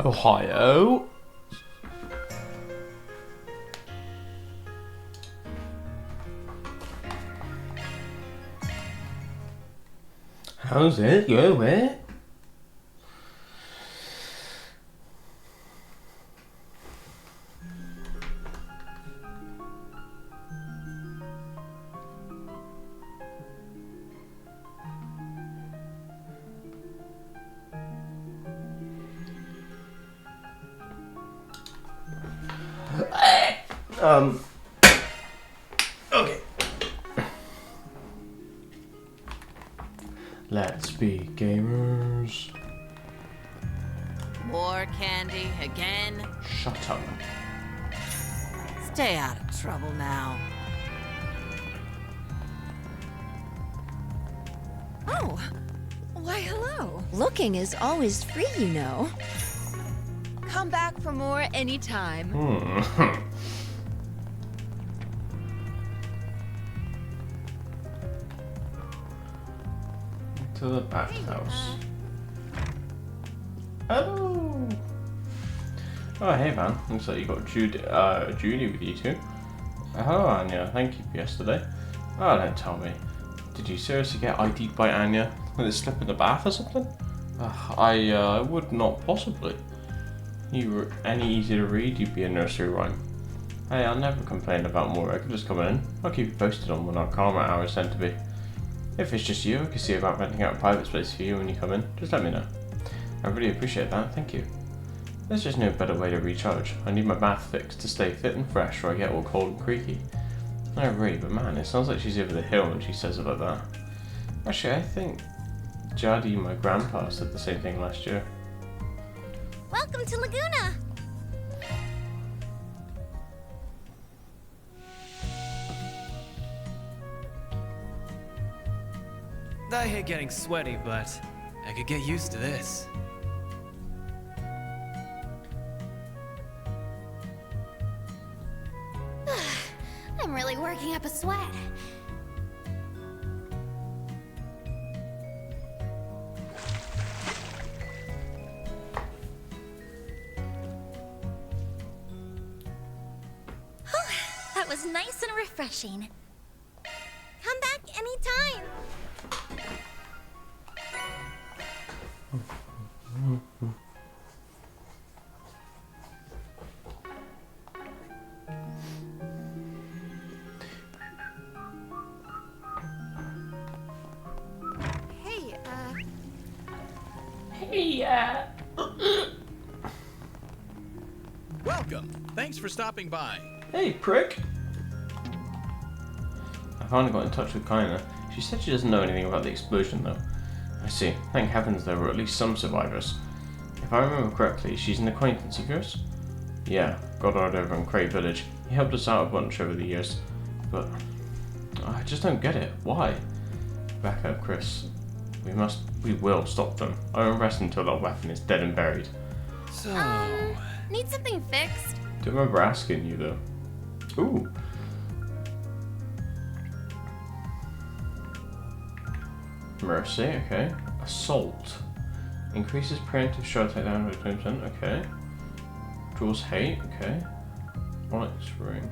Ohio. How's it going? Okay. Let's be gamers. More candy again? Shut up. Stay out of trouble now. Oh, why hello. Looking is always free, you know. Come back for more anytime. To the bathhouse. Hello. Oh, hey man. Looks like you got Judy with you too. Hello, Anya. Thank you for yesterday. Oh, don't tell me. Did you seriously get ID'd by Anya? Did it slip in the bath or something? I would not possibly. You were any easy to read, you'd be a nursery rhyme. Hey, I'll never complain about more regulars coming in. I'll keep you posted on when our karma hour is sent to be. If it's just you, I can see about renting out a private space for you when you come in. Just let me know. I really appreciate that, thank you. There's just no better way to recharge. I need my bath fixed to stay fit and fresh or I get all cold and creaky. No, really, but man, it sounds like she's over the hill when she says it like that. Actually, I think Jadi, my grandpa, said the same thing last year. Welcome to Laguna! I hate getting sweaty, but I could get used to this. I'm really working up a sweat. That was nice and refreshing. Come back anytime. Welcome. Thanks for stopping by. Hey, prick! I finally got in touch with Kaina. She said she doesn't know anything about the explosion, though. I see. Thank heavens there were at least some survivors. If I remember correctly, she's an acquaintance of yours? Yeah, Goddard over in Cray Village. He helped us out a bunch over the years. But I just don't get it. Why? Back up, Chris. We will stop them. I won't rest until our weapon is dead and buried. So... Need something fixed? Don't remember asking you, though. Ooh. Mercy, okay. Assault. Increases preemptive shot takedown by 20%, okay. Draws hate, okay. Onyx ring.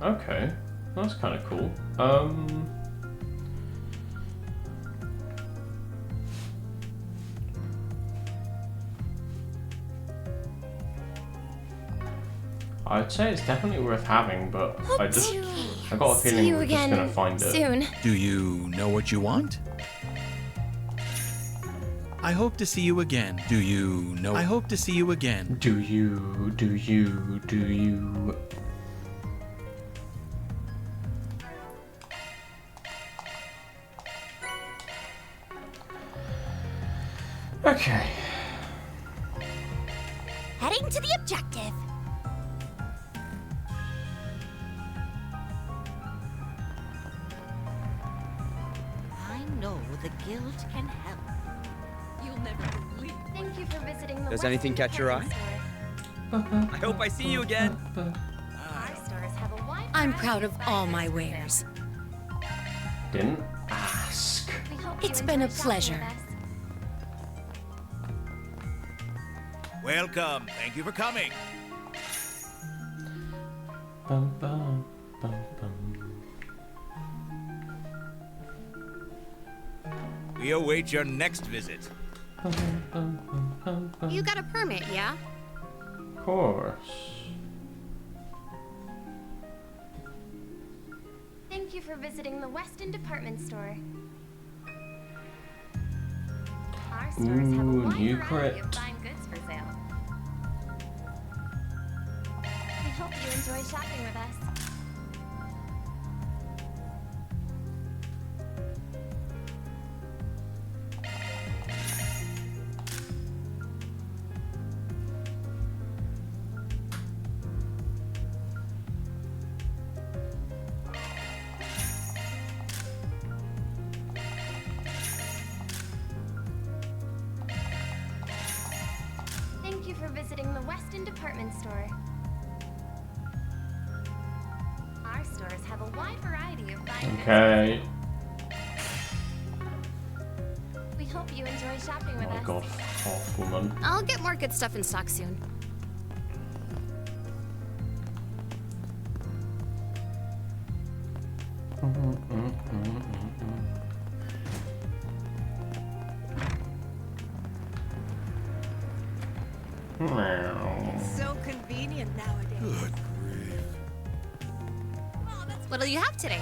Okay. That's kind of cool. I'd say it's definitely worth having, but I got a feeling we're just gonna find it. Soon. Do you know what you want? I hope to see you again. Do you know? I hope to see you again. Do you? Okay. Heading to the objective. I know the guild can help. You'll never believe. Thank you for visiting the Does anything Western catch your eye? Hemisphere. I hope I see you again. Our stores have a wide I'm variety proud of all my wares. Didn't ask. We hope you It's enjoy been a shopping pleasure. with us. Welcome. Thank you for coming. Bum, bum, bum, bum. We await your next visit. Bum, bum, bum, bum, bum. You got a permit, yeah? Of course. Thank you for visiting the Weston department store. Our stores have a Ooh, wide new variety of crypt. fine goods for sale. We hope you enjoy shopping with us. Thank you for visiting the Weston department store. Our stores have a wide variety of fine goods. Okay. We hope you enjoy shopping Oh with my us. god, half woman. I'll get more good stuff in stock soon. So convenient nowadays. What'll you have today?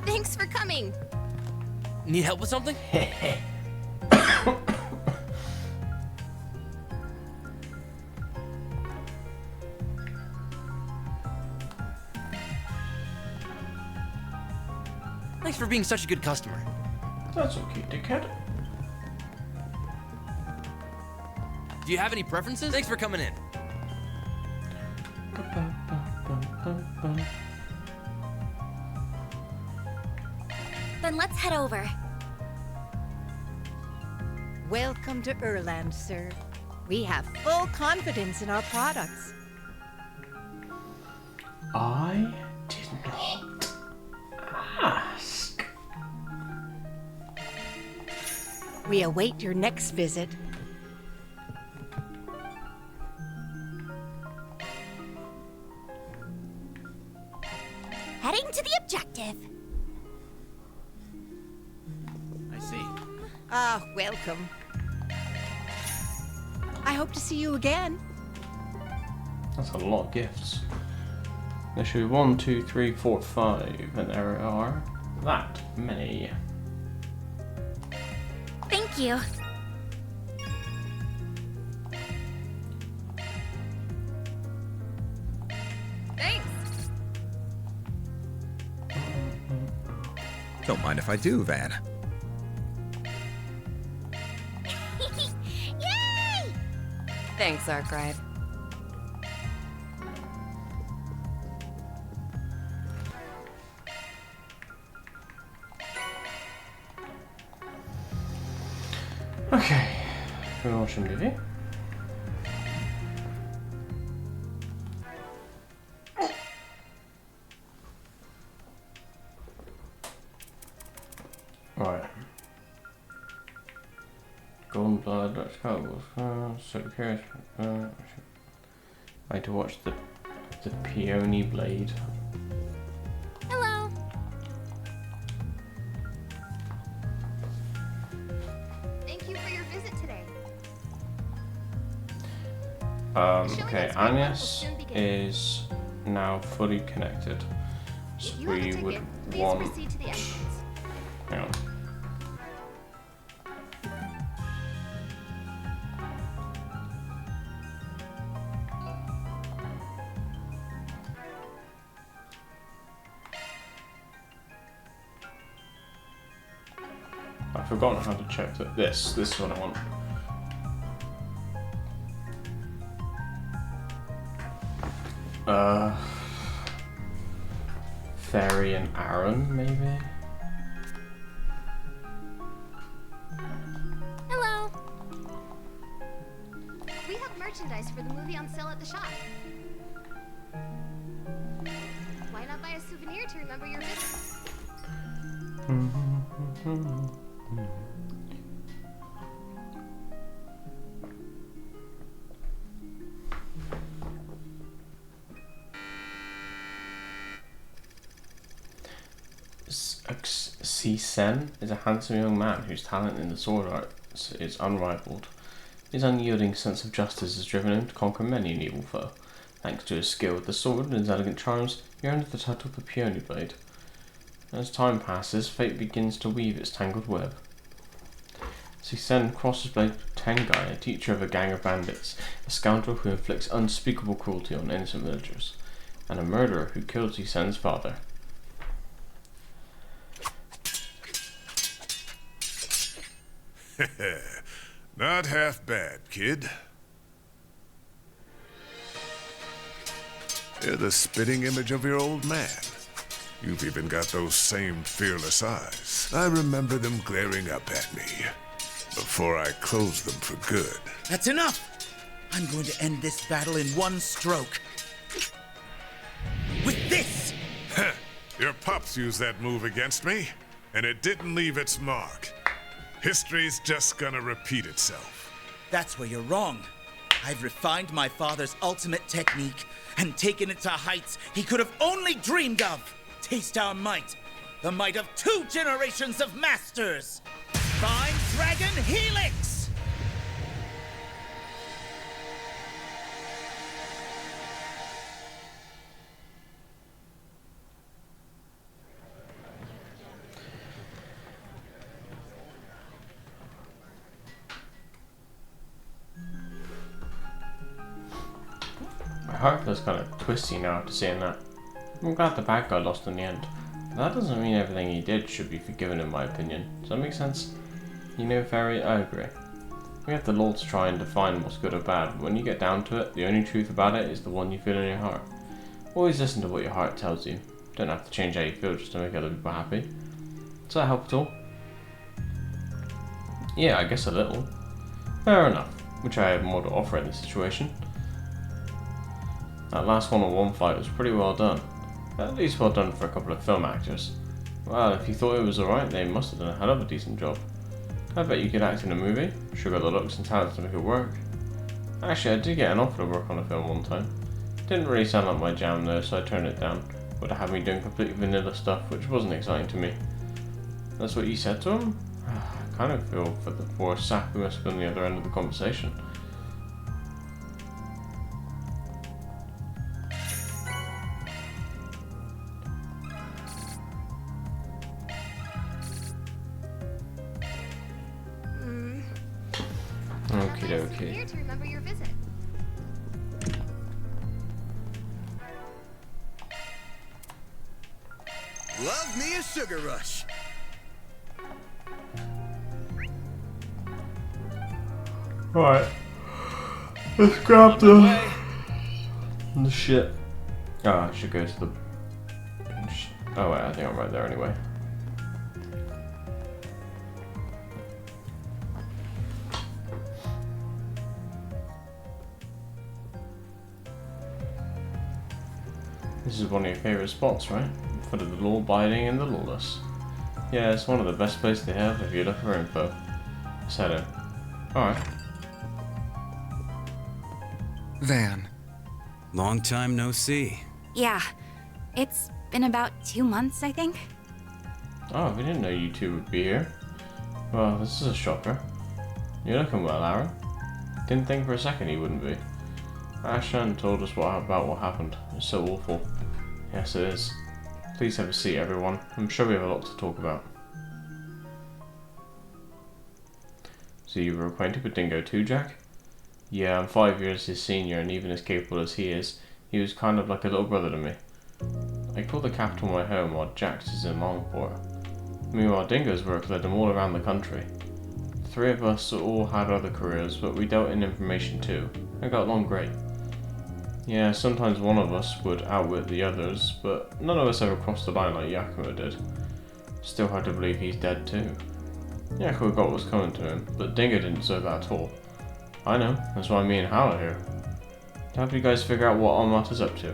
Thanks for coming. Need help with something? Thanks for being such a good customer. That's okay, dickhead. Do you have any preferences? Thanks for coming in. Then let's head over. Welcome to Erland, sir. We have full confidence in our products. I did not ask. We await your next visit. Heading to the objective. I see. Ah, welcome. I hope to see you again. That's a lot of gifts. There should be 1, 2, 3, 4, 5, and there are that many. Thank you. Thanks. Don't mind if I do, Van. Yay! Thanks, Archive. Okay, we'll watch a movie. Right. Golden Blood, let's go. So curious. I had to watch the Peony Blade. Hello. Thank you for your visit today. Okay, Agnes is now fully connected. So If you have a we ticket, would please want. proceed to the entrance. Hang on. I've forgotten how to check that. This is what I want. Fairy and Aaron, maybe? Hello. We have merchandise for the movie on sale at the shop. Why not buy a souvenir to remember your visit? Sen is a handsome young man whose talent in the sword arts is unrivaled. His unyielding sense of justice has driven him to conquer many an evil foe. Thanks to his skill with the sword and his elegant charms, he earned the title of the Peony Blade. As time passes, fate begins to weave its tangled web. Sen crosses blades with Tengai, a teacher of a gang of bandits, a scoundrel who inflicts unspeakable cruelty on innocent villagers, and a murderer who killed Sen's father. Not half bad, kid. You're the spitting image of your old man. You've even got those same fearless eyes. I remember them glaring up at me before I closed them for good. That's enough! I'm going to end this battle in one stroke. With this! Your pups used that move against me, and it didn't leave its mark. History's just gonna repeat itself. That's where you're wrong. I've refined my father's ultimate technique and taken it to heights he could have only dreamed of. Taste our might. The might of 2 generations of masters. Fine Dragon Helix! My heart feels kind of twisty now after seeing that. I'm glad the bad guy lost in the end. But that doesn't mean everything he did should be forgiven in my opinion. Does that make sense? You know, Fairy, I agree. We have the law to try and define what's good or bad, but when you get down to it, the only truth about it is the one you feel in your heart. Always listen to what your heart tells you. Don't have to change how you feel just to make other people happy. Does that help at all? Yeah, I guess a little. Fair enough. Which I have more to offer in this situation. That last one-on-one fight was pretty well done. At least well done for a couple of film actors. Well, if you thought it was alright, they must have done a hell of a decent job. I bet you could act in a movie. Sure got the looks and talents to make it work. Actually, I did get an offer to work on a film one time. Didn't really sound like my jam though, so I turned it down. Would have had me doing complete vanilla stuff, which wasn't exciting to me. That's what you said to him? I kind of feel for the poor sap who must have been on the other end of the conversation. Okie dokie. Here to remember your visit. Love me a sugar rush. Alright. Let's grab the shit. Oh, I should go to the... Oh wait, I think I'm right there anyway. This is one of your favourite spots, right? For the law-abiding and the lawless. Yeah, it's one of the best places they have if you're looking for info. Let's head in. Alright. Van. Long time no see. Yeah. It's been about 2 months, I think. Oh, we didn't know you two would be here. Well, this is a shocker. You're looking well, Aaron. Didn't think for a second he wouldn't be. Ashan told us about what happened. It's so awful. Yes, it is. Please have a seat, everyone. I'm sure we have a lot to talk about. So you were acquainted with Dingo too, Jack? Yeah, I'm 5 years his senior, and even as capable as he is, he was kind of like a little brother to me. I call the capital my home while Jack's is in Longport. Meanwhile, Dingo's work led him all around the country. The 3 of us all had other careers, but we dealt in information too, and got along great. Yeah, sometimes one of us would outwit the others, but none of us ever crossed the line like Yakima did. Still hard to believe he's dead too. Yakima got what was coming to him, but Dingo didn't deserve that at all. I know, that's why me and Hal are here. To help you guys figure out what Almat is up to.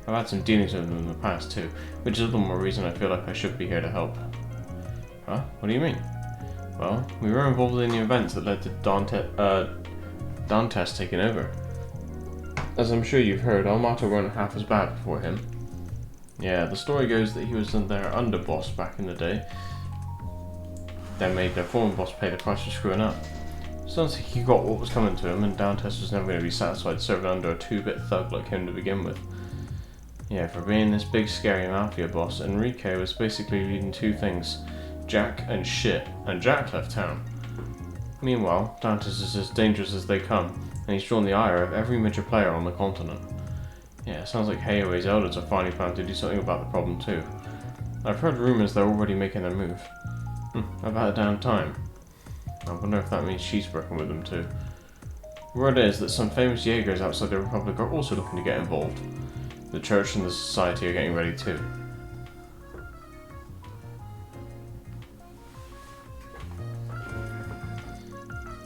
I've had some dealings with him in the past too, which is a little more reason I feel like I should be here to help. Huh? What do you mean? Well, we were involved in the events that led to Dantes taking over. As I'm sure you've heard, Almato weren't half as bad before him. Yeah, the story goes that he was their underboss back in the day. Then made their former boss pay the price for screwing up. Sounds like he got what was coming to him, and Dantes was never going to be satisfied serving under a 2-bit thug like him to begin with. Yeah, for being this big scary mafia boss, Enrique was basically leading 2 things, Jack and shit, and Jack left town. Meanwhile, Dantes is as dangerous as they come, and he's drawn the ire of every major player on the continent. Yeah, it sounds like Heiaue's elders are finally planning to do something about the problem too. I've heard rumours they're already making their move. About a damn time. I wonder if that means she's working with them too. Word is that some famous Jaegers outside the Republic are also looking to get involved. The Church and the Society are getting ready too.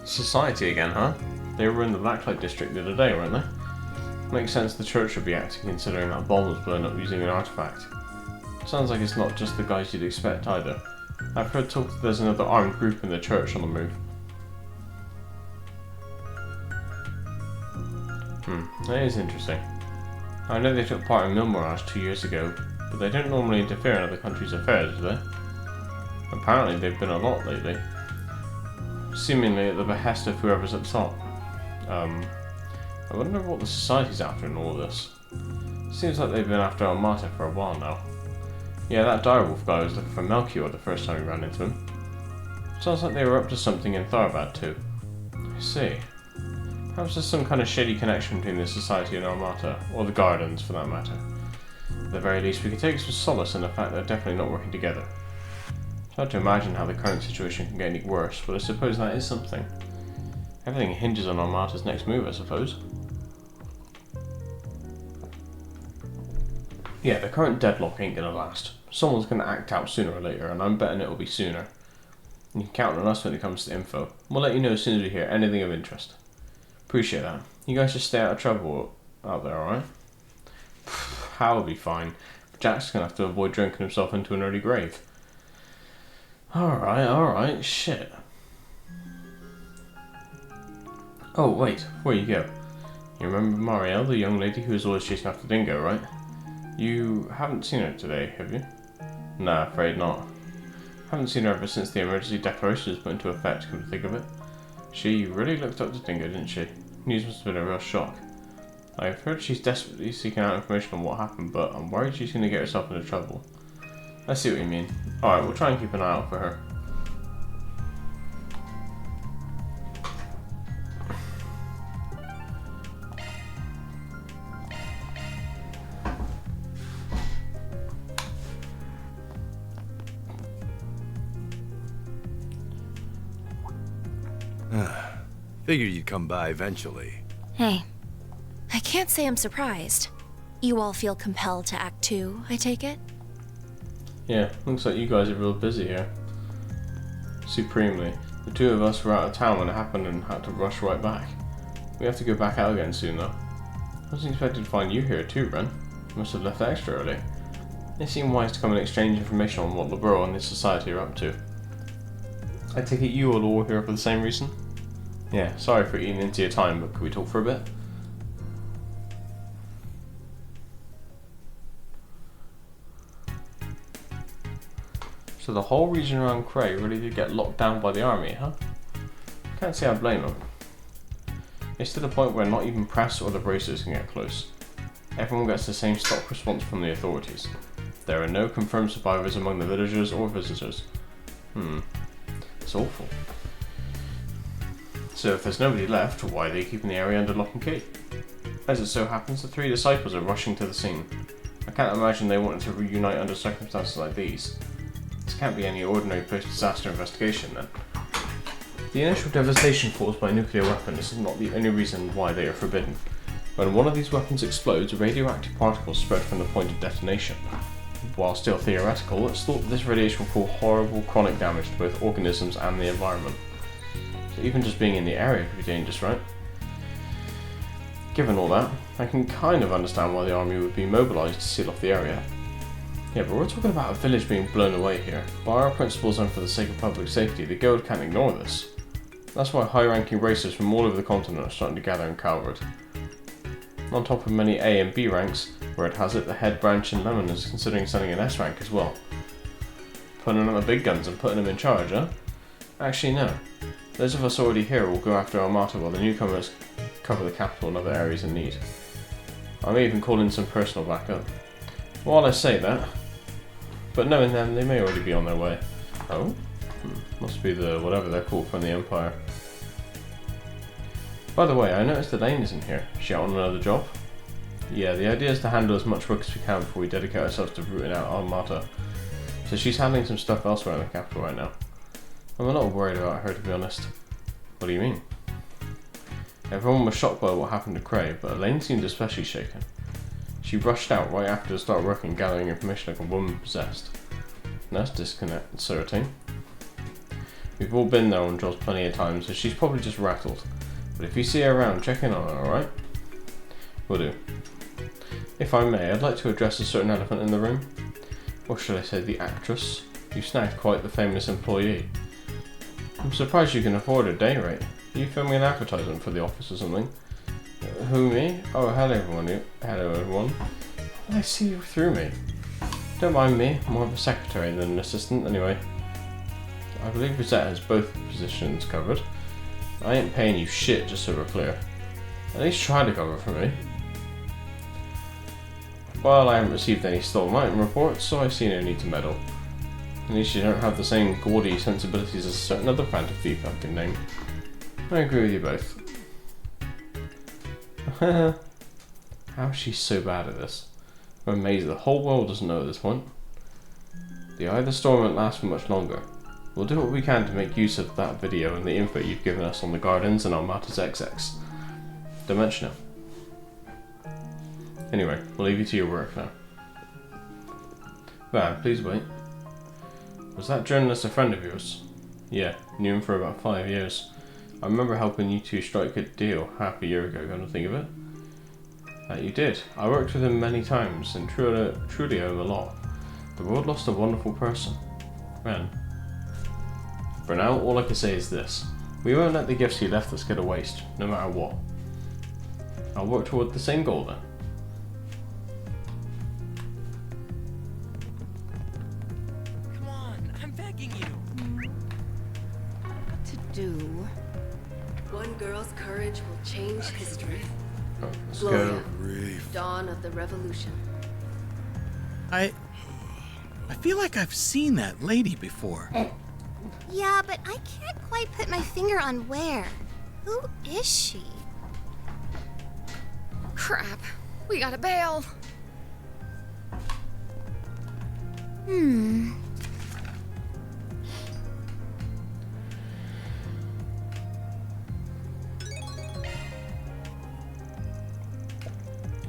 Society again, huh? They were in the Blacklight district the other day, weren't they? Makes sense the Church would be acting considering that bomb was blown up using an artifact. Sounds like it's not just the guys you'd expect either. I've heard talk that there's another armed group in the Church on the move. That is interesting. I know they took part in Mill Mirage 2 years ago, but they don't normally interfere in other countries' affairs, do they? Apparently they've been a lot lately. Seemingly at the behest of whoever's at top. I wonder what the Society's after in all of this. Seems like they've been after Almato for a while now. Yeah, that direwolf guy was looking for Melchior the first time we ran into him. Sounds like they were up to something in Tharbad too. I see. Perhaps there's some kind of shady connection between the Society and Almato, or the Gardens for that matter. At the very least, we could take some solace in the fact they're definitely not working together. It's hard to imagine how the current situation can get any worse, but I suppose that is something. Everything hinges on Almato's next move, I suppose. Yeah, the current deadlock ain't gonna last. Someone's gonna act out sooner or later, and I'm betting it'll be sooner. You can count on us when it comes to info. We'll let you know as soon as we hear anything of interest. Appreciate that. You guys just stay out of trouble out there, alright? I'll be fine. Jack's gonna have to avoid drinking himself into an early grave. Alright, shit. Oh, wait, before you go. You remember Marielle, the young lady who was always chasing after Dingo, right? You haven't seen her today, have you? Nah, afraid not. Haven't seen her ever since the emergency declaration was put into effect, come to think of it. She really looked up to Dingo, didn't she? News must have been a real shock. I've heard she's desperately seeking out information on what happened, but I'm worried she's going to get herself into trouble. I see what you mean. Alright, we'll try and keep an eye out for her. Figured you'd come by eventually. Hey, I can't say I'm surprised. You all feel compelled to act too, I take it? Yeah, looks like you guys are real busy here. Supremely. The two of us were out of town when it happened and had to rush right back. We have to go back out again soon though. I wasn't expecting to find you here too, Ren. You must have left extra early. It seemed wise to come and exchange information on what the Borough and the Society are up to. I take it you all are here for the same reason? Yeah, sorry for eating into your time, but could we talk for a bit? So the whole region around Cray really did get locked down by the army, huh? Can't say I blame them. It's to the point where not even press or the bracers can get close. Everyone gets the same stock response from the authorities. There are no confirmed survivors among the villagers or visitors. It's awful. So if there's nobody left, why are they keeping the area under lock and key? As it so happens, the three disciples are rushing to the scene. I can't imagine they wanted to reunite under circumstances like these. This can't be any ordinary post-disaster investigation then. The initial devastation caused by nuclear weapons is not the only reason why they are forbidden. When one of these weapons explodes, radioactive particles spread from the point of detonation. While still theoretical, it's thought that this radiation will cause horrible chronic damage to both organisms and the environment. So even just being in the area could be dangerous, right? Given all that, I can kind of understand why the army would be mobilised to seal off the area. Yeah, but we're talking about a village being blown away here. By our principles and for the sake of public safety, the Guild can't ignore this. That's why high-ranking racers from all over the continent are starting to gather in Calvard. On top of many A and B ranks, word has it the head branch in Lemon is considering sending an S rank as well. Putting on the big guns and putting them in charge, huh? Actually, no. Those of us already here will go after Armata while the newcomers cover the capital and other areas in need. I may even call in some personal backup. While I say that, but knowing them, they may already be on their way. Oh? Must be the whatever they're called from the Empire. By the way, I noticed Elaine isn't here. Is she out on another job? Yeah, the idea is to handle as much work as we can before we dedicate ourselves to rooting out Armata. So she's handling some stuff elsewhere in the capital right now. I'm a little worried about her, to be honest. What do you mean? Everyone was shocked by what happened to Cray, but Elaine seemed especially shaken. She rushed out right after to start working gathering information like a woman possessed. That's disconcerting. We've all been there on jobs plenty of times, so she's probably just rattled. But if you see her around, check in on her, alright? Will do. If I may, I'd like to address a certain elephant in the room. Or should I say the actress? You snagged quite the famous employee. I'm surprised you can afford a day rate. Are you filming an advertisement for the office or something? Who, me? Oh, hello everyone. Hello everyone. I see you through me. Don't mind me, I'm more of a secretary than an assistant anyway. I believe Rosette has both positions covered. I ain't paying you shit, just so we're clear. At least try to cover for me. Well, I haven't received any stolen item reports, so I see no need to meddle. At least you don't have the same gaudy sensibilities as a certain other phantom thief I can name. I agree with you both. How is she so bad at this? I'm amazed the whole world doesn't know at this point. The Eye of the Storm won't last for much longer. We'll do what we can to make use of that video and the info you've given us on the Gardens and Armata's XX. Don't mention it. Anyway, we'll leave you to your work now. Van, please wait. Was that journalist a friend of yours? Yeah, knew him for about 5 years. I remember helping you two strike a deal half a year ago, come to think of it. You did. I worked with him many times and truly owe him a lot. The world lost a wonderful person. Man. For now, all I can say is this. We won't let the gifts he left us go to waste, no matter what. I'll work toward the same goal then. Come on, I'm begging you. What to do? One girl's courage will change history. Oh, let's Gloria, go. dawn of the revolution. I feel like I've seen that lady before. Yeah, but I can't quite put my finger on where. Who is she? Crap. We gotta bail.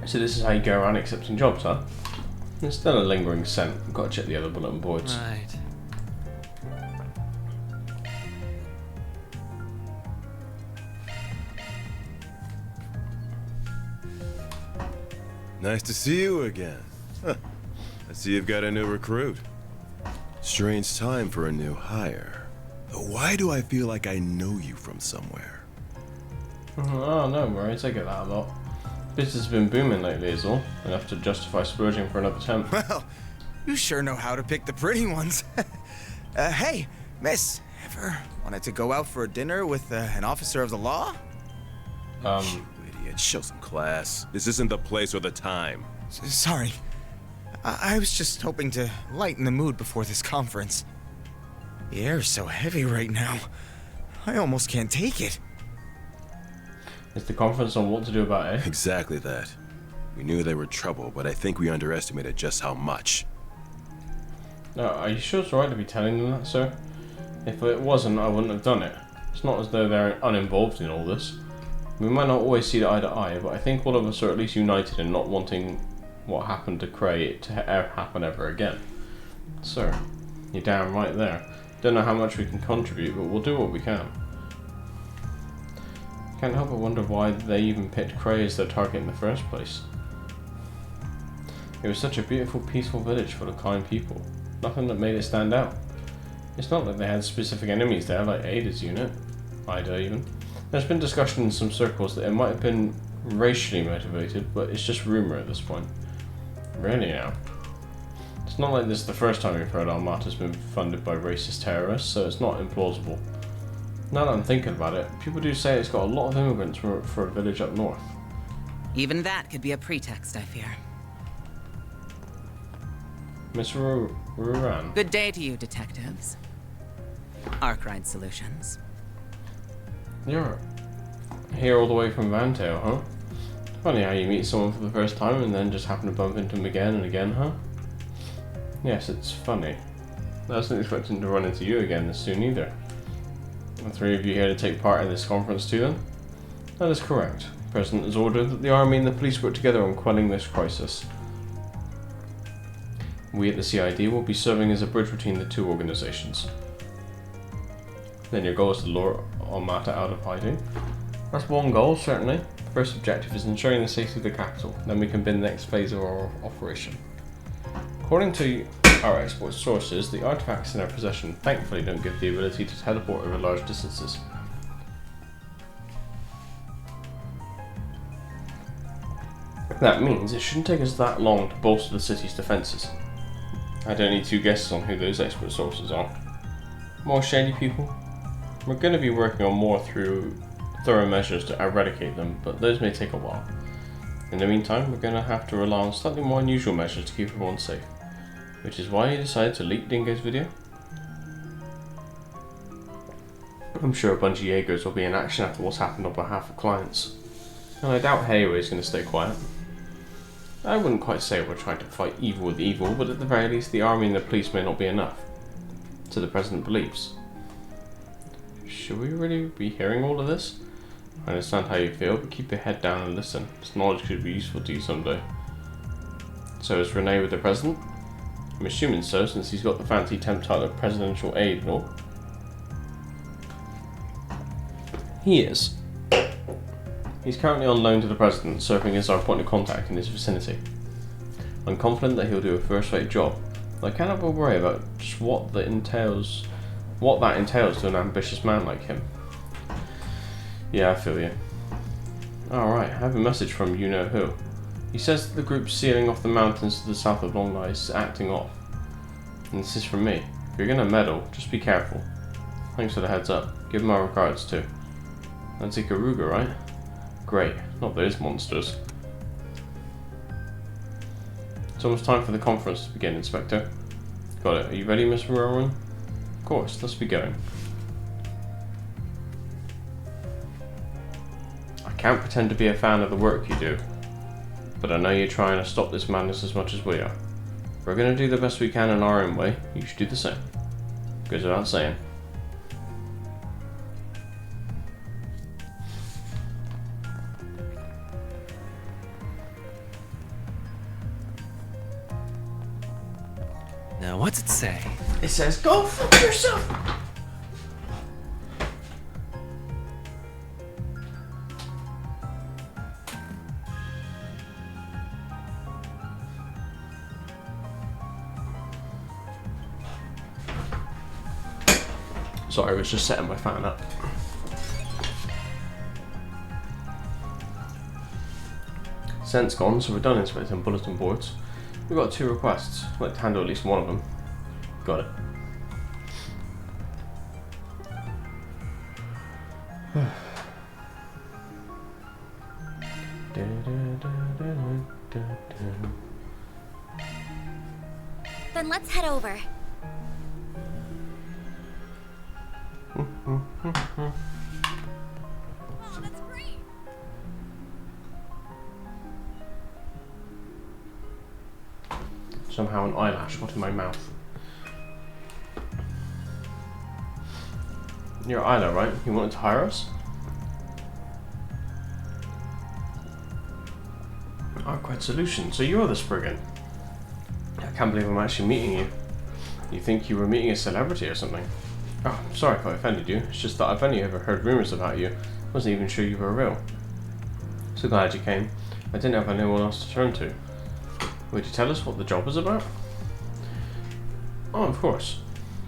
So this is how you go around accepting jobs, huh? There's still a lingering scent. I've got to check the other bulletin boards. Right. Nice to see you again. Huh. I see you've got a new recruit. Strange time for a new hire. Why do I feel like I know you from somewhere? Oh, no worries, I get that a lot. Business has been booming lately is all. Enough to justify splurging for another temp. Well, you sure know how to pick the pretty ones. Hey, miss, ever wanted to go out for a dinner with an officer of the law? You idiot, show some class. This isn't the place or the time. Sorry. I was just hoping to lighten the mood before this conference. The air's so heavy right now. I almost can't take it. Is the conference on what to do about it? Exactly that. We knew they were trouble, but I think we underestimated just how much. No, are you sure it's right to be telling them that, sir? If it wasn't, I wouldn't have done it. It's not as though they're uninvolved in all this. We might not always see eye to eye, but I think all of us are at least united in not wanting what happened to Cray to happen ever again. Sir, you're damn right there. Don't know how much we can contribute, but we'll do what we can. Can't help but wonder why they even picked Cray as their target in the first place. It was such a beautiful, peaceful village full of kind people. Nothing that made it stand out. It's not like they had specific enemies there, like Ada's unit. Ida, even. There's been discussion in some circles that it might have been racially motivated, but it's just rumour at this point. Really now? It's not like this is the first time we've heard Almata's been funded by racist terrorists, so it's not implausible. Now that I'm thinking about it, people do say it's got a lot of immigrants for a village up north. Even that could be a pretext, I fear. Miss Ruran. Good day to you, detectives. Arkwright Solutions. You're here all the way from Vantail, huh? Funny how you meet someone for the first time and then just happen to bump into them again and again, huh? Yes, it's funny. I wasn't expecting to run into you again this soon either. The three of you here to take part in this conference too, then? That is correct. The President has ordered that the Army and the police work together on quelling this crisis. We at the CID will be serving as a bridge between the two organizations. Then your goal is to lure Almata out of hiding. That's one goal, certainly. The first objective is ensuring the safety of the capital. Then we can begin the next phase of our operation. According to our export sources, the artifacts in our possession thankfully don't give the ability to teleport over large distances. That means it shouldn't take us that long to bolster the city's defences. I don't need two guesses on who those expert sources are. More shady people? We're going to be working on more thorough measures to eradicate them, but those may take a while. In the meantime, we're going to have to rely on slightly more unusual measures to keep everyone safe. Which is why you decided to leak Dingo's video? I'm sure a bunch of Jaegers will be in action after what's happened on behalf of clients. And I doubt Hayway is going to stay quiet. I wouldn't quite say we're trying to fight evil with evil, but at the very least the army and the police may not be enough. So the President believes. Should we really be hearing all of this? I understand how you feel, but keep your head down and listen. This knowledge could be useful to you someday. So is Renee with the President? I'm assuming so, since he's got the fancy temp title of Presidential Aide and all. He is. He's currently on loan to the President, serving as our point of contact in his vicinity. I'm confident that he'll do a first-rate job, but I cannot but worry about just what that entails to an ambitious man like him. Yeah, I feel you. Alright, I have a message from you-know-who. He says that the group sealing off the mountains to the south of Longlai is acting off. And this is from me. If you're gonna meddle, just be careful. Thanks for the heads up. Give him our regards too. That's Ikaruga, right? Great. Not those monsters. It's almost time for the conference to begin, Inspector. Got it. Are you ready, Miss Rowan? Of course. Let's be going. I can't pretend to be a fan of the work you do, but I know you're trying to stop this madness as much as we are. If we're going to do the best we can in our own way, you should do the same. Goes without saying. Now, what's it say? It says, go fuck yourself! Sorry, I was just setting my fan up. Scent's gone, so we're done inspecting bulletin boards. We've got 2 requests. I'd like to handle at least one of them. Got it. Then let's head over. Oh, that's great. Somehow an eyelash got in my mouth. You're Isla, right? You wanted to hire us? Arkwright Solutions, so you're the Spriggan. I can't believe I'm actually meeting you. You think you were meeting a celebrity or something? Oh, sorry if I offended you. It's just that I've only ever heard rumours about you. Wasn't even sure you were real. So glad you came. I didn't have anyone else to turn to. Would you tell us what the job is about? Oh, of course.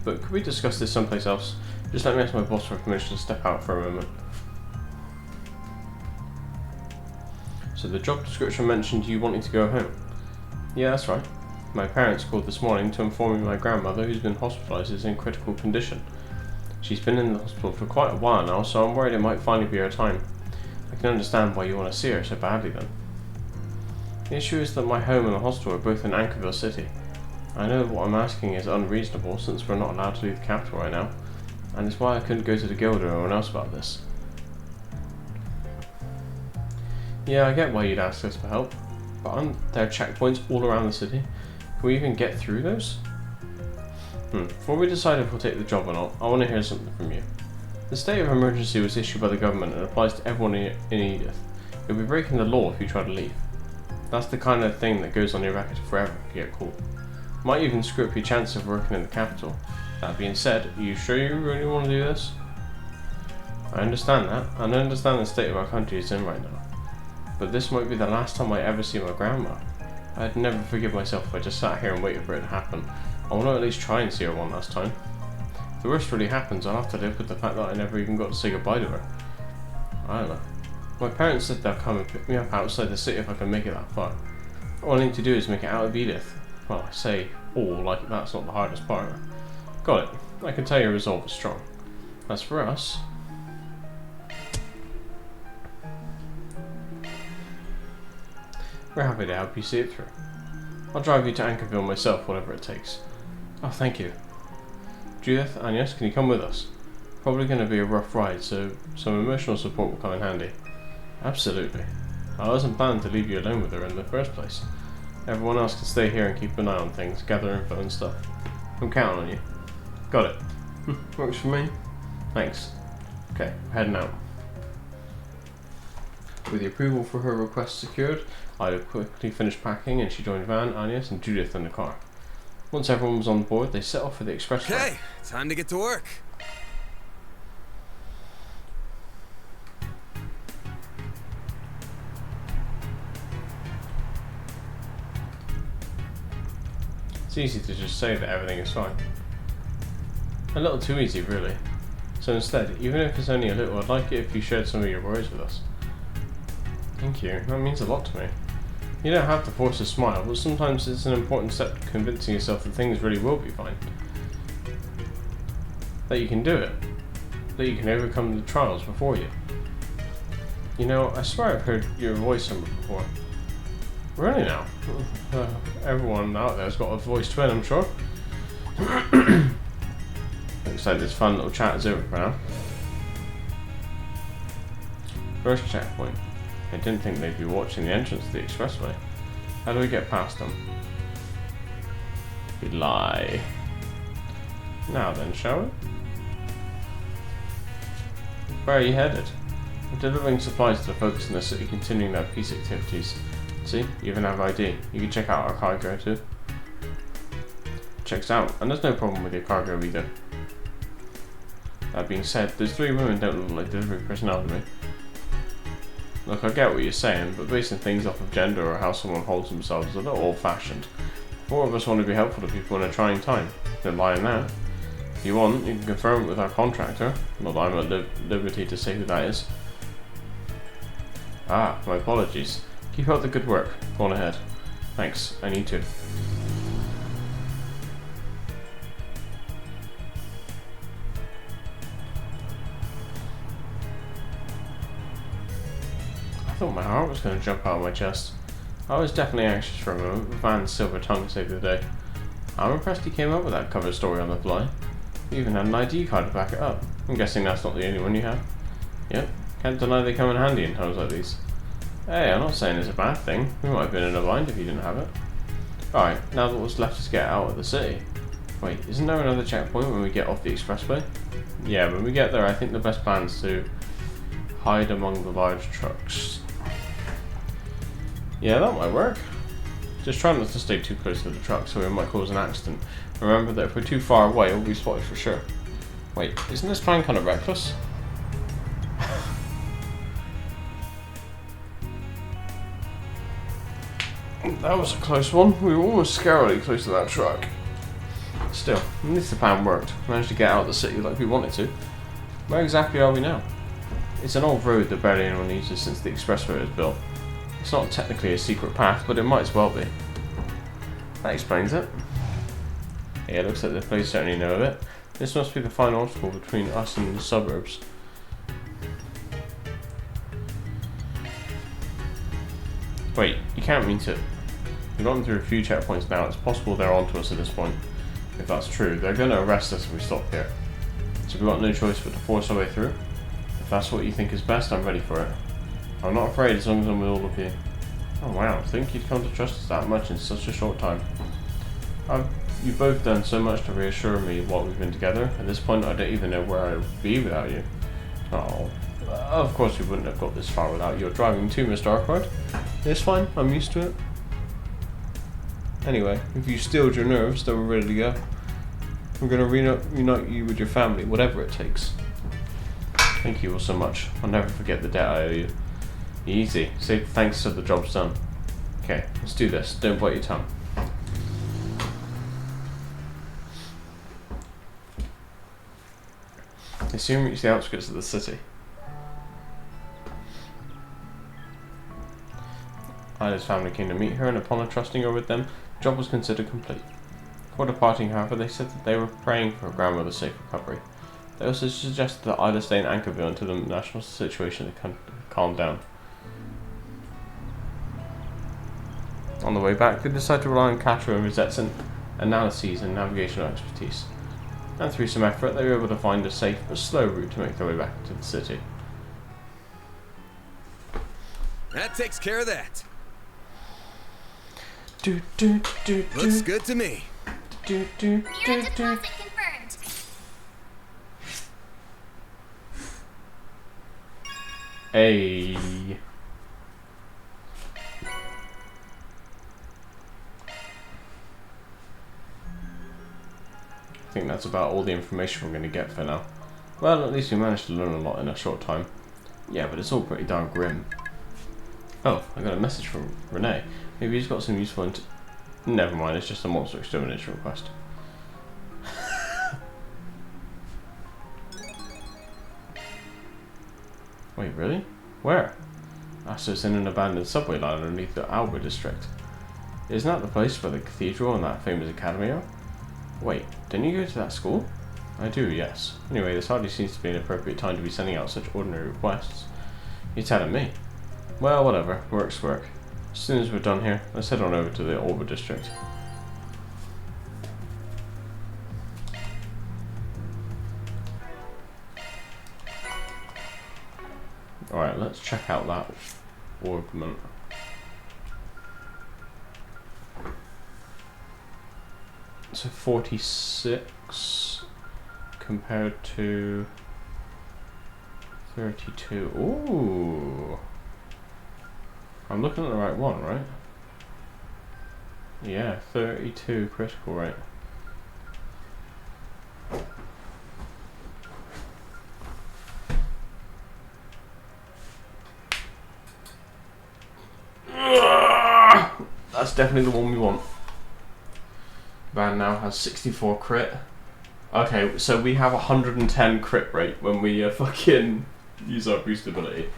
But could we discuss this someplace else? Just let me ask my boss for permission to step out for a moment. So the job description mentioned you wanting to go home. Yeah, that's right. My parents called this morning to inform me my grandmother, who's been hospitalised, is in critical condition. She's been in the hospital for quite a while now, so I'm worried it might finally be her time. I can understand why you want to see her so badly then. The issue is that my home and the hospital are both in Anchorville City. I know what I'm asking is unreasonable since we're not allowed to leave the capital right now, and it's why I couldn't go to the guild or anyone else about this. Yeah, I get why you'd ask us for help, but aren't there checkpoints all around the city? Can we even get through those? Before we decide if we'll take the job or not, I want to hear something from you. The state of emergency was issued by the government and applies to everyone in Edith. You'll be breaking the law if you try to leave. That's the kind of thing that goes on your record forever if you get caught. Might even screw up your chance of working in the capital. That being said, are you sure you really want to do this? I understand that, and I understand the state of our country is in right now. But this might be the last time I ever see my grandma. I'd never forgive myself if I just sat here and waited for it to happen. I want to at least try and see her one last time. If the worst really happens, I'll have to live with the fact that I never even got to say goodbye to her. I don't know. My parents said they'll come and pick me up outside the city if I can make it that far. All I need to do is make it out of Edith. Well, I say all like that's not the hardest part. Got it. I can tell your resolve is strong. As for us... we're happy to help you see it through. I'll drive you to Anchorville myself, whatever it takes. Oh, thank you. Judith, Agnes, can you come with us? Probably going to be a rough ride, so some emotional support will come in handy. Absolutely. I wasn't planning to leave you alone with her in the first place. Everyone else can stay here and keep an eye on things, gather info and stuff. I'm counting on you. Got it. Works for me. Thanks. Okay, we're heading out. With the approval for her request secured, I quickly finished packing and she joined Van, Agnes and Judith in the car. Once everyone was on board, they set off for the expressway. Okay, time to get to work. It's easy to just say that everything is fine. A little too easy, really. So instead, even if it's only a little, I'd like it if you shared some of your worries with us. Thank you, that means a lot to me. You don't have to force a smile, but sometimes it's an important step to convincing yourself that things really will be fine. That you can do it. That you can overcome the trials before you. You know, I swear I've heard your voice somewhere before. Really now? Everyone out there's got a voice twin, I'm sure. Looks like this fun little chat is over for now. First checkpoint. I didn't think they'd be watching the entrance to the expressway. How do we get past them? We lie. Now then, shall we? Where are you headed? We're delivering supplies to the folks in the city continuing their peace activities. See, you even have ID. You can check out our cargo too. Checks out, and there's no problem with your cargo either. That being said, those three women don't look like delivery personnel to me. Look, I get what you're saying, but basing things off of gender or how someone holds themselves is a little old-fashioned. Four of us want to be helpful to people in a trying time. Don't lie in that. If you want, you can confirm it with our contractor. Not that I'm at liberty to say who that is. Ah, my apologies. Keep up the good work. Go on ahead. Thanks, I need to. I thought my heart was going to jump out of my chest. I was definitely anxious for a moment, but Van's silver tongue saved the day. I'm impressed he came up with that cover story on the fly. He even had an ID card to back it up. I'm guessing that's not the only one you have. Yep, can't deny they come in handy in times like these. Hey, I'm not saying it's a bad thing. We might have been in a bind if you didn't have it. Alright, now that what's left is get out of the city. Wait, isn't there another checkpoint when we get off the expressway? Yeah, when we get there I think the best plan is to hide among the large trucks. Yeah, that might work. Just try not to stay too close to the truck so we might cause an accident. Remember that if we're too far away, we'll be spotted for sure. Wait, isn't this plan kind of reckless? That was a close one. We were almost scarily close to that truck. Still, at least the plan worked. Managed to get out of the city like we wanted to. Where exactly are we now? It's an old road that barely anyone uses since the expressway was built. It's not technically a secret path, but it might as well be. That explains it. Yeah, it looks like the police certainly know of it. This must be the final obstacle between us and the suburbs. Wait, you can't mean to... We've gotten through a few checkpoints now. It's possible they're onto us at this point. If that's true, they're going to arrest us if we stop here. So we've got no choice but to force our way through. If that's what you think is best, I'm ready for it. I'm not afraid as long as I'm with all of you. Oh wow, think you'd come to trust us that much in such a short time. You've both done so much to reassure me while we've been together. At this point, I don't even know where I would be without you. Oh, of course we wouldn't have got this far without your driving too, Mr. Arkard. It's fine, I'm used to it. Anyway, if you stilled your nerves, then we're ready to go. We're going to reunite you with your family, whatever it takes. Thank you all so much. I'll never forget the debt I owe you. Easy. Say thanks so the job's done. Okay, let's do this. Don't bite your tongue. They soon reach the outskirts of the city. Ida's family came to meet her, and upon entrusting her with them, the job was considered complete. Before departing, however, they said that they were praying for her grandmother's safe recovery. They also suggested that Ida stay in Anchorville until the national situation had calmed down. On the way back, they decided to rely on Catra and Rosette's analyses and navigational expertise. And through some effort, they were able to find a safe but slow route to make their way back into the city. That takes care of that. Looks good to me. Meter deposit confirmed. Hey. I think that's about all the information we're going to get for now. Well, at least we managed to learn a lot in a short time. Yeah, but it's all pretty darn grim. Oh, I got a message from Renee. Maybe he's got some useful Never mind, it's just a monster extermination request. Wait, really? Where? Ah, so it's in an abandoned subway line underneath the Alba district. Isn't that the place where the cathedral and that famous academy are? Wait, didn't you go to that school? I do, yes. Anyway, this hardly seems to be an appropriate time to be sending out such ordinary requests. You're telling me. Well, whatever. Work's work. As soon as we're done here, let's head on over to the Alba district. Alright, let's check out that ornament. So 46 compared to 32. Ooh. I'm looking at the right one, right? Yeah, 32 critical rate. That's definitely the one we want. Van now has 64 crit. Okay, so we have 110 crit rate when we fucking use our boost ability.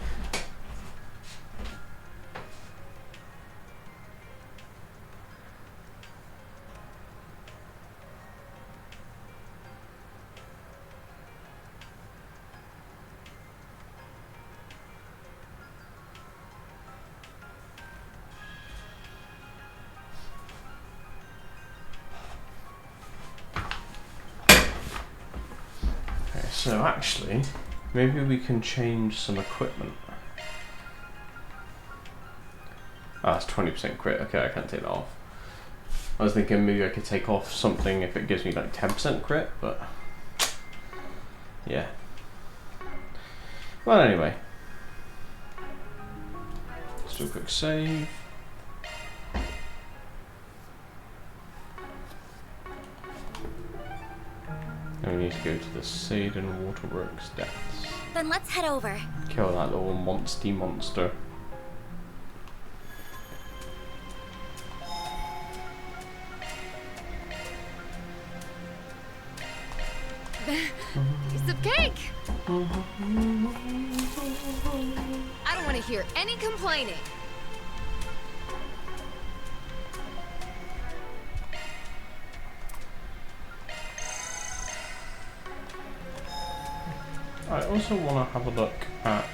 So actually, maybe we can change some equipment. Ah, it's 20% crit. Okay, I can't take that off. I was thinking maybe I could take off something if it gives me like 10% crit, but yeah. Well, anyway. Let's do a quick save. And we need to go to the Saden Waterworks depths. Then let's head over. Kill that little monster. Piece of cake! I don't want to hear any complaining. I also want to have a look at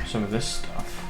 some of this stuff.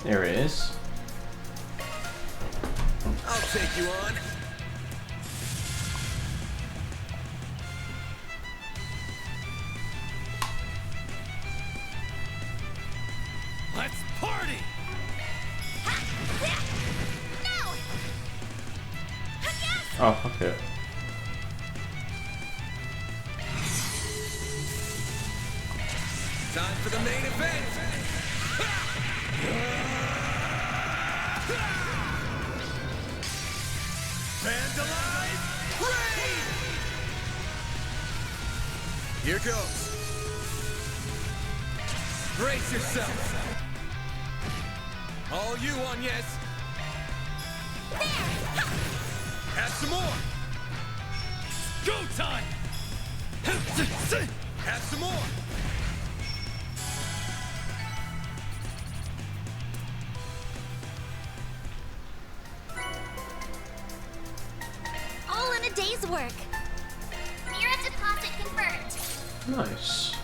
There it is. I'll take you on. Let's party! No! Oh, fuck it. Time for the main event! Vandalize! Raid! Here goes. Brace yourself! All you on, yes! Have some more! Go time! Have some more! All in a day's work. Mira deposit confirmed. Nice.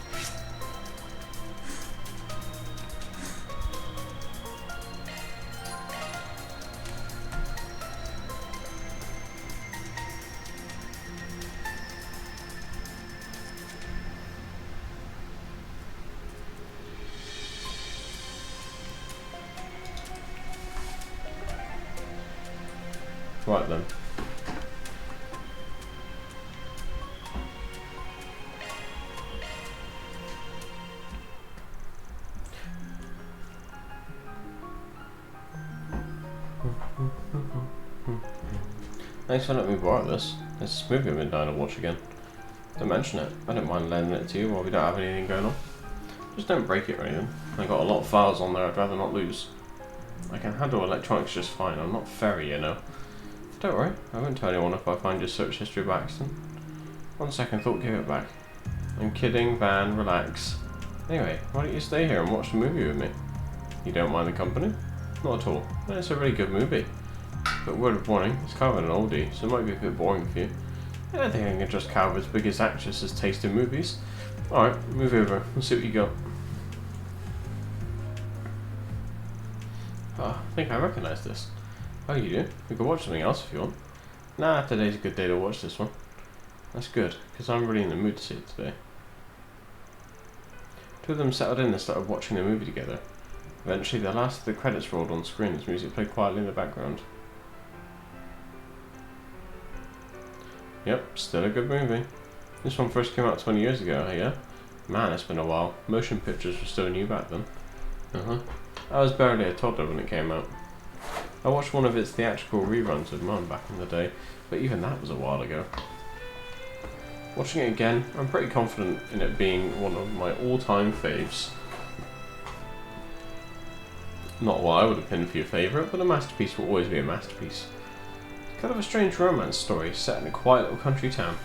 Right then. Thanks for letting me borrow this. This movie I've been dying to watch again. Don't mention it. I don't mind lending it to you while we don't have anything going on. Just don't break it or anything. I got a lot of files on there I'd rather not lose. I can handle electronics just fine. I'm not fairy, you know. Don't worry, I won't tell anyone if I find your search history by accident. On second thought, give it back. I'm kidding, Van, relax. Anyway, why don't you stay here and watch the movie with me? You don't mind the company? Not at all. Well, it's a really good movie. But word of warning, it's kind of an oldie, so it might be a bit boring for you. I don't think I can trust Calvert's biggest actress's taste in movies. Alright, move over, let's see what you got. Oh, I think I recognise this. Oh, you do? We could watch something else if you want. Nah, today's a good day to watch this one. That's good, because I'm really in the mood to see it today. Two of them settled in and started watching the movie together. Eventually, the last of the credits rolled on screen as music played quietly in the background. Yep, still a good movie. This one first came out 20 years ago, yeah? Man, it's been a while. Motion pictures were still new back then. I was barely a toddler when it came out. I watched one of its theatrical reruns with Mum back in the day, but even that was a while ago. Watching it again, I'm pretty confident in it being one of my all-time faves. Not what I would have pinned for your favourite, but a masterpiece will always be a masterpiece. It's kind of a strange romance story set in a quiet little country town.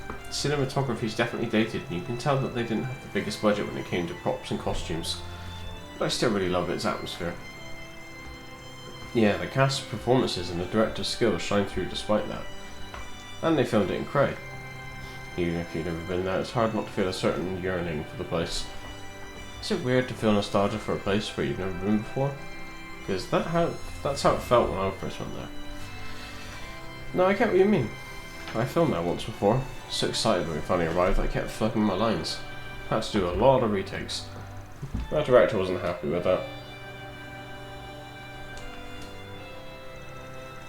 The cinematography is definitely dated, and you can tell that they didn't have the biggest budget when it came to props and costumes, but I still really love its atmosphere. Yeah, the cast's performances and the director's skills shine through despite that. And they filmed it in Cray. Even if you've never been there, it's hard not to feel a certain yearning for the place. Is it weird to feel nostalgia for a place where you've never been before? Because that's how it felt when I first went there. No, I get what you mean. I filmed there once before. So excited when we finally arrived I kept flubbing my lines. Had to do a lot of retakes. That director wasn't happy with that.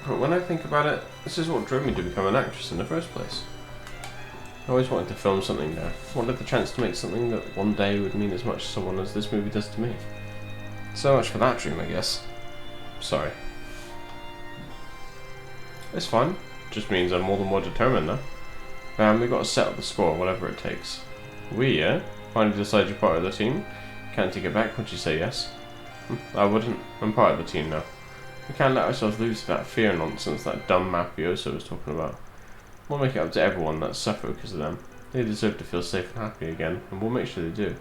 But when I think about it, this is what drove me to become an actress in the first place. I always wanted to film something there. Wanted the chance to make something that one day would mean as much to someone as this movie does to me. So much for that dream, I guess. Sorry. It's fine. Just means I'm more than more determined now. Man, we got to settle the score, whatever it takes. We, yeah? Finally decide you're part of the team? Can't take it back once you say yes. I wouldn't. I'm part of the team now. We can't let ourselves lose to that fear nonsense that dumb mafioso was talking about. We'll make it up to everyone that suffered because of them. They deserve to feel safe and happy again, and we'll make sure they do.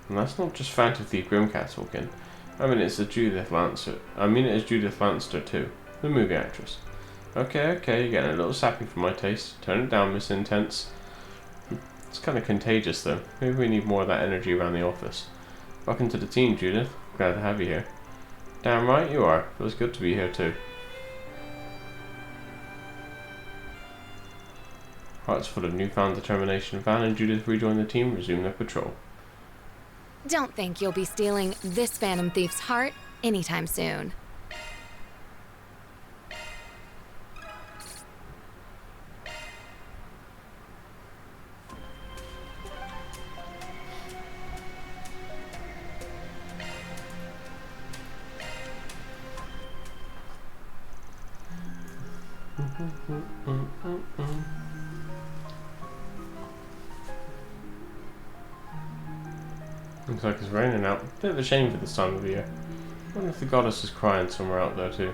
And that's not just Phantom Thief Grimcat talking. I mean, it's Judith Lancer too, the movie actress. Okay, you're getting a little sappy for my taste. Turn it down, Miss Intense. It's kind of contagious though. Maybe we need more of that energy around the office. Welcome to the team, Judith. Glad to have you here. Damn right you are. Feels good to be here too. Hearts full of newfound determination, Van and Judith rejoin the team, resume their patrol. Don't think you'll be stealing this Phantom Thief's heart anytime soon. Looks like it's raining out. Bit of a shame for this time of the year. I wonder if the goddess is crying somewhere out there too.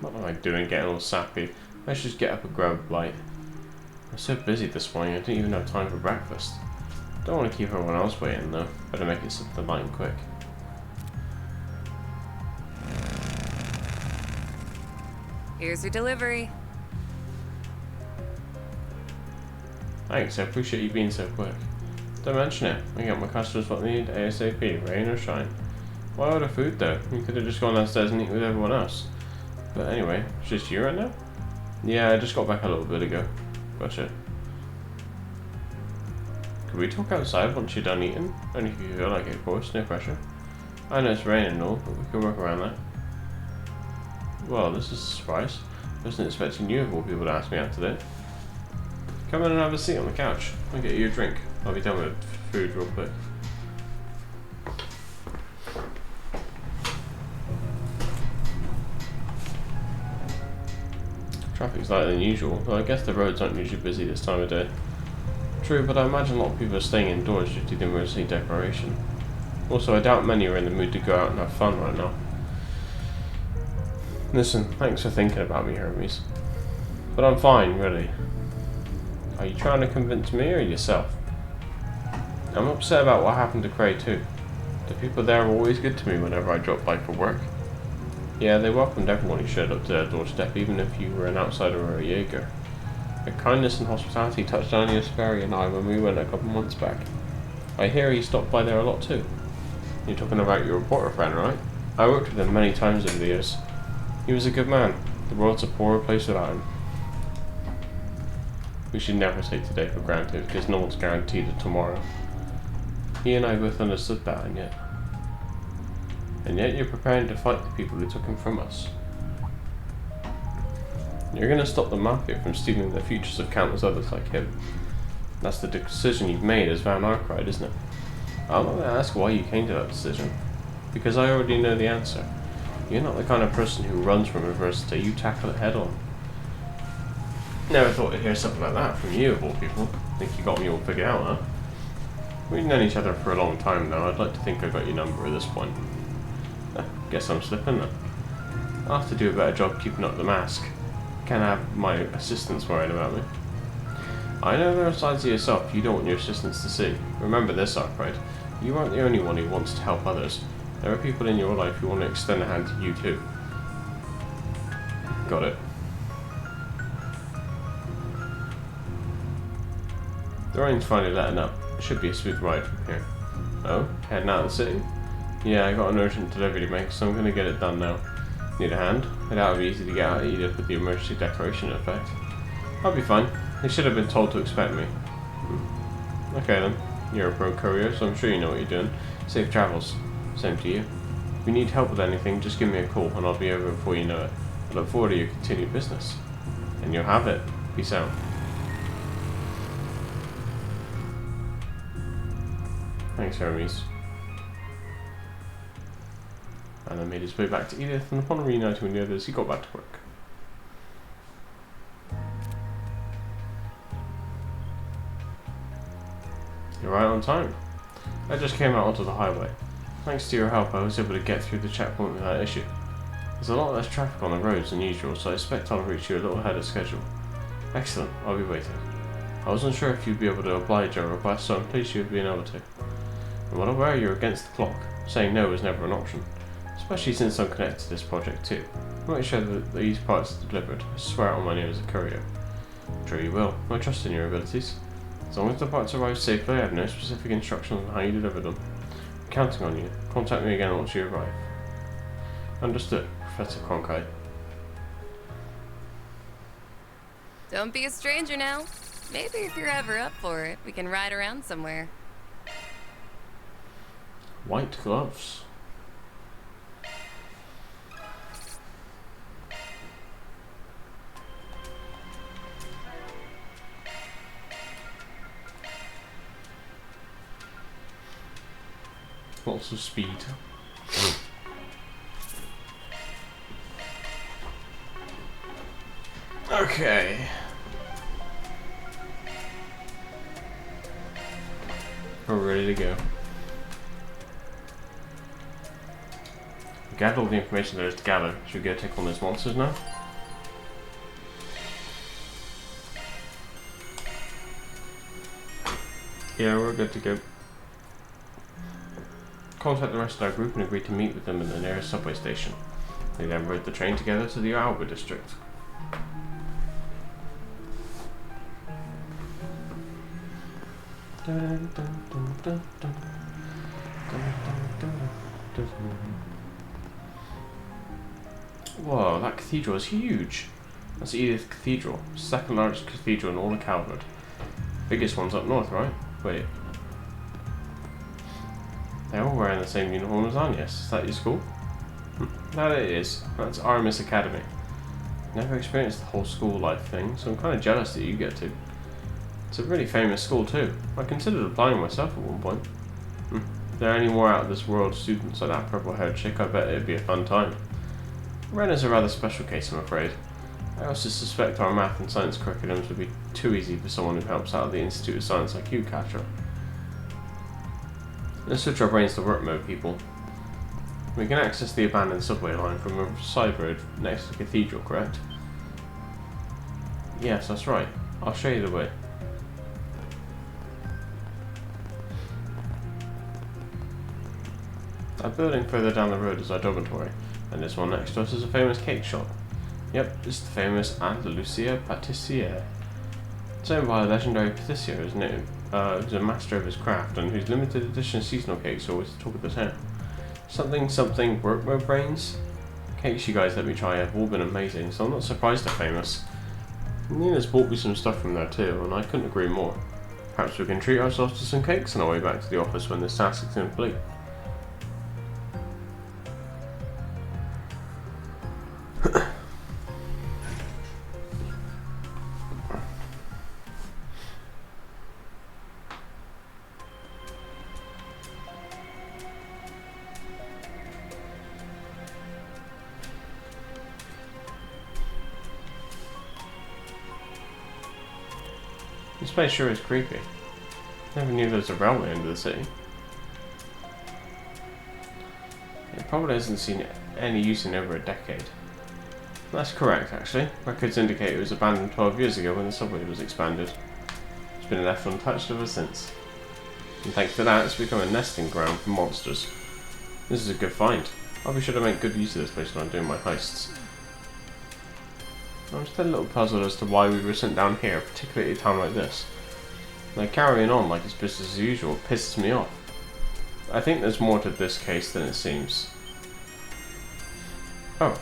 What am I doing getting all sappy? I should just get up and grab a bite. I'm so busy this morning I didn't even have time for breakfast. Don't want to keep everyone else waiting though. Better make it something light and quick. Here's your delivery. Thanks, I appreciate you being so quick. Don't mention it. I get my customers what they need ASAP, rain or shine. Why order food though? You could have just gone downstairs and eat with everyone else. But anyway, it's just you right now? Yeah, I just got back a little bit ago. Gotcha. Could we talk outside once you're done eating? Only if you feel like it, of course, no pressure. I know it's raining and all, but we can work around that. Well, this is a surprise. Wasn't expecting you of all people to ask me out today. Come in and have a seat on the couch. I'll get you a drink. I'll be done with food real quick. Traffic's lighter than usual, though I guess the roads aren't usually busy this time of day. True, but I imagine a lot of people are staying indoors due to the emergency declaration. Also, I doubt many are in the mood to go out and have fun right now. Listen, thanks for thinking about me, Hermes. But I'm fine, really. Are you trying to convince me or yourself? I'm upset about what happened to Cray too. The people there were always good to me whenever I dropped by for work. Yeah, they welcomed everyone who showed up to their doorstep, even if you were an outsider or a Jaeger. Their kindness and hospitality touched Anya Sperry and I when we went a couple months back. I hear he stopped by there a lot too. You're talking about your reporter friend, right? I worked with him many times over the years. He was a good man. The world's a poorer place without him. We should never take today for granted, because no one's guaranteed a tomorrow. He and I both understood that, and yet you're preparing to fight the people who took him from us. You're going to stop the Mafia from stealing the futures of countless others like him. That's the decision you've made as Van Arkwright, isn't it? I'm not going to ask why you came to that decision, because I already know the answer. You're not the kind of person who runs from adversity, you tackle it head on. Never thought I'd hear something like that from you, of all people. Think you got me all figured out, huh? We've known each other for a long time now. I'd like to think I got your number at this point. Guess I'm slipping then. I'll have to do a better job keeping up the mask. Can't have my assistants worrying about me. I know there are sides of yourself you don't want your assistants to see. Remember this, Arkwright. You aren't the only one who wants to help others. There are people in your life who want to extend a hand to you too. Got it. The rain's finally letting up. It should be a smooth ride from here. Oh, heading out of the city? Yeah, I got an urgent delivery to make, so I'm going to get it done now. Need a hand? I doubt it'll be easy to get out of Edith with the emergency declaration in effect. I'll be fine. They should have been told to expect me. Okay then. You're a pro courier, so I'm sure you know what you're doing. Safe travels. Same to you. If you need help with anything, just give me a call and I'll be over before you know it. I look forward to your continued business. And you'll have it. Peace out. Thanks, Hermes. And then made his way back to Edith, and upon reuniting with the others, he got back to work. You're right on time. I just came out onto the highway. Thanks to your help, I was able to get through the checkpoint without issue. There's a lot less traffic on the roads than usual, so I expect I'll reach you a little ahead of schedule. Excellent, I'll be waiting. I wasn't sure if you'd be able to oblige our request, so I'm pleased you've been able to. I'm well aware you're against the clock. Saying no is never an option. Especially since I'm connected to this project too. I'll make sure that these parts are delivered. I swear it on my name as a courier. I'm sure you will. I trust in your abilities. As long as the parts arrive safely, I have no specific instructions on how you deliver them. I'm counting on you. Contact me again once you arrive. Understood, Professor Cronkite. Don't be a stranger now. Maybe if you're ever up for it, we can ride around somewhere. White gloves. Lots of speed. Okay. We're ready to go. We gathered all the information there is to gather. Should we go take on those monsters now? Yeah, we're good to go. Contact the rest of our group and agree to meet with them in the nearest subway station. They then rode the train together to the Alba district. Whoa, that cathedral is huge. That's Edith Cathedral, second largest cathedral in all of Calvert. Biggest one's up north, right? Wait. They're all wearing the same uniform as Agnes. Is that your school? That it is. That's Artemis Academy. Never experienced the whole school life thing, so I'm kind of jealous that you get to. It's a really famous school too. I considered applying myself at one point. If there are any more out of this world students like that purple-haired chick, I bet it'd be a fun time. Ren is a rather special case, I'm afraid. I also suspect our math and science curriculums would be too easy for someone who helps out at the Institute of Science like you, Catra. Let's switch our brains to work mode, people. We can access the abandoned subway line from a side road next to the cathedral, correct? Yes, that's right. I'll show you the way. That building further down the road is our dormitory, and this one next to us is a famous cake shop. Yep, it's the famous Andalusia Patissiere. It's owned by a legendary patissier who's a master of his craft and whose limited edition seasonal cakes are always the talk of the town. Something work mode brains? Cakes you guys let me try have all been amazing, so I'm not surprised they're famous. Nina's bought me some stuff from there too, and I couldn't agree more. Perhaps we can treat ourselves to some cakes on our way back to the office when this task is complete. This place sure is creepy. Never knew there was a railway under the city. It probably hasn't seen any use in over a decade. That's correct, actually. Records indicate it was abandoned 12 years ago when the subway was expanded. It's been left untouched ever since. And thanks to that, it's become a nesting ground for monsters. This is a good find. I'll be sure to make good use of this place when I'm doing my heists. I'm still a little puzzled as to why we were sent down here, particularly at a time like this. Like, carrying on like it's business as usual pisses me off. I think there's more to this case than it seems. Oh.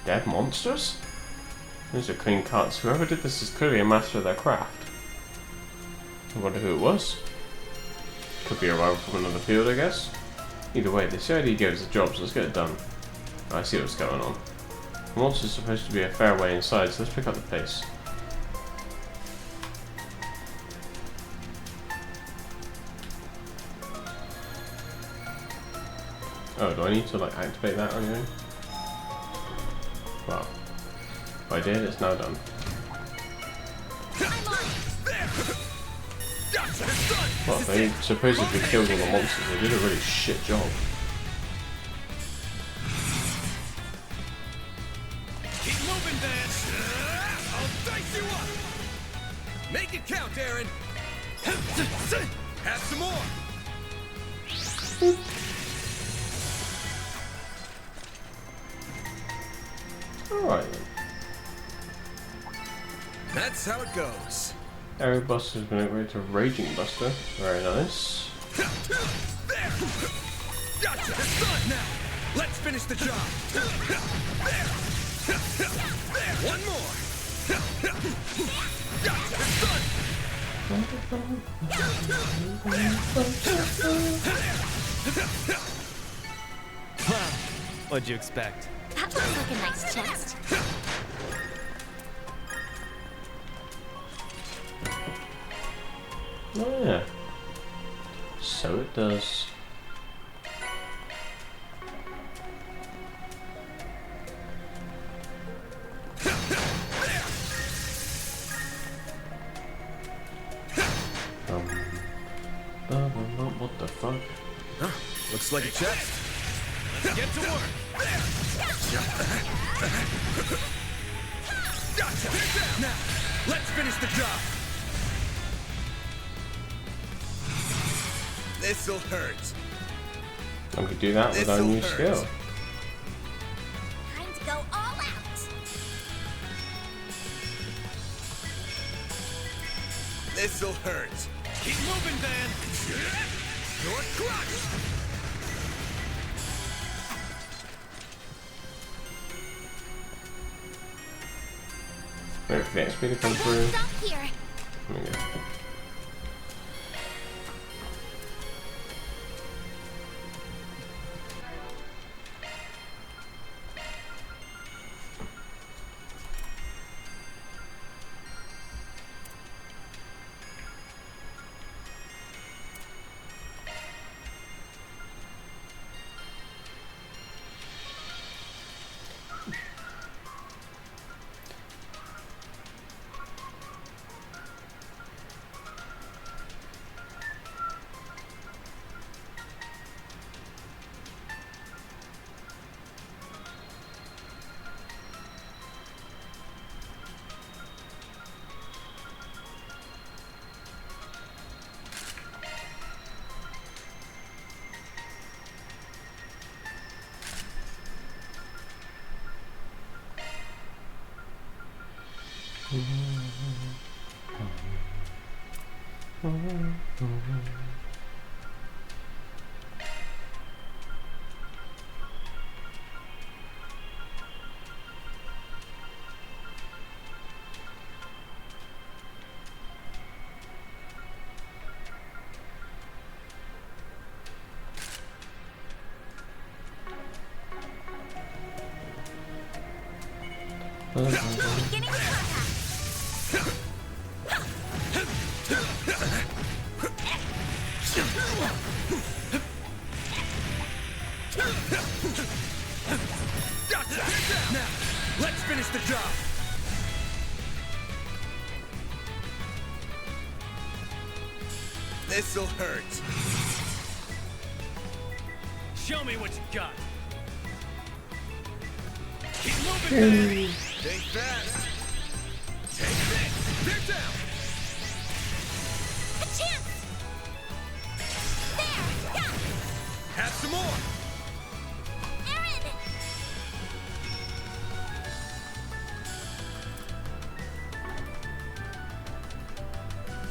Dead monsters? These are clean cuts. Whoever did this is clearly a master of their craft. I wonder who it was. Could be a rival from another field, I guess. Either way, the CID gave us a job, so let's get it done. I see what's going on. The monster's supposed to be a fair way inside, so let's pick up the pace. Oh, do I need to like activate that on your own? Wow. If I did, it's now done. Well, they supposedly killed all the monsters. They did a really shit job. Keep moving, Van. I'll dice you up. Make it count, Aaron. Have some more. Alright then. That's how it goes. Aero Buster has been upgraded to Raging Buster. Very nice. There. Gotcha. It's done now. Let's finish the job. There. One more. Gotcha. It's done. Wow. What'd you expect? That looks like a nice chest. Oh yeah. So it does. What the fuck? Huh? Looks like a chest. Let's get to work. Gotcha. Now, let's finish the job. This'll hurt. I could do that with our new skill. Time to go all out. This'll hurt. Keep moving, Van. You're crushed. Wait for the XP to come through. Stop here. There we go. Beginning Gotcha. Now, let's finish the job. This'll hurt. Show me what you got. Keep moving, man. Think fast. Take this. They're down. a chance. There. Yeah. Have some more. Aaron.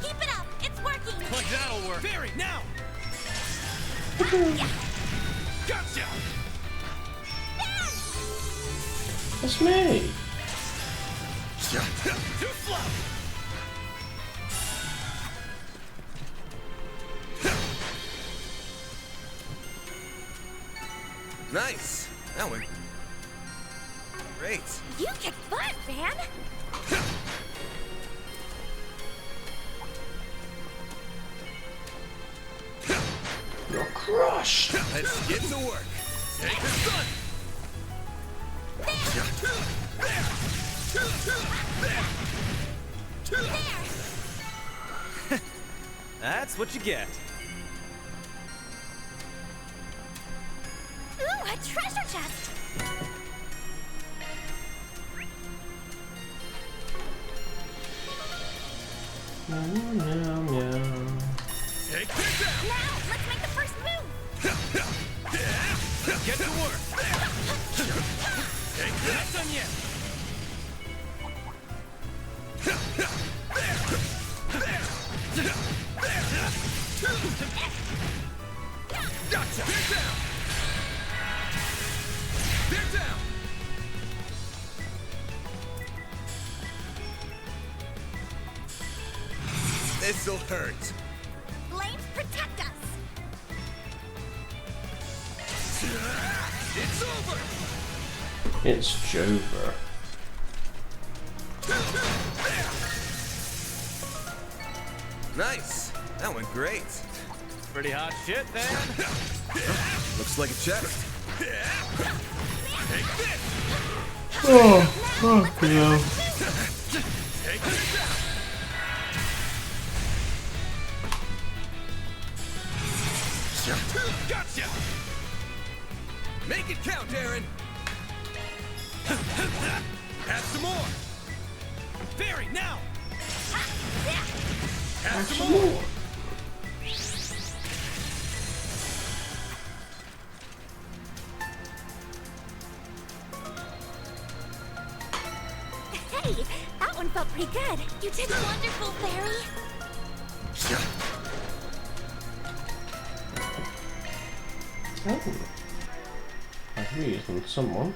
Keep it up. It's working. Like that'll work. Barry, now. Yeah. Gotcha. That's me. Too slow. 1 Nice. That went great. You kick butt, man. You're crushed. Let's get to work. Take the sun. That's what you get. Ooh, a treasure chest. Meow, meow, meow. Take this out. Now, let's make the first move. Get to work. Take this. Not done yet. Gotcha. They're down. They're down. This'll hurt. Flames protect us. It's over. It's Jover. Nice. That went great. Pretty hot shit, then. Looks like a chest. Take this. Oh, yeah. Take this out. Gotcha. Make it count, Aaron. Have some more. Barry, now. Have some more. Hey, that one felt pretty good. You did wonderful, Barry. Oh. I've reasoned someone.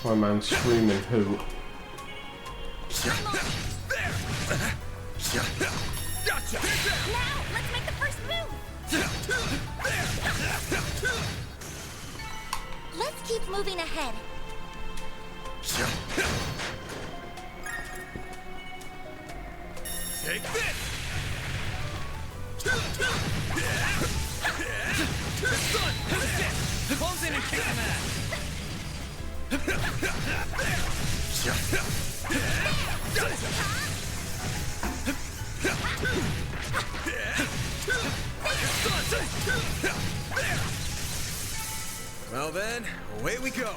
My man screaming who? Gotcha. Now, let's make the first move. Let's keep moving ahead. Take this. Son, who's this? Close in and kick him ass. Well then, away we go.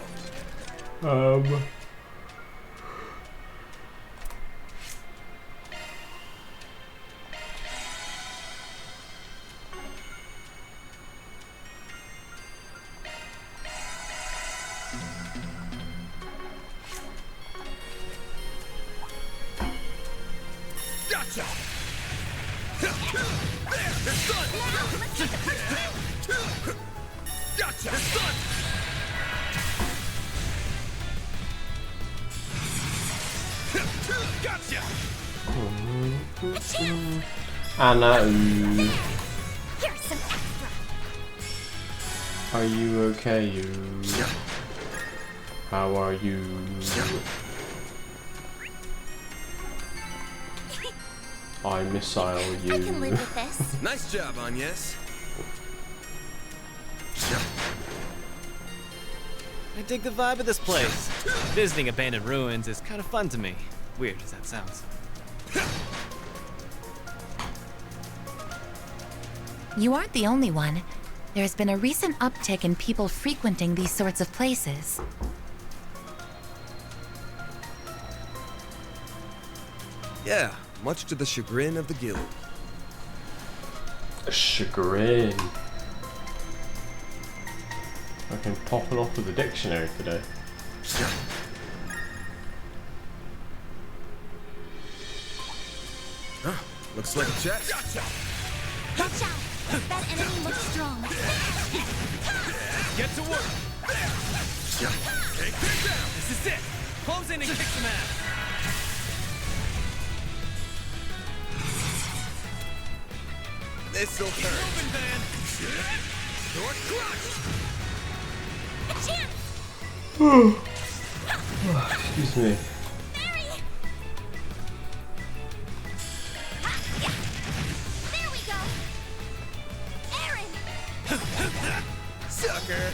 Gotcha. Gotcha. Gotcha. Anna, Here's some extra. are you okay? You? How are you? I missile you. I can live with this. Nice job, Agnes. I dig the vibe of this place. Visiting abandoned ruins is kind of fun to me. Weird as that sounds. You aren't the only one. There's been a recent uptick in people frequenting these sorts of places. Yeah, much to the chagrin of the guild. Chagrin. Fucking popping off with the dictionary today. Huh, looks like a chest. Watch out. That enemy looks strong. Get to work. Take this down. This is it. Close in and kick some ass. This'll hurt. Moving, Van. Your crush. Excuse me. There we go. Aaron. Sucker.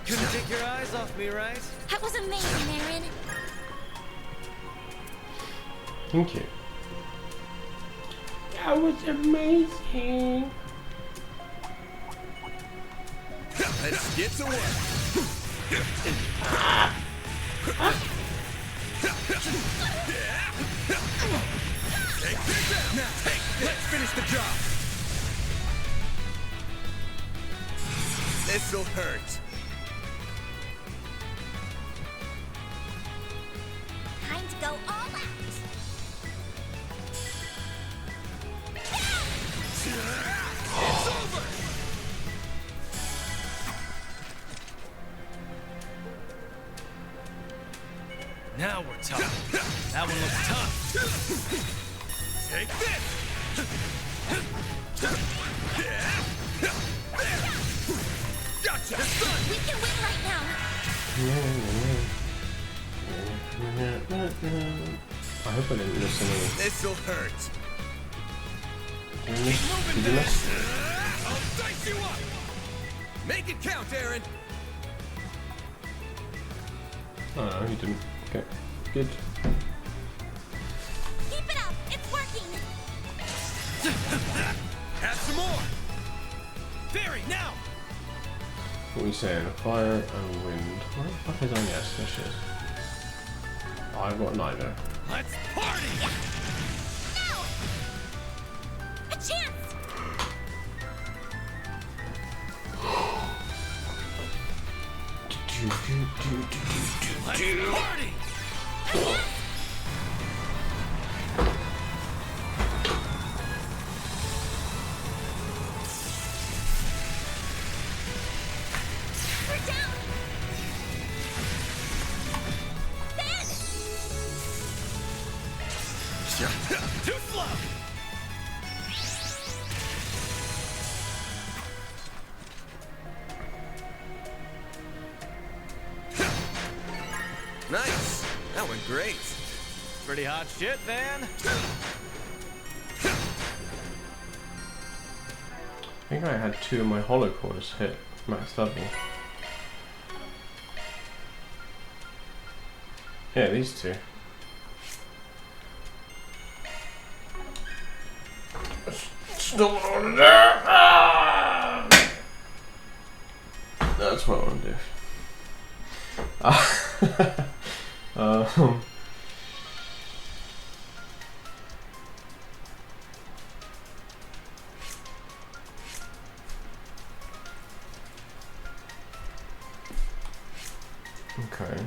Couldn't take your eyes off me, right? That was amazing, Aaron. Thank you. That was amazing. Let's get to work. Take this down. Now take this. Let's finish the job. This'll hurt. Time to go all out. It's over. Now we're tough. That one looks tough. Take this. Gotcha. It's done. We can win right now. I hope I didn't miss any. This'll hurt. Did you miss? I'll dice you up. Make it count, Aaron. Oh no, you didn't. Okay, good. Keep it up. It's working. Have some more. Barry, now. What are we saying? Fire and wind. What the fuck is on? Yes, there she is. I've got neither. Let's party. Now. A chance. Let's party. We're down. Ben. Too slow. Nice. That went great. Pretty hot shit, Van. I think I had 2 of my hollow cores hit max level. Yeah, these 2. Still on there. That's what I want to do. Okay.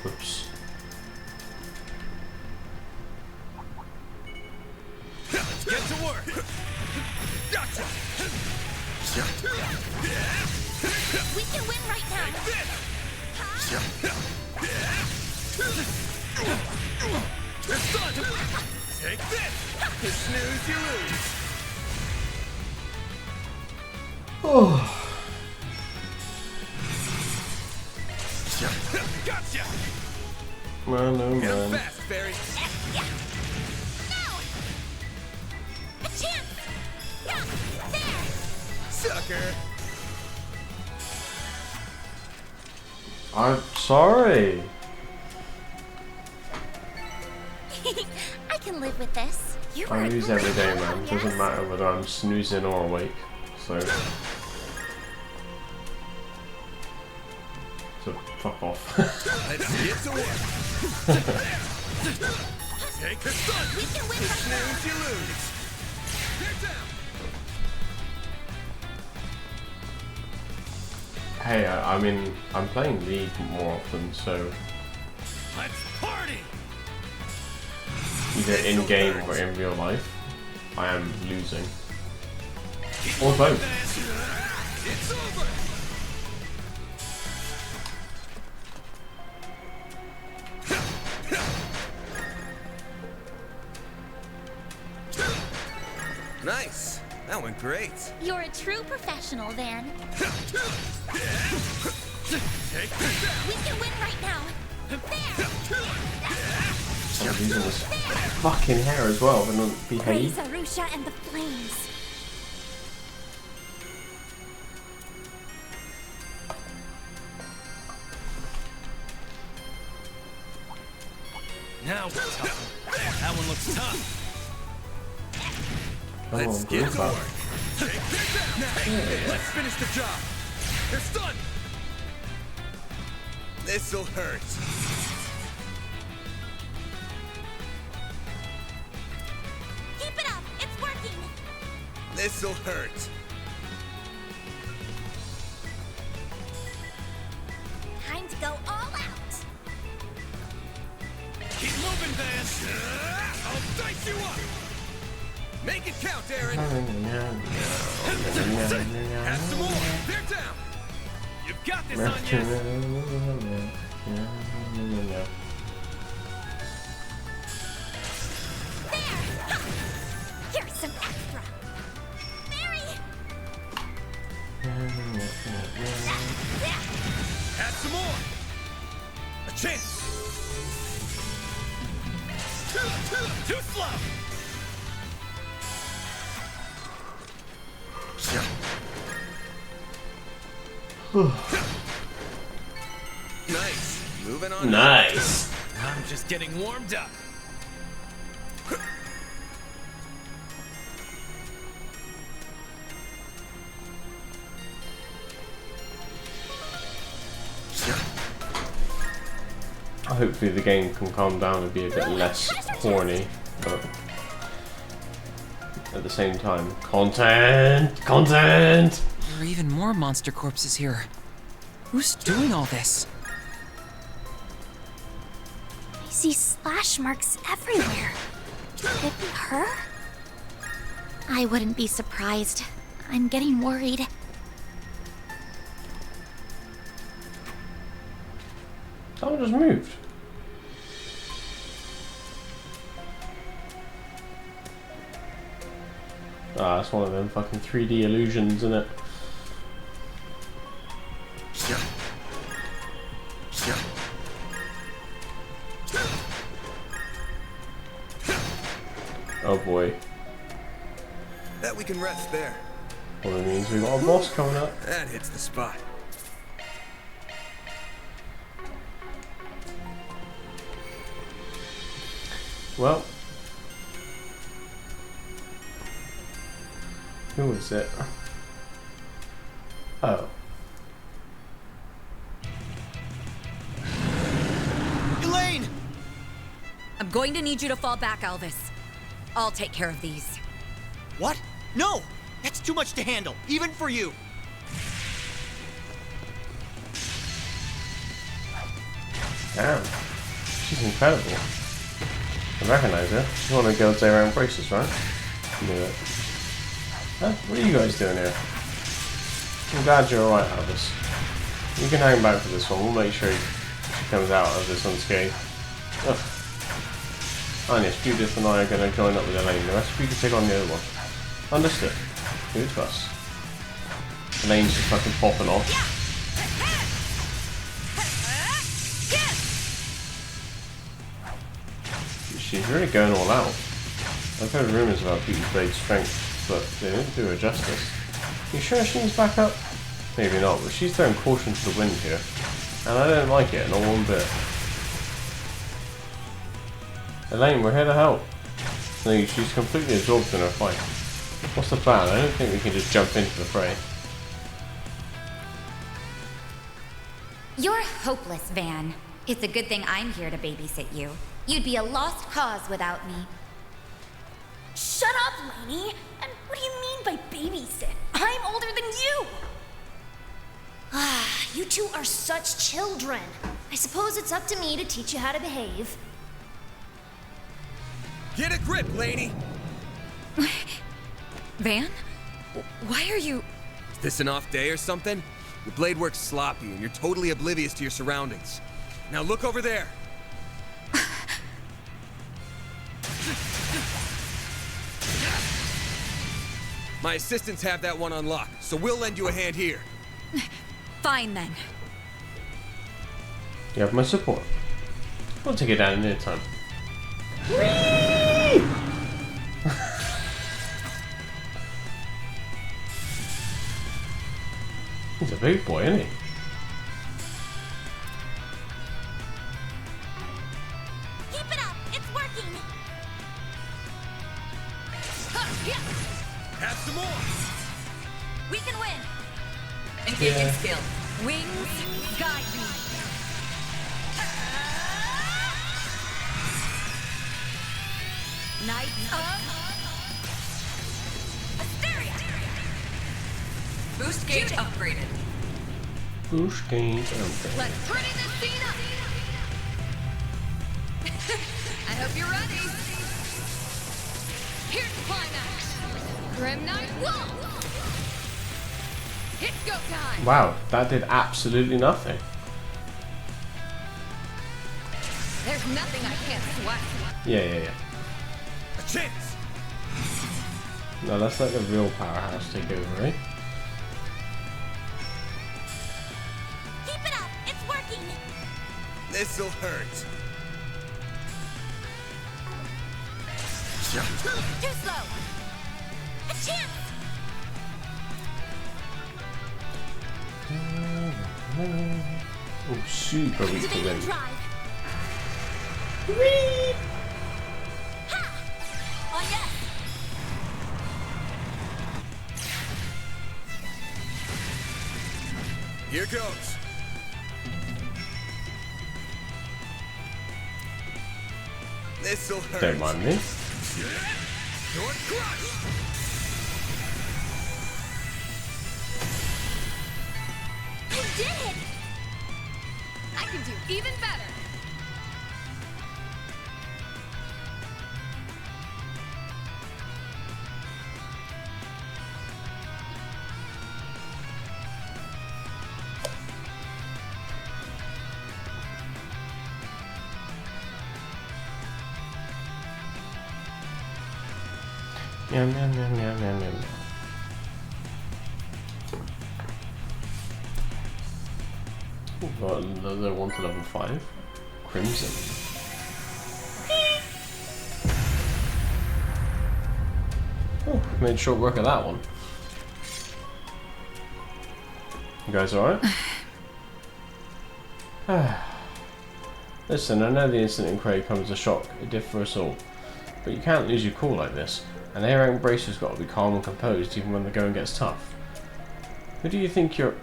Oops. Let's get to work. Gotcha. We can win right now. It's done. Take this. Snooze, you lose. Oh. Gotcha. Man, oh Get man. fast, Barry. Now. A chance. There. Sucker. I'm sorry. I can live with this. You I were lose every day, man. It doesn't matter whether I'm snoozing or awake. So fuck off. Let's get to work. Take the sun. We can win right now. Snooze, you lose. Hey, I mean, I'm playing League more often, so Let's party! either in game or in real life, I am losing. Or both. It's over! Nice. That went great. You're a true professional, Van. We can win right now. I'm using this fucking hair as well, but not behave. Praise Arusha and the flames. Now we're tough. That one looks tough. Let's get to work. Let's finish the job. They're stunned. This'll hurt. Keep it up. It's working. This'll hurt. Time to go all out. Keep moving, Van. I'll dice you up. Make it count, Aaron. Have some more. They're down. You've got this on you. Here's some extra. Mary. Have some more. A chance. Too slow. Nice. Moving on. Nice. I'm just getting warmed up. Hopefully the game can calm down and be a bit less horny, but at the same time, content! There are even more monster corpses here. Who's doing all this? I see slash marks everywhere. Could it be her? I wouldn't be surprised. I'm getting worried. Someone just moved. Ah, that's one of them fucking 3D illusions, isn't it? Oh boy. Bet we can rest there. Well, that means we've got a boss coming up. That hits the spot. Well. Who is it? Oh. Elaine! I'm going to need you to fall back, Elvis. I'll take care of these. What? No! That's too much to handle, even for you. Damn. She's incredible. I recognize her. She's one of the girls they wear braces, right? Knew it. Huh? What are you guys doing here? I'm glad you're alright, Elvis. You can hang back for this one. We'll make sure she comes out of this unscathed. Ugh. And yes, Judith and I are going to join up with Elaine. The rest of you can take on the other one. Understood. Good to us. Elaine's just fucking popping off. She's really going all out. I've heard rumours about Beauty Blade's strength, but they didn't do her justice. You sure she needs backup? Maybe not, but she's throwing caution to the wind here. And I don't like it, not one bit. Elaine, we're here to help. No, she's completely absorbed in her fight. What's the plan? I don't think we can just jump into the fray. You're hopeless, Van. It's a good thing I'm here to babysit you. You'd be a lost cause without me. Shut up, Lainey! I'm What do you mean by babysit? I'm older than you! Ah, you two are such children. I suppose it's up to me to teach you how to behave. Get a grip, lady! Van? Why are you... Is this an off day or something? Your blade work's sloppy and you're totally oblivious to your surroundings. Now look over there! My assistants have that one unlocked, so we'll lend you a hand here. Fine then. You have my support. I'll take it down in no time. He's a big boy, isn't he? Keep it up! It's working! Have some more! We can win! Engaging skill. Wings, guide me. Knights of Asteria. Boost gauge upgraded. Boost gauge upgraded. Let's pretty this scene up. I hope you're ready. Here's the climax. Grim Knight Wall. It's go time. Wow, that did absolutely nothing. There's nothing I can't sweat. Yeah. A chance! No, that's like a real powerhouse take over, right? Keep it up! It's working! This'll hurt. Too slow! A chance! Oh, super weak to Activating wind. drive! Ha! Oh yes! Here goes. This'll hurt. Don't mind me. Sword crush! You did it! I can do even better. Yum, yum, yum, yum, yum, yum. We've got another one to level 5. Crimson. Oh, made short work of that one. You guys alright? Listen, I know the incident in Craig comes as a shock. It did for us all. But you can't lose your cool like this. An A-rank bracer's got to be calm and composed even when the going gets tough. Who do you think you're...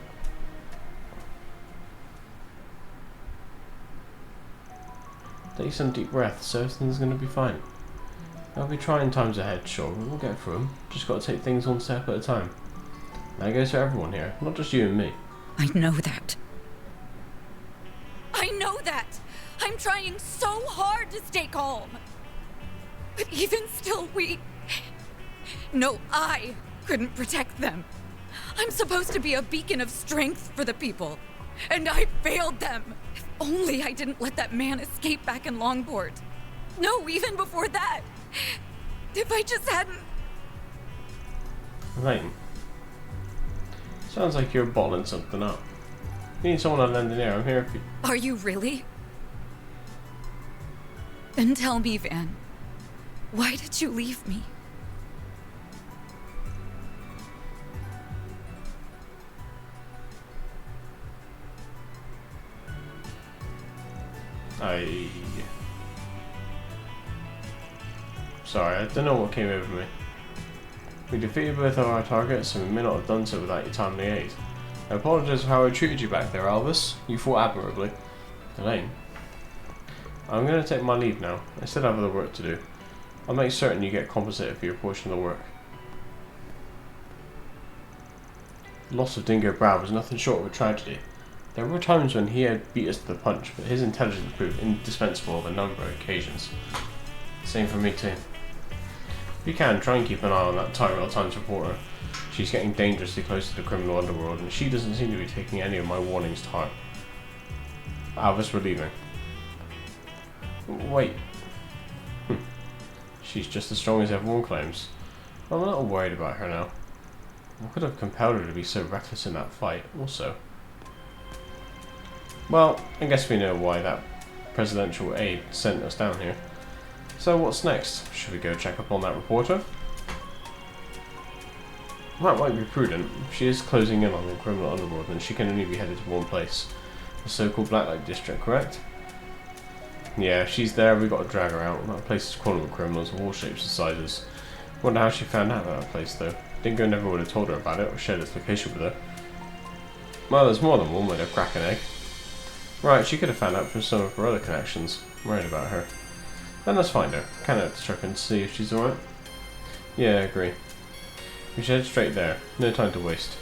Take some deep breaths, so everything's going to be fine. There'll be trying times ahead, sure, but we'll get through them. Just got to take things one step at a time. That goes for everyone here, not just you and me. I know that. I know that! I'm trying so hard to stay calm. But even still, No, I couldn't protect them. I'm supposed to be a beacon of strength for the people. And I failed them. If only I didn't let that man escape back in Longport. No, even before that. If I just hadn't... Lane. Sounds like you're bottling something up. You need someone to lend an ear, I'm here if you... Are you really? Then tell me, Van. Why did you leave me? Sorry, I don't know what came over me. We defeated both of our targets and we may not have done so without your timely aid. I apologise for how I treated you back there, Albus. You fought admirably. Elaine. I'm going to take my leave now. I still have other work to do. I'll make certain you get compensated for your portion of the work. The loss of Dingo Brow was nothing short of a tragedy. There were times when he had beat us to the punch, but his intelligence proved indispensable on a number of occasions. Same for me too. If you can, try and keep an eye on that Tyrell Times reporter. She's getting dangerously close to the criminal underworld, and she doesn't seem to be taking any of my warnings to heart. Alvis, we're leaving. Wait. She's just as strong as everyone claims. I'm a little worried about her now. What could have compelled her to be so reckless in that fight, also? Well, I guess we know why that presidential aide sent us down here. So what's next? Should we go check up on that reporter? That might be prudent. If she is closing in on the criminal underworld, then she can only be headed to one place. The so-called Blacklight District, correct? Yeah, if she's there, we've got to drag her out. That place is crawling with criminals of all shapes and sizes. Wonder how she found out about that place, though. Dingo never would have told her about it or shared its location with her. Well, there's more than one way to crack an egg. Right, she could have found out from some of her other connections. I'm worried about her. Then let's find her. Can I check and see if she's alright? Yeah, I agree. We should head straight there. No time to waste.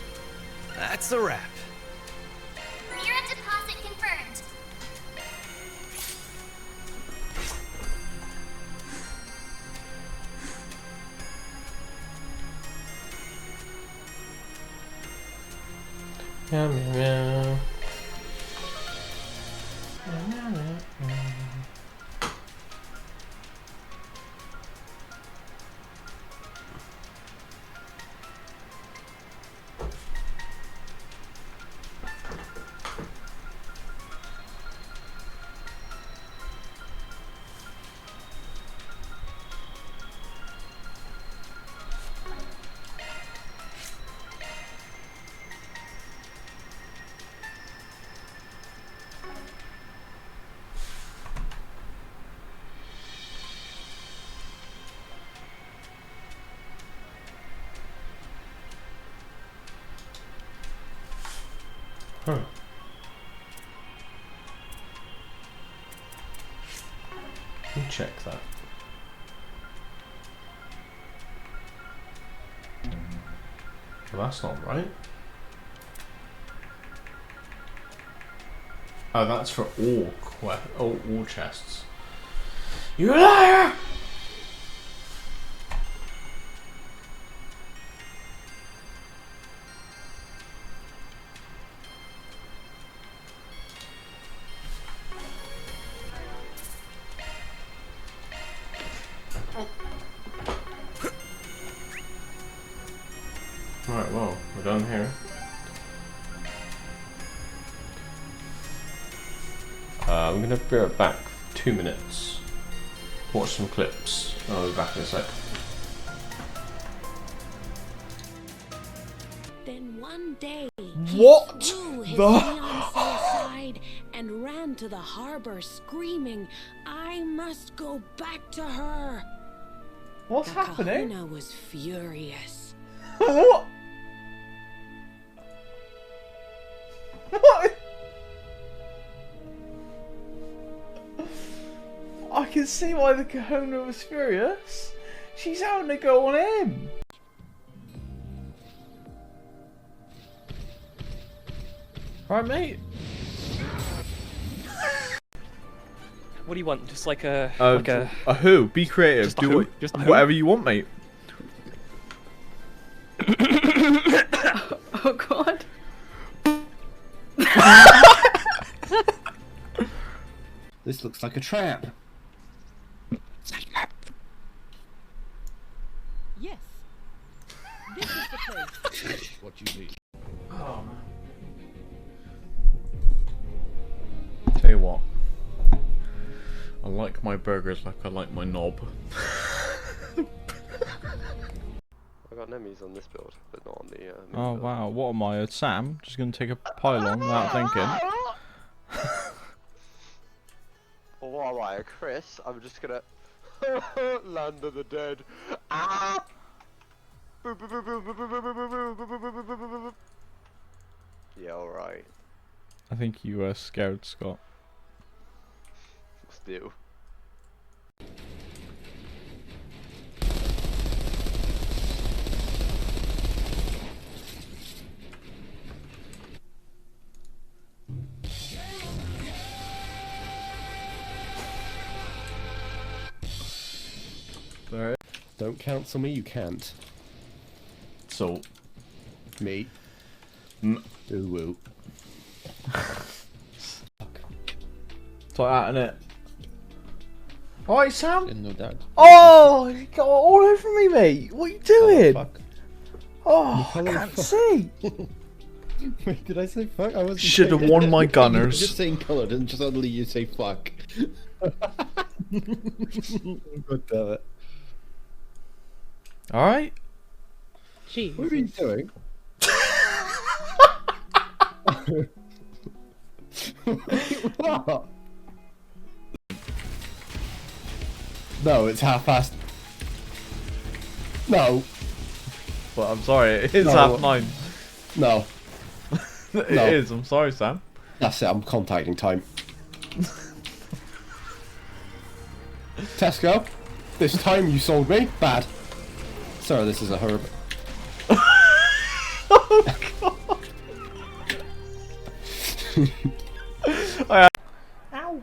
That's a wrap. Mirror deposit confirmed. Meow, meow, meow. Huh. Let me check that. Well, that's not right. Oh, that's for all chests. You liar! Right, well, we're done here. I'm gonna be right back for 2 minutes. Watch some clips. I'll be back in a sec. Then one day, What he threw his the- fiancée aside and ran to the harbor screaming, "I must go back to her." What's the happening? Kahuna was furious. What? What? I can see why the Kahuna was furious. She's having to go on him. Right, mate. What do you want? Just like a A who? Be creative. Just a Do who? what, Just a who? whatever you want, mate. Oh god. This looks like a trap. Yes. This is the place. What you need. Oh, man. Tell you what. I like my burgers like I like my knob. I got enemies on this build, but not on the. Oh wow, what am I, Sam? Just gonna take a pylon without thinking. Or what am I, Chris? I'm just gonna land of the dead. Ah! Yeah, alright. I think you were scared, Scott. Let's do. Alright. Don't counsel me, you can't. Salt. Me. Mm. Ooh woo. It's like that, innit? Alright, Sam? No doubt. Oh, you got all over me, mate. What are you doing? Fuck. Oh, I can't see. Wait, did I say fuck? I wasn't. Should have saying- worn my You gunners. were just saying colour, didn't just suddenly you say fuck. God damn it. Alright. Jeez. What are you doing? What? No, it's half-past. No. Well, I'm sorry, it is No. 9:30. No. It No. is, I'm sorry, Sam. That's it, I'm contacting time. Tesco, this time you sold me. Bad. Sir, this is a herb. Oh, God. Ow.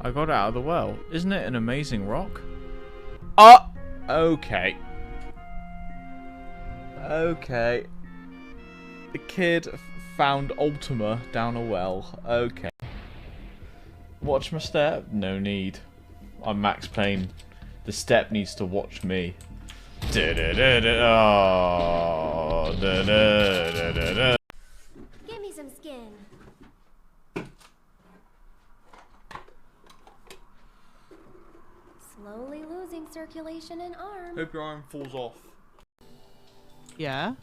I got it out of the well. Isn't it an amazing rock? Okay. Okay. The kid found Ultima down a well. Okay. Watch my step? No need. I'm Max Payne. The step needs to watch me. Oh, Give me some skin. Slowly losing circulation in arm. Hope your arm falls off. Yeah?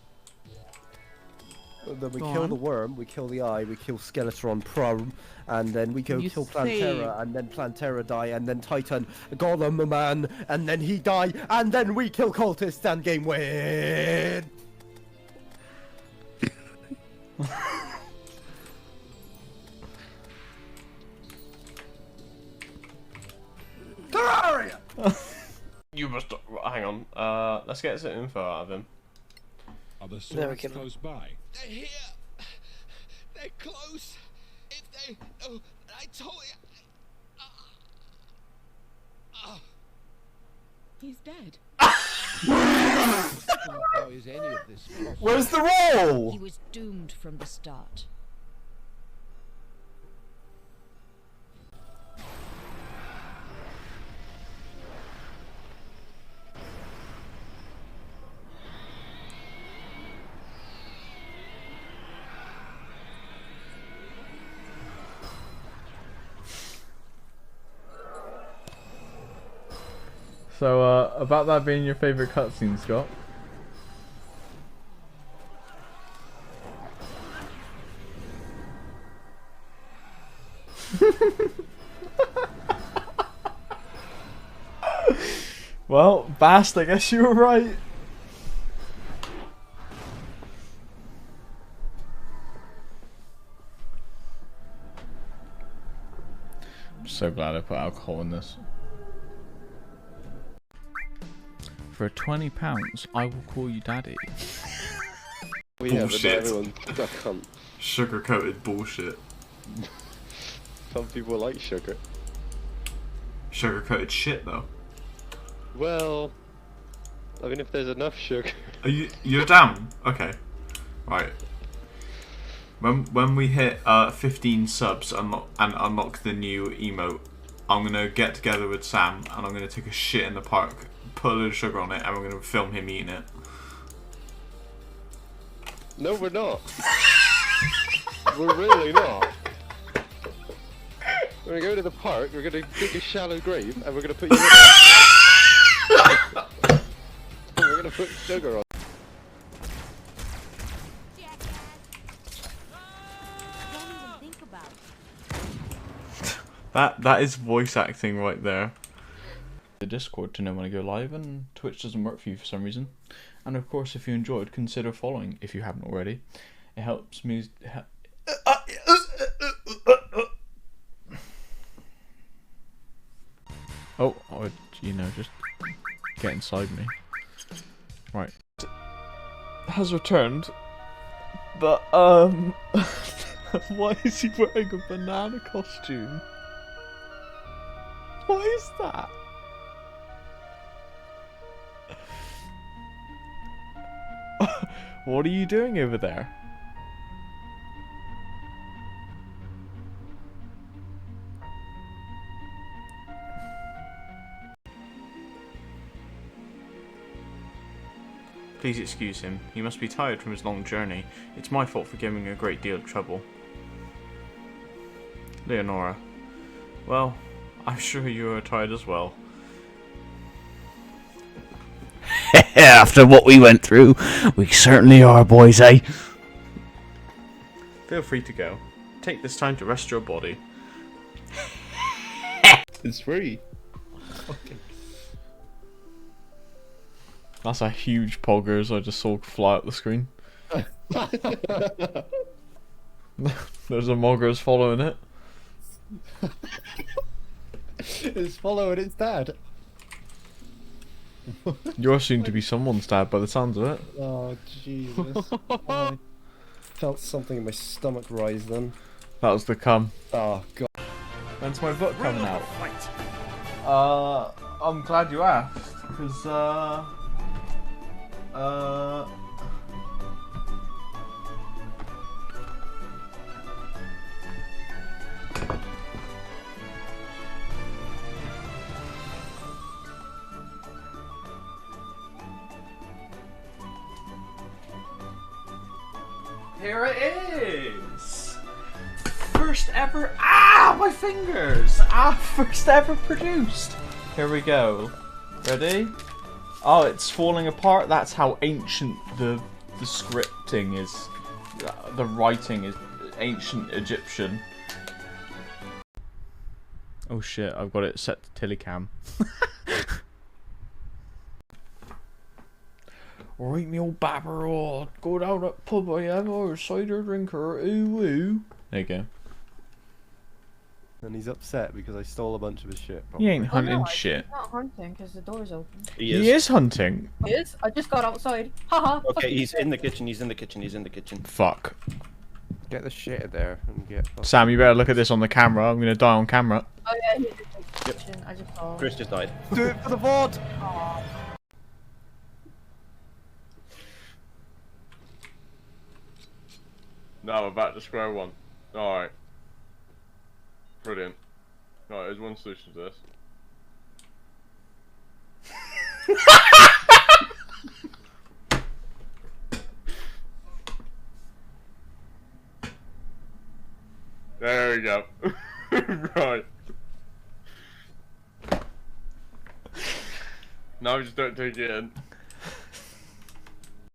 And then we Go kill on. the worm, we kill the eye, we kill Skeletron Prone, and then we go You kill say- Plantera, and then Plantera die, and then Titan, Golem Man, and then he die, and then we kill Cultist and game win! Terraria! You must hang on. Let's get some info out of him. Are the There we swords go. close by? They're here. They're close. If they... Oh, I told you... He's dead. How is any of this possible? Where's the roll? He was doomed from the start. So, about that being your favourite cutscene, Scott. Well, Bast, I guess you were right. I'm so glad I put alcohol in this. For £20, I will call you daddy. Well, yeah, but not Bullshit. everyone's a cunt. Sugar-coated bullshit. Some people like sugar. Sugar-coated shit, though. Well, I mean, if there's enough sugar. You're down? Okay. Right. When we hit 15 subs and unlock the new emote, I'm gonna get together with Sam and I'm gonna take a shit in the park, put a little sugar on it, and we're gonna film him eating it. No, we're not. We're really not. We're gonna go to the park, we're gonna dig a shallow grave, and we're gonna put you in it. We're gonna put sugar on. That is voice acting right there. The Discord to know when I go live, and Twitch doesn't work for you for some reason. And of course, if you enjoyed, consider following if you haven't already. It helps me. you know, just get inside me. Right. Has returned, but why is he wearing a banana costume? What is that? What are you doing over there? Please excuse him. He must be tired from his long journey. It's my fault for giving him a great deal of trouble. Leonora. Well, I'm sure you are tired as well. After what we went through, we certainly are, boys, eh? Feel free to go. Take this time to rest your body. It's free. That's a huge poggers I just saw fly up the screen. There's a moggers following it. It's following its dad. You're soon to be someone's dad by the sounds of it. Oh, Jesus. I felt something in my stomach rise then. That was the cum. Oh, God. When's my book coming out? I'm glad you asked, because, here it is! First ever. Ah, my fingers! First ever produced! Here we go. Ready? Oh, it's falling apart. That's how ancient the scripting is. The writing is ancient Egyptian. Oh shit, I've got it set to telecam. Right, me old babber, oh, go down that pub I am, or a cider drinker, ooh ooh. There you go. And he's upset because I stole a bunch of his shit. He ain't probably. hunting shit. He's not hunting because the door's open. He is hunting. He is? I just got outside. Haha. Okay, he's in the kitchen, he's in the kitchen, he's in the kitchen. Fuck. Get the shit in there and get... Sam, you better look at this on the camera. I'm gonna die on camera. Oh yeah, he's in the kitchen. I just saw him. Chris just died. Do it for the VOD! Aww. Now we're back to square one. Alright. Brilliant. Right, there's one solution to this. There we go. Right. Now just don't take it in.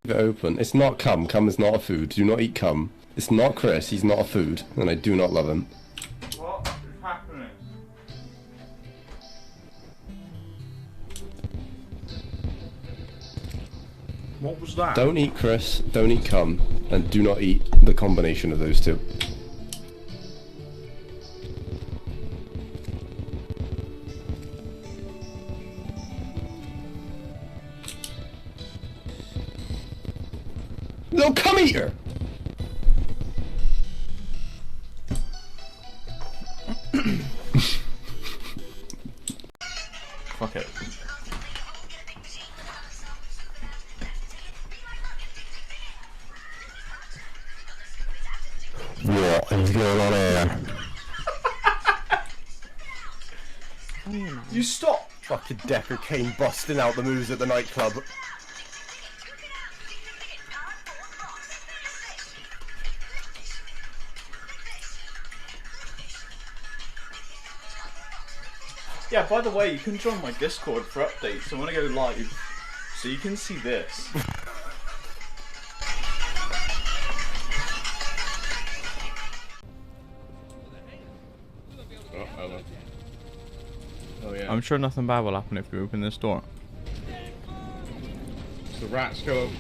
Leave it open. It's not cum. Cum is not a food. Do not eat cum. It's not Chris. He's not a food. And I do not love him. What is happening? What was that? Don't eat Chris. Don't eat cum. And do not eat the combination of those two. Little cum eater! Fuck it. What is going on here? You stop! Fucking Decker Kane busting out the moves at the nightclub. Yeah, by the way, you can join my Discord for updates. I want to go live, so you can see this. Oh yeah. I'm sure nothing bad will happen if we open this door. The rats go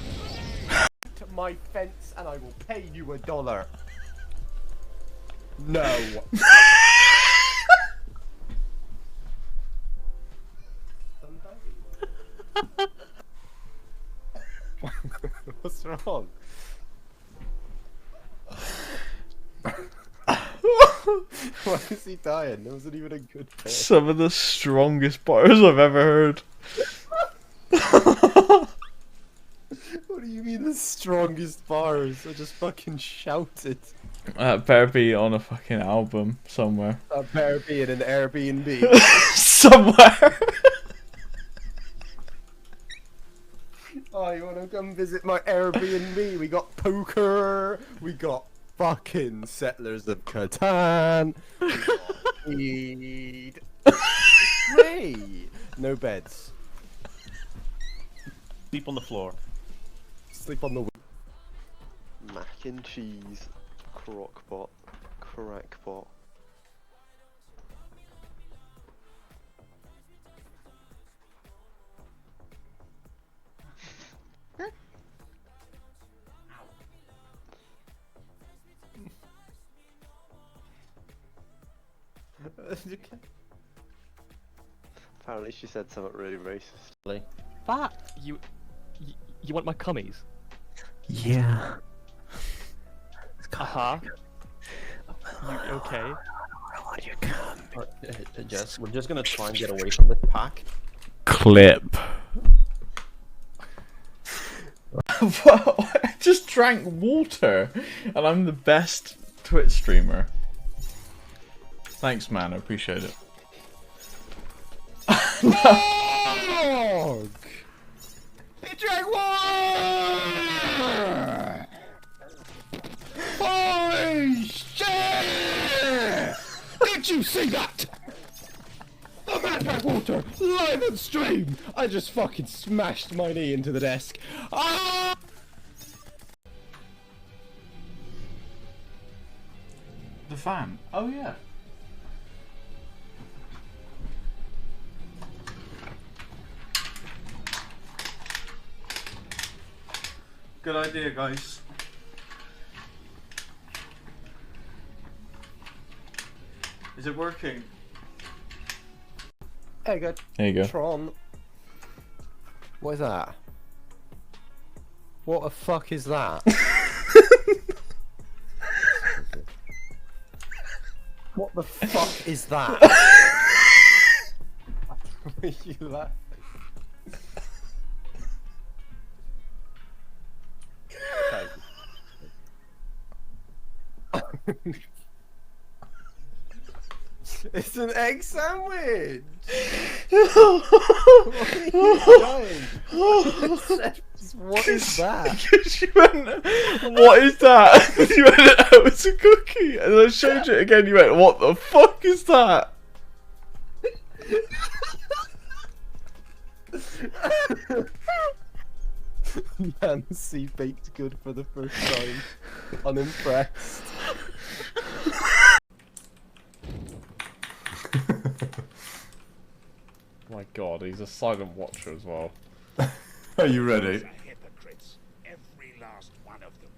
To my fence and I will pay you $1. No. What's wrong? Why is he dying? That wasn't even a good bit. Some of the strongest bars I've ever heard. What do you mean the strongest bars? I just fucking shouted. That better be on a fucking album somewhere. That better be in an Airbnb. Somewhere. Oh, you wanna come visit my Airbnb? We got poker. We got fucking Settlers of Catan. We got weed. Great. No beds. Sleep on the floor. Sleep on the. Mac and cheese, crockpot, crackpot. Apparently she said something really racist. That you want my cummies? Yeah. Haha. You okay? Jess, we're just gonna try and get away from this pack. Clip. Well, I just drank water, and I'm the best Twitch streamer. Thanks, man. I appreciate it. Dog! He drank water! Holy shit! Did you see that? A man drank water live on stream! I just fucking smashed my knee into the desk. Ah! The fan. Oh yeah. Good idea, guys. Is it working? There you go. There you go. Tron. What is that? What the fuck is that? What the fuck is that? Are you laughing? It's an egg sandwich! What are you doing? What is that? She went, what is that? You went, oh, it's a cookie. And then I showed you it again, you went, what the fuck is that? Nancy baked good for the first time. Unimpressed. My god, he's a silent watcher as well. Are you ready? Hypocrites, every last one of them.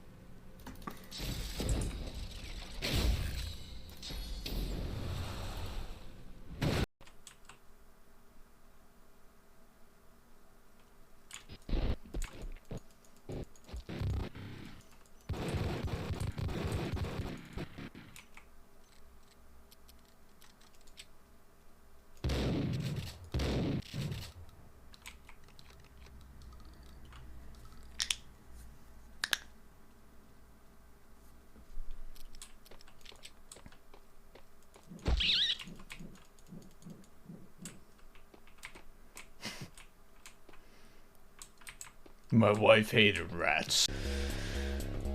My wife hated rats.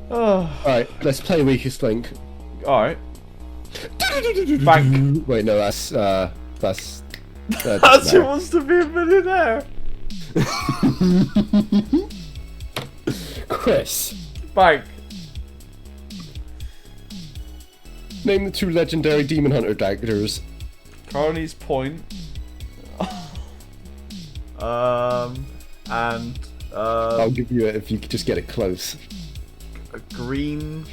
Oh. Alright, let's play Weakest Link. Alright. Bank. Wait, no, that's That's Who Wants to Be a Millionaire. Chris. Bank. Name the two legendary Demon Hunter daggers. Carney's Point. And I'll give you it if you could just get it close. a green.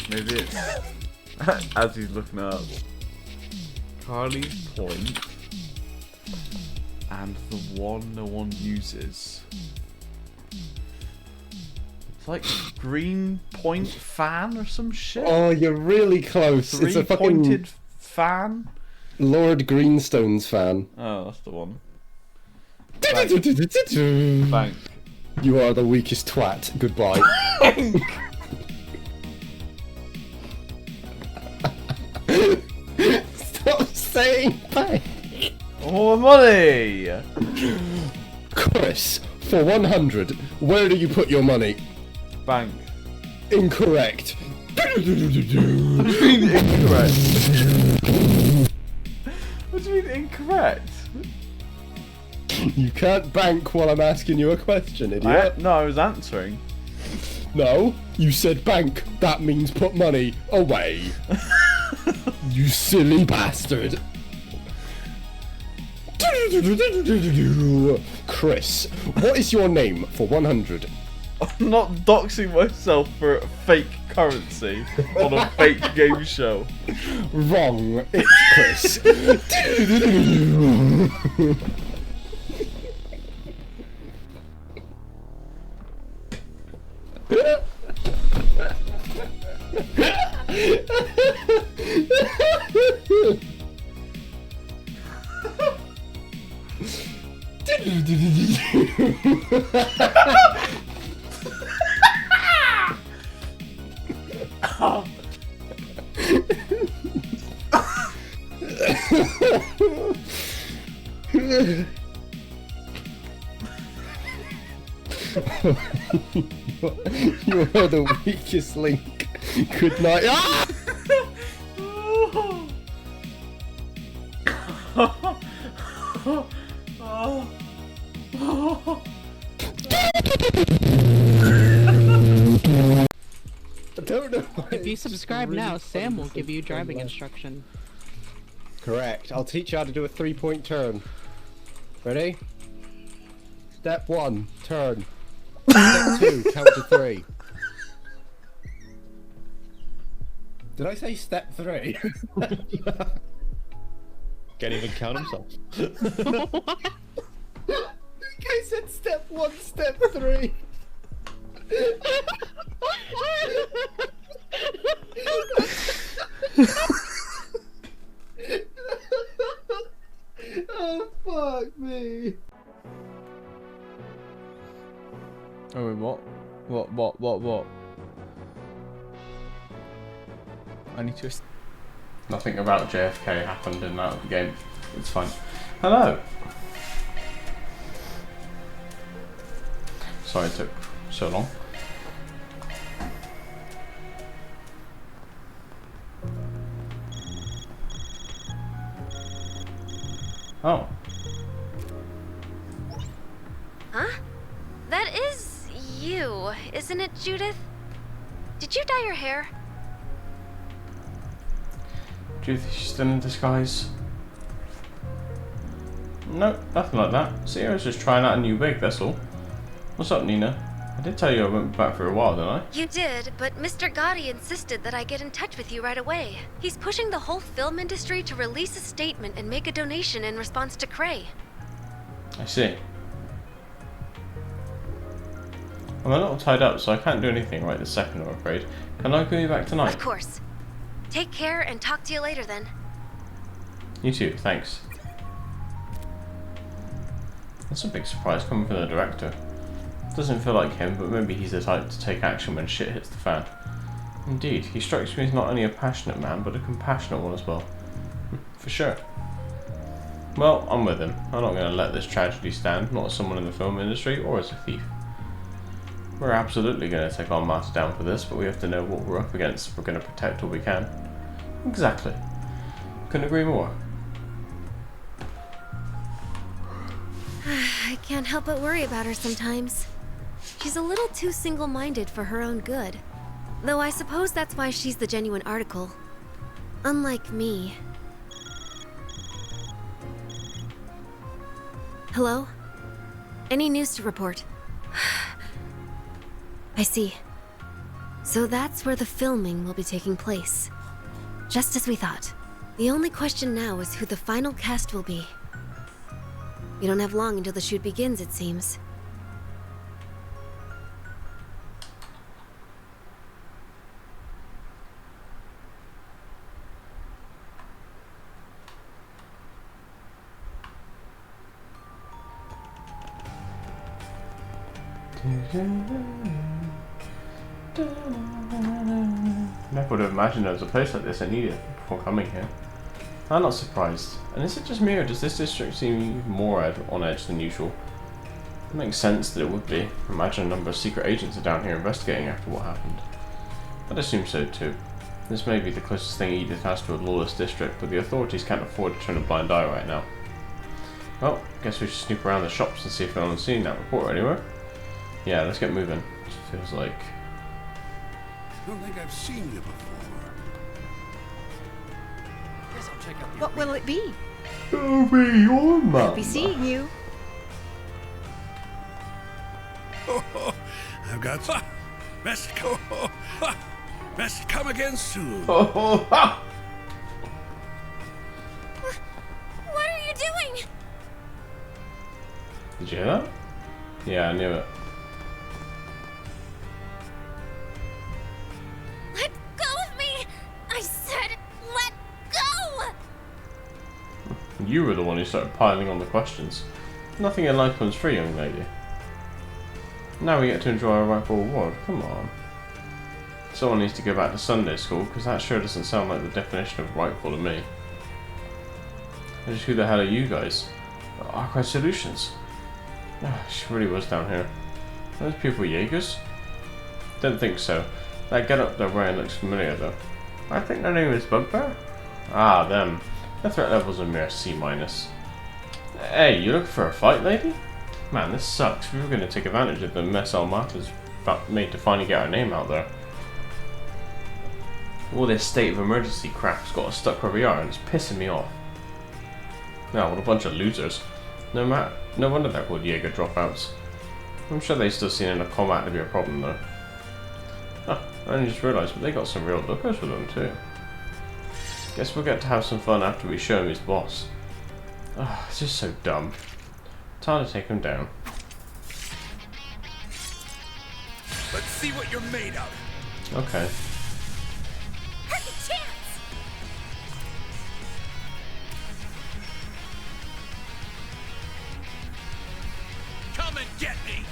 Maybe it's as he's looking up. Carly's Point and the one no one uses. It's like green point fan or some shit. Oh, you're really close. It's a fucking Three-pointed fan. Lord Greenstone's fan. Oh, that's the one. Bank. You are the weakest twat. Goodbye. Stop saying bank. More money. Chris, for 100, where do you put your money? Bank. Incorrect. What do you mean incorrect? What do you mean incorrect? You can't bank while I'm asking you a question, idiot. No, I was answering. No, you said bank. That means put money away. You silly bastard. Chris, what is your name for 100? I'm not doxing myself for fake currency on a fake game show. Wrong. It's Chris. You are the weakest link. Good night. Ah! I don't know. If you subscribe now, Sam will give you driving instruction. Correct. I'll teach you how to do a 3-point turn. Ready? Step 1, turn. Step 2, count to 3. Did I say step 3? Can't even count himself. I said step 1, step 3. Oh, fuck me. Oh, wait, what? What? I need to... Nothing about JFK happened in that game. It's fine. Hello! Sorry it took so long. Oh. Huh? That is you, isn't it, Judith? Did you dye your hair? Judith, she's still in disguise. No, nothing like that. See, I was just trying out a new wig, that's all. What's up, Nina? I did tell you I went back for a while, didn't I? You did, but Mr. Gotti insisted that I get in touch with you right away. He's pushing the whole film industry to release a statement and make a donation in response to Cray. I see. I'm a little tied up, so I can't do anything right this second, I'm afraid. Can I call you back tonight? Of course. Take care and talk to you later then. You too, thanks. That's a big surprise coming from the director. Doesn't feel like him, but maybe he's the type to take action when shit hits the fan. Indeed, he strikes me as not only a passionate man, but a compassionate one as well. For sure. Well, I'm with him. I'm not going to let this tragedy stand, not as someone in the film industry or as a thief. We're absolutely going to take our master down for this, but we have to know what we're up against if we're going to protect all we can. Exactly. Couldn't agree more. I can't help but worry about her sometimes. She's a little too single-minded for her own good. Though I suppose that's why she's the genuine article. Unlike me. Hello? Any news to report? I see. So that's where the filming will be taking place. Just as we thought. The only question now is who the final cast will be. We don't have long until the shoot begins, it seems. Never would have imagined there was a place like this I needed before coming here. I'm not surprised. And is it just me, or does this district seem even more on edge than usual? It makes sense that it would be. Imagine a number of secret agents are down here investigating after what happened. I'd assume so too. This may be the closest thing Edith has to a lawless district, but the authorities can't afford to turn a blind eye right now. Well, guess we should snoop around the shops and see if anyone's seen that report anywhere. Yeah, let's get moving. It feels like... I don't think I've seen you before. Guess I'll check out the What will it be? It'll be your mum. I'll be seeing you. I've got best go. Best come again soon. What are you doing? Did you hear that? Yeah, I knew it. Let go of me! I said let go! You were the one who started piling on the questions. Nothing in life comes free, young lady. Now we get to enjoy our rightful reward. Come on. Someone needs to go back to Sunday school, because that sure doesn't sound like the definition of rightful to me. And just who the hell are you guys? Archive Solutions. Ah, she really was down here. Are those people Jaegers? Don't think so. That getup they're wearing looks familiar though. I think their name is Bugbear? Ah, them. Their threat level's a mere C-. Hey, you looking for a fight, lady? Man, this sucks. We were going to take advantage of the mess Almata's made to finally get our name out there. All this state of emergency crap's got us stuck where we are, and it's pissing me off. Now, what a bunch of losers. No wonder they're called Jaeger dropouts. I'm sure they still seen enough combat to be a problem though. Huh, I only just realised, but they got some real lookers with them too. Guess we'll get to have some fun after we show him his boss. Ah, it's just so dumb. Time to take him down. Let's see what you're made of. Okay. Perfect chance! Come and get me.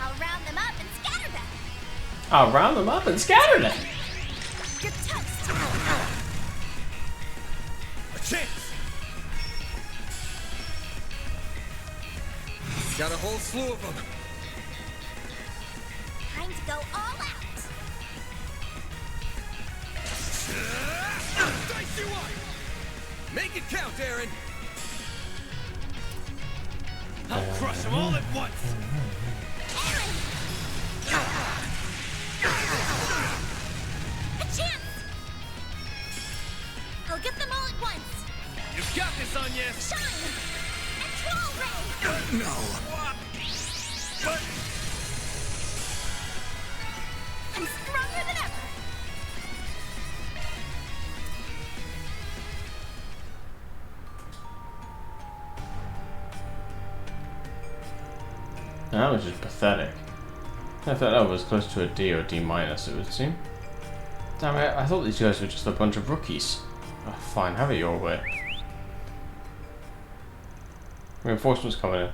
I'll round them up and scatter them. I'll round them up and scatter them. You're toast. A chance. Got a whole slew of them. Time to go all out. Dice you up. Make it count, Aaron. I'll crush them all at once. A chance. I'll get them all at once. You've got this, Anya. Shine. And claw ray. No. But I'm stronger than ever. That was just pathetic. I thought that was close to a D or D-, it would seem. Damn it, I thought these guys were just a bunch of rookies. Oh, fine, have it your way. Reinforcements coming in.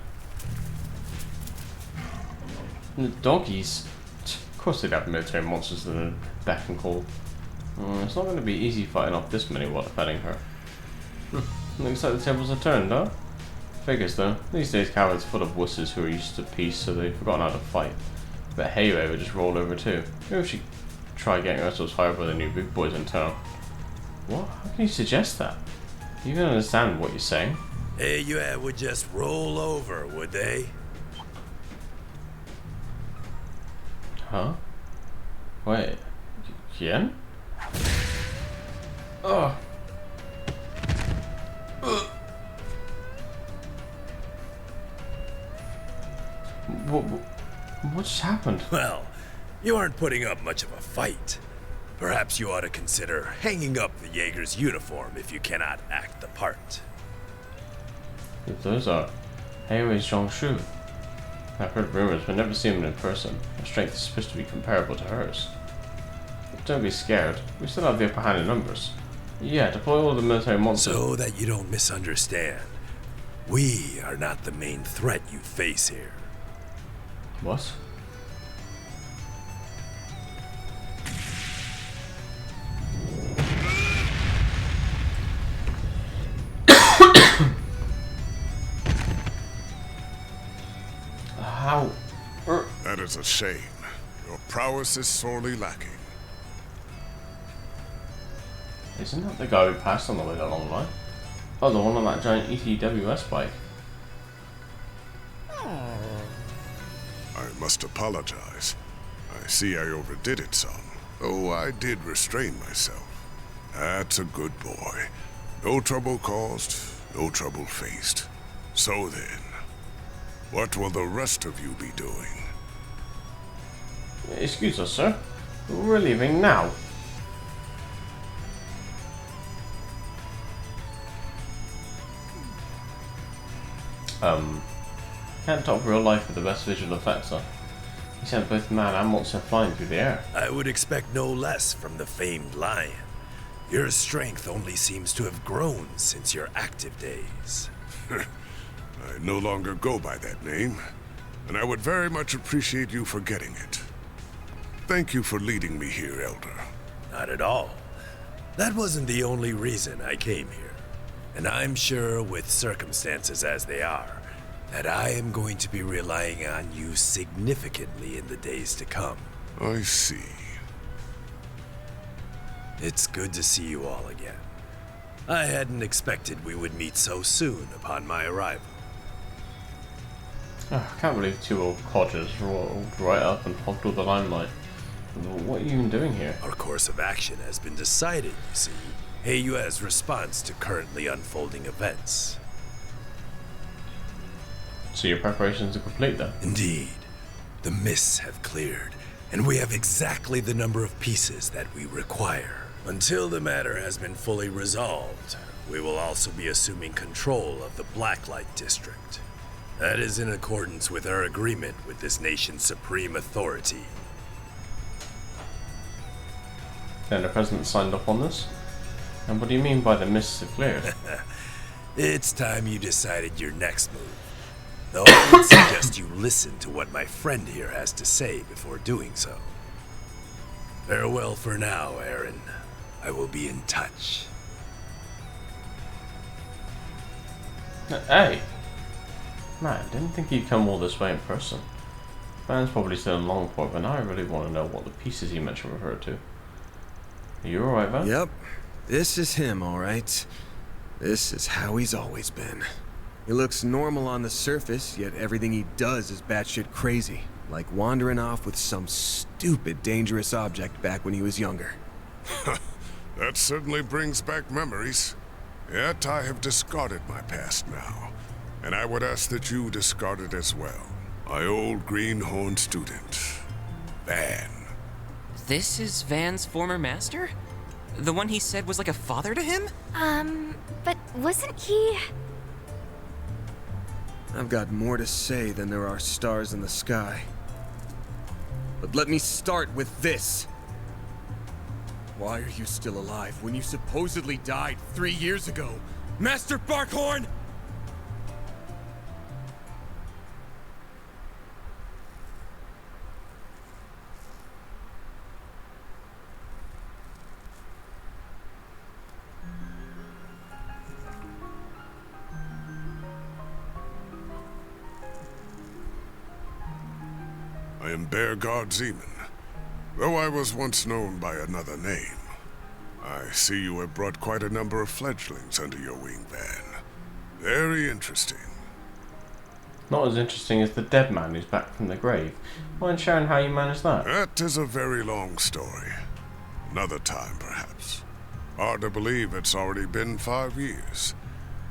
And the doggies. Of course they'd have military monsters that are beck and call. It's not going to be easy fighting off this many while defending her. Looks like the tables are turned, huh? Figures though. These days cowards are full of wusses who are used to peace, so they've forgotten how to fight. But Hayway would just roll over too. Maybe we should try getting ourselves hired by the new big boys in town. What? How can you suggest that? Do you even understand what you're saying? Hey, you would just roll over, would they? Huh? Wait. Yen? Oh. What just happened? Well, you aren't putting up much of a fight. Perhaps you ought to consider hanging up the Jaeger's uniform if you cannot act the part. Those are Heiwei's Zhongshu. I've heard rumors, but never seen him in person. Her strength is supposed to be comparable to hers. Don't be scared. We still have the upper hand in numbers. Yeah, deploy all the military monsters. So that you don't misunderstand, we are not the main threat you face here. What? How? That is a shame. Your prowess is sorely lacking. Isn't that the guy we passed on the way that long line? Oh, the one on that giant ETWS bike. I must apologize. I see I overdid it some. Though I did restrain myself. That's a good boy. No trouble caused, no trouble faced. So then, what will the rest of you be doing? Excuse us, sir. We're leaving now. Can't top real life with the best visual effects, huh? He sent both man and monster flying through the air. I would expect no less from the famed lion. Your strength only seems to have grown since your active days. I no longer go by that name, and I would very much appreciate you forgetting it. Thank you for leading me here, Elder. Not at all. That wasn't the only reason I came here. And I'm sure, with circumstances as they are, that I am going to be relying on you significantly in the days to come. I see. It's good to see you all again. I hadn't expected we would meet so soon upon my arrival. Oh, I can't believe two old codgers rolled right up and hogged all the limelight. What are you even doing here? Our course of action has been decided, you see. Heiyue's response to currently unfolding events. So your preparations are complete then? Indeed. The mists have cleared, and we have exactly the number of pieces that we require. Until the matter has been fully resolved, we will also be assuming control of the Blacklight District. That is in accordance with our agreement with this nation's supreme authority. Then the president signed up on this? And what do you mean by the mists are cleared? It's time you decided your next move. Though I would suggest you listen to what my friend here has to say before doing so. Farewell for now, Aaron. I will be in touch. Hey! Man, didn't think he'd come all this way in person. Van's probably still in Longport, but now I really want to know what the pieces he mentioned refer to. Are you alright, Van? Yep. This is him, alright. This is how he's always been. He looks normal on the surface, yet everything he does is batshit crazy. Like wandering off with some stupid dangerous object back when he was younger. That certainly brings back memories. Yet I have discarded my past now, and I would ask that you discard it as well. My old greenhorn student, Van. This is Van's former master? The one he said was like a father to him? But wasn't he... I've got more to say than there are stars in the sky. But let me start with this. Why are you still alive when you supposedly died 3 years ago? Master Barkhorn! I am Bearguard Zeman, though I was once known by another name. I see you have brought quite a number of fledglings under your wing, Van. Very interesting. Not as interesting as the dead man who's back from the grave. Mind sharing how you managed that? That is a very long story. Another time, perhaps. Hard to believe it's already been 5 years.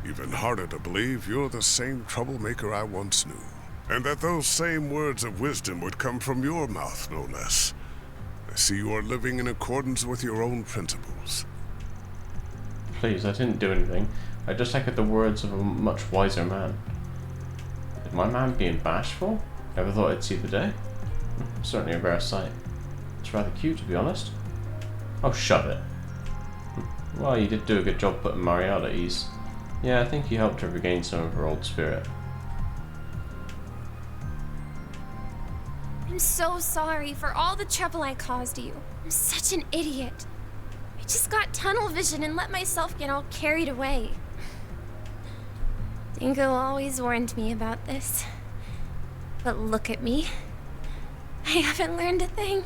Even harder to believe you're the same troublemaker I once knew. And that those same words of wisdom would come from your mouth, no less. I see you are living in accordance with your own principles. Please, I didn't do anything. I just echoed the words of a much wiser man. Is my man being bashful? Never thought I'd see the day. Certainly a rare sight. It's rather cute, to be honest. Oh, shove it. Well, you did do a good job putting Marielle at ease. Yeah, I think you helped her regain some of her old spirit. I'm so sorry for all the trouble I caused you. I'm such an idiot. I just got tunnel vision and let myself get all carried away. Dingo always warned me about this. But look at me. I haven't learned a thing.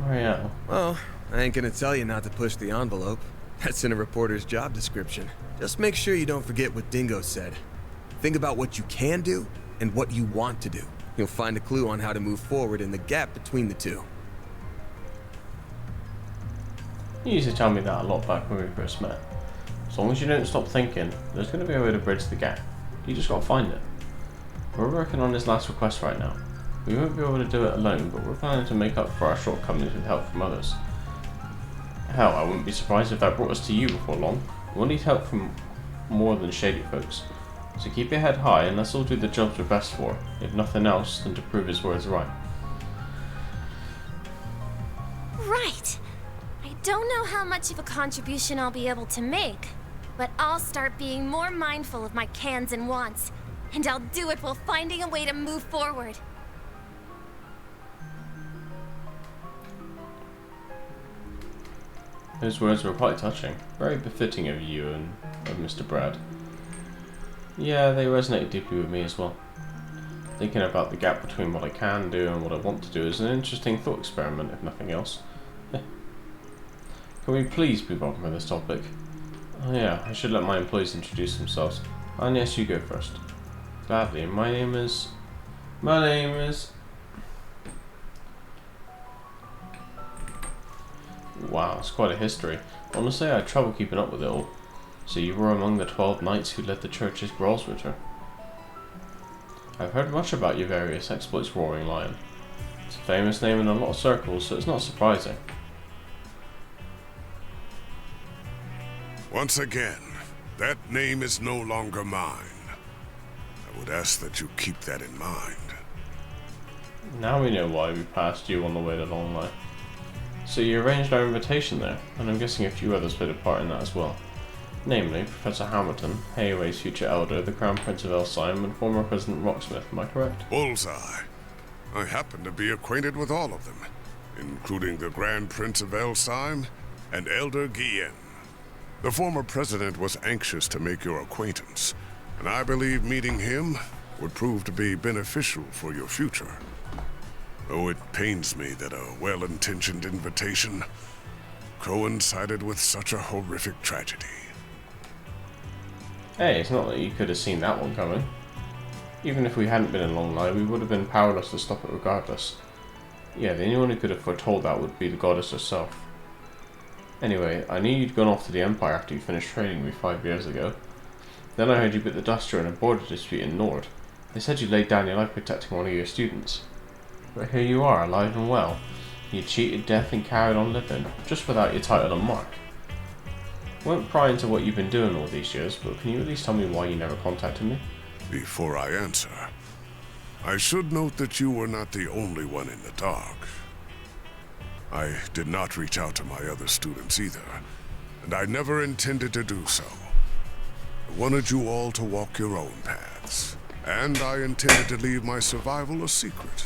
Marielle. Well, I ain't gonna tell you not to push the envelope. That's in a reporter's job description. Just make sure you don't forget what Dingo said. Think about what you can do and what you want to do. You'll find a clue on how to move forward in the gap between the two. You used to tell me that a lot back when we first met. As long as you don't stop thinking, there's going to be a way to bridge the gap. You just got to find it. We're working on this last request right now. We won't be able to do it alone, but we're planning to make up for our shortcomings with help from others. Hell, I wouldn't be surprised if that brought us to you before long. We'll need help from more than shady folks. So keep your head high and let's all do the jobs we're best for, if nothing else than to prove his words right. Right. I don't know how much of a contribution I'll be able to make, but I'll start being more mindful of my cans and wants, and I'll do it while finding a way to move forward. Those words were quite touching, very befitting of you and of Mr. Brad. Yeah, they resonate deeply with me as well. Thinking about the gap between what I can do and what I want to do is an interesting thought experiment, if nothing else. Can we please move on from this topic? Oh yeah, I should let my employees introduce themselves. And yes, you go first. Gladly, my name is... Wow, it's quite a history. Honestly, I had trouble keeping up with it all. So you were among the 12 knights who led the church's Grolsritter. I've heard much about your various exploits, Roaring Lion. It's a famous name in a lot of circles, so it's not surprising. Once again, that name is no longer mine. I would ask that you keep that in mind. Now we know why we passed you on the way to Long Life. So you arranged our invitation there, and I'm guessing a few others played a part in that as well. Namely, Professor Hamilton, Hayaway's future elder, the Crown Prince of Elsheim, and former President Rocksmith, am I correct? Bullseye. I happen to be acquainted with all of them, including the Grand Prince of Elsheim and Elder Guillen. The former president was anxious to make your acquaintance, and I believe meeting him would prove to be beneficial for your future. Though it pains me that a well-intentioned invitation coincided with such a horrific tragedy. Hey, it's not that you could have seen that one coming. Even if we hadn't been in Long Life, we would have been powerless to stop it regardless. Yeah, the only one who could have foretold that would be the goddess herself. Anyway, I knew you'd gone off to the Empire after you finished training me 5 years ago. Then I heard you bit the duster in a border dispute in Nord. They said you laid down your life protecting one of your students. But here you are, alive and well. You cheated death and carried on living, just without your title and mark. I won't pry into what you've been doing all these years, but can you at least tell me why you never contacted me? Before I answer, I should note that you were not the only one in the dark. I did not reach out to my other students either, and I never intended to do so. I wanted you all to walk your own paths, and I intended to leave my survival a secret.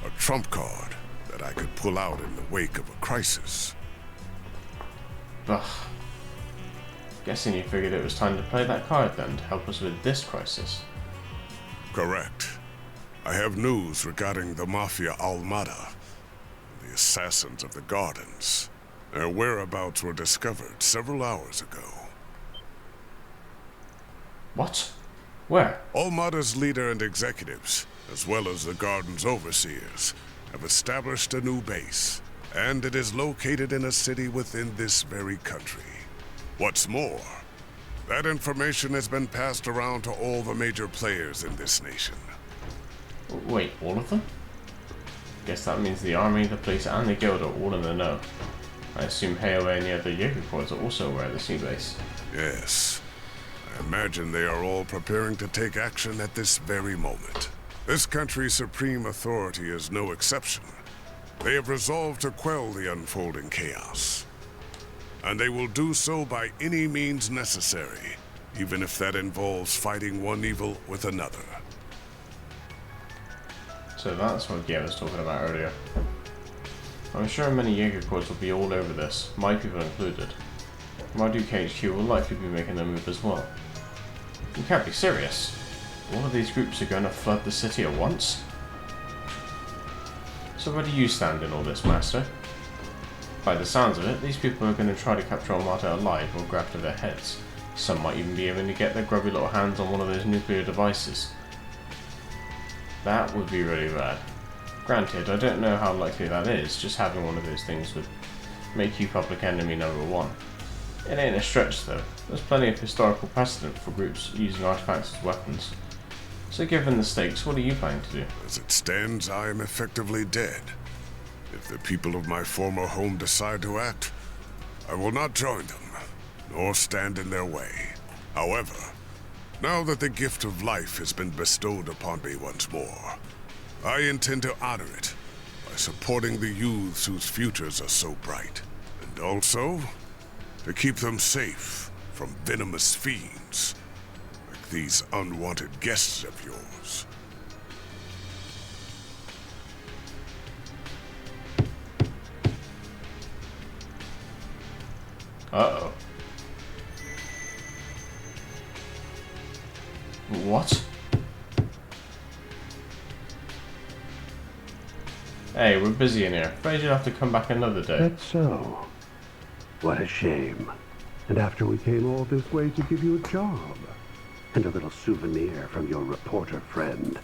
A trump card that I could pull out in the wake of a crisis. Ugh. Guessing you figured it was time to play that card then, to help us with this crisis. Correct. I have news regarding the Mafia Almada, the assassins of the Gardens. Their whereabouts were discovered several hours ago. What? Where? Almada's leader and executives, as well as the Garden's overseers, have established a new base, and it is located in a city within this very country. What's more, that information has been passed around to all the major players in this nation. Wait, all of them? Guess that means the army, the police, and the guild are all in the know. I assume Hayaway and the other Yoku Corps are also aware of this new base. Yes. I I imagine they are all preparing to take action at this very moment. This country's supreme authority is no exception. They have resolved to quell the unfolding chaos. And they will do so by any means necessary, even if that involves fighting one evil with another. So that's what Gia was talking about earlier. I'm sure many Jaeger Corps will be all over this, my people included. My Duke HQ will likely be making their move as well. You can't be serious. All of these groups are going to flood the city at once? So where do you stand in all this, Master? By the sounds of it, these people are going to try to capture Armada alive or grab to their heads. Some might even be able to get their grubby little hands on one of those nuclear devices. That would be really bad. Granted, I don't know how likely that is, just having one of those things would make you public enemy number one. It ain't a stretch though. There's plenty of historical precedent for groups using artifacts as weapons. So given the stakes, what are you planning to do? As it stands, I am effectively dead. If the people of my former home decide to act, I will not join them, nor stand in their way. However, now that the gift of life has been bestowed upon me once more, I intend to honor it by supporting the youths whose futures are so bright, and also to keep them safe from venomous fiends, like these unwanted guests of yours. Uh-oh. What? Hey, we're busy in here. Afraid you'll have to come back another day. That's so. What a shame. And after we came all this way to give you a job. And a little souvenir from your reporter friend.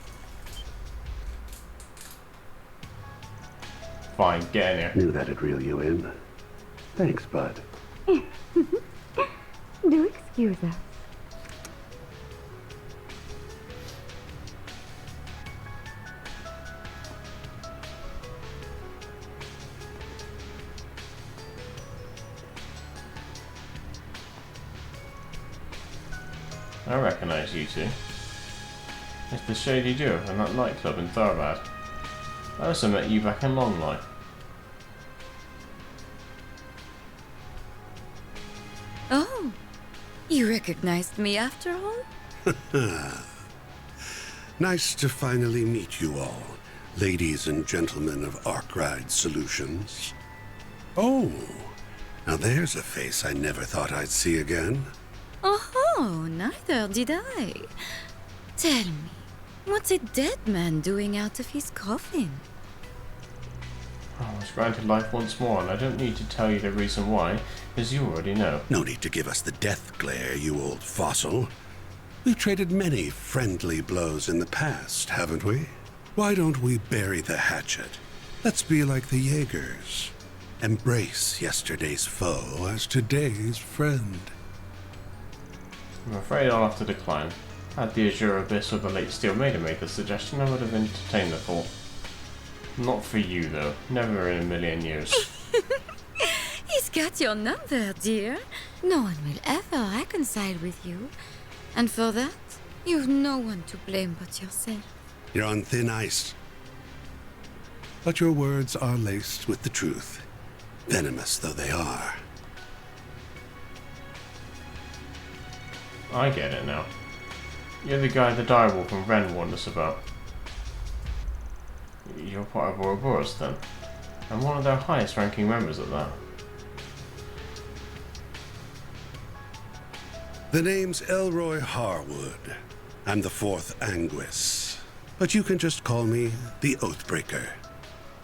Fine, get in here. Knew that'd reel you in. Thanks, bud. Do excuse us. I recognize you two. It's the Shady Duo and that nightclub in Tharbad. I also met you back in Long Life. Oh, you recognized me after all? Nice to finally meet you all, ladies and gentlemen of Arkride Solutions. Oh, now there's a face I never thought I'd see again. Oh, neither did I. Tell me, what's a dead man doing out of his coffin? I was granted life once more, and I don't need to tell you the reason why, because you already know. No need to give us the death glare, you old fossil. We've traded many friendly blows in the past, haven't we? Why don't we bury the hatchet? Let's be like the Jaegers. Embrace yesterday's foe as today's friend. I'm afraid I'll have to decline. Had the Azure Abyss or the late Steel Maiden made the suggestion, I would have entertained the thought. Not for you, though. Never in a million years. He's got your number, dear. No one will ever reconcile with you. And for that, you've no one to blame but yourself. You're on thin ice. But your words are laced with the truth, venomous though they are. I get it now. You're the guy the direwolf and Ren warned us about. You're part of Ouroboros then, and one of their highest ranking members at that. The name's Elroy Harwood. I'm the fourth Anguis. But you can just call me the Oathbreaker.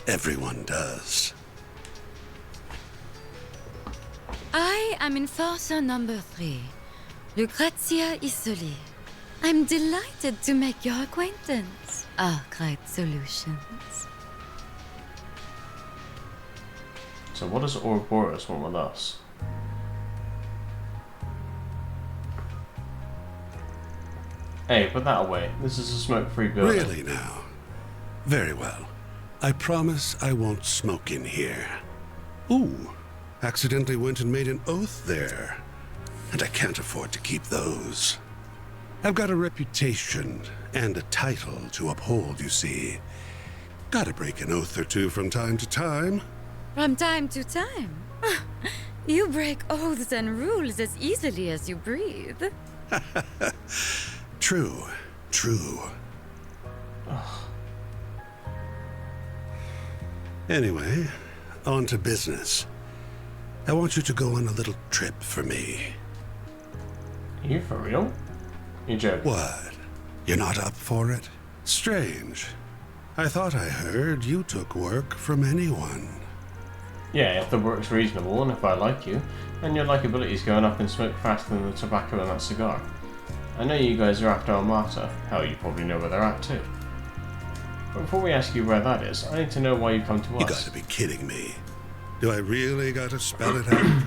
Everyone does. I am Enforcer number 3, Lucrezia Isoli. I'm delighted to make your acquaintance, Arkwright Solutions. So what does Ouroboros want with us? Hey, put that away. This is a smoke-free building. Really now? Very well. I promise I won't smoke in here. Ooh, accidentally went and made an oath there. and I can't afford to keep those. I've got a reputation and a title to uphold, you see. Gotta break an oath or two from time to time. From time to time. You break oaths and rules as easily as you breathe. True, true. Anyway, on to business. I want you to go on a little trip for me. You for real? You joking? What? You're not up for it? Strange. I thought I heard you took work from anyone. Yeah, if the work's reasonable and if I like you, and your likability's going up in smoke faster than the tobacco in that cigar. I know you guys are after Armata. Hell, you probably know where they're at too. But before we ask you where that is, I need to know why you come to us. You gotta be kidding me. Do I really gotta spell it out?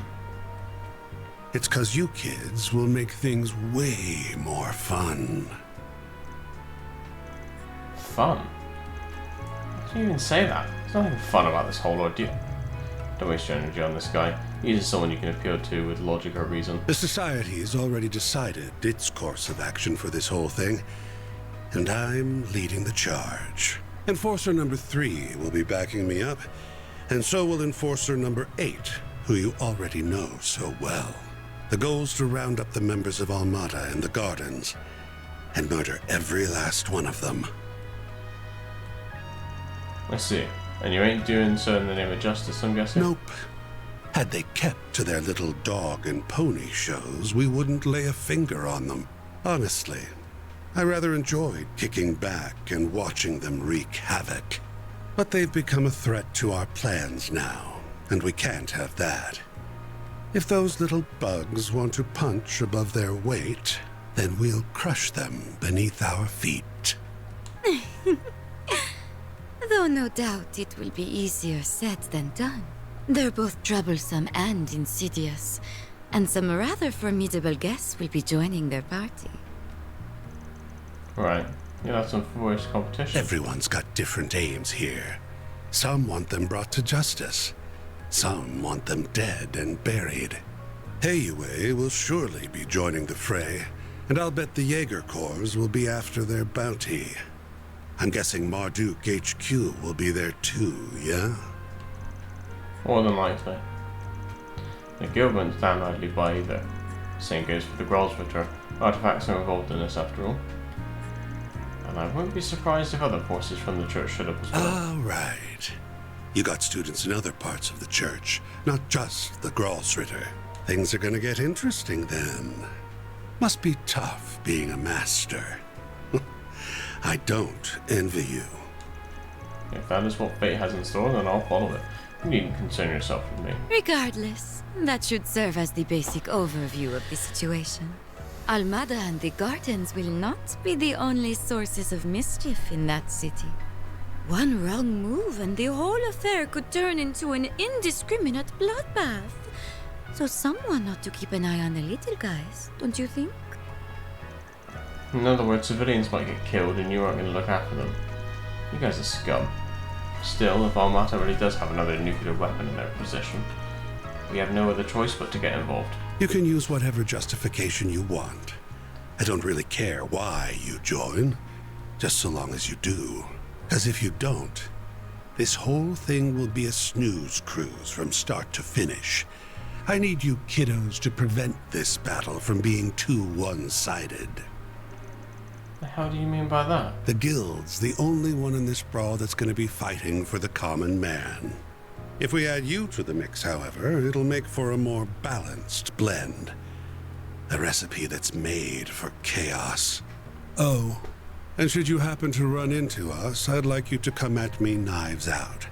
It's 'cause you kids will make things way more fun. Fun? How can you even say that? There's nothing fun about this whole ordeal. Don't waste your energy on this guy. He's someone you can appeal to with logic or reason. The Society has already decided its course of action for this whole thing, and I'm leading the charge. Enforcer number 3 will be backing me up, and so will Enforcer number 8, who you already know so well. The goal's to round up the members of Armata and the Gardens, and murder every last one of them. I see. And you ain't doing so in the name of justice, I'm guessing? Nope. Had they kept to their little dog and pony shows, we wouldn't lay a finger on them. Honestly, I rather enjoyed kicking back and watching them wreak havoc. But they've become a threat to our plans now, and we can't have that. If those little bugs want to punch above their weight, then we'll crush them beneath our feet. Though no doubt it will be easier said than done. They're both troublesome and insidious, and some rather formidable guests will be joining their party. Right. You'll have some voice competition. Everyone's got different aims here. Some want them brought to justice. Some want them dead and buried. Heiue will surely be joining the fray, and I'll bet the Jaeger Corps will be after their bounty. I'm guessing Marduk HQ will be there too, yeah? More than likely. The guild won't stand idly by either. Same goes for the Grolsritter. Artifacts are involved in this after all. And I wouldn't be surprised if other forces from the church showed up as well. All right. You got students in other parts of the church, not just the Grolsritter. Things are gonna get interesting then. Must be tough being a master. I don't envy you. If that is what fate has in store, then I'll follow it. You needn't concern yourself with me. Regardless, that should serve as the basic overview of the situation. Almada and the Gardens will not be the only sources of mischief in that city. One wrong move and the whole affair could turn into an indiscriminate bloodbath. So someone ought to keep an eye on the little guys, don't you think? In other words, civilians might get killed and you aren't going to look after them. You guys are scum. Still, if Armata really does have another nuclear weapon in their possession, we have no other choice but to get involved. You can use whatever justification you want. I don't really care why you join, just so long as you do. Because if you don't, this whole thing will be a snooze cruise from start to finish. I need you kiddos to prevent this battle from being too one-sided. How do you mean by that? The Guild's the only one in this brawl that's going to be fighting for the common man. If we add you to the mix, however, it'll make for a more balanced blend. A recipe that's made for chaos. Oh, and should you happen to run into us, I'd like you to come at me knives out,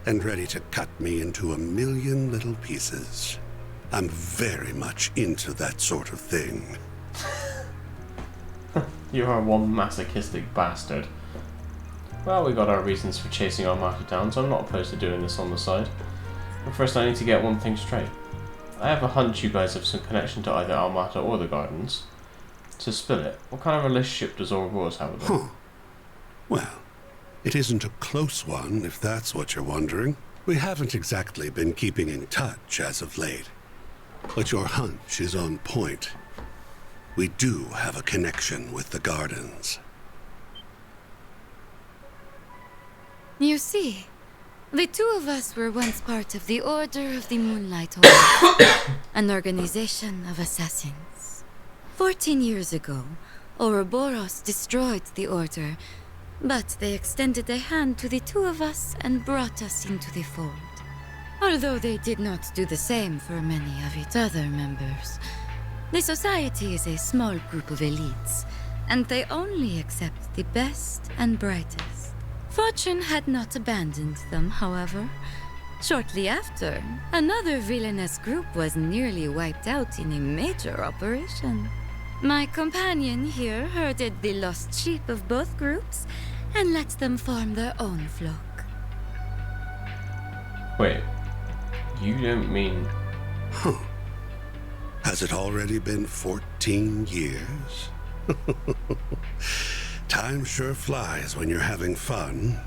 and ready to cut me into a million little pieces. I'm very much into that sort of thing. You are one masochistic bastard. Well, we got our reasons for chasing Armata down, so I'm not opposed to doing this on the side. But first I need to get one thing straight. I have a hunch you guys have some connection to either Armata or the Gardens. To spill it, what kind of relationship does Ouroboros have with them? Huh. Well, it isn't a close one, if that's what you're wondering. We haven't exactly been keeping in touch as of late. But your hunch is on point. We do have a connection with the Gardens. You see, the two of us were once part of the Order of the Moonlight Horse, an organization of assassins. 14 years ago, Ouroboros destroyed the Order, but they extended a hand to the two of us and brought us into the fold. Although they did not do the same for many of its other members. The society is a small group of elites, and they only accept the best and brightest. Fortune had not abandoned them, however. Shortly after, another villainous group was nearly wiped out in a major operation. My companion here herded the lost sheep of both groups and let them form their own flock. Wait, you don't mean... Huh. Has it already been 14 years? Time sure flies when you're having fun.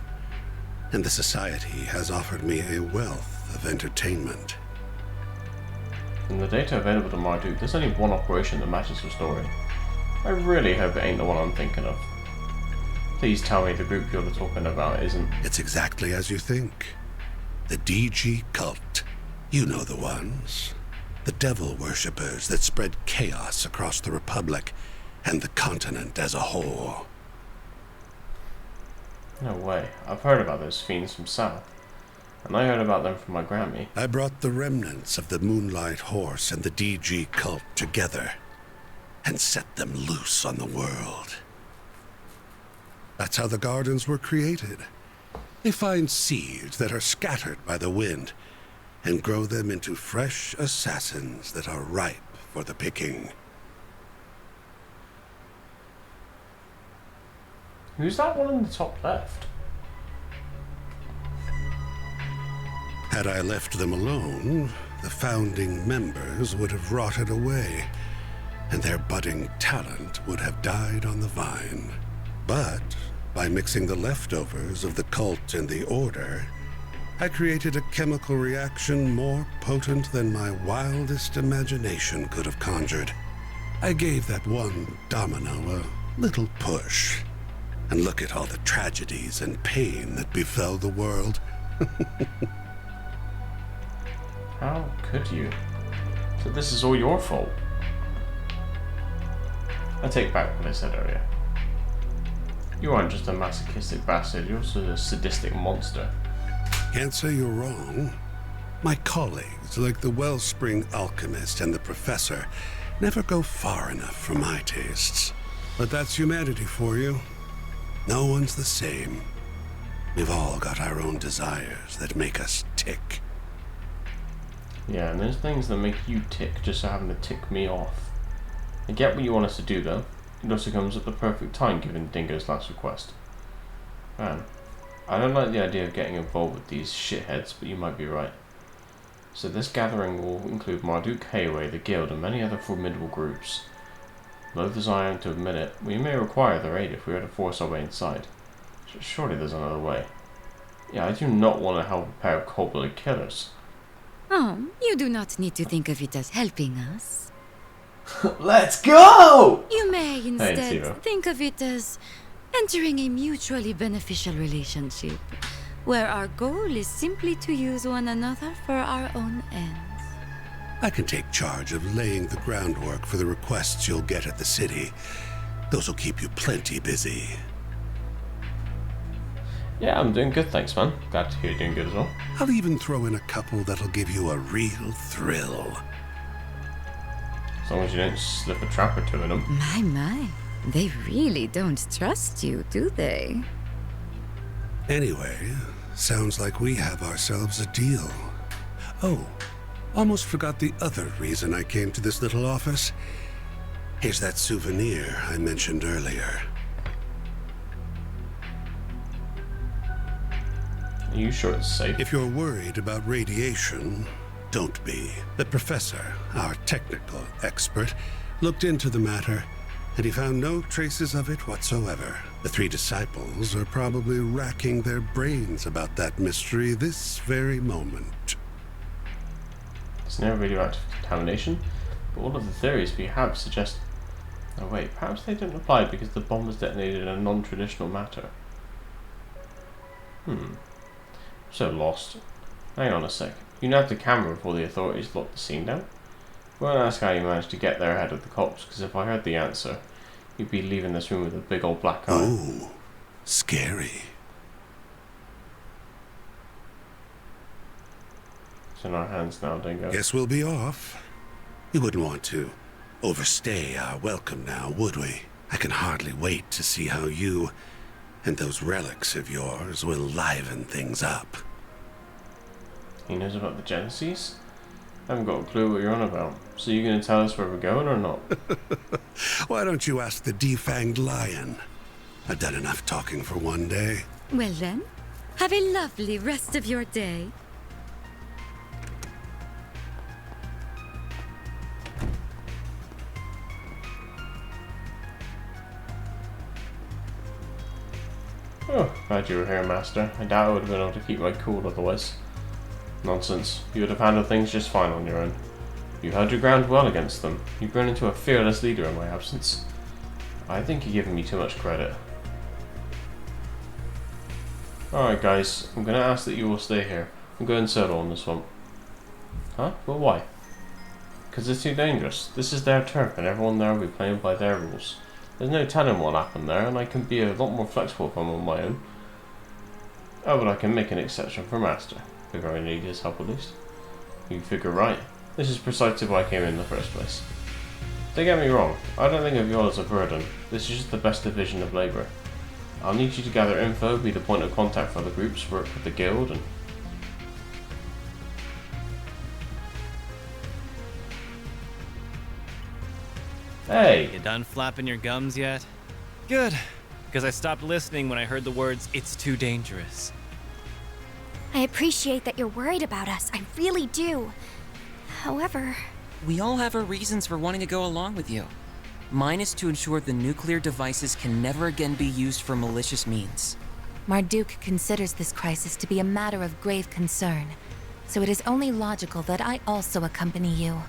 And the Society has offered me a wealth of entertainment. From the data available to Marduk, there's only one operation that matches the story. I really hope it ain't the one I'm thinking of. Please tell me the group you're talking about isn't... It's exactly as you think. The DG cult. You know the ones. The devil worshippers that spread chaos across the Republic and the continent as a whole. No way. I've heard about those fiends from South. And I heard about them from my Grammy. I brought the remnants of the Moonlight Horse and the DG cult together and set them loose on the world. That's how the Gardens were created. They find seeds that are scattered by the wind and grow them into fresh assassins that are ripe for the picking. Who's that one in the top left? Had I left them alone, the founding members would have rotted away, and their budding talent would have died on the vine. But by mixing the leftovers of the cult and the Order, I created a chemical reaction more potent than my wildest imagination could have conjured. I gave that one domino a little push. And look at all the tragedies and pain that befell the world. How could you? So this is all your fault. I take back what I said earlier. You aren't just a masochistic bastard, you're also a sadistic monster. Can't say you're wrong. My colleagues, like the Wellspring Alchemist and the Professor, never go far enough for my tastes. But that's humanity for you. No one's the same. We've all got our own desires that make us tick. Yeah, and there's things that make you tick just so having to tick me off. I get what you want us to do though. It also comes at the perfect time given Dingo's last request. Man, I don't like the idea of getting involved with these shitheads, but you might be right. So this gathering will include Marduk Hayway, the Guild, and many other formidable groups. Loath as I am to admit it, we may require their aid if we are to force our way inside. Surely there's another way. Yeah, I do not want to help a pair of cold-blooded killers. Oh, you do not need to think of it as helping us. Let's go! You may instead Tiro. think of it as entering a mutually beneficial relationship, where our goal is simply to use one another for our own ends. I can take charge of laying the groundwork for the requests you'll get at the city. Those will keep you plenty busy. Yeah, I'm doing good, thanks, man. Glad to hear you're doing good as well. I'll even throw in a couple that'll give you a real thrill. As long as you don't slip a trap or two in them. My. They really don't trust you, do they? Anyway, sounds like we have ourselves a deal. Oh, almost forgot the other reason I came to this little office. Here's that souvenir I mentioned earlier. Are you sure it's safe? If you're worried about radiation, don't be. The professor, our technical expert, looked into the matter, and he found no traces of it whatsoever. The three disciples are probably racking their brains about that mystery this very moment. It's no radioactive contamination, but all of the theories we have suggest... Oh wait, perhaps they didn't apply because the bomb was detonated in a non-traditional matter. So lost. Hang on a sec. You nabbed the camera before the authorities locked the scene down? I won't ask how you managed to get there ahead of the cops, because if I heard the answer, you'd be leaving this room with a big old black eye. Ooh, scary. It's in our hands now, Dingo. Guess we'll be off. We wouldn't want to overstay our welcome now, would we? I can hardly wait to see how you and those relics of yours will liven things up. He knows about the Genesis? I haven't got a clue what you're on about. So you gonna tell us where we're going or not? Why don't you ask the defanged lion? I've done enough talking for one day. Well then, have a lovely rest of your day. Oh, glad you were here, Master. I doubt I would have been able to keep my cool otherwise. Nonsense. You would have handled things just fine on your own. You held your ground well against them. You've grown into a fearless leader in my absence. I think you're giving me too much credit. Alright guys, I'm going to ask that you all stay here. I'm going solo on the swamp. Huh? But why? Because it's too dangerous. This is their turf and everyone there will be playing by their rules. There's no telling what'll happen there, and I can be a lot more flexible if I'm on my own. Oh, but I can make an exception for Master. Figure I need his help at least. You figure right. This is precisely why I came in the first place. Don't get me wrong, I don't think of you all as a burden. This is just the best division of labour. I'll need you to gather info, be the point of contact for other groups, work with the guild, and... Hey! You done flapping your gums yet? Good, because I stopped listening when I heard the words, "It's too dangerous." I appreciate that you're worried about us. I really do. However... We all have our reasons for wanting to go along with you. Mine is to ensure the nuclear devices can never again be used for malicious means. Marduk considers this crisis to be a matter of grave concern, so it is only logical that I also accompany you.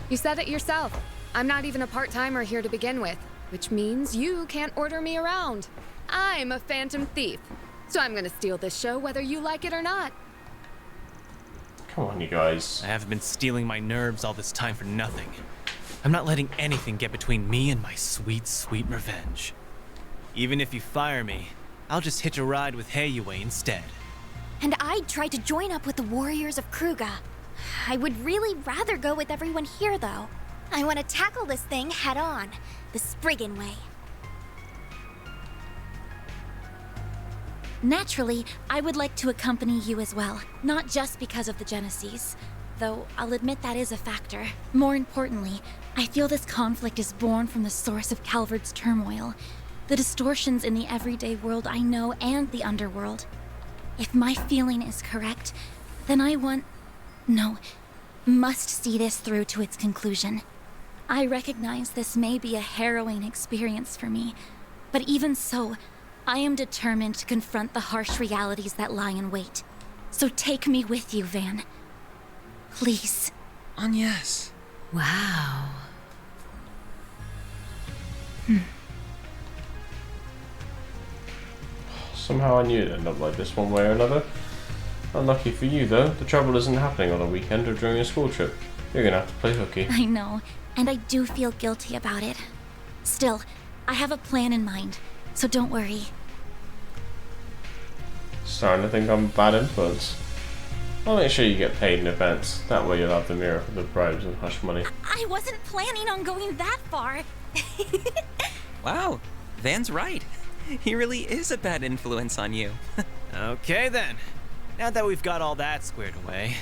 You said it yourself. I'm not even a part-timer here to begin with, which means you can't order me around. I'm a phantom thief, so I'm gonna steal this show whether you like it or not. Come on, you guys. I haven't been stealing my nerves all this time for nothing. I'm not letting anything get between me and my sweet, sweet revenge. Even if you fire me, I'll just hitch a ride with Heiyue instead. And I'd try to join up with the warriors of Kruga. I would really rather go with everyone here, though. I want to tackle this thing head on, the Spriggan way. Naturally, I would like to accompany you as well, not just because of the Genesis, though I'll admit that is a factor. More importantly, I feel this conflict is born from the source of Calvard's turmoil, the distortions in the everyday world I know and the underworld. If my feeling is correct, then I must see this through to its conclusion. I recognize this may be a harrowing experience for me, but even so, I am determined to confront the harsh realities that lie in wait. So take me with you, Van. Please. Agnes. Wow. Somehow I knew it'd end up like this one way or another. Unlucky for you though, the trouble isn't happening on a weekend or during a school trip. You're gonna have to play hooky. I know, and I do feel guilty about it. Still, I have a plan in mind, so don't worry. Starting to think I'm a bad influence. I'll make sure you get paid in advance. That way you'll have the mirror for the bribes and hush money. I wasn't planning on going that far. Wow, Van's right. He really is a bad influence on you. Okay then. Now that we've got all that squared away,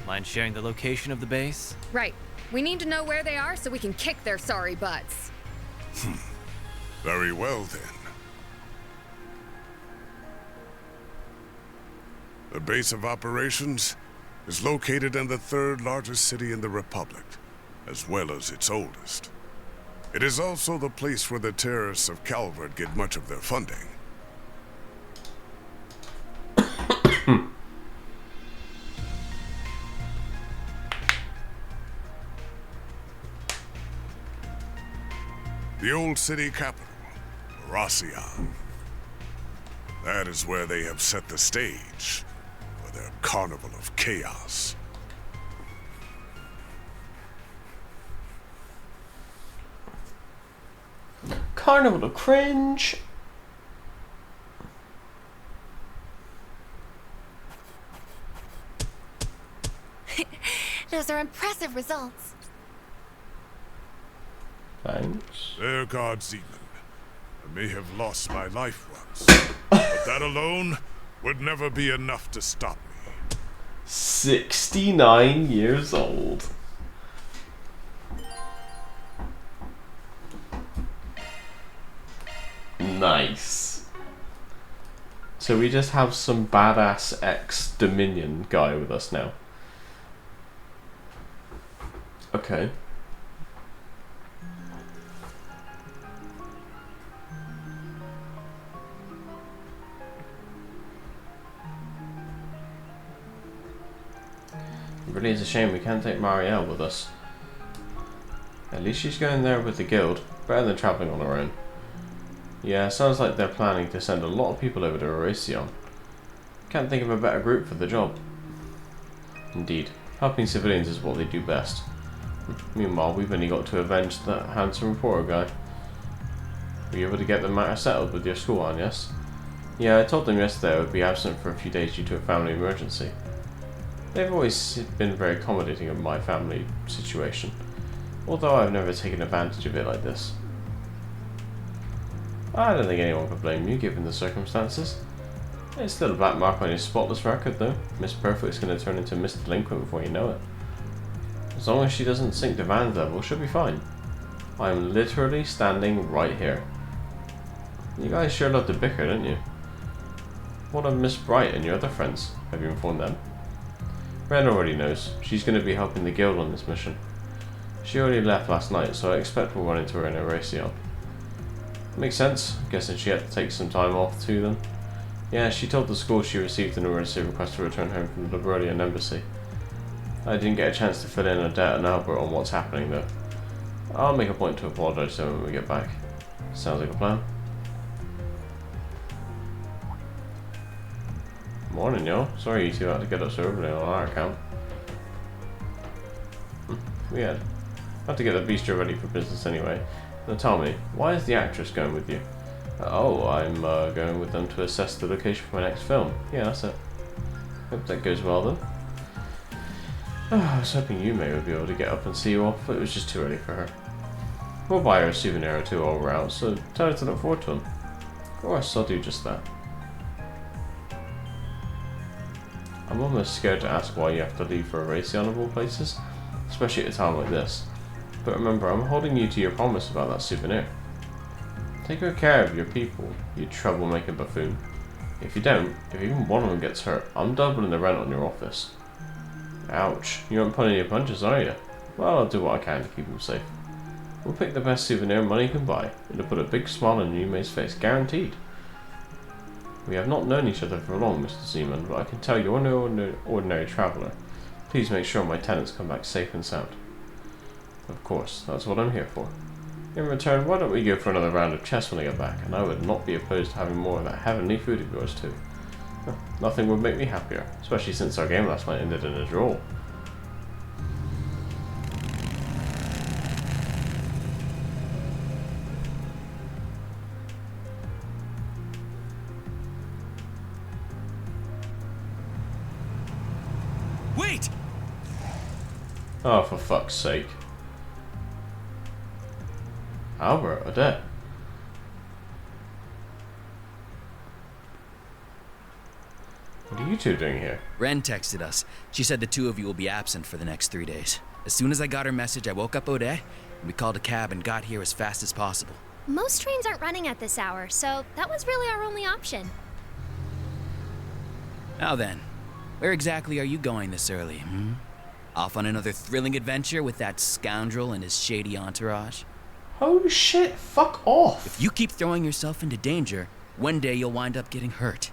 mind sharing the location of the base? Right. We need to know where they are so we can kick their sorry butts. Very well then. The base of operations is located in the third largest city in the Republic, as well as its oldest. It is also the place where the terrorists of Calvard get much of their funding. The old city capital, Racian. That is where they have set the stage for their carnival of chaos. Carnival of cringe. Those are impressive results. Thanks. There, God's demon. I may have lost my life once, but that alone would never be enough to stop me. 69 years old. Nice. So we just have some badass ex-Dominion guy with us now. Okay. It really is a shame we can't take Marielle with us. At least she's going there with the guild, better than travelling on her own. Yeah, sounds like they're planning to send a lot of people over to Erasion. Can't think of a better group for the job. Indeed, helping civilians is what they do best. Meanwhile, we've only got to avenge that handsome reporter guy. Were you able to get the matter settled with your school on, yes? Yeah, I told them yesterday I would be absent for a few days due to a family emergency. They've always been very accommodating of my family situation, although I've never taken advantage of it like this. I don't think anyone could blame you given the circumstances. It's still a black mark on your spotless record though. Miss Perfect's going to turn into Miss Delinquent before you know it. As long as she doesn't sink to Van's level, she'll be fine. I'm literally standing right here. You guys sure love to bicker, don't you? What of Miss Bright and your other friends? Have you informed them? Ren already knows. She's going to be helping the guild on this mission. She already left last night, so I expect we'll run into her in Erasion. Makes sense. Guessing she had to take some time off too then. Yeah, she told the school she received an emergency request to return home from the Liberalian embassy. I didn't get a chance to fill in a debt on Albert on what's happening though. I'll make a point to apologise to him when we get back. Sounds like a plan. Morning, y'all. Sorry you two had to get up so early on our account. We had to get the bistro ready for business anyway. Now tell me, why is the actress going with you? Oh, I'm going with them to assess the location for my next film. Yeah, that's it. Hope that goes well then. Oh, I was hoping Yume would be able to get up and see you off, but it was just too early for her. We'll buy her a souvenir or two while we're out, so tell her to look forward to them. Of course, I'll do just that. I'm almost scared to ask why you have to leave for Erasion of all places, especially at a time like this. But remember, I'm holding you to your promise about that souvenir. Take good care of your people, you troublemaker buffoon. If you don't, if even one of them gets hurt, I'm doubling the rent on your office. Ouch, you aren't pulling your punches, are you? Well, I'll do what I can to keep them safe. We'll pick the best souvenir money can buy. It'll put a big smile on Yume's face, guaranteed. We have not known each other for long, Mr. Seaman, but I can tell you're no ordinary traveller. Please make sure my tenants come back safe and sound. Of course, that's what I'm here for. In return, why don't we go for another round of chess when I get back, and I would not be opposed to having more of that heavenly food of yours too. Nothing would make me happier, especially since our game last night ended in a draw. Wait! Oh, for fuck's sake. Albert, Odette. What are you two doing here? Ren texted us. She said the two of you will be absent for the next 3 days. As soon as I got her message, I woke up Odette, and we called a cab and got here as fast as possible. Most trains aren't running at this hour, so that was really our only option. Now then, where exactly are you going this early, Off on another thrilling adventure with that scoundrel and his shady entourage? Holy shit, fuck off! If you keep throwing yourself into danger, one day you'll wind up getting hurt.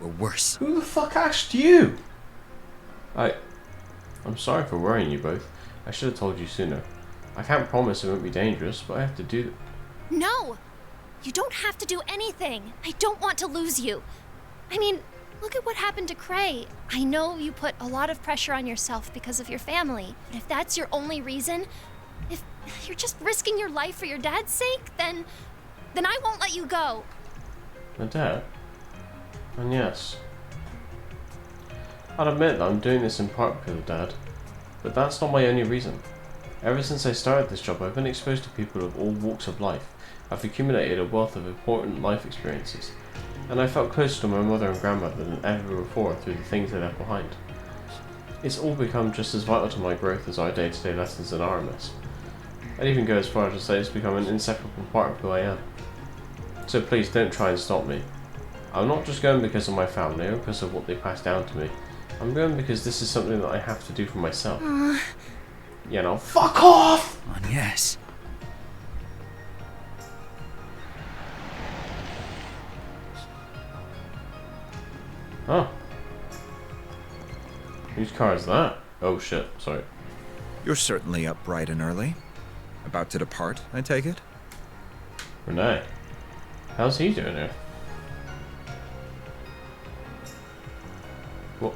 Or worse. Who the fuck asked you? I'm sorry for worrying you both. I should have told you sooner. I can't promise it won't be dangerous, but I have to do that. No! You don't have to do anything. I don't want to lose you. I mean, look at what happened to Cray. I know you put a lot of pressure on yourself because of your family, but if that's your only reason, if you're just risking your life for your dad's sake, then I won't let you go. My dad? And yes. I'll admit that I'm doing this in part because of Dad, but that's not my only reason. Ever since I started this job, I've been exposed to people of all walks of life. I've accumulated a wealth of important life experiences, and I felt closer to my mother and grandmother than ever before through the things they left behind. It's all become just as vital to my growth as our day-to-day lessons in RMS. I'd even go as far as to say it's become an inseparable part of who I am. So please don't try and stop me. I'm not just going because of my family or because of what they passed down to me. I'm going because this is something that I have to do for myself. You know, fuck off! Yes. Oh. Whose car is that? Oh shit, sorry. You're certainly up bright and early. About to depart, I take it? Renee. How's he doing here? What?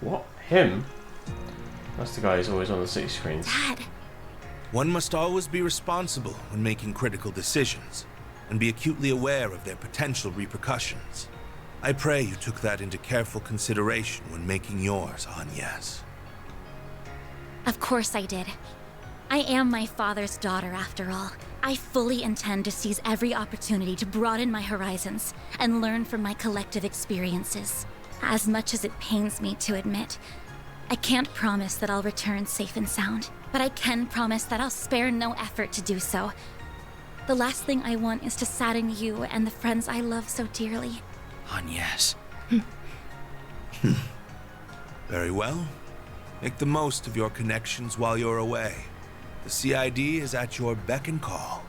What? Him? That's the guy who's always on the city screens. Dad. One must always be responsible when making critical decisions, and be acutely aware of their potential repercussions. I pray you took that into careful consideration when making yours, Agnes. Of course I did. I am my father's daughter, after all. I fully intend to seize every opportunity to broaden my horizons and learn from my collective experiences. As much as it pains me to admit, I can't promise that I'll return safe and sound, but I can promise that I'll spare no effort to do so. The last thing I want is to sadden you and the friends I love so dearly. Agnes. Very well. Make the most of your connections while you're away. The CID is at your beck and call.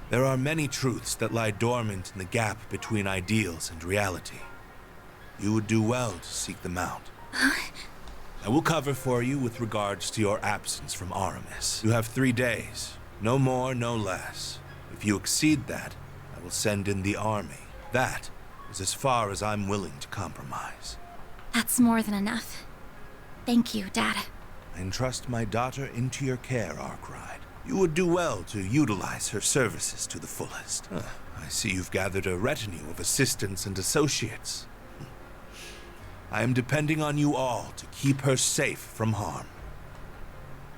There are many truths that lie dormant in the gap between ideals and reality. You would do well to seek them out. I will cover for you with regards to your absence from Aramis. You have 3 days. No more, no less. If you exceed that, I will send in the army. That is as far as I'm willing to compromise. That's more than enough. Thank you, Dad. I entrust my daughter into your care, Arkwright. You would do well to utilize her services to the fullest. I see you've gathered a retinue of assistants and associates. I am depending on you all to keep her safe from harm.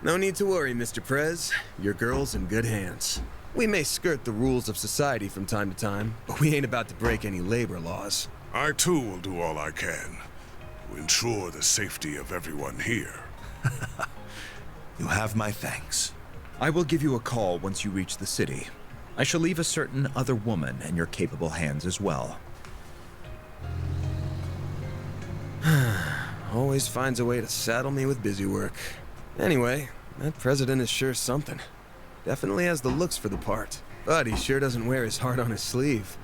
No need to worry, Mr. Prez. Your girl's in good hands. We may skirt the rules of society from time to time, but we ain't about to break any labor laws. I too will do all I can to ensure the safety of everyone here. You have my thanks. I will give you a call once you reach the city. I shall leave a certain other woman in your capable hands as well. Always finds a way to saddle me with busy work. Anyway, that president is sure something. Definitely has the looks for the part, but he sure doesn't wear his heart on his sleeve.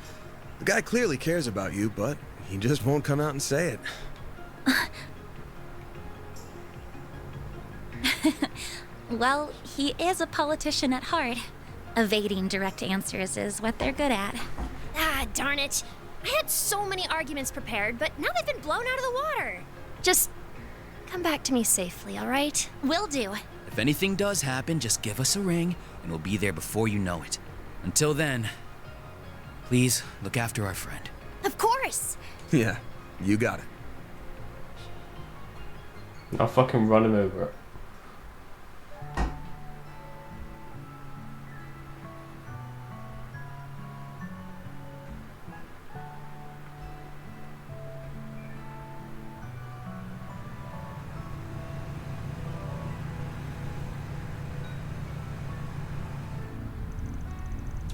The guy clearly cares about you, but he just won't come out and say it. Well, he is a politician at heart. Evading direct answers is what they're good at. Ah, darn it. I had so many arguments prepared, but now they've been blown out of the water. Just come back to me safely, all right? Will do. If anything does happen, just give us a ring, and we'll be there before you know it. Until then, please look after our friend. Of course! Yeah, you got it. I'll fucking run him over.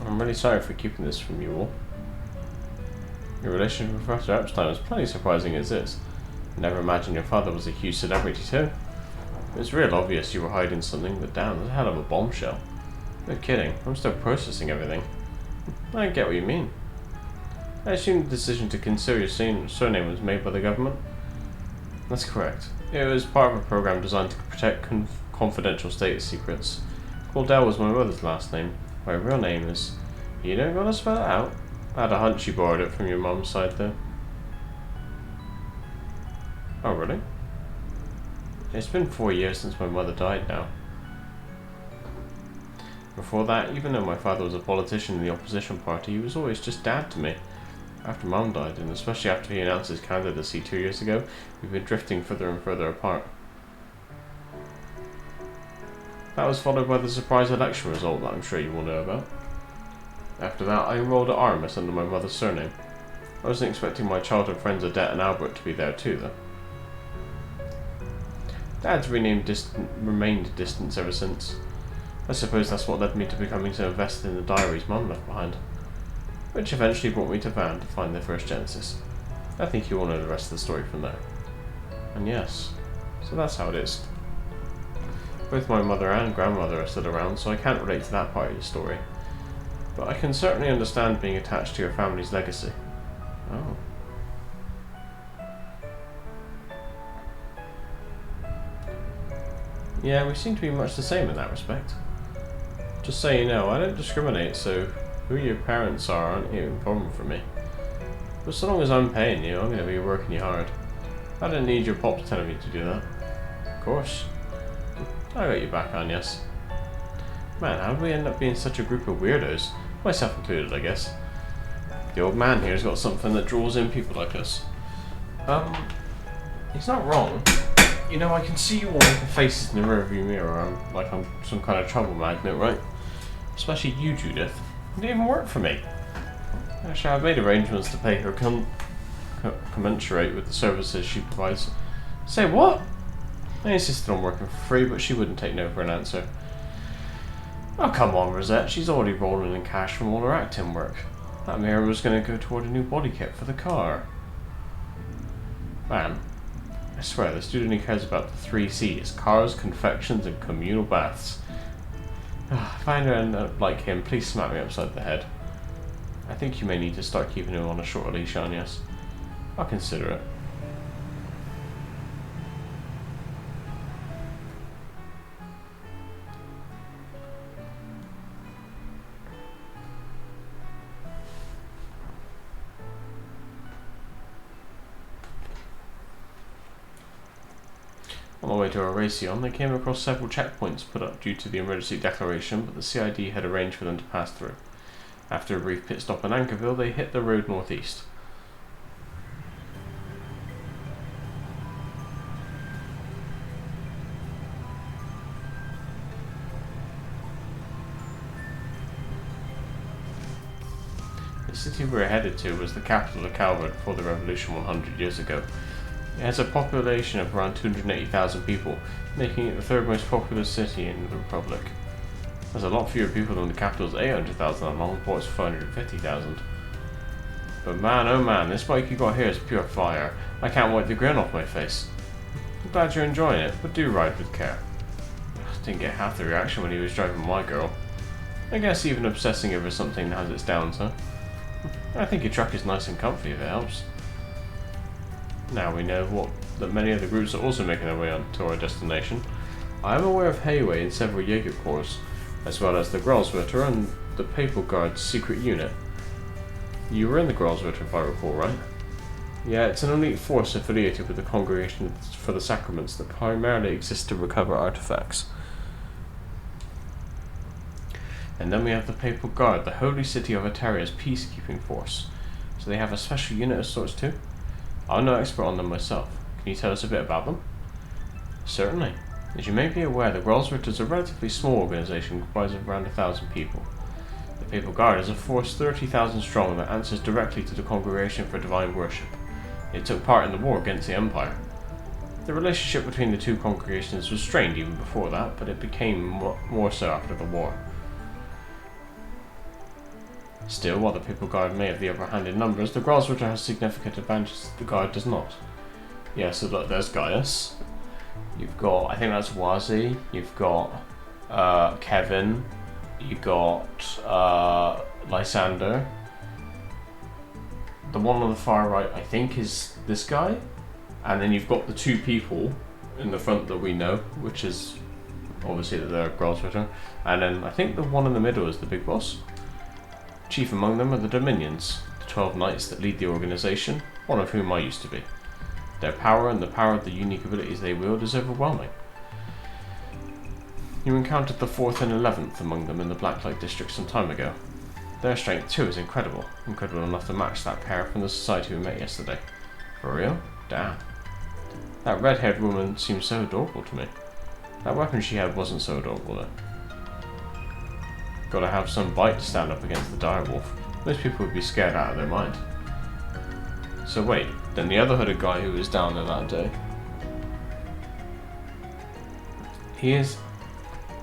I'm really sorry for keeping this from you all. Your relationship with Professor Epstein was plenty surprising as is. Never imagined your father was a huge celebrity too. It was real obvious you were hiding something, but damn, that's a hell of a bombshell. No kidding, I'm still processing everything. I get what you mean. I assume the decision to conceal your surname was made by the government? That's correct. It was part of a program designed to protect confidential state secrets. Cordell was my mother's last name. My real name is... You don't gotta spell it out. I had a hunch you borrowed it from your mum's side, though. Oh, really? It's been 4 years since my mother died now. Before that, even though my father was a politician in the opposition party, he was always just Dad to me. After Mum died, and especially after he announced his candidacy 2 years ago, we've been drifting further and further apart. That was followed by the surprise election result that I'm sure you all know about. After that, I enrolled at Artemis under my mother's surname. I wasn't expecting my childhood friends Odette and Albert to be there too, though. Dad's remained distant ever since. I suppose that's what led me to becoming so invested in the diaries Mum left behind. Which eventually brought me to Van to find their first Genesis. I think you all know the rest of the story from there. And yes, so that's how it is. Both my mother and grandmother are still around, so I can't relate to that part of your story. But I can certainly understand being attached to your family's legacy. Oh. Yeah, we seem to be much the same in that respect. Just so you know, I don't discriminate, so who your parents are aren't even a problem for me. But so long as I'm paying you, I'm going to be working you hard. I don't need your pops telling me to do that. Of course. I got you back on, yes. Man, how did we end up being such a group of weirdos? Myself included, I guess. The old man here's got something that draws in people like us. He's not wrong. You know, I can see you all making faces in the rearview mirror like I'm some kind of trouble magnet, right? Especially you, Judith. It didn't even work for me. Actually, I've made arrangements to pay her commensurate with the services she provides. Say what? I insisted on working for free, but she wouldn't take no for an answer. Oh, come on, Rosette. She's already rolling in cash from all her acting work. That mirror was going to go toward a new body kit for the car. Man, I swear, this dude only cares about the 3 C's. Cars, confections, and communal baths. If I end up like him, please smack me upside the head. I think you may need to start keeping him on a shorter leash, Agnes. I'll consider it. On the way to Oracion, they came across several checkpoints put up due to the emergency declaration, but the CID had arranged for them to pass through. After a brief pit stop in Anchorville, they hit the road northeast. The city we were headed to was the capital of Calvert before the revolution 100 years ago. It has a population of around 280,000 people, making it the third most populous city in the Republic. There's a lot fewer people than the capital's 800,000 and Longport's 450,000. But man, oh man, this bike you got here is pure fire. I can't wipe the grin off my face. I'm glad you're enjoying it, but do ride with care. Didn't get half the reaction when he was driving my girl. I guess even obsessing over something has its downs, huh? I think your truck is nice and comfy if it helps. Now we know that many other groups are also making their way on to our destination. I am aware of Hayway and several Jaeger Corps, as well as the Grolsritter and the Papal Guard's secret unit. You were in the Grolsritter if I recall, right? Yeah, it's an elite force affiliated with the Congregation for the Sacraments that primarily exists to recover artifacts. And then we have the Papal Guard, the Holy City of Ataria's peacekeeping force. So they have a special unit of sorts too? I'm no expert on them myself. Can you tell us a bit about them? Certainly. As you may be aware, the Grolsritter is a relatively small organisation comprised of around 1,000 people. The Papal Guard is a force 30,000 strong that answers directly to the Congregation for Divine Worship. It took part in the war against the Empire. The relationship between the two congregations was strained even before that, but it became more so after the war. Still, while the Papal Guard may have the upper hand in numbers, the Grolsritter has significant advantages that the Guard does not. Yeah, so look, there's Gaius. You've got, I think that's Wazi. You've got Kevin. You've got Lysander. The one on the far right, I think, is this guy. And then you've got the 2 people in the front that we know, which is obviously that they're Grol's return. And then I think the one in the middle is the big boss. Chief among them are the Dominions, the 12 knights that lead the organization, one of whom I used to be. Their power and the power of the unique abilities they wield is overwhelming. You encountered the 4th and 11th among them in the Blacklight district some time ago. Their strength too is incredible enough to match that pair from the society we met yesterday. For real? Damn. That red-haired woman seemed so adorable to me. That weapon she had wasn't so adorable though. Gotta have some bite to stand up against the direwolf. Most people would be scared out of their mind. So wait, then the other hooded guy who was down there that day. He is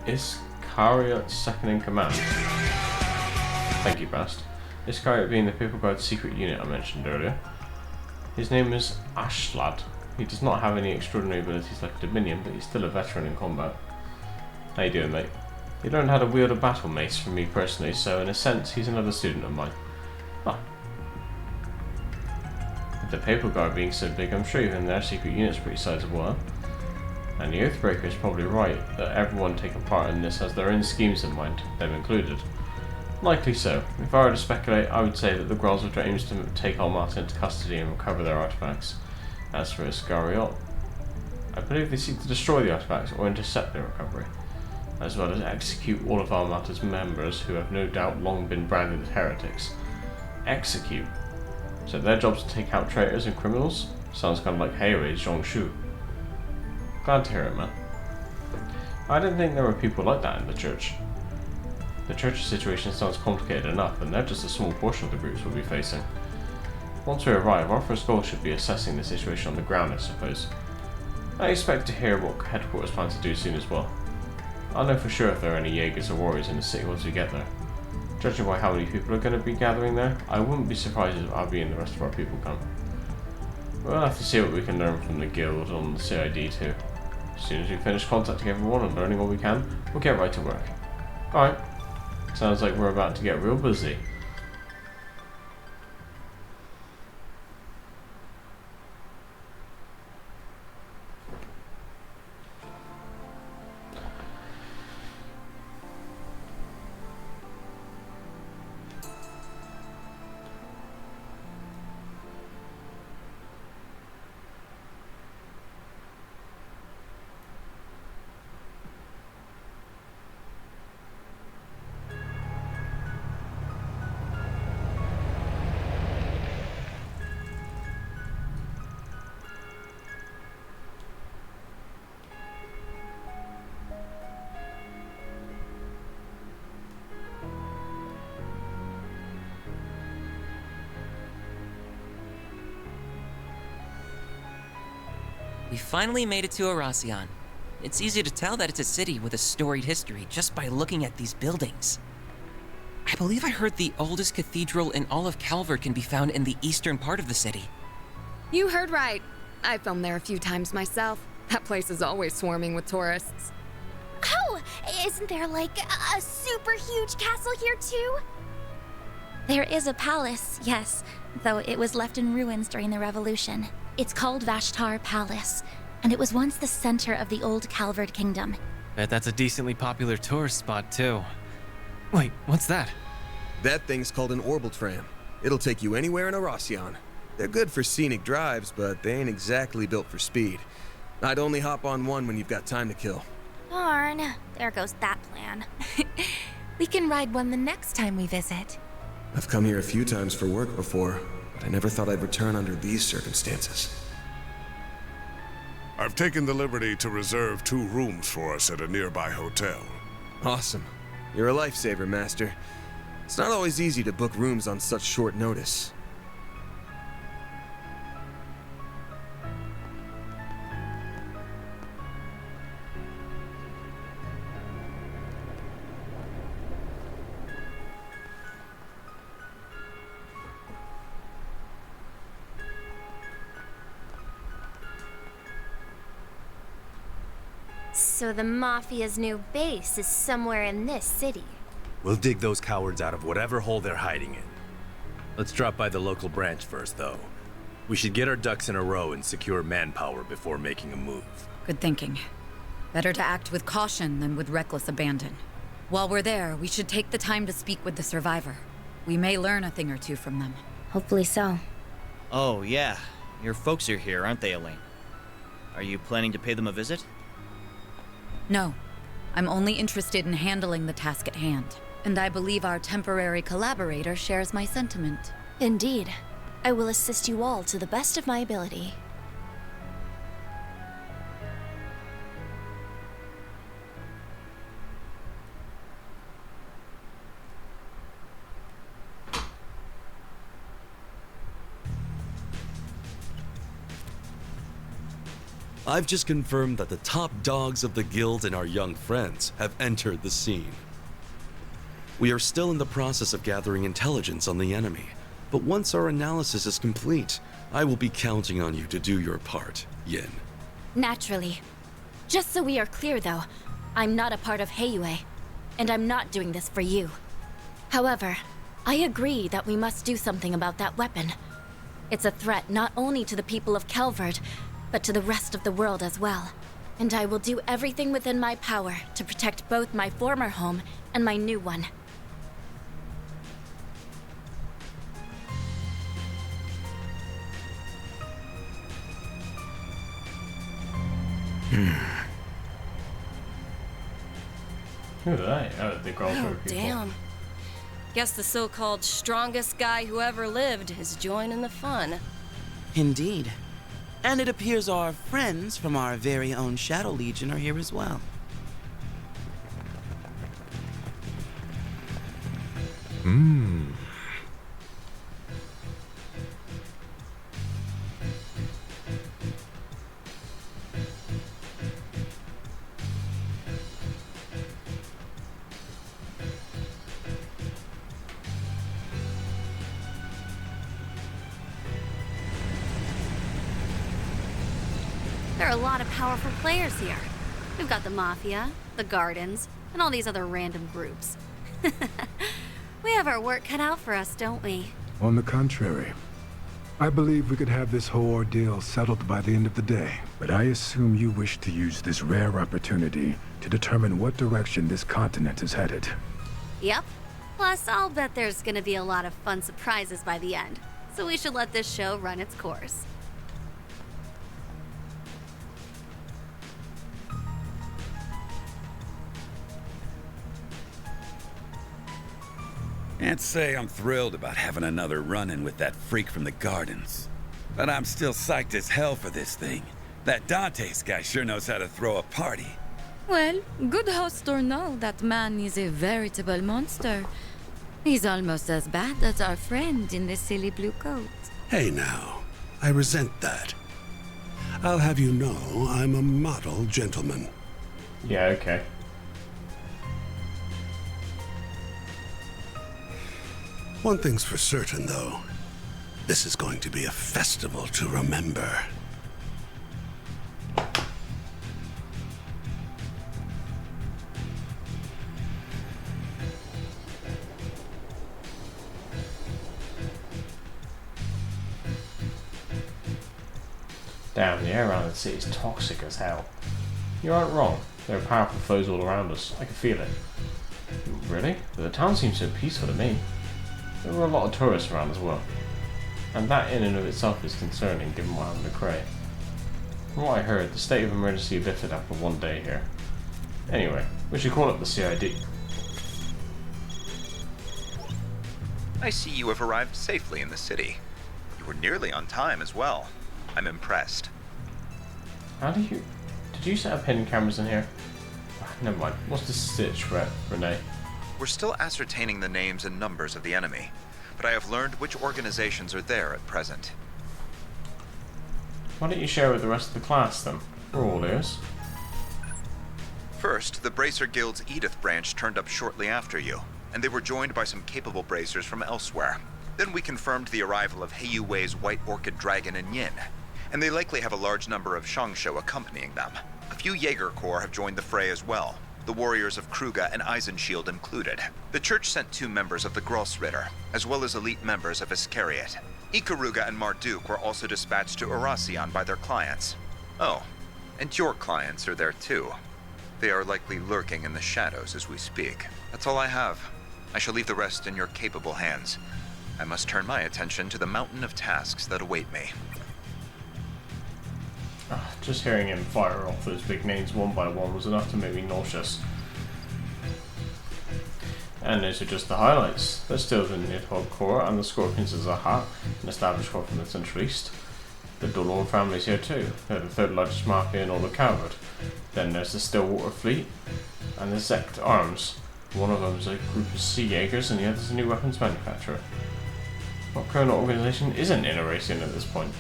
Iscariot's second in command. Thank you, Bast. Iscariot being the Papal Guard's secret unit I mentioned earlier. His name is Ashlad. He does not have any extraordinary abilities like a Dominion, but he's still a veteran in combat. How you doing, mate? He learned how to wield a battle mace from me personally, so in a sense, he's another student of mine. Ah. With the Papal Guard being so big, I'm sure even their secret unit's pretty sizable, huh? And the Oathbreaker is probably right that everyone taking part in this has their own schemes in mind, them included. Likely so. If I were to speculate, I would say that the Grolswitcher aims to take Almata into custody and recover their artifacts. As for Iscariot, I believe they seek to destroy the artifacts or intercept their recovery, as well as execute all of Almata's members who have no doubt long been branded as heretics. Execute? So their job's to take out traitors and criminals? Sounds kind of like Heiwei's Zhongshu. Glad to hear it, man. I didn't think there were people like that in the church. The church's situation sounds complicated enough, and they're just a small portion of the groups we'll be facing. Once we arrive, our first goal should be assessing the situation on the ground, I suppose. I expect to hear what headquarters plan to do soon as well. I'll know for sure if there are any Jaegers or warriors in the city once we get there. Judging by how many people are going to be gathering there, I wouldn't be surprised if Abby and the rest of our people come. We'll have to see what we can learn from the guild on the CID too. As soon as we finish contacting everyone and learning all we can, we'll get right to work. Alright. Sounds like we're about to get real busy. We finally made it to Aracion. It's easy to tell that it's a city with a storied history just by looking at these buildings. I believe I heard the oldest cathedral in all of Calvard can be found in the eastern part of the city. You heard right. I filmed there a few times myself. That place is always swarming with tourists. Oh, isn't there like a super huge castle here too? There is a palace, yes, though it was left in ruins during the revolution. It's called Vashtar Palace, and it was once the center of the old Calvard Kingdom. Bet that's a decently popular tourist spot too. Wait, what's that? That thing's called an orbital tram. It'll take you anywhere in Aracion. They're good for scenic drives, but they ain't exactly built for speed. I'd only hop on one when you've got time to kill. Darn, there goes that plan. We can ride one the next time we visit. I've come here a few times for work before, but I never thought I'd return under these circumstances. I've taken the liberty to reserve 2 rooms for us at a nearby hotel. Awesome. You're a lifesaver, Master. It's not always easy to book rooms on such short notice. So the Mafia's new base is somewhere in this city. We'll dig those cowards out of whatever hole they're hiding in. Let's drop by the local branch first, though. We should get our ducks in a row and secure manpower before making a move. Good thinking. Better to act with caution than with reckless abandon. While we're there, we should take the time to speak with the survivor. We may learn a thing or two from them. Hopefully so. Oh, yeah. Your folks are here, aren't they, Elaine? Are you planning to pay them a visit? No. I'm only interested in handling the task at hand. And I believe our temporary collaborator shares my sentiment. Indeed. I will assist you all to the best of my ability. I've just confirmed that the top dogs of the guild and our young friends have entered the scene. We are still in the process of gathering intelligence on the enemy, but once our analysis is complete, I will be counting on you to do your part, Yin. Naturally. Just so we are clear, though, I'm not a part of Heiyue, and I'm not doing this for you. However, I agree that we must do something about that weapon. It's a threat not only to the people of Calvard, but to the rest of the world as well. And I will do everything within my power to protect both my former home and my new one. Who are they? Oh, the girl Oh, people. damn. Guess the so-called strongest guy who ever lived is joining the fun. Indeed. And it appears our friends from our very own Shadow Legion are here as well. There are a lot of powerful players here. We've got the Mafia, the Gardens, and all these other random groups. We have our work cut out for us, don't we? On the contrary. I believe we could have this whole ordeal settled by the end of the day. But I assume you wish to use this rare opportunity to determine what direction this continent is headed. Yep. Plus, I'll bet there's gonna be a lot of fun surprises by the end. So we should let this show run its course. Can't say I'm thrilled about having another run-in with that freak from the Gardens. But I'm still psyched as hell for this thing. That Dante's guy sure knows how to throw a party. Well, good host or no, that man is a veritable monster. He's almost as bad as our friend in the silly blue coat. Hey now, I resent that. I'll have you know I'm a model gentleman. Yeah, okay. One thing's for certain, though. This is going to be a festival to remember. Damn, the air around the city is toxic as hell. You aren't wrong. There are powerful foes all around us. I can feel it. Really? But the town seems so peaceful to me. There were a lot of tourists around as well. And that in and of itself is concerning given what happened to Cray. From what I heard, the state of emergency lifted after one day here. Anyway, we should call up the CID. I see you have arrived safely in the city. You were nearly on time as well. I'm impressed. How do you... Did you set up hidden cameras in here? Never mind. What's the stitch, Renee? We're still ascertaining the names and numbers of the enemy, but I have learned which organizations are there at present. Why don't you share with the rest of the class, then? We're all ears. First, the Bracer Guild's Edith branch turned up shortly after you, and they were joined by some capable bracers from elsewhere. Then we confirmed the arrival of Heiyue's White Orchid Dragon and Yin, and they likely have a large number of Shangsho accompanying them. A few Jaeger Corps have joined the fray as well, the warriors of Kruga and Eisenshield included. The church sent 2 members of the Grossritter, as well as elite members of Iscariot. Ikaruga and Marduk were also dispatched to Erasion by their clients. Oh, and your clients are there too. They are likely lurking in the shadows as we speak. That's all I have. I shall leave the rest in your capable hands. I must turn my attention to the mountain of tasks that await me. Just hearing him fire off those big names one by one was enough to make me nauseous. And those are just the highlights. There's still the Nidhogg Corps and the Scorpions as a hat, an established corps from the Central East. The Dolorn family's here too. They're the third largest mafia in all of Calvert. Then there's the Stillwater Fleet and the Zect Arms. One of them's a group of sea Jaegers and the other's a new weapons manufacturer. What current organisation isn't in a racing at this point?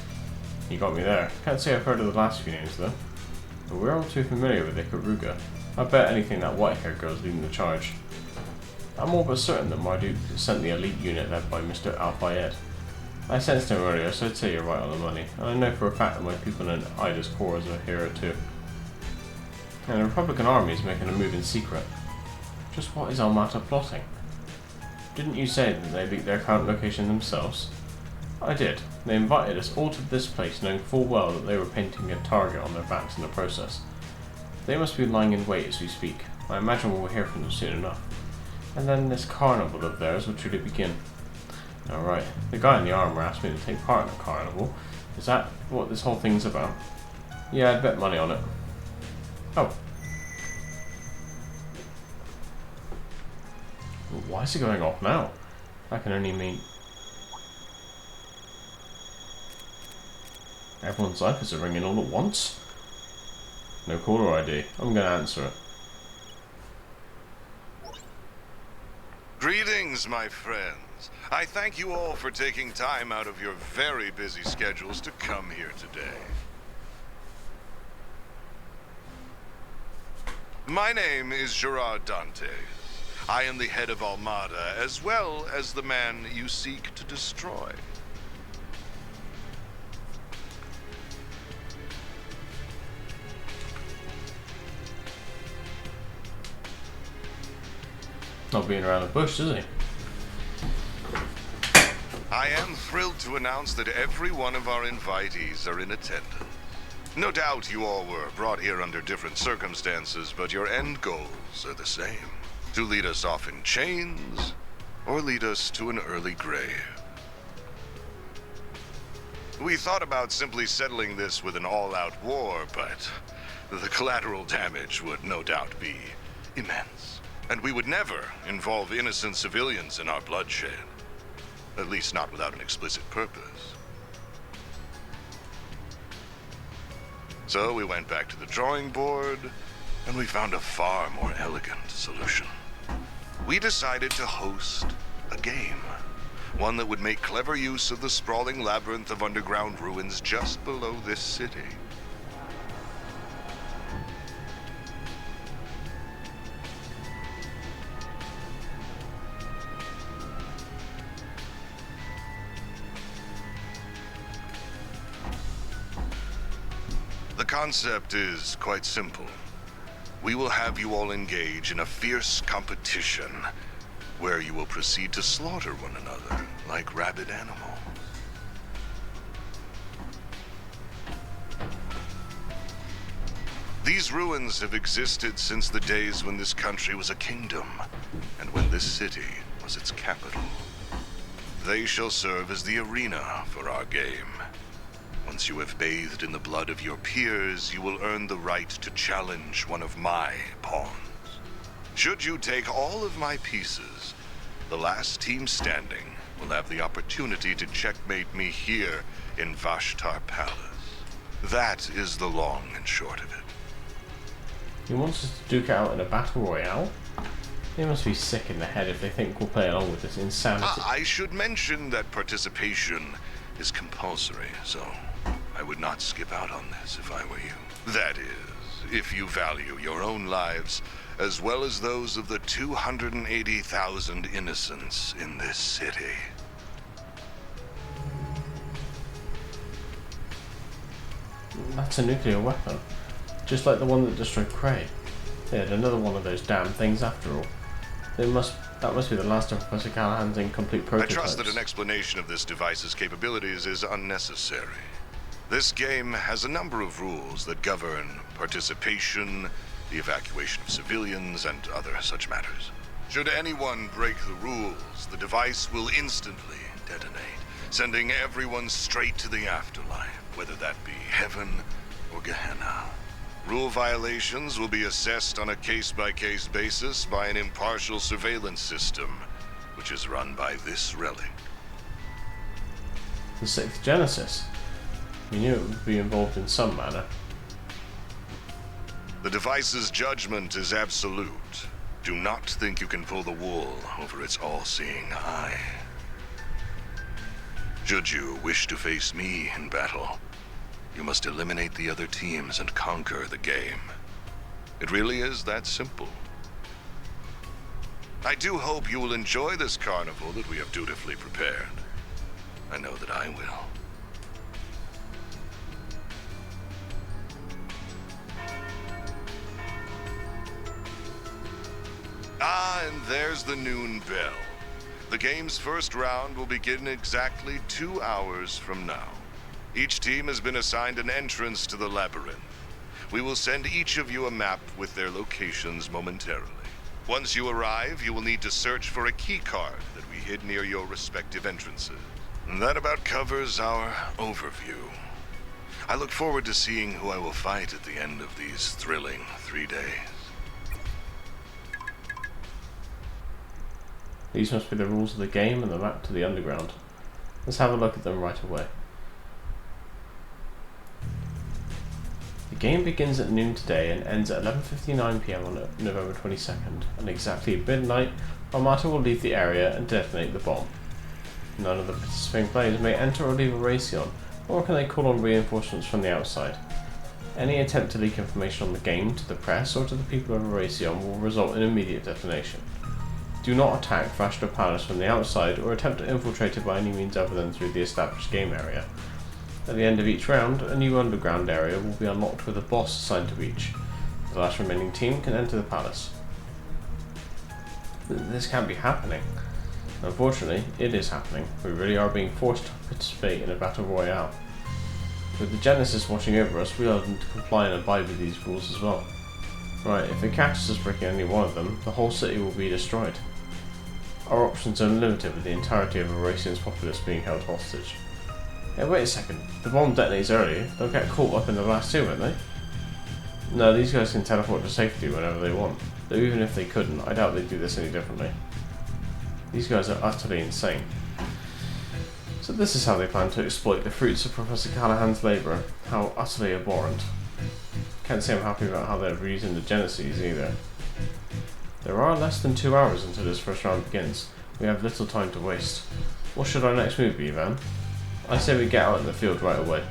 You got me there. Can't say I've heard of the last few names though. But we're all too familiar with Ikaruga. I bet anything that white-haired girl's leading the charge. I'm all but certain that Marduk sent the elite unit led by Mr. Al-Fayed. I sensed him earlier, so I'd say you're right on the money. And I know for a fact that my people in Ida's corps are here too. And the Republican army is making a move in secret. Just what is Almata plotting? Didn't you say that they leaked their current location themselves? I did. They invited us all to this place knowing full well that they were painting a target on their backs in the process. They must be lying in wait as we speak. I imagine we'll hear from them soon enough. And then this carnival of theirs will truly begin. Alright, the guy in the armor asked me to take part in the carnival. Is that what this whole thing's about? Yeah, I'd bet money on it. Oh. Why is it going off now? That can only mean... Everyone's ciphers are ringing all at once? No caller ID. I'm gonna answer it. Greetings, my friends. I thank you all for taking time out of your very busy schedules to come here today. My name is Gerard Dantes. I am the head of Almada, as well as the man you seek to destroy. Not being around the bush, is he? I am thrilled to announce that every one of our invitees are in attendance. No doubt you all were brought here under different circumstances, but your end goals are the same. To lead us off in chains, or lead us to an early grave. We thought about simply settling this with an all-out war, but the collateral damage would no doubt be immense. And we would never involve innocent civilians in our bloodshed. At least not without an explicit purpose. So we went back to the drawing board, and we found a far more elegant solution. We decided to host a game. One that would make clever use of the sprawling labyrinth of underground ruins just below this city. The concept is quite simple. We will have you all engage in a fierce competition where you will proceed to slaughter one another like rabid animals. These ruins have existed since the days when this country was a kingdom and when this city was its capital. They shall serve as the arena for our game. Once you have bathed in the blood of your peers, you will earn the right to challenge one of my pawns. Should you take all of my pieces, the last team standing will have the opportunity to checkmate me here in Vashtar Palace. That is the long and short of it. He wants us to duke it out in a battle royale? They must be sick in the head if they think we'll play along with this insanity. I should mention that participation is compulsory, so I would not skip out on this if I were you. That is, if you value your own lives, as well as those of the 280,000 innocents in this city. That's a nuclear weapon. Just like the one that destroyed Cray. They had another one of those damn things after all. That must be the last of Professor Callahan's incomplete prototypes. I trust that an explanation of this device's capabilities is unnecessary. This game has a number of rules that govern participation the evacuation of civilians, and other such matters. Should anyone break the rules, the device will instantly detonate, sending everyone straight to the afterlife, whether that be heaven or Gehenna. Rule violations will be assessed on a case-by-case basis by an impartial surveillance system, which is run by this relic. The 6th Genesis. We knew it would be involved in some manner. The device's judgment is absolute. Do not think you can pull the wool over its all-seeing eye. Should you wish to face me in battle, you must eliminate the other teams and conquer the game. It really is that simple. I do hope you will enjoy this carnival that we have dutifully prepared. I know that I will. Ah, and there's the noon bell. The game's first round will begin exactly 2 hours from now. Each team has been assigned an entrance to the labyrinth. We will send each of you a map with their locations momentarily. Once you arrive, you will need to search for a key card that we hid near your respective entrances. And that about covers our overview. I look forward to seeing who I will fight at the end of these thrilling 3 days. These must be the rules of the game and the map to the underground. Let's have a look at them right away. The game begins at noon today and ends at 11:59 PM on November 22nd, and exactly at midnight, Armata will leave the area and detonate the bomb. None of the participating players may enter or leave Erasion, nor can they call on reinforcements from the outside. Any attempt to leak information on the game to the press or to the people of Erasion will result in immediate detonation. Do not attack Vashta Palace from the outside or attempt to infiltrate it by any means other than through the established game area. At the end of each round, a new underground area will be unlocked with a boss assigned to each. The last remaining team can enter the palace. This can't be happening. Unfortunately, it is happening. We really are being forced to participate in a battle royale. With the Genesis watching over us, we are to comply and abide with these rules as well. Right, if it catches us breaking any one of them, the whole city will be destroyed. Our options are limited with the entirety of Erasion's populace being held hostage. Hey, wait a second. The bomb detonates early. They'll get caught up in the blast too, won't they? No, these guys can teleport to safety whenever they want. Though even if they couldn't, I doubt they'd do this any differently. These guys are utterly insane. So this is how they plan to exploit the fruits of Professor Callahan's labour. How utterly abhorrent. Can't say I'm happy about how they're reusing the Genesis either. There are less than 2 hours until this first round begins. We have little time to waste. What should our next move be, Van? I say we get out in the field right away.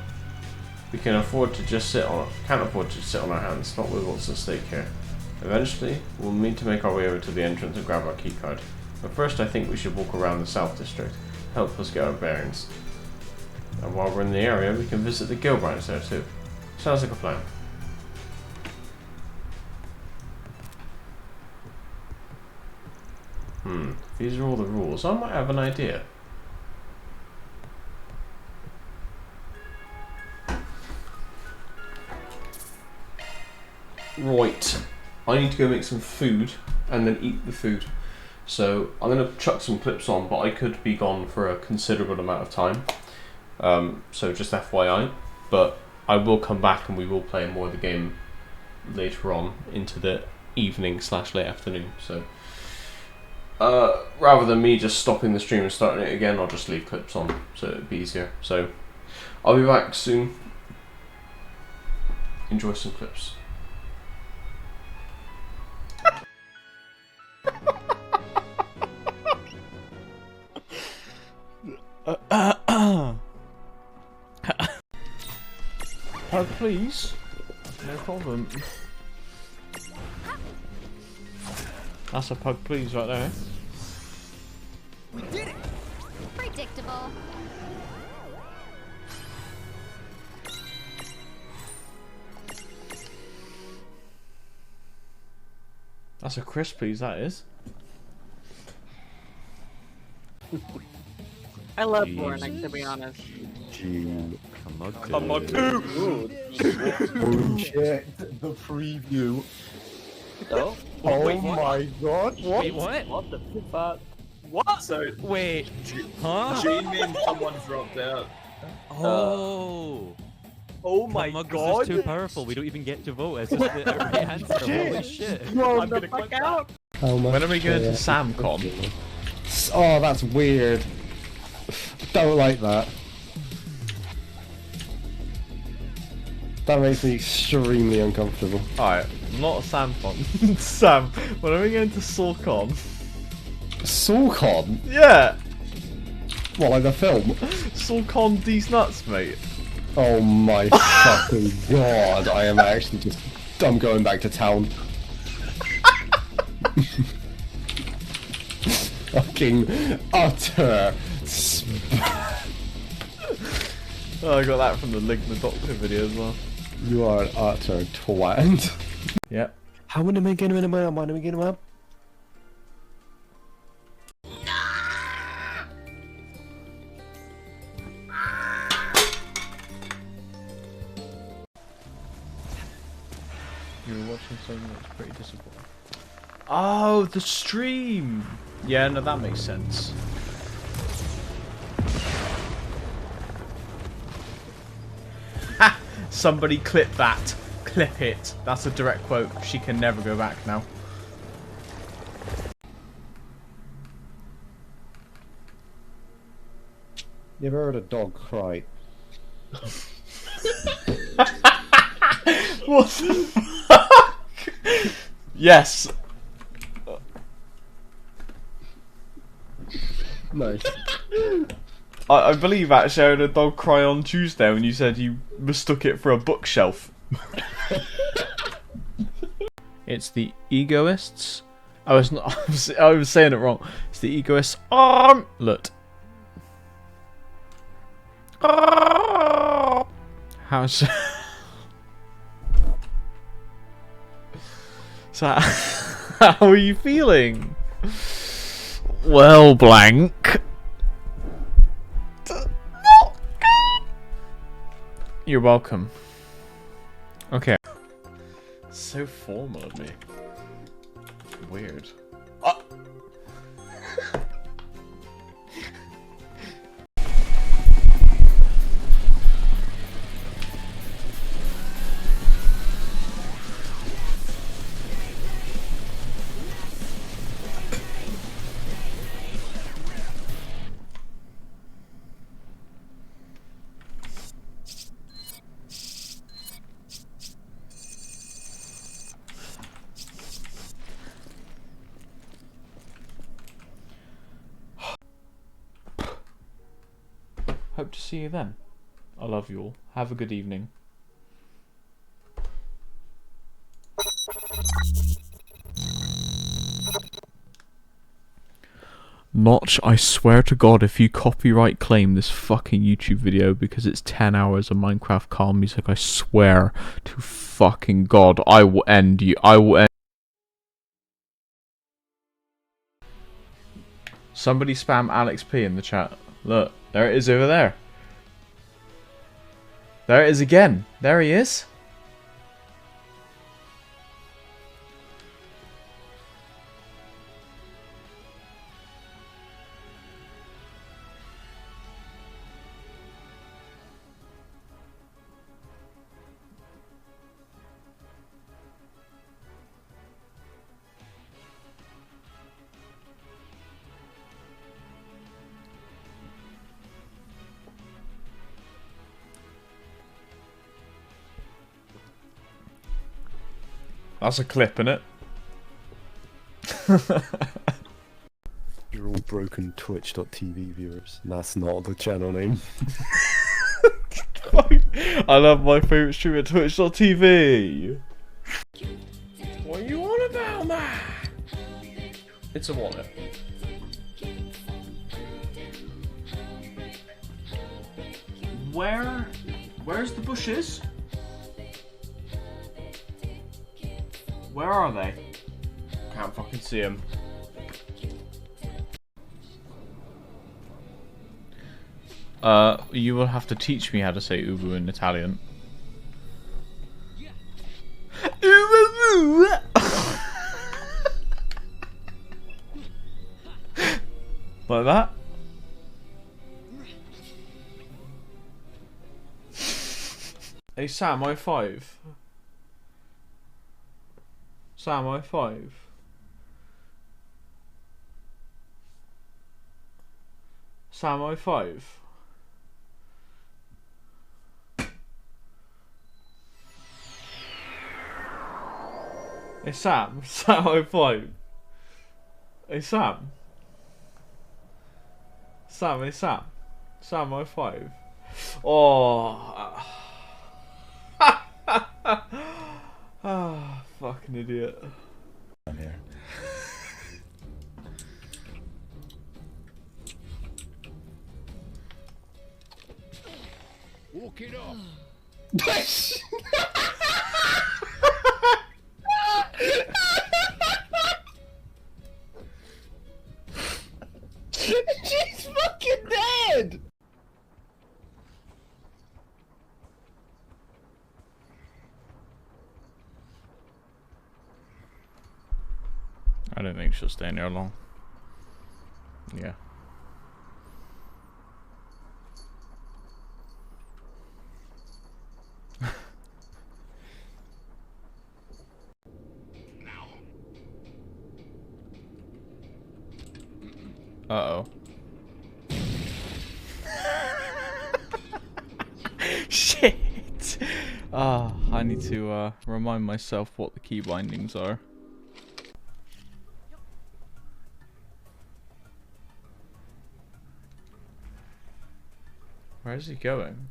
We can't afford to just sit on our hands, not with what's at stake here. Eventually, we'll need to make our way over to the entrance and grab our keycard. But first, I think we should walk around the South District, help us get our bearings. And while we're in the area, we can visit the guild branch there too. Sounds like a plan. These are all the rules. I might have an idea. Right, I need to go make some food and then eat the food. So I'm going to chuck some clips on, but I could be gone for a considerable amount of time. So just FYI, but I will come back and we will play more of the game later on into the evening / late afternoon. So rather than me just stopping the stream and starting it again, I'll just leave clips on so it'll be easier. So I'll be back soon. Enjoy some clips. Please. No problem. That's a pug please right there. We did it! Predictable. That's a crisp please, that is. I love Warnick, to be honest. Come on, dude! Oh shit, the preview. Oh, Wait, my god. What? Wait, what? What the fuck? What? So, wait, huh? Jamie and someone dropped out. Oh. Oh my Among Us god. is too powerful. We don't even get to vote. It's just the right answer. Holy shit. I'm gonna click out. When are we going to SamCon? Oh, that's weird. Don't like that. That makes me extremely uncomfortable. Alright, not SamCon. Sam, when are we going to SawCon? SawCon? Yeah! What, like the film? SawCon D's nuts, mate. Oh my fucking god, I am actually just... I'm going back to town. Fucking utter... Oh, I got that from the Link the Doctor video as well. You are an utter twat. Yep. How many am I getting him up? How many am I getting him up? You were watching something that's pretty disappointing. Oh, the stream! Yeah, no, that makes sense. Ha! Somebody clip that. Clip it. That's a direct quote. She can never go back now. You ever heard a dog cry? What the fuck? Yes. Nice. I believe actually I heard a dog cry on Tuesday when you said you mistook it for a bookshelf. It's the egoists. I was saying it wrong. It's the egoists omelet. How's so? How are you feeling? Well, blank. You're welcome. Okay. So formal of me. Weird. Hope to see you then. I love you all. Have a good evening. Notch, I swear to God, if you copyright claim this fucking YouTube video because it's 10 hours of Minecraft calm music, I swear to fucking God, I will end you. I will end. Somebody spam Alex P in the chat. Look, there it is over there. There it is again. There he is. That's a clip, innit? You're all broken Twitch.tv viewers. That's not the channel name. I love my favourite streamer, Twitch.tv. What are you on about, man? It's a wallet. Where's the bushes? Where are they? Can't fucking see them. You will have to teach me how to say ubu in Italian. Ubu! Like that? Hey Sam, I5. Sam, I5. Sam, I5. Hey Sam, Sam, I5. Hey Sam. Sam, hey Sam. Sam, I5. Oh. Ah, fucking idiot. I'm here. Walk it off. She's fucking dead! I don't think she'll stay in there long. Yeah. Uh-oh. Shit! Ah, I need to remind myself what the key bindings are. Where is he going?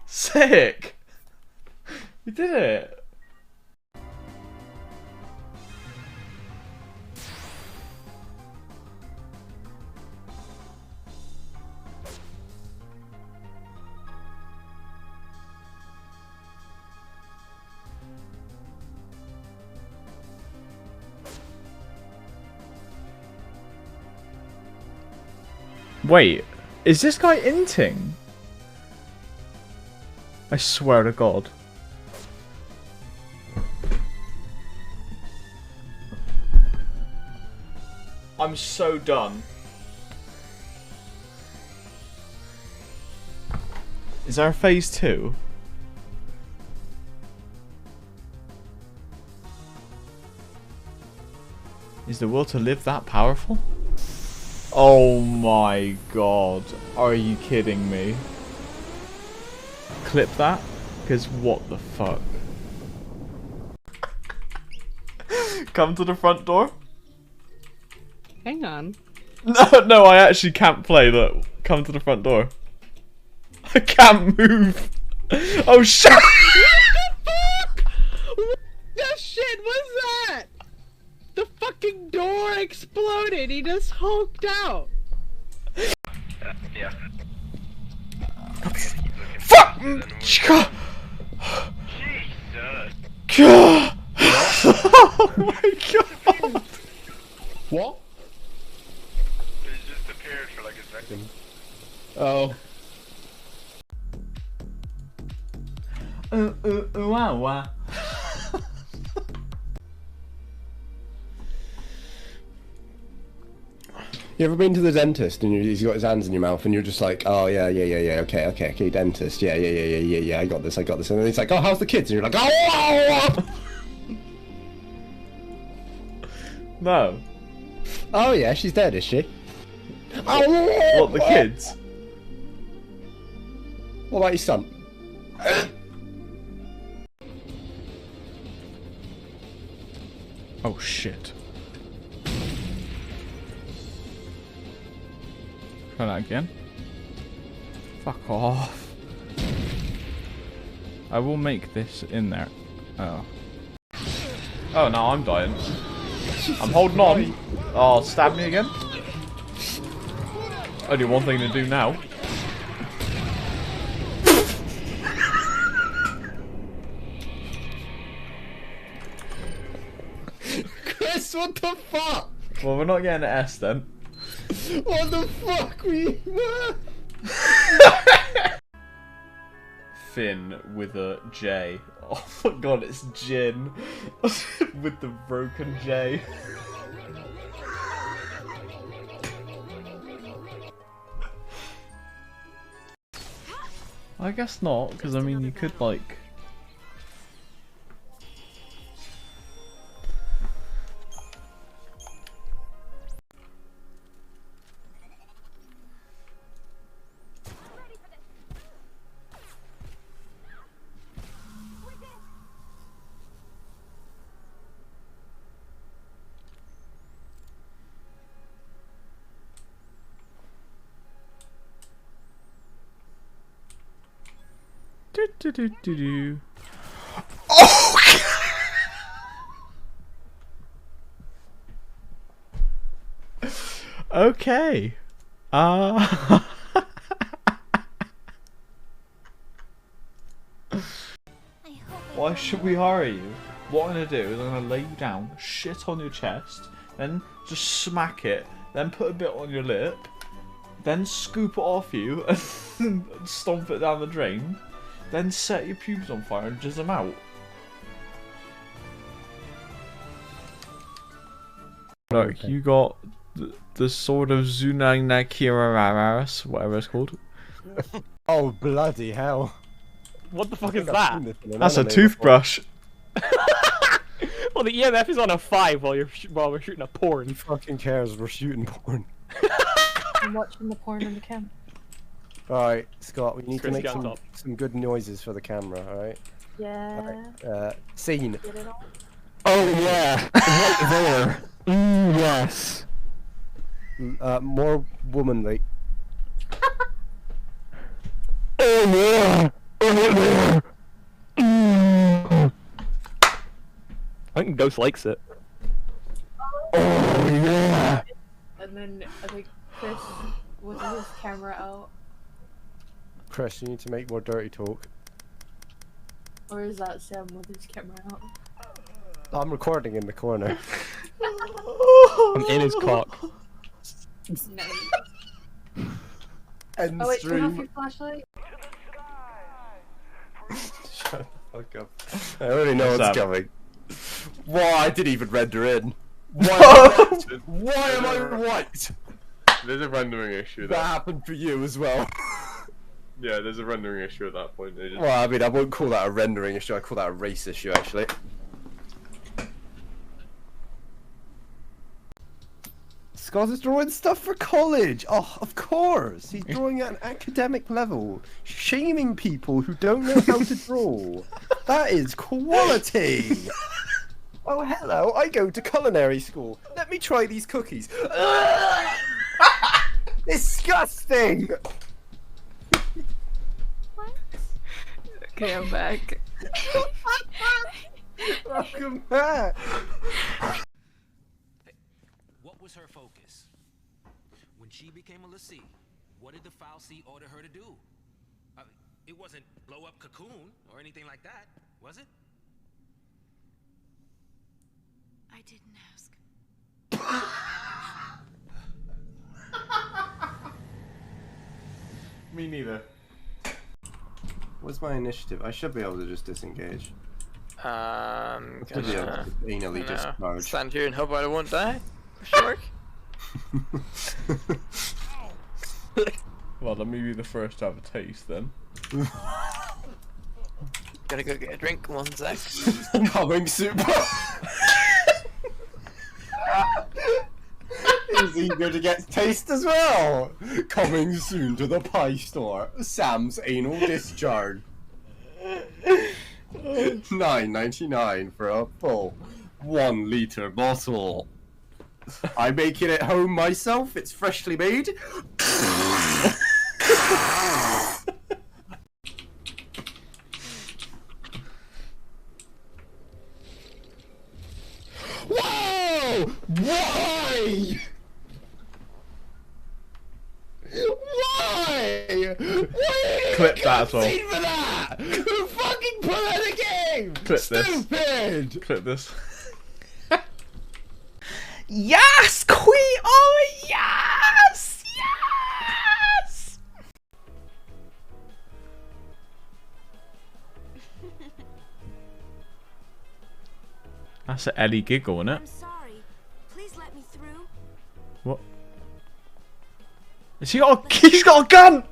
Sick! We did it! Wait, is this guy inting? I swear to God. I'm so done. Is there a phase 2? Is the will to live that powerful? Oh my God. Are you kidding me? Clip that? Because what the fuck? Come to the front door? Hang on. No, I actually can't play that. Come to the front door. I can't move. Oh shit! What the fuck? What the shit was that? The fucking door exploded. He just hulked out. Yeah. Fuck! Jesus! Oh my God! What? It just appeared for like a second. Oh. Wow, wow. You ever been to the dentist and he's got his hands in your mouth and you're just like, oh yeah, okay, dentist, yeah, I got this, and then he's like, oh, how's the kids? And you're like, oh! No. Oh yeah, she's dead, is she? What, the kids? What about your son? Oh shit. Try that again. Fuck off. I will make this in there. Oh. Oh, no, I'm dying. I'm holding on. Oh, stab me again? Only one thing to do now. Chris, what the fuck? Well, we're not getting an S then. What the fuck? Finn with a J. Oh my god, it's Jin with the broken J. I guess not, because I mean you could like... Do. Oh! Okay. Why should we hurry you? What I'm gonna do is I'm gonna lay you down, shit on your chest, then just smack it, then put a bit on your lip, then scoop it off you and stomp it down the drain, then set your pubes on fire and jizz them out. Look, you got the sword of Zunang Nakirararas, whatever it's called. Oh, bloody hell. What the fuck is that? That's a toothbrush. Well, the EMF is on a 5 while we're shooting a porn. Who fucking cares? We're shooting porn. I'm watching the porn on the cam. Alright, Scott, we need to make Chris, some good noises for the camera, alright? Yeah. Right, scene. Get it all? Oh yeah! Right there! Yes! More womanly. Oh yeah! Right there! I think Ghost likes it. Oh yeah! And then I think Chris with his camera out. Chris, you need to make more dirty talk. Or is that Sam with his camera out? I'm recording in the corner. I'm in his cock. Nice. End Oh wait, turn off stream. your flashlight. Shut the fuck up. I already know what's coming. Why, I didn't even render in. Why am I right? There's a rendering issue there. That happened for you as well. Yeah, there's a rendering issue at that point. Well, I mean, I won't call that a rendering issue, I call that a race issue, actually. Scott is drawing stuff for college! Oh, of course! He's drawing at an academic level, shaming people who don't know how to draw. That is quality! Oh, hello, I go to culinary school. Let me try these cookies. Disgusting! Okay, I'm back. Welcome back! What was her focus? When she became a Lassie, what did the Foul Sea order her to do? It wasn't blow up Cocoon or anything like that, was it? I didn't ask. Me neither. What's my initiative? I should be able to just disengage. Gonna Anally discharge. stand here and hope I won't die. Sure. Well, let me be the first to have a taste then. Gotta go get a drink, one sec. Coming soon. He's eager to get taste as well. Coming soon to the pie store. Sam's anal discharge. $9.99 for a full 1 liter bottle. I make it at home myself. It's freshly made. Whoa! Why? Why? Clip that as well. For that? Who fucking put that in a game? Clip this. Stupid! Clip this. Yes, Queen! Oh, yes! Yes! That's an Ellie giggle, isn't it? I'm sorry. Please let me through. What? Has he got a, he's got a gun!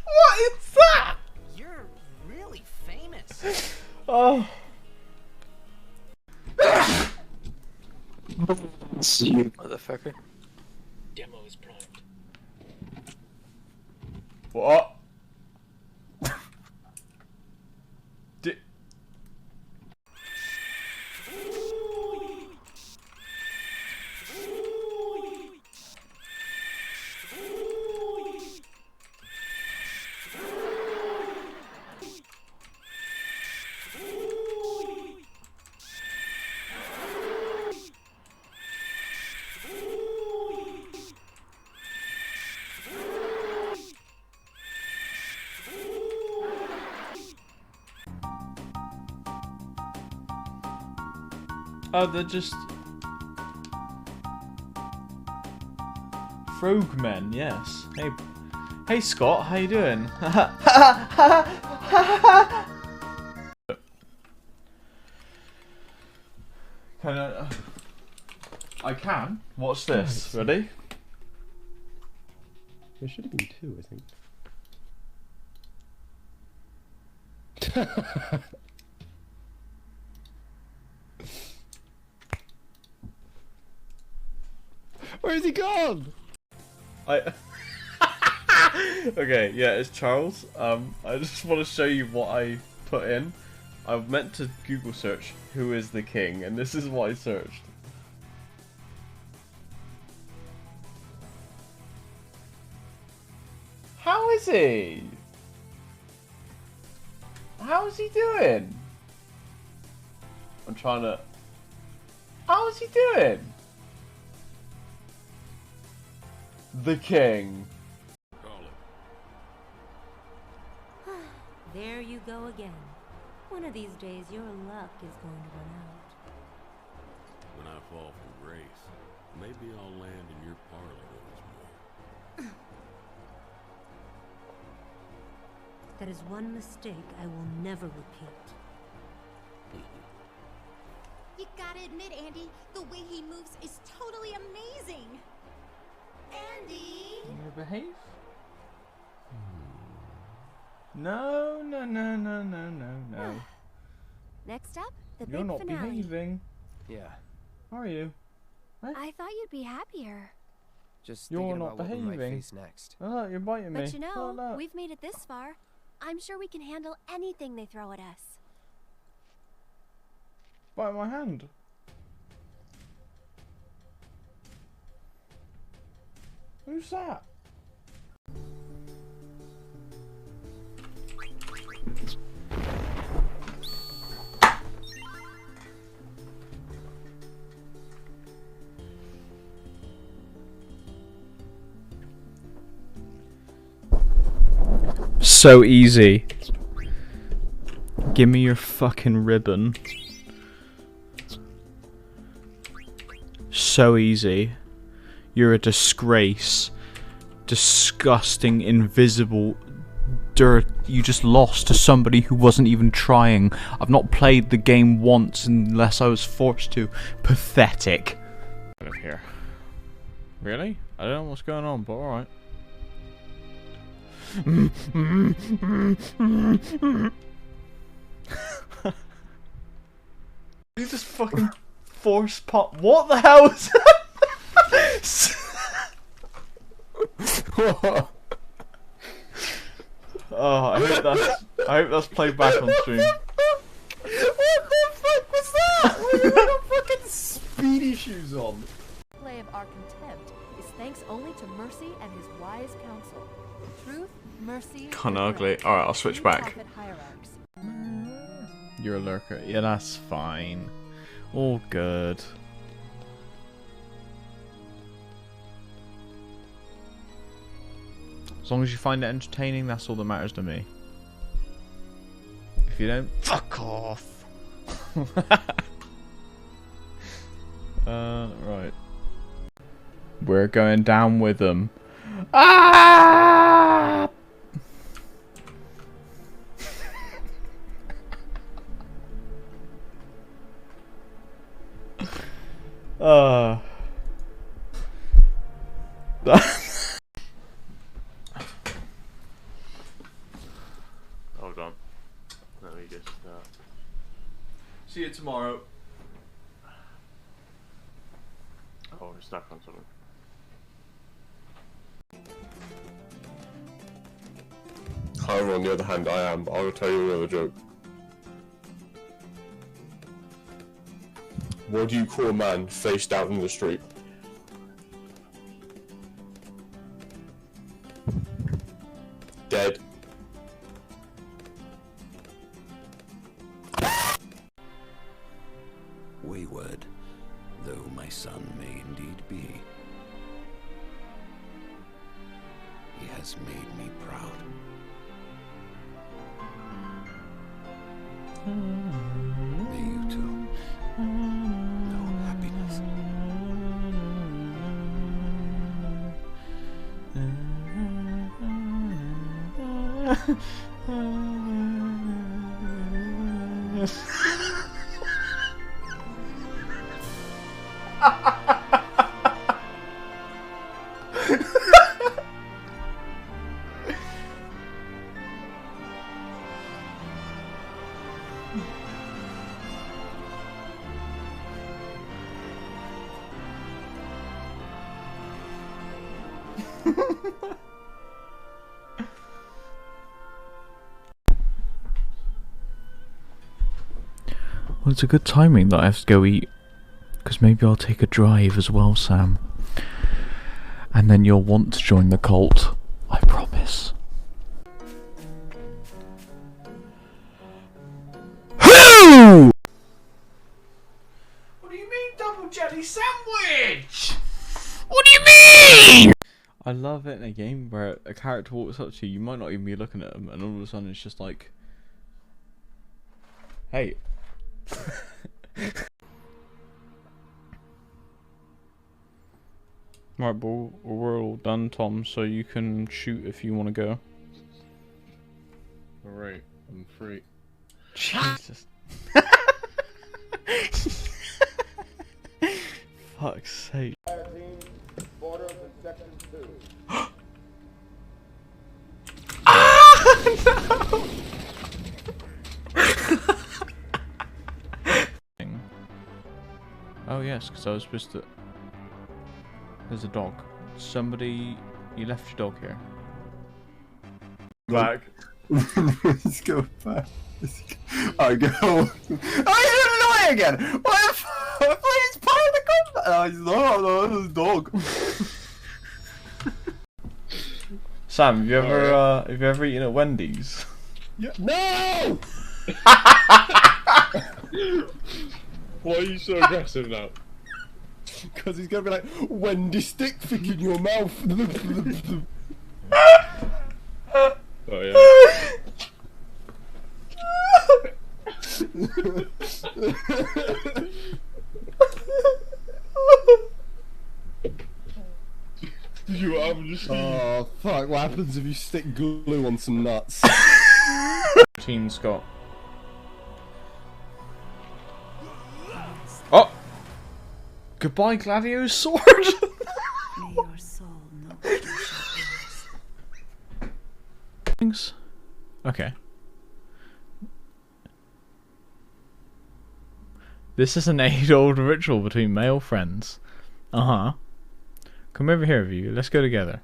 What is that? You're really famous. Oh. Motherfucker. Demo is primed. What? Oh, they're just frogmen, yes. Hey Scott, how you doing? Can I can. What's this? Ready? There should have been 2, I think. Where's he gone? Okay, yeah, it's Charles. I just want to show you what I put in. I meant to Google search who is the king, and this is what I searched. How is he? How is he doing? I'm trying to... How is he doing? The king. There you go again. One of these days, your luck is going to run out. When I fall from grace, maybe I'll land in your parlor once more. That is one mistake I will never repeat. You gotta admit, Andy, the way he moves is totally amazing. Andy! You behave? No, no, no, no, no, no, no. Next up, the You're big not finale. behaving. Yeah. Are you? I thought you'd be happier. Just You're thinking not about what we might behaving. face next. Oh, look, you're biting me. But you know, Oh, look. we've made it this far. I'm sure we can handle anything they throw at us. Bite my hand. Who's that? So easy. Give me your fucking ribbon. So easy. You're a disgrace. Disgusting, invisible dirt. You just lost to somebody who wasn't even trying. I've not played the game once unless I was forced to. Pathetic. Out of here. Really? I don't know what's going on, but alright. You just fucking force pop. What the hell is that? Oh, I hope that's played back on stream. What the fuck was that? We got fucking speedy shoes on. Display of our contempt is thanks only to Mercy and his wise counsel. Truth, mercy, Kinda and ugly. grace. Alright, I'll switch Three back. prophet hierarchs. You're a lurker. Yeah, that's fine. All good. As long as you find it entertaining, that's all that matters to me. If you don't, fuck off. Right. We're going down with them. Ah! Hold on. Let me just. See you tomorrow. Oh, we're stuck on something. However, on the other hand, I am. But I will tell you another joke. What do you call a man face down in the street? Dead. Wayward, though my son may indeed be, he has made me proud. May you too know happiness. Well, it's a good timing that I have to go eat, because maybe I'll take a drive as well, Sam. And then you'll want to join the cult. I promise. Who? What do you mean double jelly sandwich? What do you mean? I love it in a game where a character walks up to you, you might not even be looking at them, and all of a sudden it's just like, hey. Right, but we're all done, Tom, so you can shoot if you want to go. Alright, I'm free. Jesus. Fuck's sake. Oh yes, because I was supposed to... There's a dog. Somebody... You left your dog here. Back. Let's go back. I go. Oh, he's running away again! What the fuck? He's part of the combat! Oh, he's not. No, this is dog. Sam, have you ever eaten at Wendy's? Yeah. No! Why are you so aggressive now? Because he's gonna be like, Wendy stick thick in your mouth. Oh yeah. Oh fuck! What happens if you stick glue on some nuts? Team Scott. Oh! Goodbye, Gladio's sword! May your soul know what you shall be. Things? Okay. This is an age-old ritual between male friends. Uh-huh. Come over here, you. Let's go together.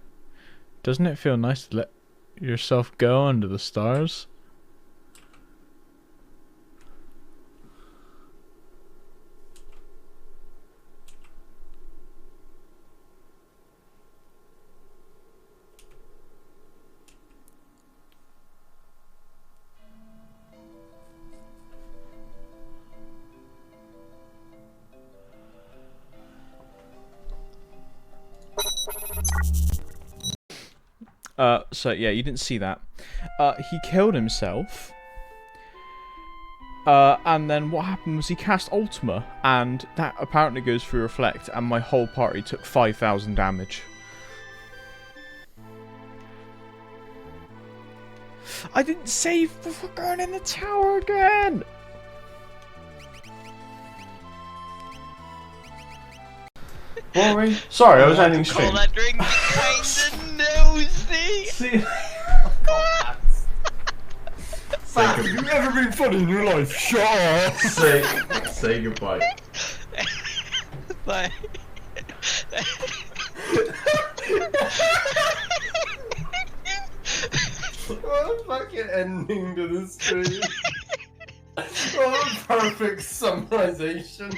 Doesn't it feel nice to let yourself go under the stars? So yeah, you didn't see that. He killed himself. And then what happened was he cast Ultima, and that apparently goes through Reflect, and my whole party took 5,000 damage. I didn't save before going in the tower again! What were we? Sorry, I was ending stream. Call that drink kinda nosy. See. Have you ever been funny in your life? Shut up! Say goodbye. Bye. What a fucking ending to this stream. What a perfect summarization.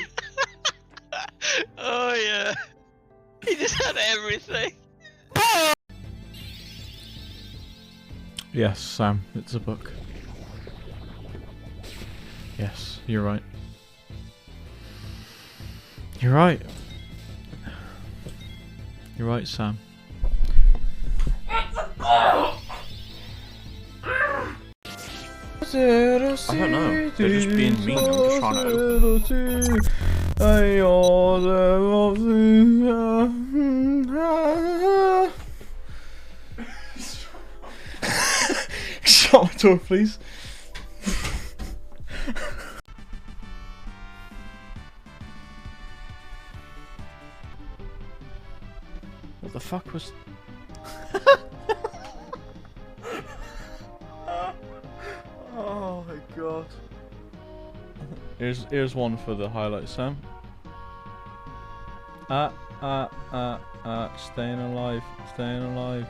Oh yeah. He just had everything. Yes, Sam, it's a book. Yes, you're right. You're right. You're right, Sam. I don't know. They're just being mean. I'm just trying to Shut my door, please. What the fuck was... Oh my god. Here's one for the highlight, Sam. Staying alive, staying alive.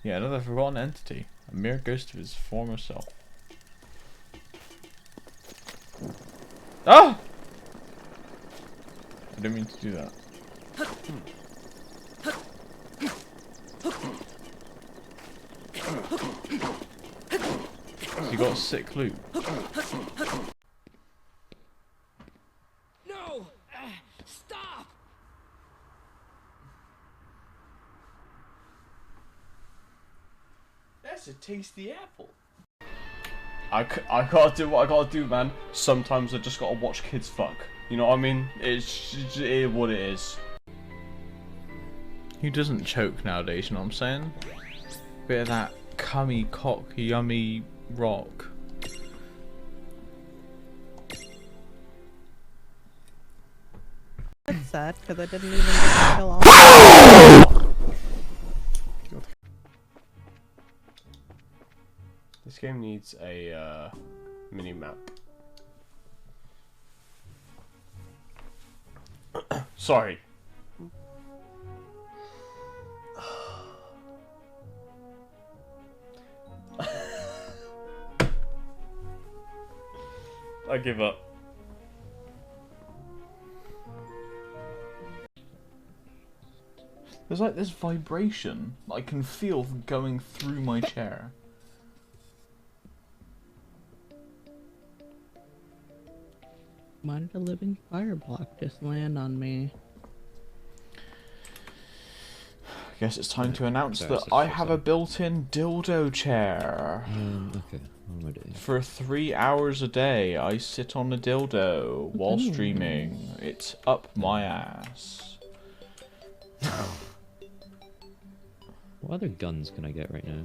Yeah, another forgotten entity. A mere ghost of his former self. Ah! I didn't mean to do that. You got sick loot. No! Stop! That's a tasty apple. I gotta do what I gotta do, man. Sometimes I just gotta watch kids fuck. You know what I mean? It's what it is. Who doesn't choke nowadays, you know what I'm saying? Bit of that cummy cock yummy rock. That's sad, because I didn't even get to kill all. This game needs a mini map. Sorry. I give up. There's like this vibration that I can feel going through my chair. Why did a living fire block just land on me? I guess it's time to announce that I have a built-in dildo chair. Okay, what am I doing? For 3 hours a day, I sit on a dildo while streaming. It's up my ass. What other guns can I get right now?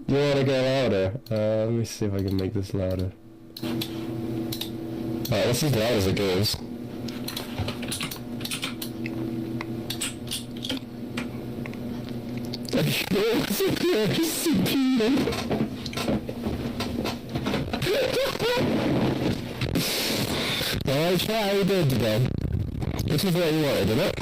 You wanna go louder? Let me see if I can make this louder. Alright, this is as loud as it goes. Alright, try how you did then. This is what you wanted, isn't it?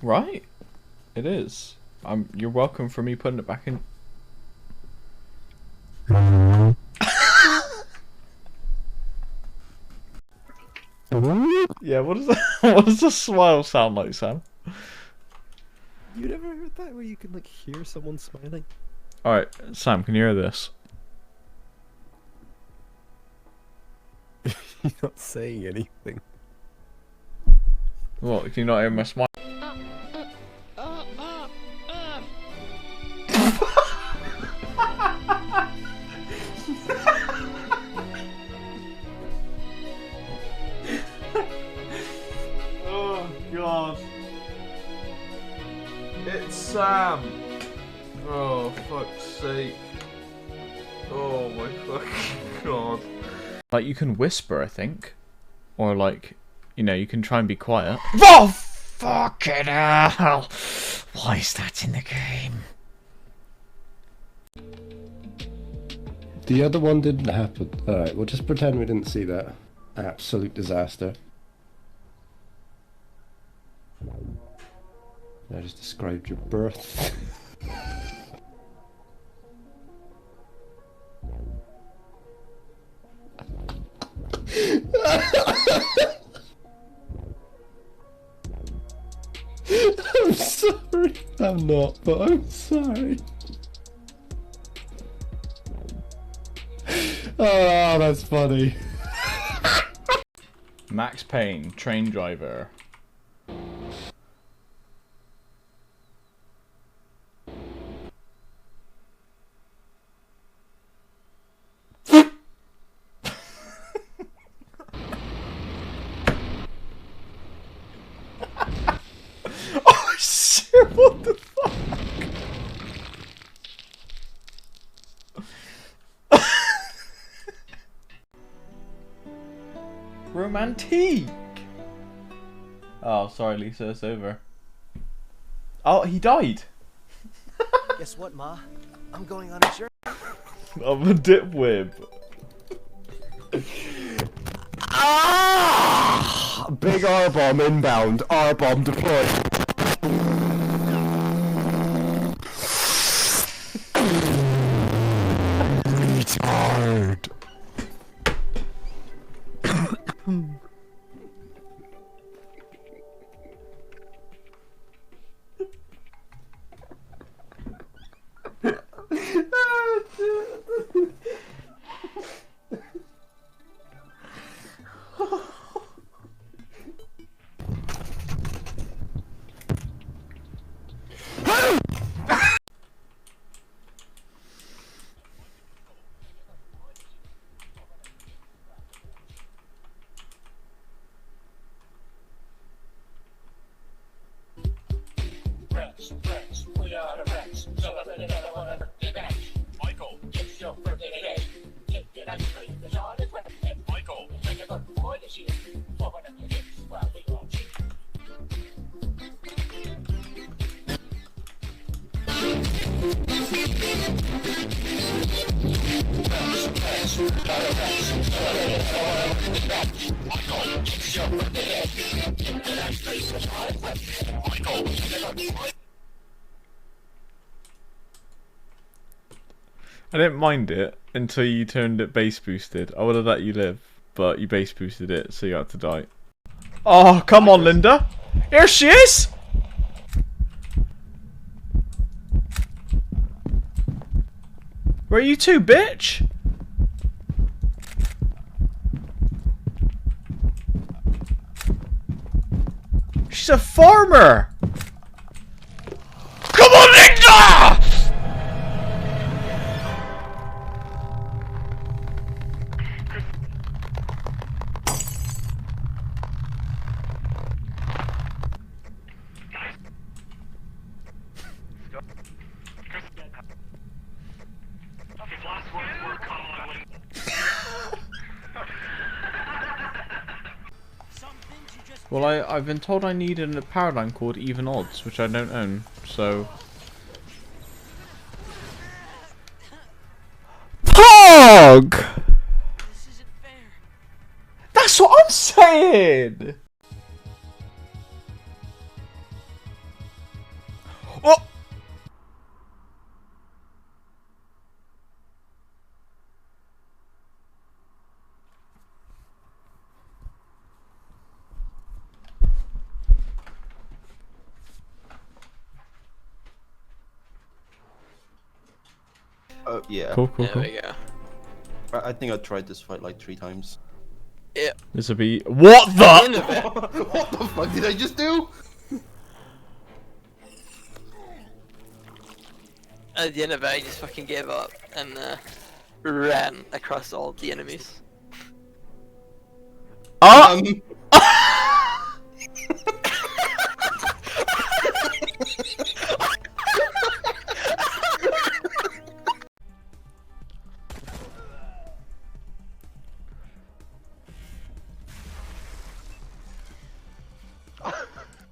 Right? It is. You're welcome for me putting it back in. Yeah, what does that? What does the smile sound like, Sam? You never heard that where you can like hear someone smiling? Alright, Sam, can you hear this? You're not saying anything. What? Can you not hear my smile? Oh god. It's Sam. Oh fuck's sake. Oh my fucking god. Like, you can whisper, I think. Or, like, you know, you can try and be quiet. Oh, fucking hell! Why is that in the game? The other one didn't happen. Alright, we'll just pretend we didn't see that. Absolute disaster. I just described your birth. I'm sorry. I'm not, but I'm sorry. Oh, that's funny. Max Payne, train driver. Oh shit, what the fuck? Romantique! Oh, sorry Lisa, it's over. Oh, he died! Guess what, Ma? I'm going on a journey. Of a dipwib. Ah! Big R-bomb inbound. R-bomb deployed. Retard. We are the Rex, so I really don't want to be back. Michael, it's your birthday today. Get your ice cream, the Sean is wet. And Michael, make a good boy this year. For one of your gifts while we all cheat. Michael, it's your birthday today. Get your ice cream, the Sean is wet. And Michael, make a good boy. I didn't mind it until you turned it bass boosted. I would have let you live, but you bass boosted it, so you had to die. Oh, come on, Linda! Here she is! Where are you two, bitch? She's a farmer! Come on, Linda! Well, I've been told I need a paradigm called even odds, which I don't own, so... POG! This isn't fair. That's what I'm saying! Oh! Oh, yeah. Cool, cool, There cool. we go. I think I tried this fight like 3 times. Yep. This will be what the? What the fuck did I just do? At the end of it, I just fucking gave up and ran across all the enemies. Oh!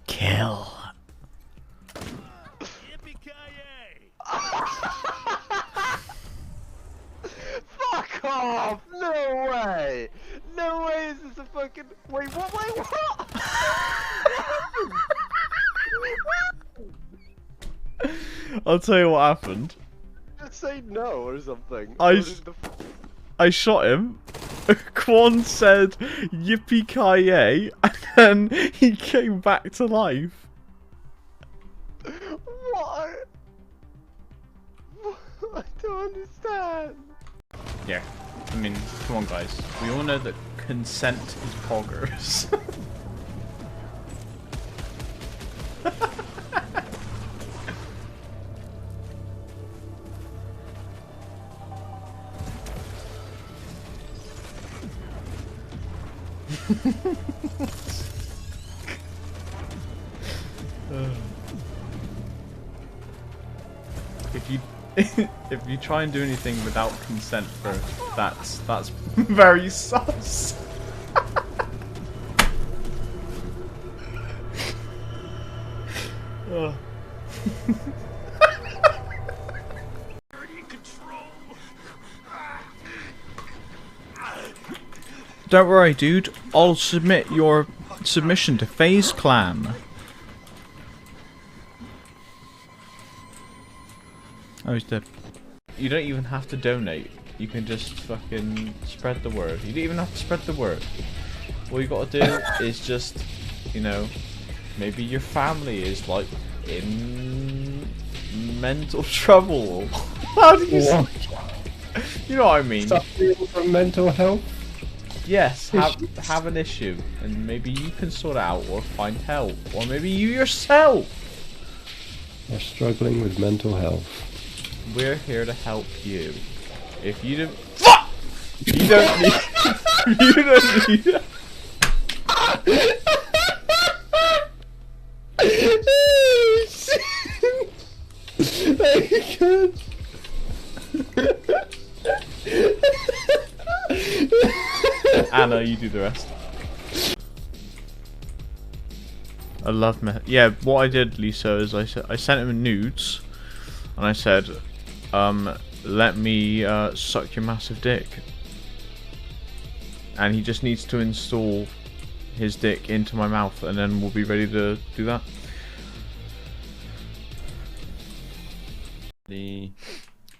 Kill. Fuck off! No way! No way is this a fucking... Wait, what? Wait, what? I'll tell you what happened. Just say no or something. I shot him. Quan said yippee-ki-yay, and then he came back to life. What? I don't understand. Yeah, I mean, come on guys. We all know that consent is poggers. If you try and do anything without consent first, that's very sus. Oh. Don't worry, dude. I'll submit your submission to FaZe Clan. Oh, he's dead. You don't even have to donate. You can just fucking spread the word. You don't even have to spread the word. All you gotta do is just, you know, maybe your family is like in mental trouble. How do you say? You know what I mean? Suffering from mental health? Yes, have an issue, and maybe you can sort it out or find help, or maybe you yourself are struggling with mental health. We're here to help you. If you don't, fuck! You don't need. You don't need. Anna, you do the rest. I love me. Yeah, what I did, Lisa, is I sent him nudes, and I said, let me suck your massive dick. And he just needs to install his dick into my mouth, and then we'll be ready to do that.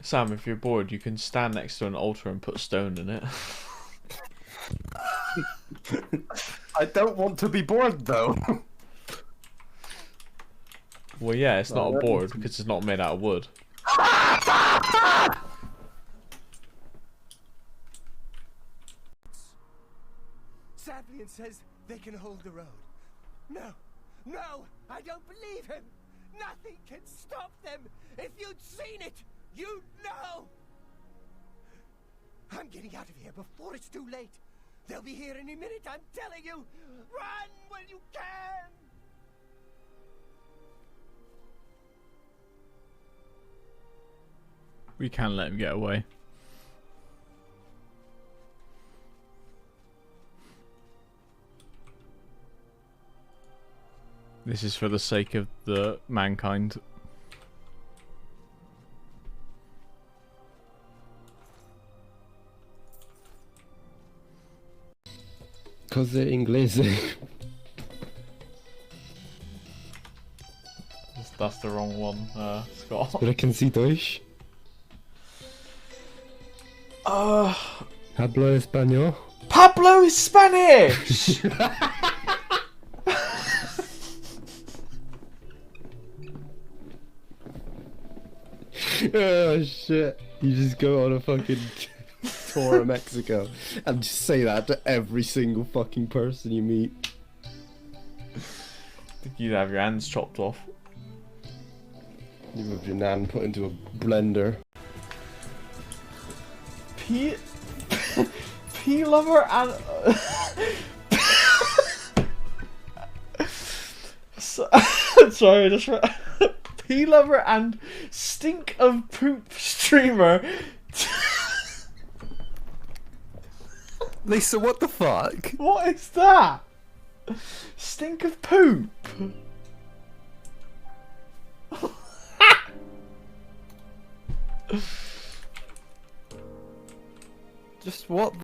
Sam, if you're bored, you can stand next to an altar and put stone in it. I don't want to be bored, though. Well, yeah, it's not a board because it's not made out of wood. Saplian says they can hold the road. No, no, I don't believe him. Nothing can stop them. If you'd seen it, you'd know. I'm getting out of here before it's too late. They'll be here any minute, I'm telling you. Run when you can. We can't let him get away. This is for the sake of the mankind. Because they're English. That's the wrong one, Scott. Sprechen Sie Deutsch? Pablo Español? Pablo is Spanish! Oh shit. You just go on a fucking tour of Mexico and just say that to every single fucking person you meet. I think you'd have your hands chopped off. You have your nan put into a blender. Pea lover and sorry, I just pea lover and stink of poop streamer. Lisa, what the fuck? What is that? Stink of poop. Just what?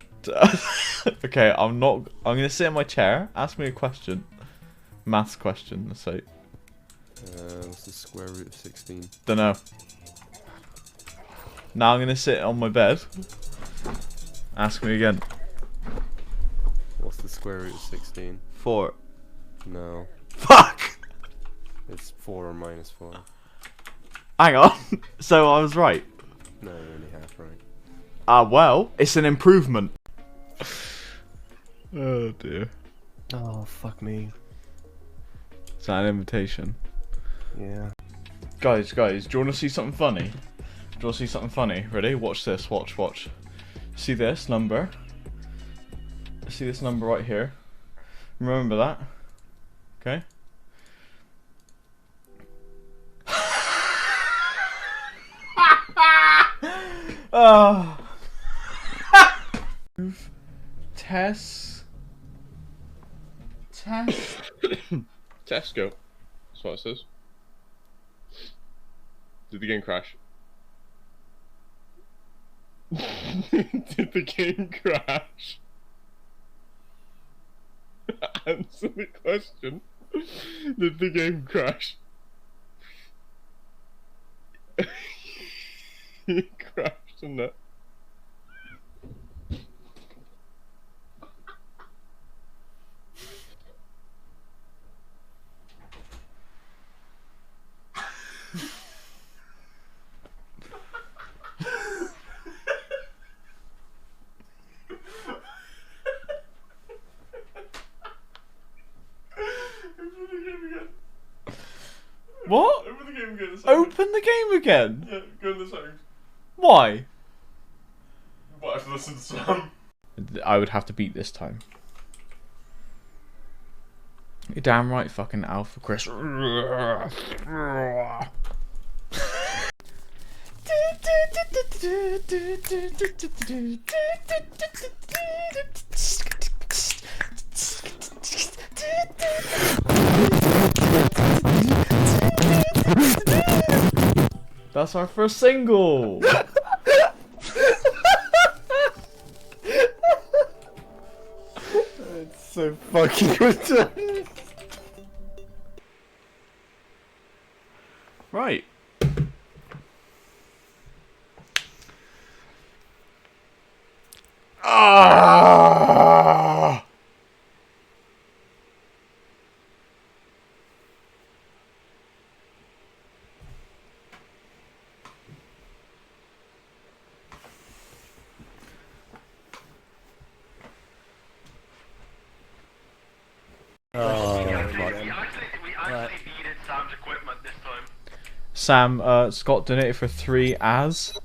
Okay, I'm gonna sit in my chair. Ask me a question. Maths question, let's say. What's the square root of 16? Dunno. Now I'm gonna sit on my bed. Ask me again. What's the square root of 16? 4. No. Fuck! It's 4 or minus 4. Hang on. So I was right. No, you're only half right. Well, it's an improvement. Oh dear. Oh, fuck me. Is that an invitation? Yeah. Guys, do you want to see something funny? Do you want to see something funny? Ready? Watch this. Watch. See this number? See this number right here? Remember that? Okay? Oh. Tesco. That's what it says. Did the game crash? Did the game crash? Answer the question. Did the game crash? It crashed, didn't it? What? Open the game again. Open the game again? Yeah, go in the settings. Why? But I have to listen to Sam. I would have to beat this time. You're damn right, fucking Alpha Chris. That's our first single. It's so fucking retarded. Right. Ah! Needed Sam's equipment this time. Sam, Scott donated for 3 as.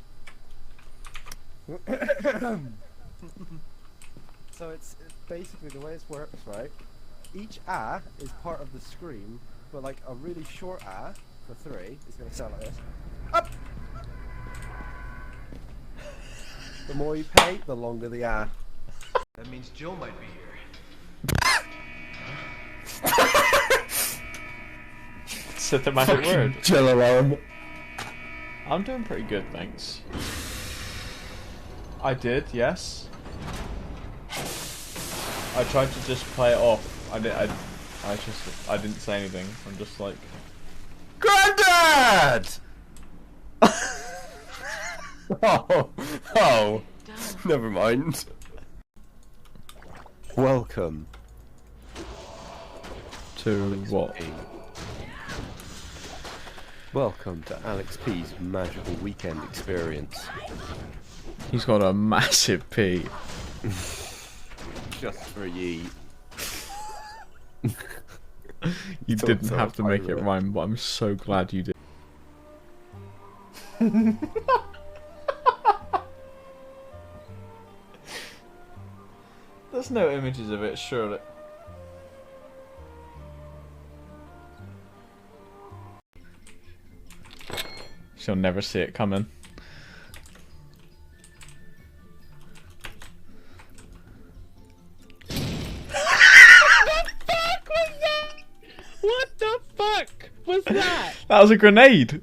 So it's basically the way it works, right? Each A is part of the scream, but like a really short A for 3 is going to sound like this. Up! The more you pay, the longer the A. That means Jill might be here. Said the magic word. Jill alarm. I'm doing pretty good, thanks. I did, yes. I tried to just play it off. I didn't say anything. I'm just like, Granddad! Oh, never mind. Welcome to what? Welcome to Alex P's magical weekend experience. He's got a massive P. Just for ye. You didn't have to make it rhyme, but I'm so glad you did. There's no images of it, surely. She'll never see it coming. What the fuck was that? That was a grenade.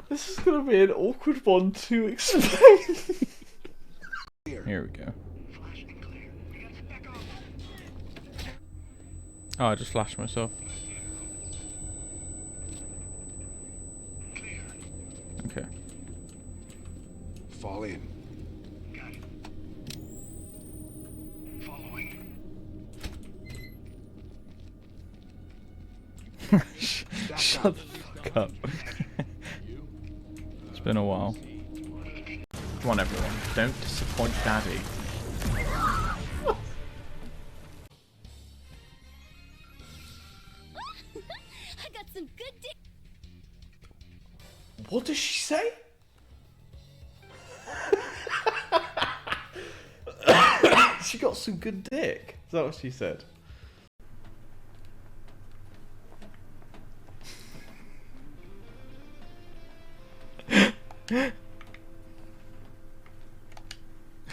This is gonna be an awkward one to explain. Here we go. Oh, I just flashed myself. Okay. Fall in. Shut the fuck up. It's been a while. Come on, everyone. Don't disappoint Daddy. I got some good dick. What does she say? She got some good dick. Is that what she said?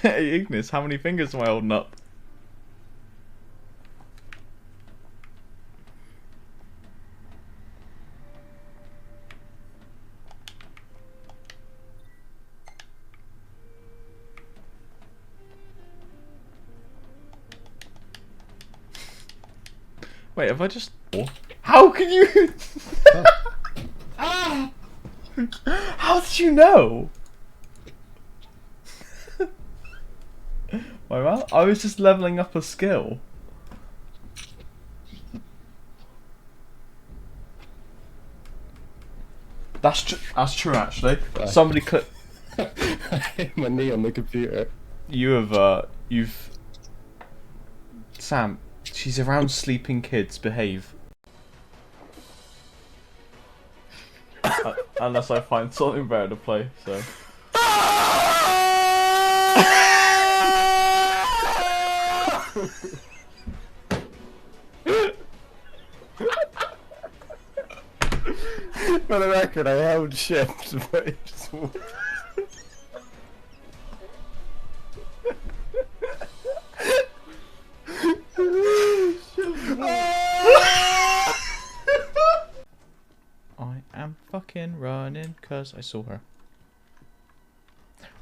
Hey Ignis, how many fingers am I holding up? Wait, have I just... How can you... Ah! How did you know? Wait, well, I was just leveling up a skill. That's true actually. Somebody click. I hit my knee on the computer. You've Sam, she's around sleeping kids, behave. Unless I find something better to play, so. For the record, I held shift, but it just walked. I am fucking running because I saw her.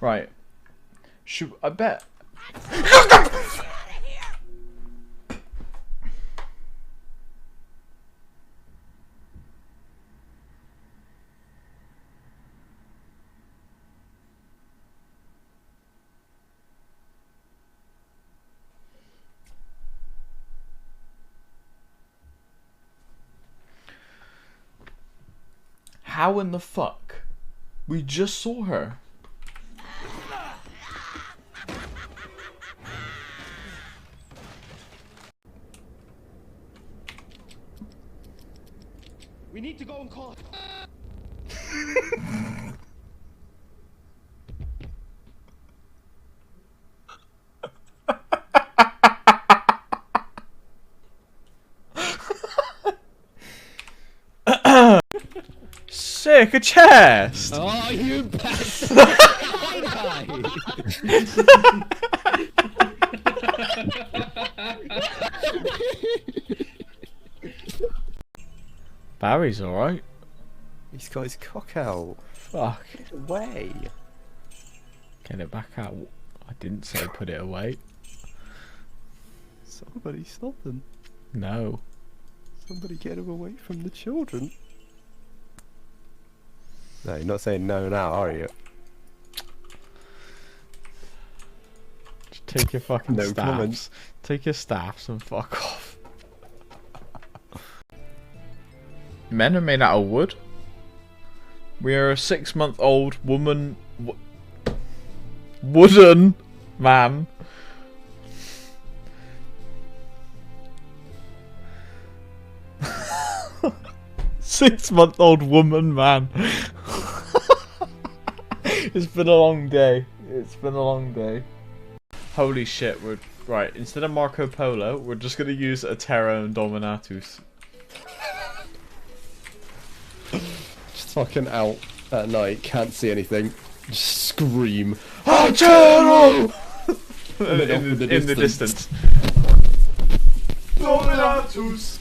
Right. I bet. How in the fuck? We just saw her. We need to go and call. Sick, a chest! Oh, you bastard! Barry's alright. He's got his cock out. Fuck. Get away. Get it back out. I didn't say put it away. Somebody stop them. No. Somebody get him away from the children. No, you're not saying no now, are you? Just take your fucking No staffs. comments. Take your staffs and fuck off. Men are made out of wood. We are a 6-month-old woman... wooden man. Six-month-old woman man. It's been a long day. It's been a long day. Holy shit, we're... Right, instead of Marco Polo, we're just gonna use a Terra Indominatus. Just fucking out at night, can't see anything. Just scream. Arturo! in the distance. Dominatus!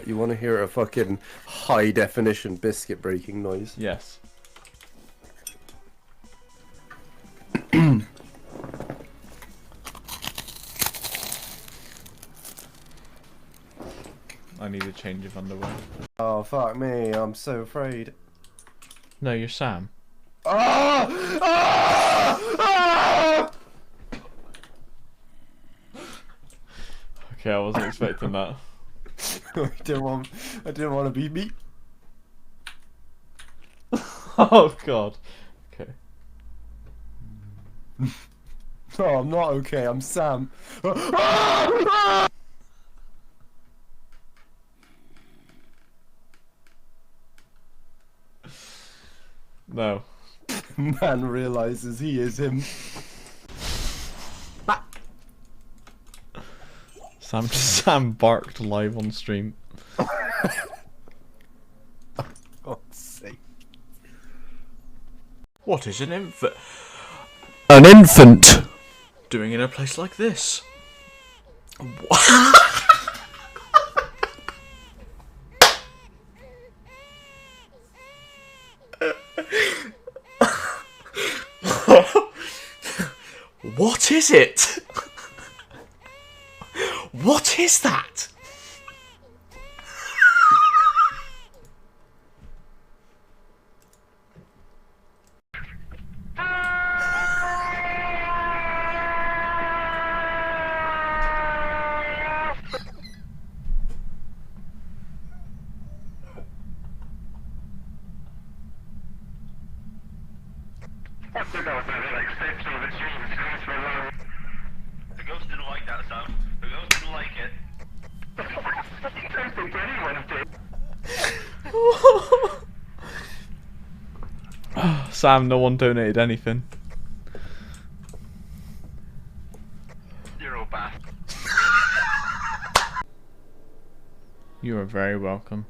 You want to hear a fucking high definition biscuit breaking noise? Yes. I need a change of underwear. Oh fuck me, I'm so afraid. No, you're Sam. Ah! Ah! Ah! Okay, I wasn't expecting that. I didn't want to be me. Oh god. Okay. No, I'm not okay. I'm Sam. No. Man realizes he is him. Sam barked live on stream. God's sake. What is an infant? An infant doing in a place like this? What is it? What is that? The ghost didn't like that, Sam. The ghost didn't like it. Sam, no one donated anything. Zero bath. You are very welcome.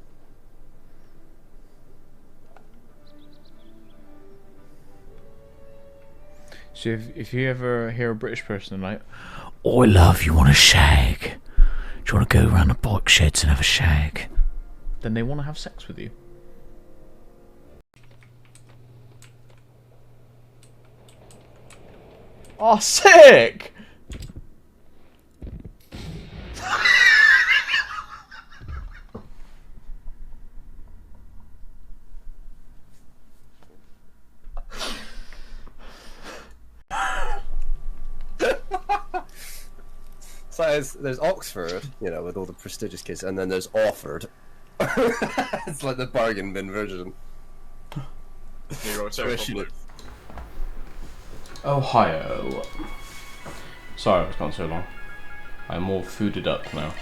So if you ever hear a British person like, "Oi love, you want a shag? Do you want to go around the bike sheds and have a shag?" Then they want to have sex with you. Oh, sick! So there's Oxford, you know, with all the prestigious kids, and then there's Offord. It's like the bargain bin version. Ohio. Sorry it's gone so long. I'm all fooded up now.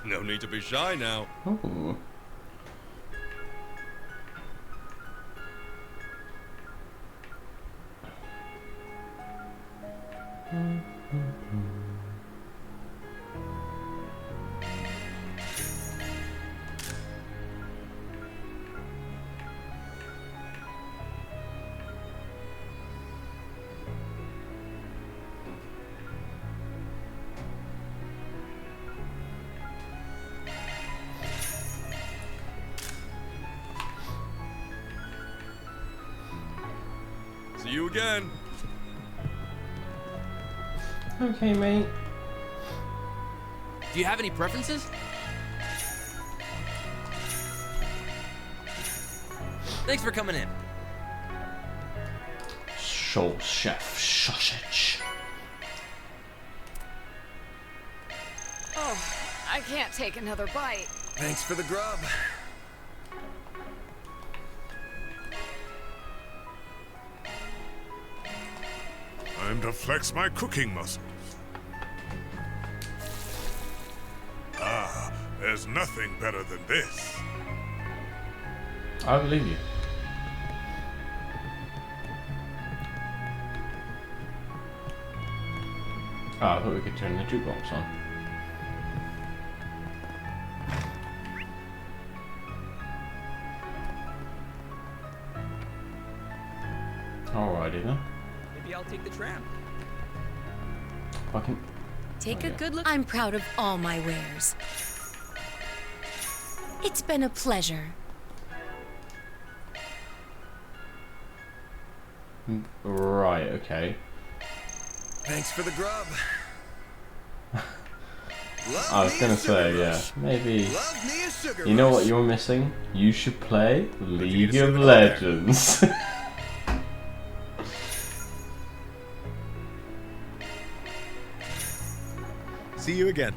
No need to be shy now. Ooh. again. Okay, mate. Do you have any preferences? Thanks for coming in. Soul chef sausage. Oh, I can't take another bite. Thanks for the grub. Time to flex my cooking muscles. Ah, there's nothing better than this. I believe you. Oh, I thought we could turn the jukebox on. Alrighty then. Maybe I'll take the tram. Fucking. Take a good look. I'm proud of all my wares. It's been a pleasure. Right, okay. Thanks for the grub. I was gonna say, yeah, maybe. You know what you're missing? You should play League of Legends. See you again.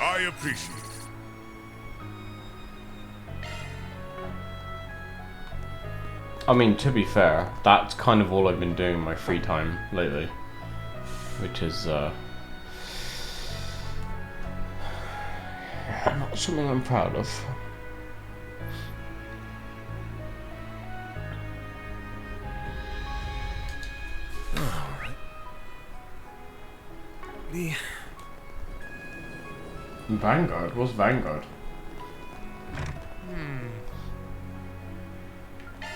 I appreciate it. I mean, to be fair, that's kind of all I've been doing in my free time lately. Which is, not something I'm proud of. Alright. Vanguard? What's Vanguard?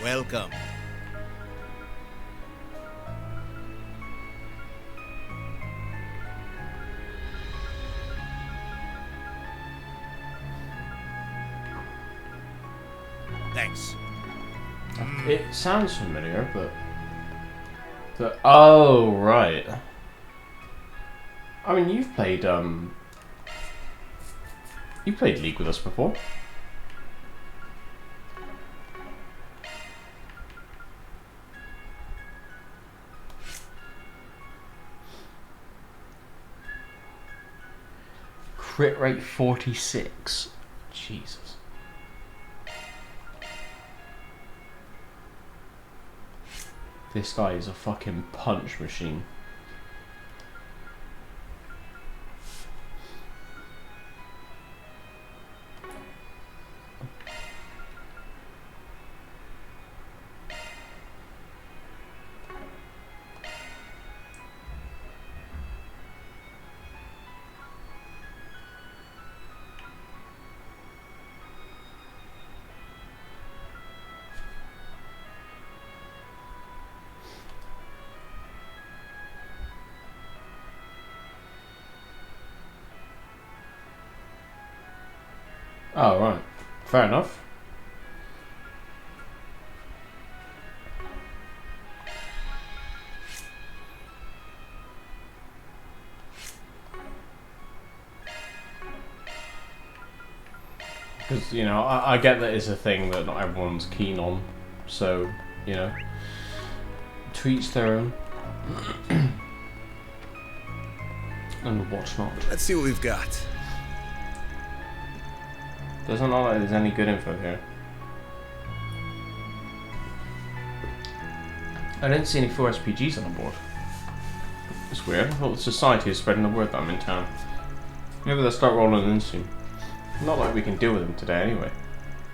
Welcome. Thanks. It sounds familiar, but... Oh, right. I mean, you've played, You played League with us before. Crit rate 46. Jesus. This guy is a fucking punch machine. Oh, right. Fair enough. Because, you know, I get that it's a thing that not everyone's keen on. So, you know, to each their own. And whatnot. Let's see what we've got. Doesn't look like there's any good info here. I didn't see any 4 SPGs on the board. It's weird. I thought the society is spreading the word that I'm in town. Maybe they'll start rolling in soon. Not like we can deal with them today anyway.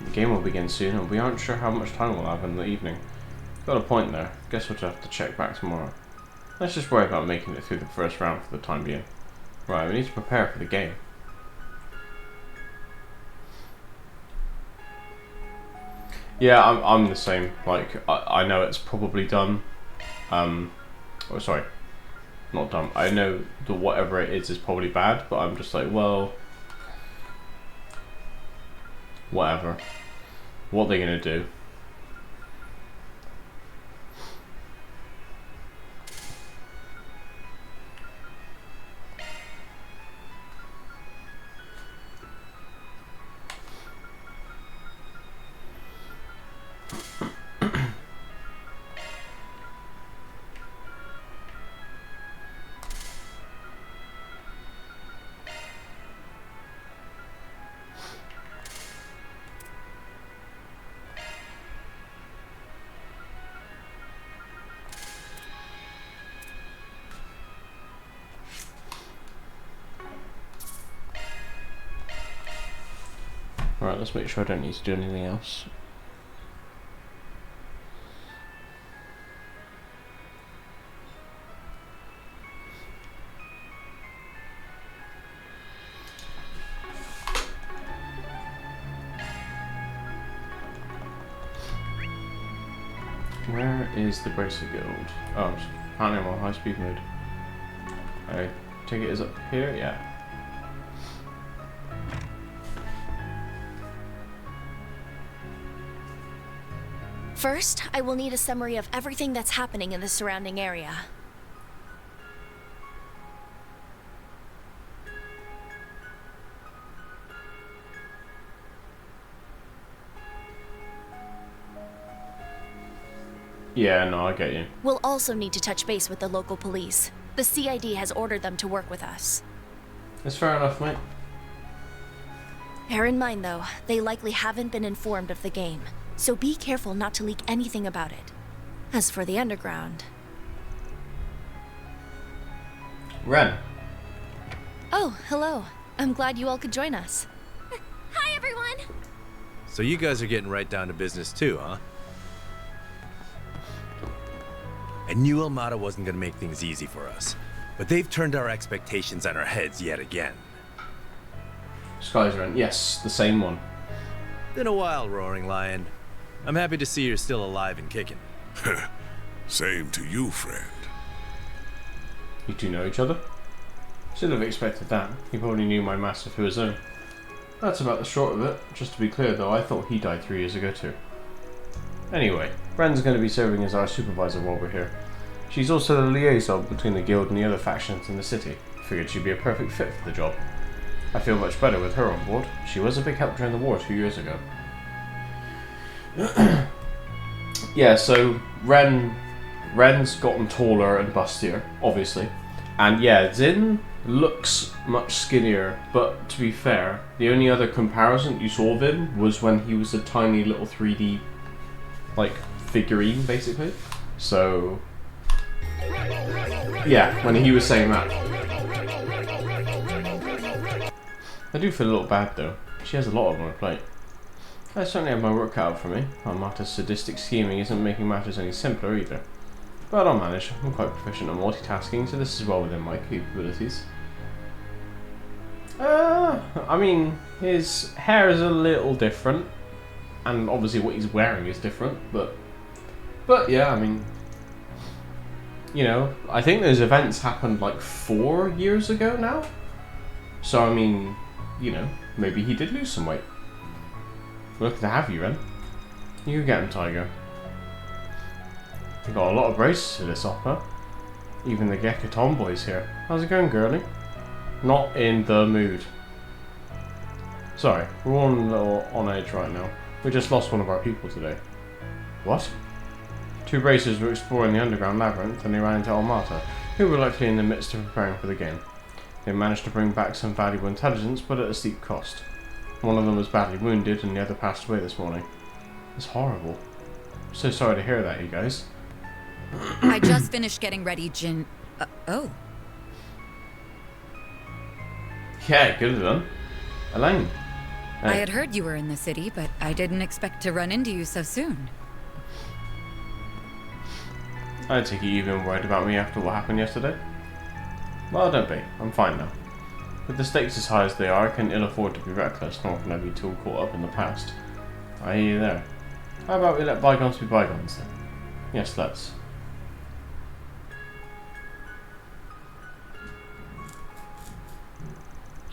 The game will begin soon and we aren't sure how much time we'll have in the evening. Got a point there. Guess we'll just have to check back tomorrow. Let's just worry about making it through the first round for the time being. Right, we need to prepare for the game. Yeah, I'm the same. Like, I know it's probably done. Oh, sorry. Not done. I know that whatever it is probably bad, but I'm just like, well... whatever. What are they gonna do? Alright, let's make sure I don't need to do anything else. Where is the Bracer Guild? Oh, apparently I'm on high speed mode. I take it is up here? Yeah. First, I will need a summary of everything that's happening in the surrounding area. Yeah, no, I get you. We'll also need to touch base with the local police. The CID has ordered them to work with us. That's fair enough, mate. Bear in mind, though, they likely haven't been informed of the game, so be careful not to leak anything about it. As for the underground... Ren. Oh, hello. I'm glad you all could join us. Hi, everyone! So you guys are getting right down to business too, huh? I knew Almada wasn't gonna make things easy for us, but they've turned our expectations on our heads yet again. Sky's Ren, yes, the same one. Been a while, Roaring Lion. I'm happy to see you're still alive and kicking. Same to you, friend. You two know each other? Should have expected that. He probably knew my master through his own. That's about the short of it. Just to be clear though, I thought he died 3 years ago too. Anyway, Ren's going to be serving as our supervisor while we're here. She's also the liaison between the guild and the other factions in the city. Figured she'd be a perfect fit for the job. I feel much better with her on board. She was a big help during the war 2 years ago. Yeah, so Ren's gotten taller and bustier, obviously. And yeah, Zin looks much skinnier, but to be fair, the only other comparison you saw of him was when he was a tiny little 3D like figurine, basically. So yeah, when he was saying that, I do feel a little bad though. She has a lot on her plate. I certainly have my work cut out for me. Almata's sadistic scheming isn't making matters any simpler either. But I'll manage. I'm quite proficient at multitasking, so this is well within my capabilities. I mean, his hair is a little different. And obviously what he's wearing is different, but yeah, I mean, you know, I think those events happened like 4 years ago now. So I mean, you know, maybe he did lose some weight. Lucky to have you, Ren. You get him, Tiger. You got a lot of braces for this opera. Even the Gecko Tomboy's here. How's it going, girlie? Not in the mood. Sorry, we're all a little on edge right now. We just lost one of our people today. What? 2 bracers were exploring the underground labyrinth and they ran into Almata, who were likely in the midst of preparing for the game. They managed to bring back some valuable intelligence, but at a steep cost. One of them was badly wounded and the other passed away this morning. It's horrible. So sorry to hear that, you guys. I just finished getting ready, Jin. Oh. Yeah, good done. Elaine. I had heard you were in the city, but I didn't expect to run into you so soon. I take it you've been worried about me after what happened yesterday? Well, don't be. I'm fine now. With the stakes as high as they are, I can ill afford to be reckless, nor can I be too caught up in the past. I hear you there. How about we let bygones be bygones then? Yes, let's.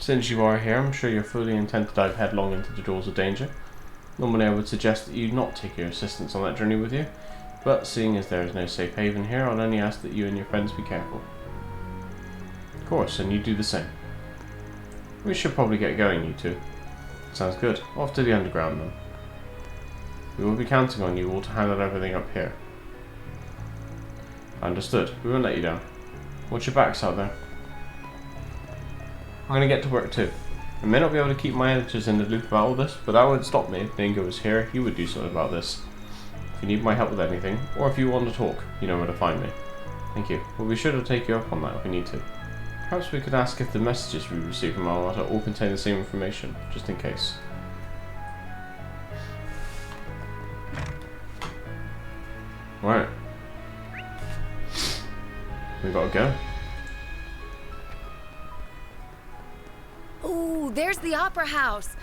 Since you are here, I'm sure you're fully intent to dive headlong into the jaws of danger. Normally I would suggest that you not take your assistants on that journey with you, but seeing as there is no safe haven here, I'll only ask that you and your friends be careful. Of course, and you do the same. We should probably get going, you two. Sounds good. Off to the underground then. We will be counting on you all to handle everything up here. Understood. We won't let you down. Watch your backs out there. I'm going to get to work too. I may not be able to keep my editors in the loop about all this, but that wouldn't stop me. If Bingo was here, he would do something about this. If you need my help with anything, or if you want to talk, you know where to find me. Thank you. We'll be sure to take you up on that if we need to. Perhaps we could ask if the messages we receive from our all contain the same information, just in case. Right. We gotta go. Ooh, there's the opera house.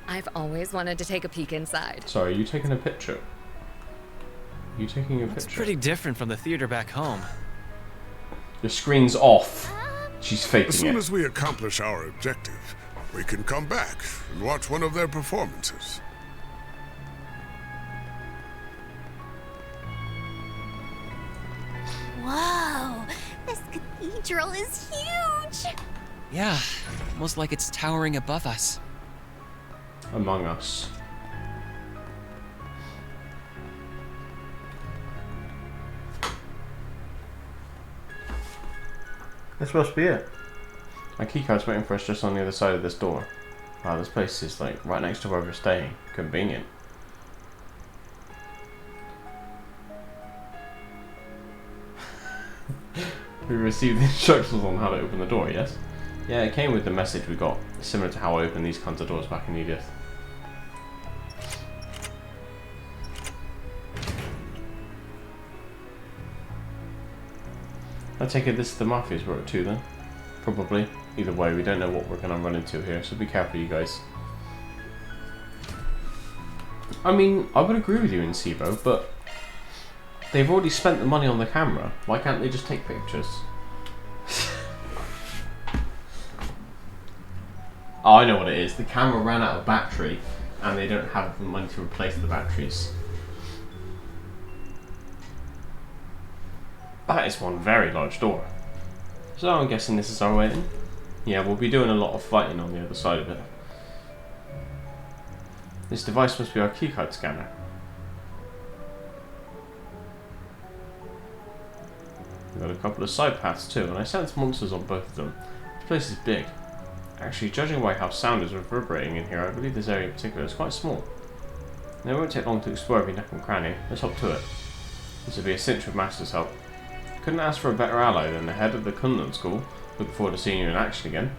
I've always wanted to take a peek inside. Sorry, are you taking a picture? Are you taking a It's picture? pretty different from the theater back home. The screen's off. She's faking As soon it. as we accomplish our objective, we can come back and watch one of their performances. Whoa, this cathedral is huge. Yeah, almost like it's towering above us. Among Us. This must be it. My keycard's waiting for us just on the other side of this door. Wow, this place is like right next to where we're staying. Convenient. We received the instructions on how to open the door, yes? Yeah, it came with the message we got, similar to how I opened these kinds of doors back in Edith. I take it this is the Mafia's work too then? Probably. Either way, we don't know what we're gonna run into here, so be careful you guys. I mean, I would agree with you in Sibo, but they've already spent the money on the camera. Why can't they just take pictures? Oh, I know what it is. The camera ran out of battery and they don't have the money to replace the batteries. That is one very large door. So I'm guessing this is our way in. Yeah, we'll be doing a lot of fighting on the other side of it. This device must be our keycard scanner. We've got a couple of side paths too, and I sense monsters on both of them. This place is big. Actually, judging by how sound is reverberating in here, I believe this area in particular is quite small. Now, it won't take long to explore every nook and cranny. Let's hop to it. This will be a cinch with Master's help. Couldn't ask for a better ally than the head of the Kunlun School. Looking forward to seeing you in action again.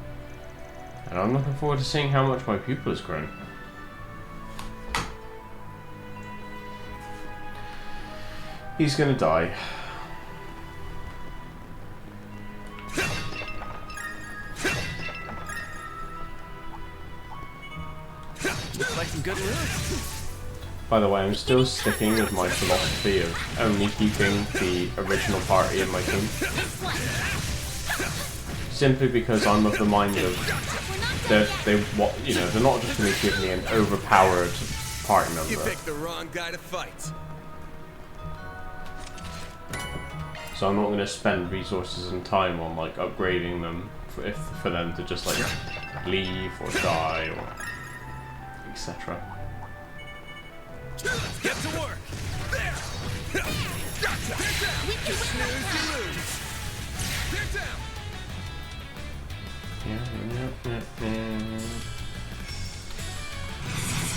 And I'm looking forward to seeing how much my pupil has grown. He's gonna die. Looks like some good news. By the way, I'm still sticking with my philosophy of only keeping the original party in my team. Simply because I'm of the mind of they're not just going to give me an overpowered party member. You picked the wrong guy to fight. So I'm not going to spend resources and time on like upgrading them for them to just like leave or die or etc. Let's get to work. There. Gotcha. You snooze, you lose. Get down.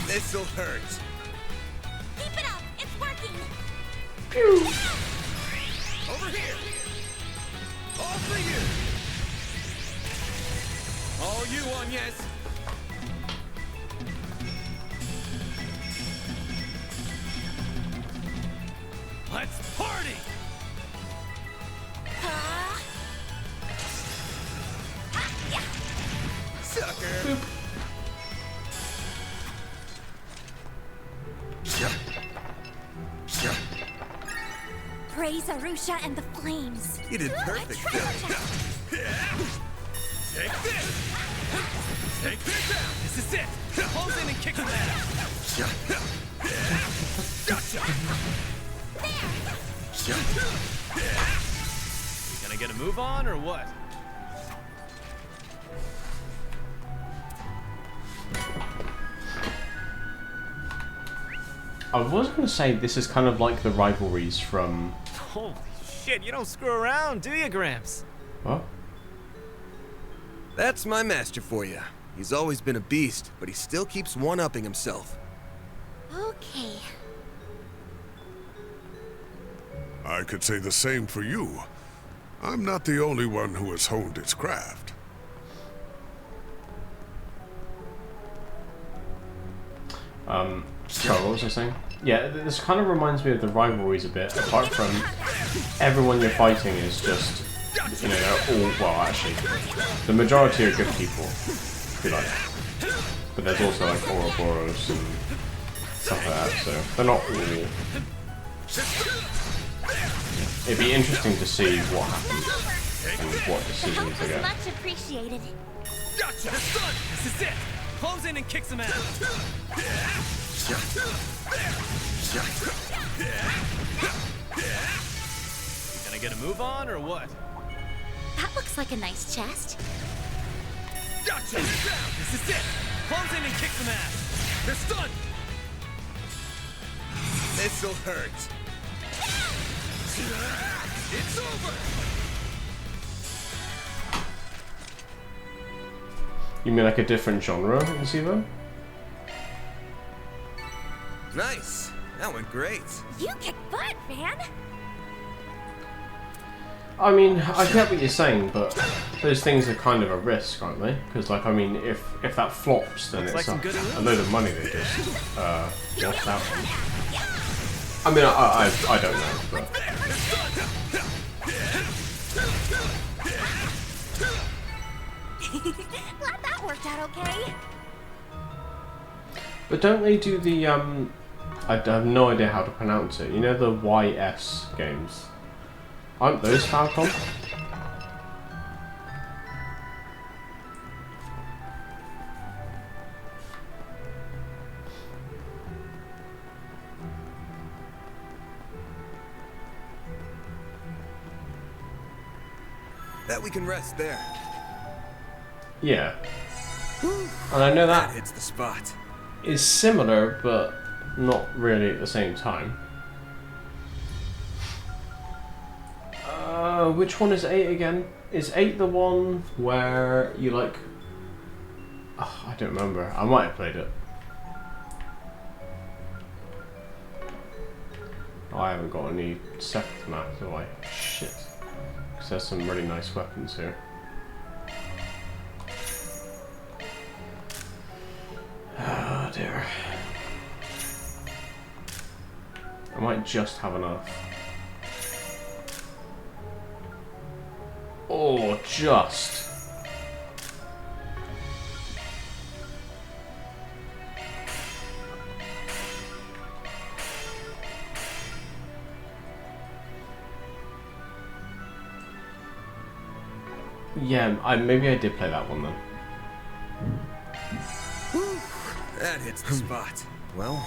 This'll hurt. Keep it up. It's working. Pew. Over here. All for you. All you, Agnes. Let's party! Sucker! Praise Arusha and the flames. You did perfect, Phil. Take this! Take this down. This is it. Pulls in and kicks him ass. Gotcha. You gonna get a move on or what? I was going to say this is kind of like the rivalries from... Holy shit, you don't screw around, do you, Gramps? What? That's my master for you. He's always been a beast, but he still keeps one-upping himself. Okay. I could say the same for you. I'm not the only one who has honed its craft. Sorry, what was I saying? Yeah, this kind of reminds me of the rivalries a bit, apart from everyone you're fighting is just, you know, they're all, well, actually, the majority are good people, if you like. But there's also, like, Ouroboros and stuff like that, so they're not all... It'd be interesting to see what happens and what decisions they get. Much appreciated. Gotcha! This is it! Pulls in and kicks him out. You gonna get a move on or what? That looks like a nice chest. Gotcha! This is it! Pulls in and kicks him out. They're stunned! This'll hurt. It's over! You mean like a different genre, you see them? Nice. That went great. You kick butt, man. I mean, I get what you're saying, but those things are kind of a risk, aren't they? Because, like, I mean, if that flops, then it's a load of money they just lost out on. I mean, I don't know, but... Glad that worked out okay. But don't they do the, I have no idea how to pronounce it. You know the YS games? Aren't those Falcom? Bet we can rest there. Yeah. And I know that hits the spot. Is similar, but not really at the same time. Which one is 8 again? Is 8 the one where you like... Oh, I don't remember. I might have played it. Oh, I haven't got any seventh map, do I? Shit. Because there's some really nice weapons here. Oh dear. I might just have enough. Oh, just. Yeah, maybe I did play that one then. That hits the spot. Well...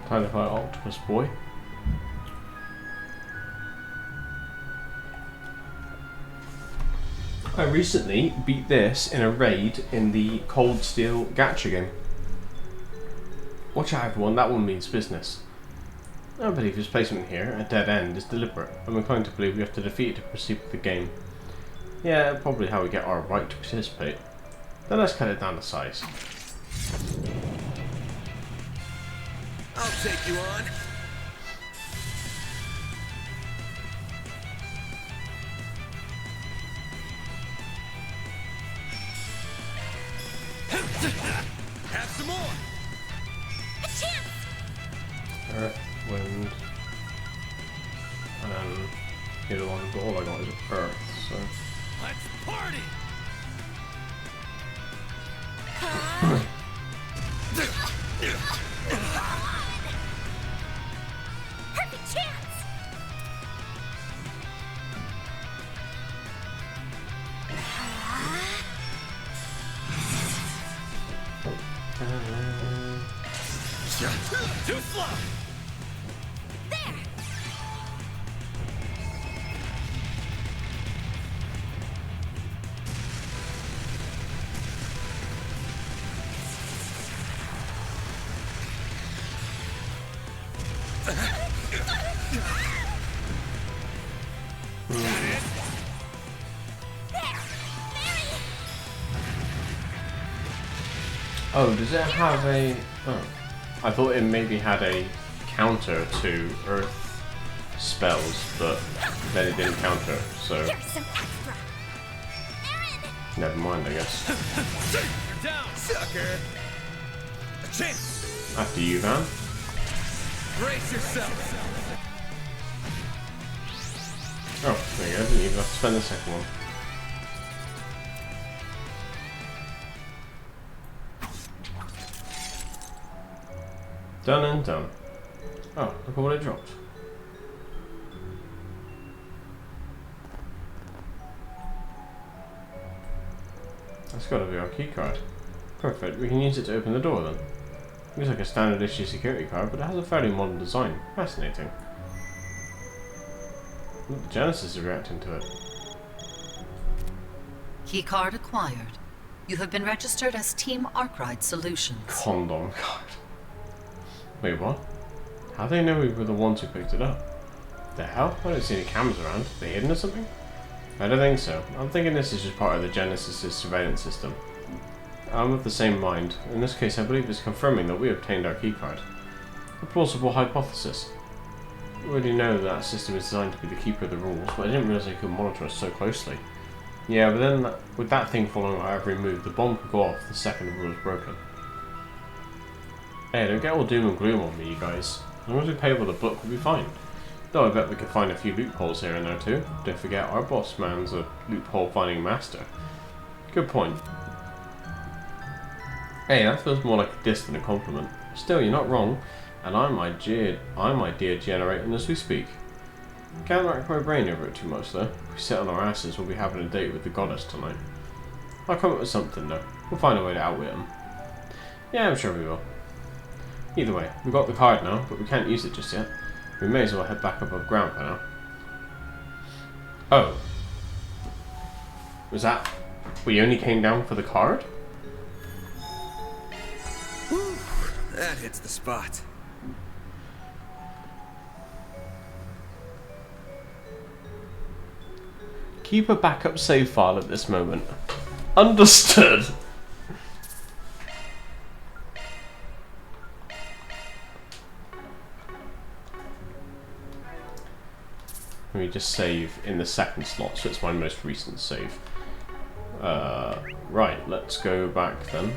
Time to fight Octopus Boy. I recently beat this in a raid in the Cold Steel Gacha game. Watch out everyone, that one means business. I believe his placement here, a dead end, is deliberate. I'm inclined to believe we have to defeat it to proceed with the game. Yeah, probably how we get our right to participate. Then let's cut it down to size. I'll take you on. Have some more. A chance. Earth, wind, and then the other one. But all I got is Earth. So. Let's party. Perfect chance. Too slow. There. Oh, does it have a... Oh. I thought it maybe had a counter to Earth spells, but then it didn't counter, so... Never mind, I guess. You're down, sucker. A chance. After you, Van. Brace yourself. Oh, there you go. Didn't even have to spend the second one. Done and done. Oh, look at what it dropped. That's got to be our key card. Perfect, we can use it to open the door then. Looks like a standard issue security card, but it has a fairly modern design. Fascinating. Look, the Genesis is reacting to it. Keycard acquired. You have been registered as Team Arkwright Solutions. Condom card. Wait, what? How do they know we were the ones who picked it up? The hell? I don't see any cameras around. Are they hidden or something? I don't think so. I'm thinking this is just part of the Genesis' surveillance system. I'm of the same mind. In this case, I believe it's confirming that we obtained our keycard. A plausible hypothesis. I already know that system is designed to be the keeper of the rules, but I didn't realize it could monitor us so closely. Yeah, but then, with that thing following our every move, the bomb could go off the second the rule is broken. Hey, don't get all doom and gloom on me, you guys. As long as we pay for the book, we'll be fine. Though I bet we could find a few loopholes here and there too. Don't forget, our boss man's a loophole finding master. Good point. Hey, that feels more like a diss than a compliment. Still, you're not wrong, and I'm idea generating as we speak. Can't rack my brain over it too much though. If we sit on our asses, we'll be having a date with the goddess tonight. I'll come up with something though. We'll find a way to outwit him. Yeah, I'm sure we will. Either way, we've got the card now, but we can't use it just yet. We may as well head back above ground for now. Oh. Was that... We only came down for the card? Whew, that hits the spot. Keep a backup save file at this moment. Understood. Let me just save in the second slot, so it's my most recent save. Right, let's go back then.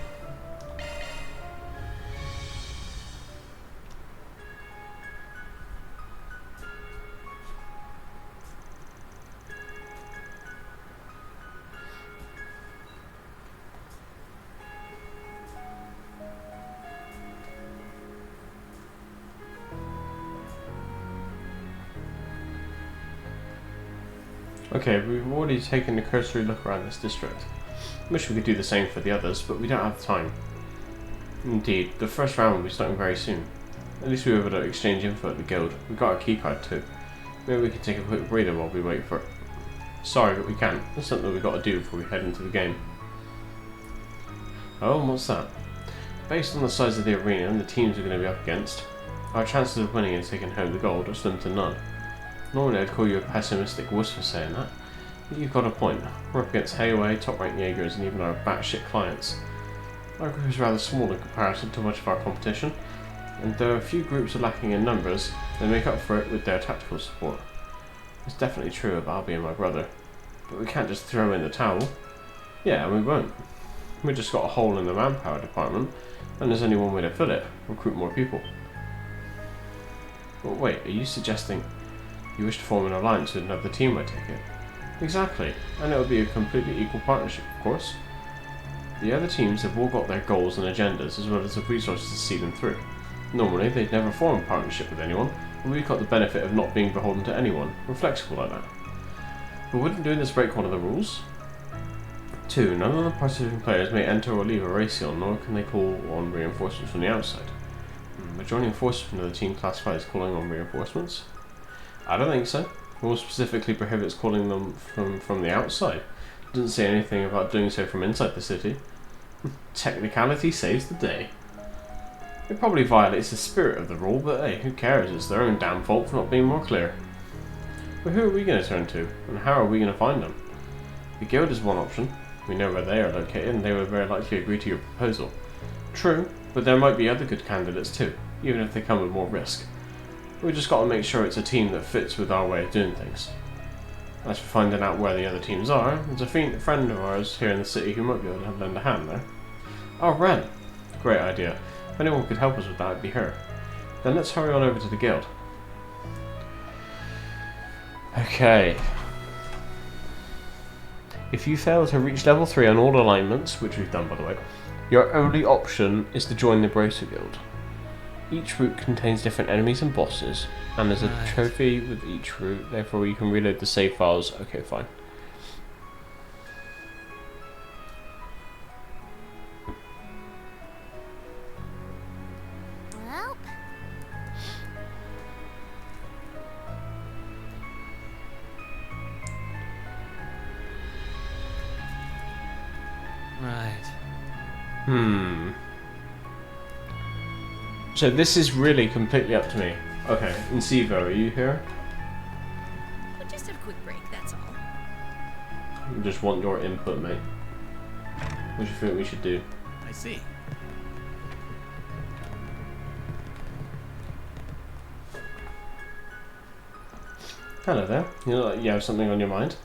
Okay, we've already taken a cursory look around this district. Wish we could do the same for the others, but we don't have time. Indeed, the first round will be starting very soon. At least we were able to exchange info at the guild. We got our keycard too. Maybe we can take a quick breather while we wait for it. Sorry, but we can't. There's something we've got to do before we head into the game. Oh, and what's that? Based on the size of the arena and the teams we're going to be up against, our chances of winning and taking home the gold are slim to none. Normally I'd call you a pessimistic wuss for saying that, but you've got a point. We're up against Hayway, top-ranked Jaegers, and even our batshit clients. Our group is rather small in comparison to much of our competition, and though a few groups are lacking in numbers, they make up for it with their tactical support. It's definitely true of Albie and my brother, but we can't just throw in the towel. Yeah, and we won't. We just got a hole in the manpower department, and there's only one way to fill it: recruit more people. But wait, are you suggesting you wish to form an alliance with another team, I take it? Exactly, and it will be a completely equal partnership, of course. The other teams have all got their goals and agendas, as well as the resources to see them through. Normally, they'd never form a partnership with anyone, but we've got the benefit of not being beholden to anyone. We're flexible like that. But wouldn't doing this break one of the rules? 2. None of the participating players may enter or leave a race seal, nor can they call on reinforcements from the outside. But joining forces from another team classified as calling on reinforcements? I don't think so. The rule specifically prohibits calling them from the outside. It doesn't say anything about doing so from inside the city. Technicality saves the day. It probably violates the spirit of the rule, but hey, who cares? It's their own damn fault for not being more clear. But who are we going to turn to, and how are we going to find them? The guild is one option. We know where they are located, and they would very likely agree to your proposal. True, but there might be other good candidates too, even if they come with more risk. We just got to make sure it's a team that fits with our way of doing things. As for finding out where the other teams are, there's a friend of ours here in the city who might be able to lend a hand there. Oh, Ren! Great idea. If anyone could help us with that, it'd be her. Then let's hurry on over to the guild. Okay. If you fail to reach level 3 on all alignments, which we've done by the way, your only option is to join the Bracer Guild. Each route contains different enemies and bosses, and there's a trophy with each route, therefore you can reload the save files. Okay, fine. Well, Right. So this is really completely up to me. Okay, Nsivo, are you here? Just a quick break, that's all. I just want your input, mate. What do you think we should do? I see. Hello there. You look like you have something on your mind.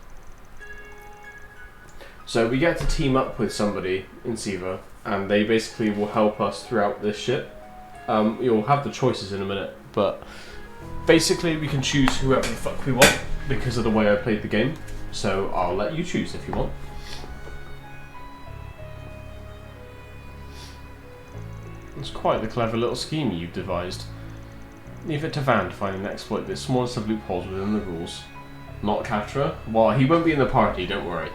So we get to team up with somebody in Siva, and they basically will help us throughout this shit. You'll have the choices in a minute, but basically we can choose whoever the fuck we want because of the way I played the game. So I'll let you choose if you want. It's quite the clever little scheme you've devised. Leave it to Van to find and exploit the smallest of loopholes within the rules. Not Katra? Well, he won't be in the party, don't worry.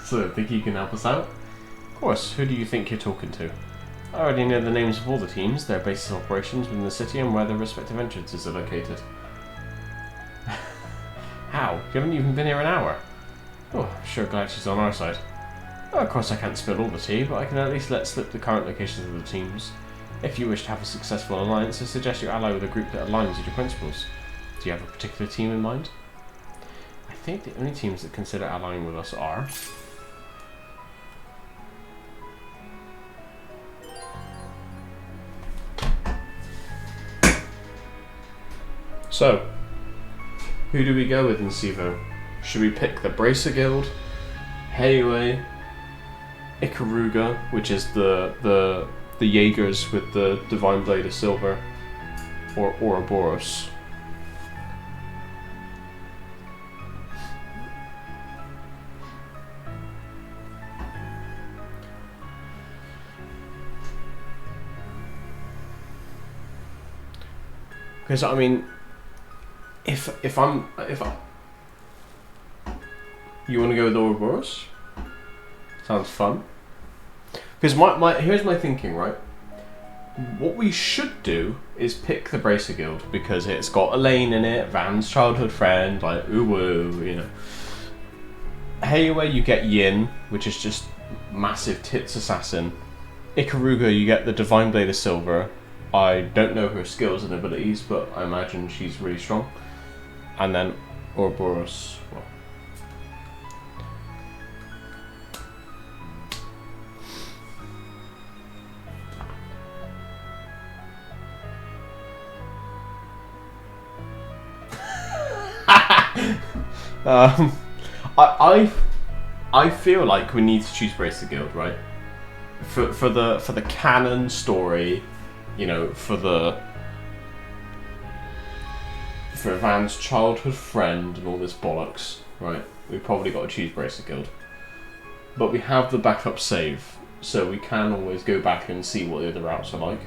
So, think he can help us out? Of course, who do you think you're talking to? I already know the names of all the teams, their bases of operations within the city, and where their respective entrances are located. How? You haven't even been here an hour? Oh, I'm sure glad she's on our side. Well, of course I can't spill all the tea, but I can at least let slip the current locations of the teams. If you wish to have a successful alliance, I suggest you ally with a group that aligns with your principles. Do you have a particular team in mind? I think the only teams that consider allying with us are... So, who do we go with in Sivo? Should we pick the Bracer Guild, Heiwei, Ikaruga, which is the Jaegers with the Divine Blade of Silver, or Ouroboros? Because I mean, if you want to go with Ouroboros, sounds fun. Because here's my thinking, right? What we should do is pick the Bracer Guild because it's got Elaine in it, Van's childhood friend, like ooh woo, you know. Heiwei you get Yin, which is just massive tits assassin. Ikaruga you get the Divine Blade of Silver. I don't know her skills and abilities, but I imagine she's really strong. And then Ouroboros, well. I feel like we need to choose Brace the Guild, right? For the canon story, you know, for Van's childhood friend and all this bollocks, right? We probably got to choose Brace the Guild. But we have the backup save, so we can always go back and see what the other routes are like.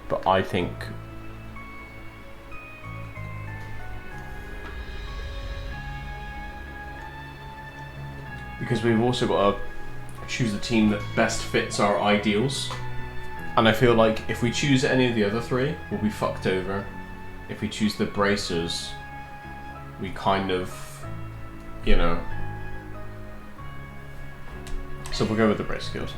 But I think because we've also got to choose the team that best fits our ideals. And I feel like if we choose any of the other three, we'll be fucked over. If we choose the Bracers, we kind of, you know. So we'll go with the Brace Guild.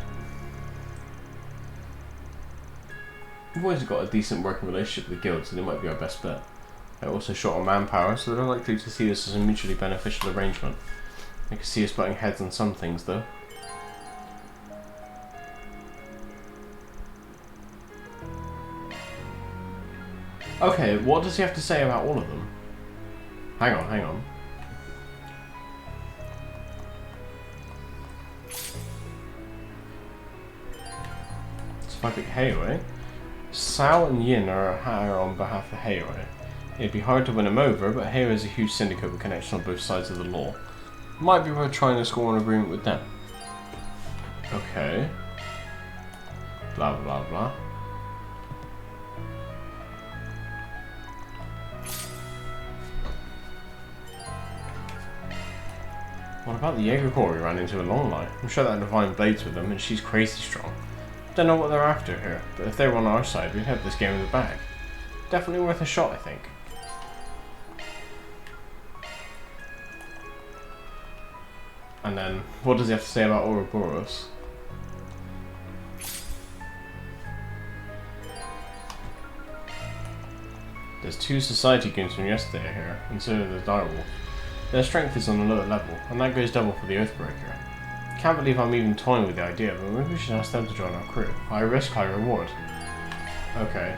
We've always got a decent working relationship with the guild, so they might be our best bet. They're also short on manpower, so they're likely to see this as a mutually beneficial arrangement. They can see us butting heads on some things, though. Okay, what does he have to say about all of them? Hang on, hang on. It's if I pick Hayway. Sao and Yin are higher on behalf of Hayway. It'd be hard to win him over, but Hayway is a huge syndicate with connection on both sides of the law. Might be worth trying to score an agreement with them. Okay. Blah blah blah. What about the Jaeger Corps we ran into a long line? I'm sure that Divine Blades with them, and she's crazy strong. Don't know what they're after here, but if they were on our side, we'd have this game in the bag. Definitely worth a shot, I think. And then, what does he have to say about Ouroboros? There's 2 society goons from yesterday here, and so there's Direwolf. Their strength is on another level, and that goes double for the Oathbreaker. Can't believe I'm even toying with the idea, but maybe we should ask them to join our crew. High risk, high reward. Okay.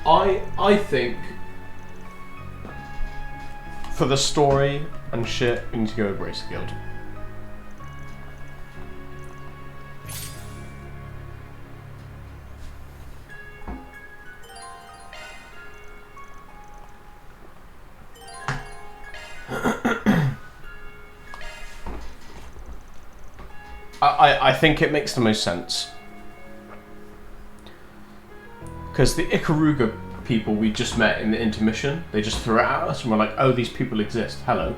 I think for the story and shit, we need to go with Brace Guild. I think it makes the most sense. Because the Ikaruga people we just met in the intermission, they just threw it at us and we're like, oh, these people exist, hello.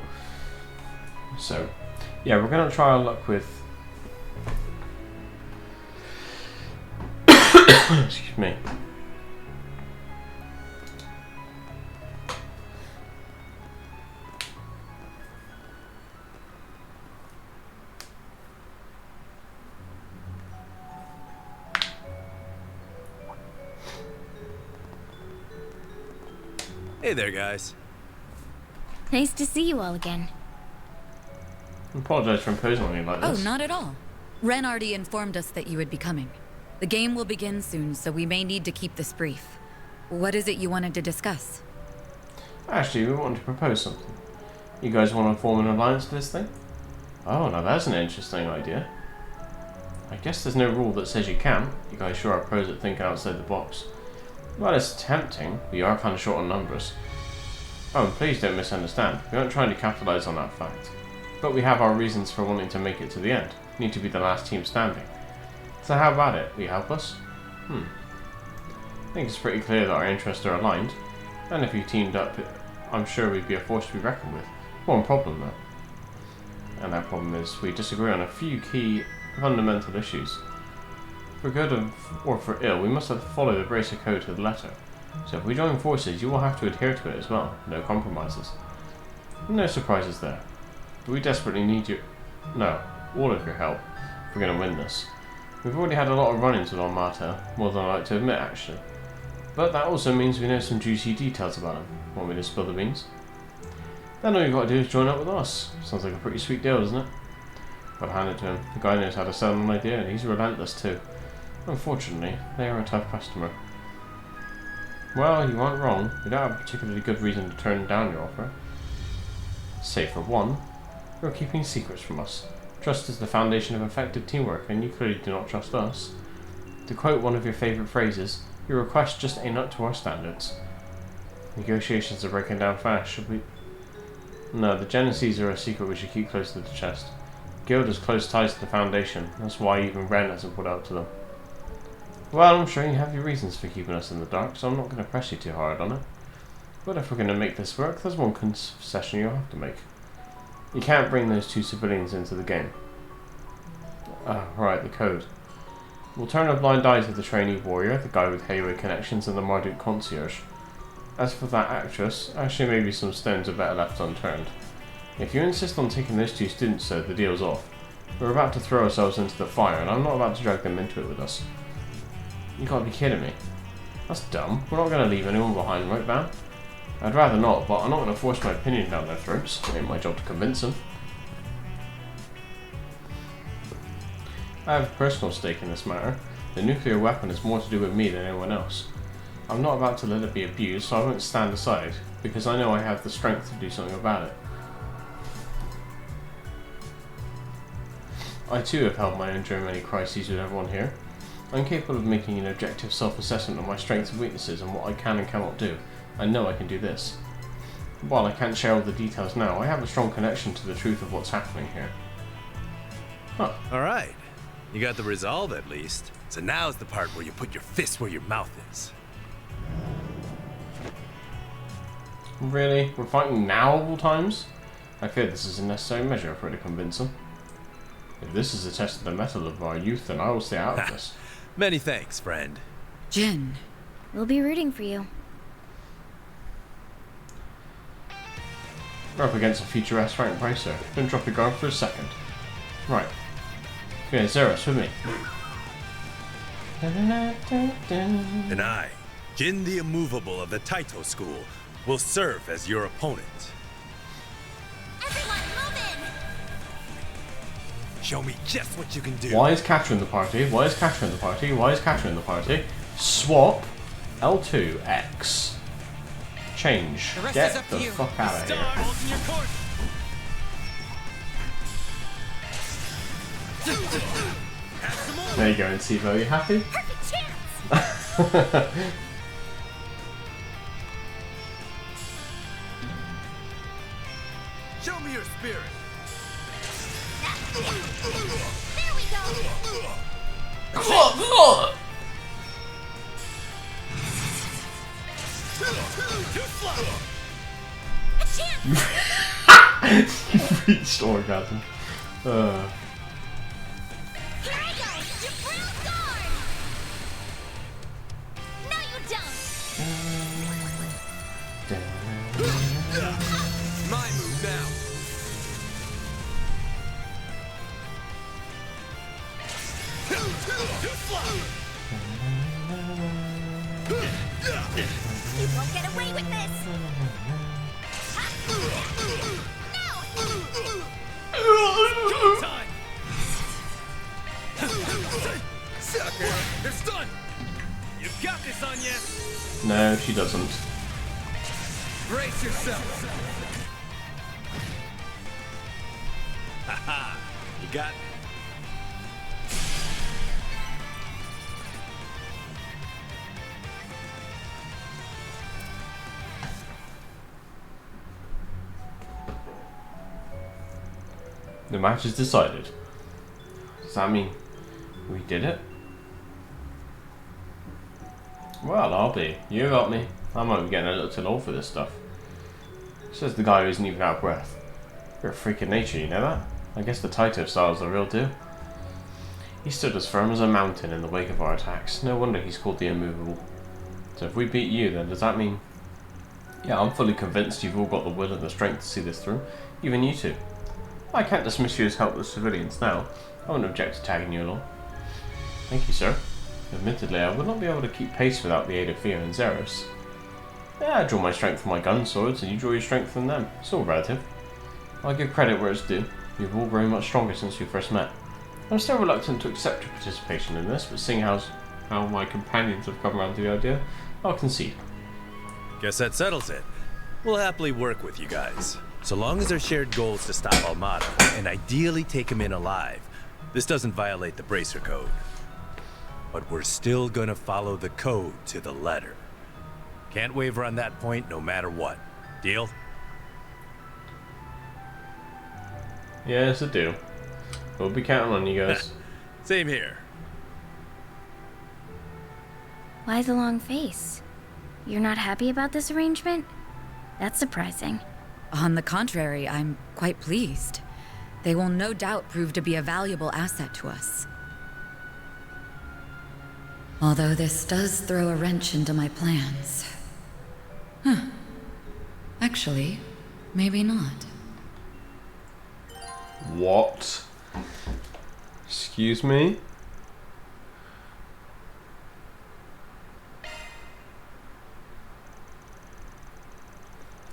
So, yeah, we're going to try our luck with... Excuse me. Hey there, guys. Nice to see you all again. I apologize for imposing on you like this. Oh, not at all. Ren already informed us that you would be coming. The game will begin soon, so we may need to keep this brief. What is it you wanted to discuss? Actually, we wanted to propose something. You guys want to form an alliance for this thing? Oh, now that's an interesting idea. I guess there's no rule that says you can. You guys sure are pros at thinking outside the box. Well, it's tempting, but you are kind of short on numbers. Oh, and please don't misunderstand. We aren't trying to capitalise on that fact. But we have our reasons for wanting to make it to the end. We need to be the last team standing. So how about it? Will you help us? I think it's pretty clear that our interests are aligned. And if you teamed up, I'm sure we'd be a force to be reckoned with. One problem though. And that problem is we disagree on a few key fundamental issues. For good or for ill, we must have to follow the Bracer Code to the letter. So if we join forces, you will have to adhere to it as well. No compromises. No surprises there. But we desperately need all of your help if we're going to win this. We've already had a lot of run-ins with Armata, more than I like to admit actually. But that also means we know some juicy details about them. Want me to spill the beans? Then all you've got to do is join up with us. Sounds like a pretty sweet deal, doesn't it? I'll hand it to him. The guy knows how to sell an idea, and he's relentless too. Unfortunately, they are a tough customer. Well, you aren't wrong. We don't have a particularly good reason to turn down your offer. Save for one, you're keeping secrets from us. Trust is the foundation of effective teamwork, and you clearly do not trust us. To quote one of your favourite phrases, your request just ain't up to our standards. Negotiations are breaking down fast, should we? No, the Genesees are a secret we should keep close to the chest. Guild has close ties to the Foundation, that's why even Ren hasn't put out to them. Well, I'm sure you have your reasons for keeping us in the dark, so I'm not going to press you too hard on it. But if we're going to make this work, there's one concession you'll have to make. You can't bring those 2 civilians into the game. Ah, right, the code. We'll turn a blind eye to the trainee warrior, the guy with Hayway connections, and the Marduk concierge. As for that actress, actually maybe some stones are better left unturned. If you insist on taking those 2 students though, the deal's off. We're about to throw ourselves into the fire, and I'm not about to drag them into it with us. You gotta be kidding me. That's dumb. We're not gonna leave anyone behind, right, Van? I'd rather not, but I'm not gonna force my opinion down their throats. It ain't my job to convince them. I have a personal stake in this matter. The nuclear weapon has more to do with me than anyone else. I'm not about to let it be abused, so I won't stand aside, because I know I have the strength to do something about it. I too have held my own during many crises with everyone here. I'm capable of making an objective self-assessment of my strengths and weaknesses and what I can and cannot do. I know I can do this. While I can't share all the details now, I have a strong connection to the truth of what's happening here. Huh. Alright. You got the resolve at least. So now's the part where you put your fist where your mouth is. Really? We're fighting now of all times? I fear this is a necessary measure for it to convince them. If this is a test of the mettle of our youth, then I will stay out of this. Many thanks, friend. Jin. We'll be rooting for you. We're up against a future S-rank bracer. Don't drop your guard for a second. Right. Okay, Zeros with me. And I, Jin the Immovable of the Taito School, will serve as your opponent. Everyone, move in! Show me just what you can do. Why is Katra in the party? Why is Katra in the party? Why is Katra in the party? Swap L2 X. Change. Get the fuck out of here. There you go, Insivo. You happy? Show me your spirit. There we go! A chance! You reached orgasm. Here I go! You brown guard! No, you don't! My move now. You won't get away with this! Time. Sucker, they're stunned. You've got this on you. No, she doesn't. Brace yourself. Haha, you got me. The match is decided. Does that mean we did it? Well, I'll be. You got me. I might be getting a little too old for this stuff. Says the guy who isn't even out of breath. You're a freak of nature, you know that? I guess the Taito style's the real deal. He stood as firm as a mountain in the wake of our attacks. No wonder he's called the Immovable. So if we beat you, then does that mean... Yeah, I'm fully convinced you've all got the will and the strength to see this through. Even you two. I can't dismiss you as helpless civilians now. I wouldn't object to tagging you along. Thank you, sir. Admittedly, I would not be able to keep pace without the aid of Theo and Zeros. Yeah, I draw my strength from my gun swords, and you draw your strength from them. It's all relative. I'll give credit where it's due. You've all grown much stronger since we first met. I'm still reluctant to accept your participation in this, but seeing how my companions have come around to the idea, I'll concede. Guess that settles it. We'll happily work with you guys. So long as our shared goal is to stop Almada, and ideally take him in alive, this doesn't violate the Bracer Code. But we're still gonna follow the code to the letter. Can't waver on that point no matter what. Deal? Yes, I do. We'll be counting on you guys. Same here. Why the long face? You're not happy about this arrangement? That's surprising. On the contrary, I'm quite pleased. They will no doubt prove to be a valuable asset to us. Although this does throw a wrench into my plans. Huh. Actually, maybe not. What? Excuse me?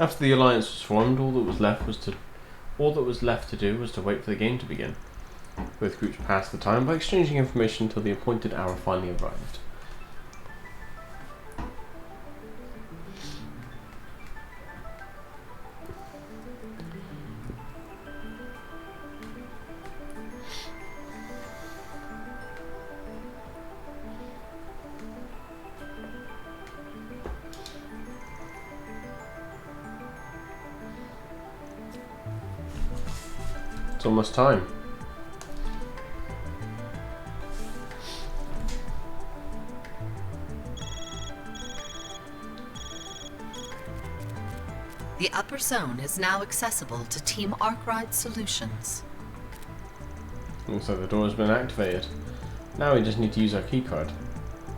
After the alliance was formed, all that was left to do was to wait for the game to begin. Both groups passed the time by exchanging information until the appointed hour finally arrived. It's almost time. The upper zone is now accessible to Team Arkwright Solutions. Looks like the door has been activated. Now we just need to use our keycard.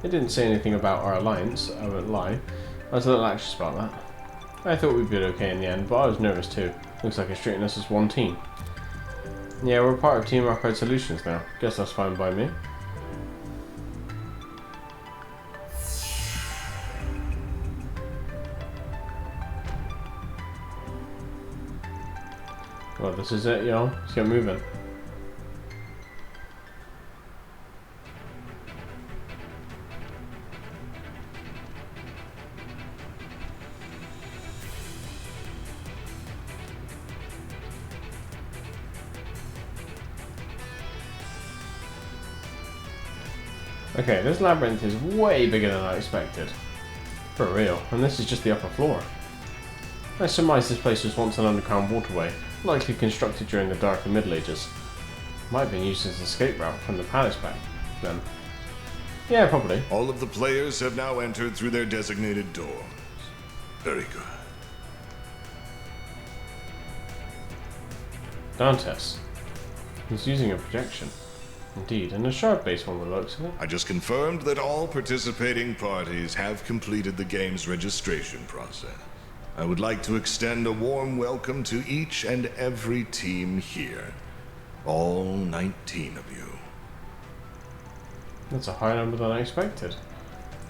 It didn't say anything about our alliance, I won't lie. I was a little anxious about that. I thought we'd be okay in the end, but I was nervous too. Looks like it's treating us as one team. Yeah, we're part of Team Arkwright Solutions now. Guess that's fine by me. Well, this is it, y'all. Let's get moving. Okay, this labyrinth is way bigger than I expected. For real, and this is just the upper floor. I surmise this place was once an underground waterway, likely constructed during the Dark and Middle Ages. Might have been used as an escape route from the palace back then. Yeah, probably. All of the players have now entered through their designated doors. Very good. Dantes. He's using a projection. Indeed, and a shard-based one with looks of it. I just confirmed that all participating parties have completed the game's registration process. I would like to extend a warm welcome to each and every team here. All 19 of you. That's a higher number than I expected.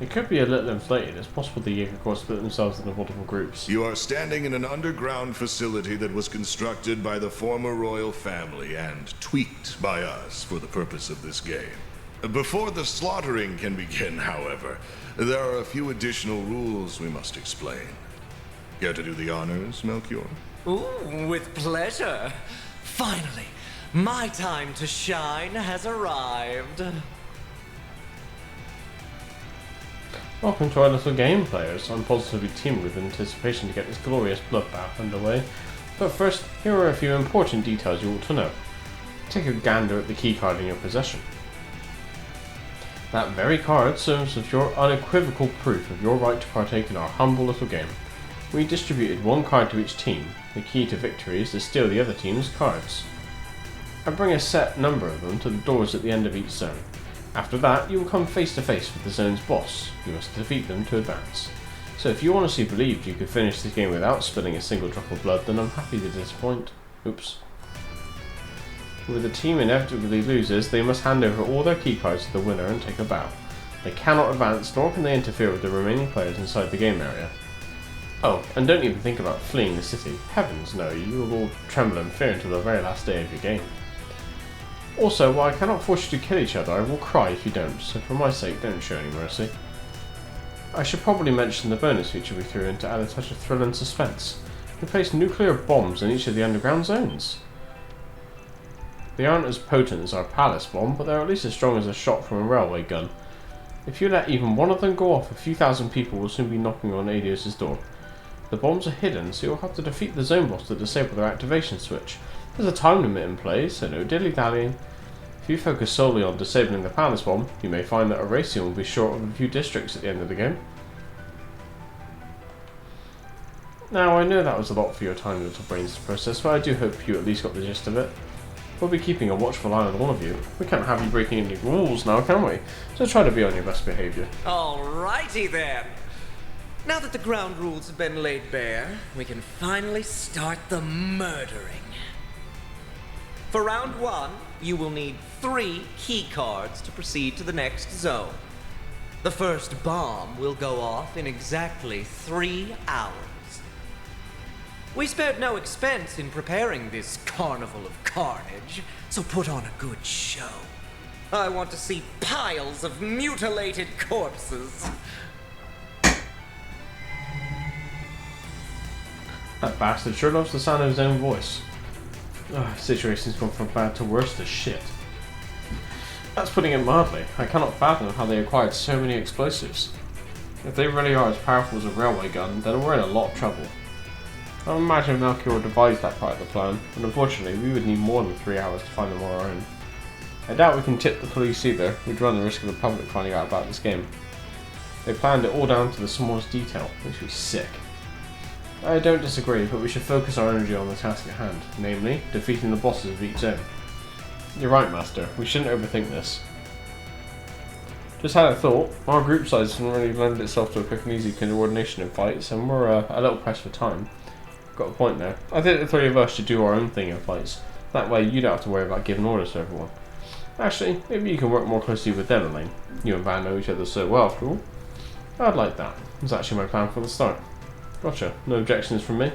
It could be a little inflated. It's possible the Jaeger Corps split themselves into multiple groups. You are standing in an underground facility that was constructed by the former royal family and tweaked by us for the purpose of this game. Before the slaughtering can begin, however, there are a few additional rules we must explain. Care to do the honors, Melchior? Ooh, with pleasure. Finally, my time to shine has arrived. Welcome to our little game, players. I'm positively teeming with anticipation to get this glorious bloodbath underway. But first, here are a few important details you ought to know. Take a gander at the keycard in your possession. That very card serves as your unequivocal proof of your right to partake in our humble little game. We distributed one card to each team. The key to victory is to steal the other team's cards. I bring a set number of them to the doors at the end of each zone. After that, you will come face to face with the zone's boss. You must defeat them to advance. So if you honestly believed you could finish this game without spilling a single drop of blood, then I'm happy to disappoint. Oops. When the team inevitably loses, they must hand over all their keycards to the winner and take a bow. They cannot advance, nor can they interfere with the remaining players inside the game area. Oh, and don't even think about fleeing the city. Heavens no, you will all tremble in fear until the very last day of your game. Also, while I cannot force you to kill each other, I will cry if you don't, so for my sake, don't show any mercy. I should probably mention the bonus feature we threw in to add a touch of thrill and suspense. can place nuclear bombs in each of the underground zones. They aren't as potent as our palace bomb, but they're at least as strong as a shot from a railway gun. If you let even one of them go off, a few thousand people will soon be knocking on Adios' door. The bombs are hidden, so you'll have to defeat the zone boss to disable their activation switch. There's a time limit in place, so no dilly-dallying. If you focus solely on disabling the palace bomb, you may find that Erasion will be short of a few districts at the end of the game. Now, I know that was a lot for your tiny little brains to process, but I do hope you at least got the gist of it. We'll be keeping a watchful eye on all of you. We can't have you breaking any rules now, can we? So try to be on your best behaviour. Alrighty then. Now that the ground rules have been laid bare, we can finally start the murdering. For round 1, you will need 3 key cards to proceed to the next zone. The first bomb will go off in exactly 3 hours. We spared no expense in preparing this carnival of carnage, so put on a good show. I want to see piles of mutilated corpses. That bastard sure loves the sound of his own voice. Situation's gone from bad to worse to shit. That's putting it mildly. I cannot fathom how they acquired so many explosives. If they really are as powerful as a railway gun, then we're in a lot of trouble. I imagine Melchior devised that part of the plan, and unfortunately we would need more than 3 hours to find them on our own. I doubt we can tip the police either. We'd run the risk of the public finding out about this game. They planned it all down to the smallest detail, which was sick. I don't disagree, but we should focus our energy on the task at hand, namely, defeating the bosses of each zone. You're right, Master, we shouldn't overthink this. Just had a thought, our group size doesn't really lend itself to a quick and easy coordination in fights, and we're a little pressed for time. Got a point there. I think the 3 of us should do our own thing in fights. That way you don't have to worry about giving orders to everyone. Actually, maybe you can work more closely with them, Elaine. You and Van know each other so well, after all. I'd like that. It's actually my plan for the start. Gotcha. No objections from me.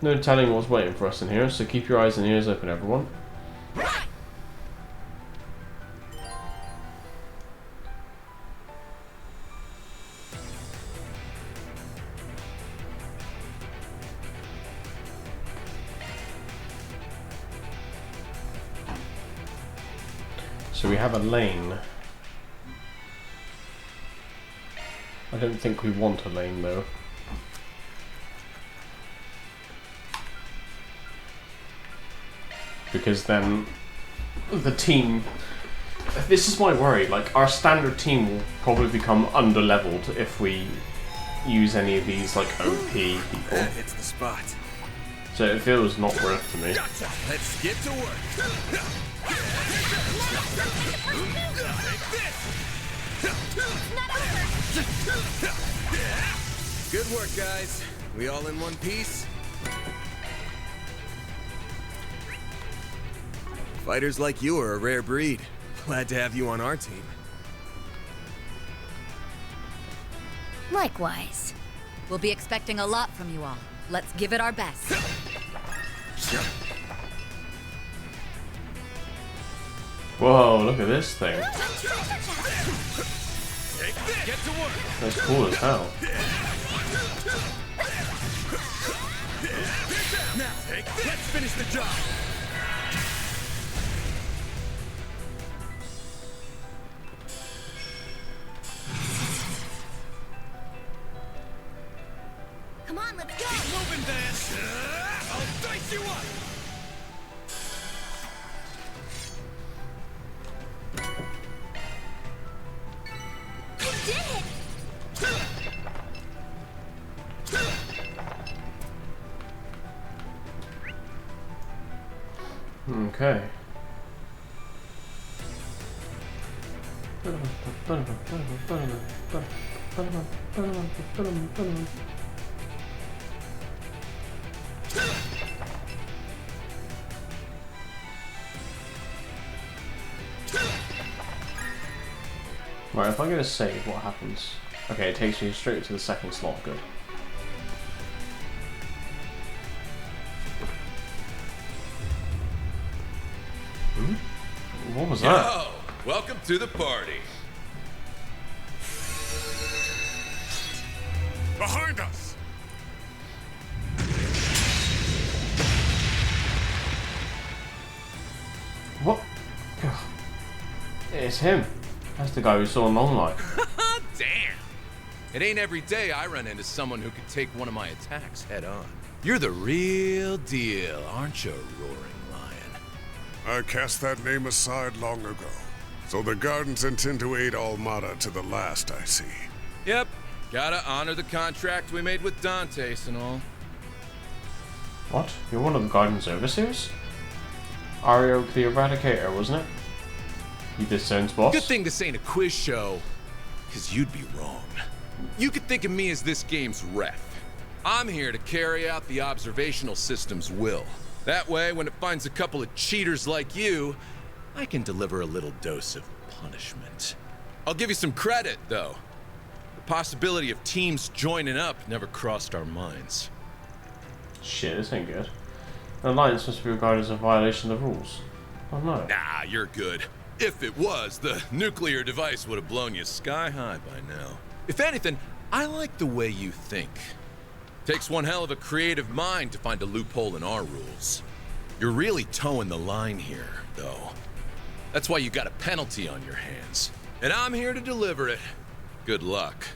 No telling what's waiting for us in here, so keep your eyes and ears open, everyone. So we have a lane. I don't think we want a lane though. Because then the team, this is my worry, like our standard team will probably become under-leveled if we use any of these like OP people. That hits the spot. So it feels not worth to me. Gotcha. Let's get to work. Good work, guys. We all in one piece? Fighters like you are a rare breed. Glad to have you on our team. Likewise. We'll be expecting a lot from you all. Let's give it our best. Whoa, look at this thing. Get to work. That's cool as hell. Now, let's finish the job. Come on, let's go! Keep moving, Van. I'll dice you up. You did it! Okay. Right, if I get a save, what happens? Okay, it takes me straight to the second slot, good. What was that? Yo, welcome to the party. Behind us! It's him. That's the guy we saw in Long Life. Damn! It ain't every day I run into someone who could take one of my attacks head on. You're the real deal, aren't you, Roaring Lion? I cast that name aside long ago. So the Gardens intend to aid Almada to the last, I see. Yep. Gotta honor the contract we made with Dantes and all. What? You're one of the Guardian's overseers? Ario the Eradicator, wasn't it? You Discern's boss? Good thing this ain't a quiz show, because you'd be wrong. You could think of me as this game's ref. I'm here to carry out the observational system's will. That way, when it finds a couple of cheaters like you, I can deliver a little dose of punishment. I'll give you some credit, though. The possibility of teams joining up never crossed our minds. Shit, this ain't good. An alliance must be regarded as a violation of the rules. Oh no. Nah, you're good. If it was, the nuclear device would have blown you sky high by now. If anything, I like the way you think. Takes one hell of a creative mind to find a loophole in our rules. You're really towing the line here, though. That's why you got a penalty on your hands. And I'm here to deliver it. Good luck.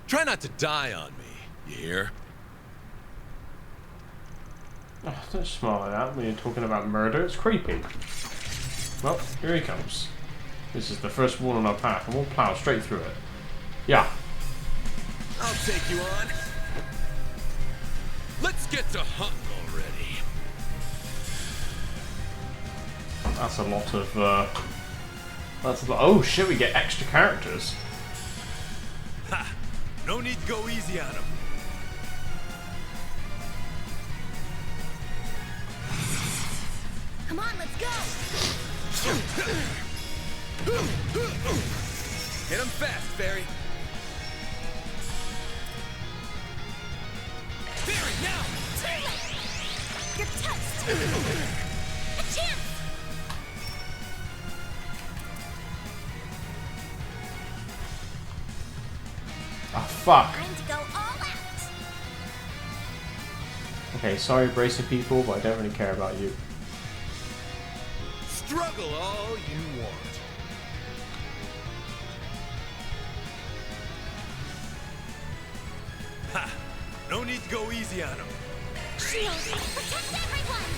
Try not to die on me, you hear? Oh, don't smile like that when you're talking about murder. It's creepy. Well, here he comes. This is the first wall on our path, and we'll plow straight through it. Yeah. I'll take you on. Let's get to hunting already. That's a lot of, that's a lot. Oh shit, we get extra characters. Ha! No need to go easy on him. Come on, let's go! Hit him fast, Barry. Barry, now! Too late! You're toast! A chance! Ah, fuck. Time to go all out! Okay, sorry, Bracer people, but I don't really care about you. Struggle all you want. Ha! No need to go easy on him. Shield! Protect everyone!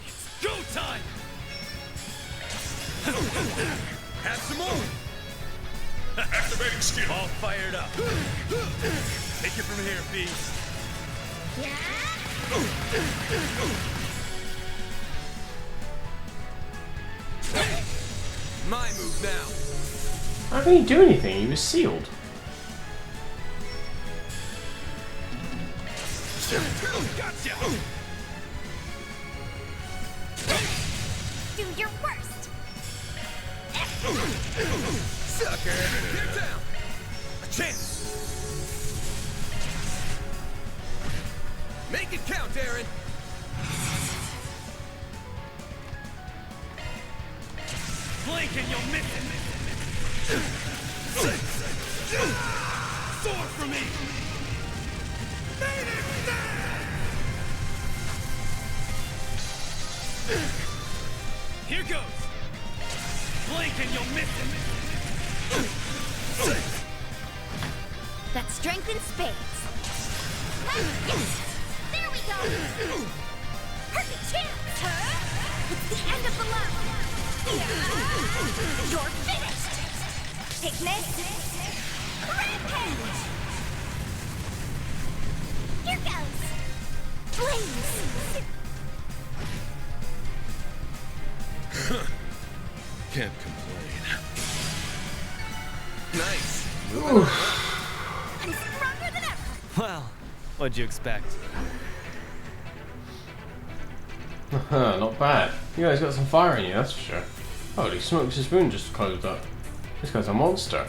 It's go time! Have some more! Activating skill. All fired up. Take it from here, B. My move now. How can he do anything? He was sealed. Gotcha! Do your worst! Sucker! Get down! A chance! Make it count, Aaron! Blink and you'll miss it! Sword for me! Here goes! Blink and you'll miss it! That's strength in spades. Yes! There we go! Perfect chance! It's the end of the line! You're finished! Take this! Rampage! Here goes! Flames! Can't complain. Nice. I'm stronger than ever! Well, what'd you expect? Not bad. You guys got some fire in you, that's for sure. Holy smokes, his wound just closed up. This guy's a monster.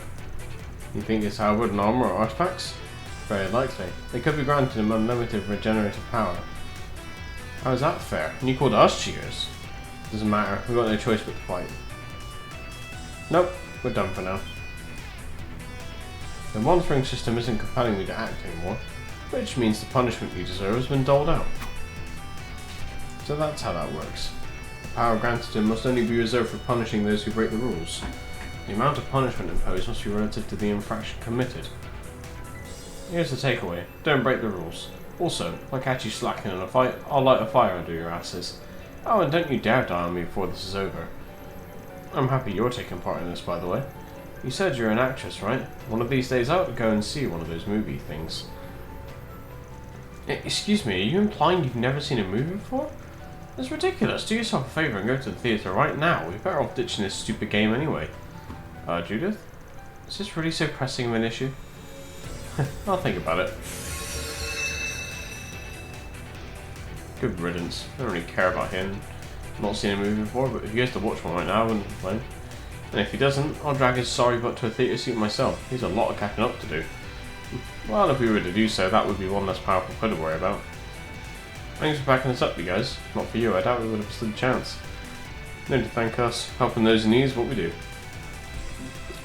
You think it's how wooden armor or artifacts? Very likely. They could be granted him unlimited regenerative power. How is that fair? And you called us cheaters? Doesn't matter, we've got no choice but to fight. Nope, we're done for now. The monitoring system isn't compelling me to act anymore, which means the punishment we deserve has been doled out. So that's how that works. The power granted to him must only be reserved for punishing those who break the rules. The amount of punishment imposed must be relative to the infraction committed. Here's the takeaway. Don't break the rules. Also, if I catch you slacking in a fight, I'll light a fire under your asses. Oh, and don't you dare die on me before this is over. I'm happy you're taking part in this, by the way. You said you're an actress, right? One of these days I ought to go and see one of those movie things. Excuse me, are you implying you've never seen a movie before? That's ridiculous. Do yourself a favour and go to the theatre right now. We're better off ditching this stupid game anyway. Judith? Is this really so pressing of an issue? I'll think about it. Good riddance. I don't really care about him. I've not seen a movie before, but if he goes to watch one right now, I wouldn't complain. And if he doesn't, I'll drag his sorry butt to a theatre seat myself. He's a lot of catching up to do. Well, if we were to do so, that would be one less powerful foe to worry about. Thanks for backing us up, you guys. Not for you, I doubt we would have stood a chance. No need to thank us. Helping those in need is what we do.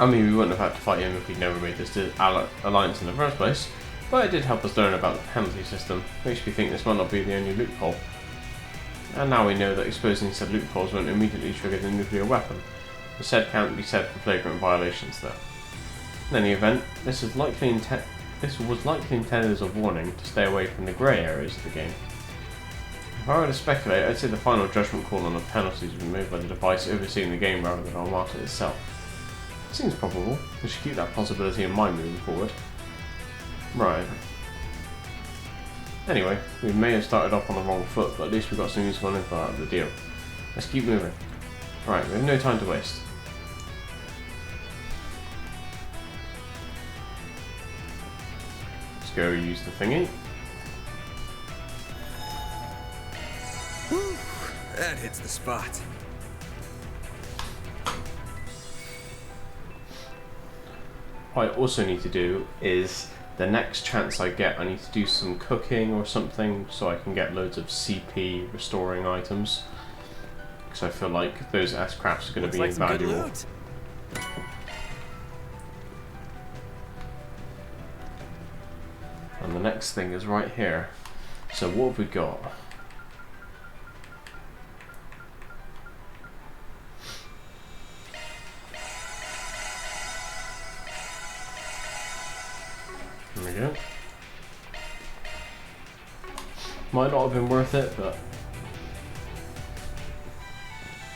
I mean, we wouldn't have had to fight him if we'd never made this alliance in the first place, but it did help us learn about the penalty system. Makes me think this might not be the only loophole. And now we know that exposing said loopholes won't immediately trigger the nuclear weapon. The said can't be said for flagrant violations, though. In any event, this was likely intended as a warning to stay away from the grey areas of the game. If I were to speculate, I'd say the final judgment call on the penalties would be made by the device overseeing the game rather than Armata itself. Seems probable. We should keep that possibility in mind moving forward. Right. Anyway, we may have started off on the wrong foot, but at least we got some useful info out of the deal. Let's keep moving. Right, we have no time to waste. Let's go use the thingy. Whew, that hits the spot. What I also need to do is, the next chance I get, I need to do some cooking or something so I can get loads of CP restoring items. Because I feel like those S-crafts are going to be invaluable. And the next thing is right here. So what have we got? There we go. Might not have been worth it, but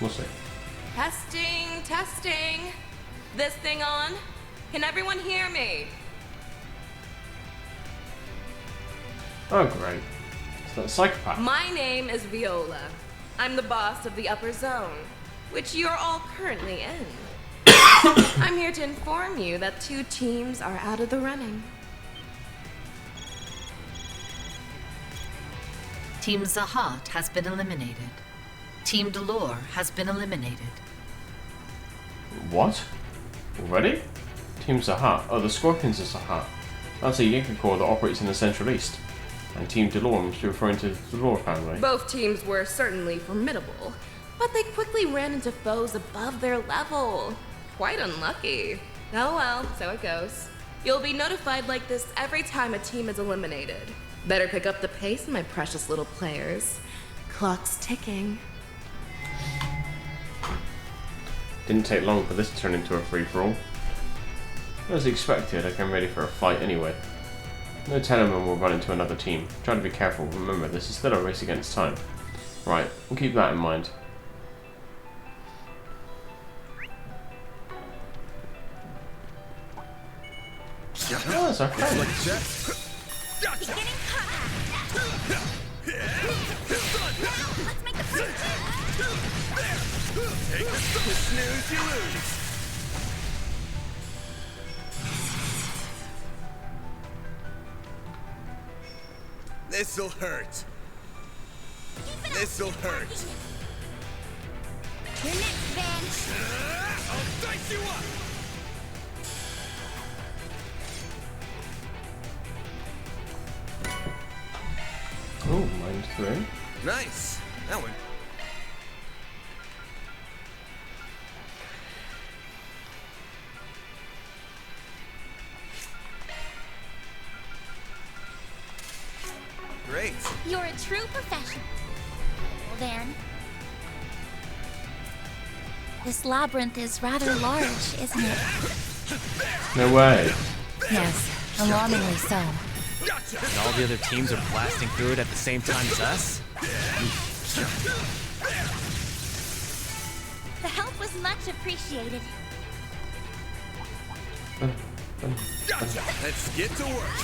we'll see. Testing, testing. This thing on? Can everyone hear me? Oh great. It's that psychopath. My name is Viola. I'm the boss of the upper zone, which you're all currently in. I'm here to inform you that 2 teams are out of the running. Team Zahat has been eliminated. Team Delore has been eliminated. What? Already? Team Zahat. Oh, the Scorpions of Zahat. That's a Jaeger Corps that operates in the Central East. And Team Delore must be referring to the Delore family. Both teams were certainly formidable, but they quickly ran into foes above their level. Quite unlucky. Oh well, so it goes. You'll be notified like this every time a team is eliminated. Better pick up the pace, my precious little players. Clock's ticking. Didn't take long for this to turn into a free-for-all. As expected, I came ready for a fight anyway. No telling when we'll run into another team. Try to be careful, remember this is still a race against time. Right, we'll keep that in mind. Oh, that's our friend. Snooze, you lose. This'll hurt. This'll hurt. You're next, Van. I'll dice you up. Oh, -3. Nice. That one. Great. You're a true professional, Van. This labyrinth is rather large, isn't it? No way. Yes, alarmingly so. And all the other teams are blasting through it at the same time as us? The help was much appreciated. Let's get to work.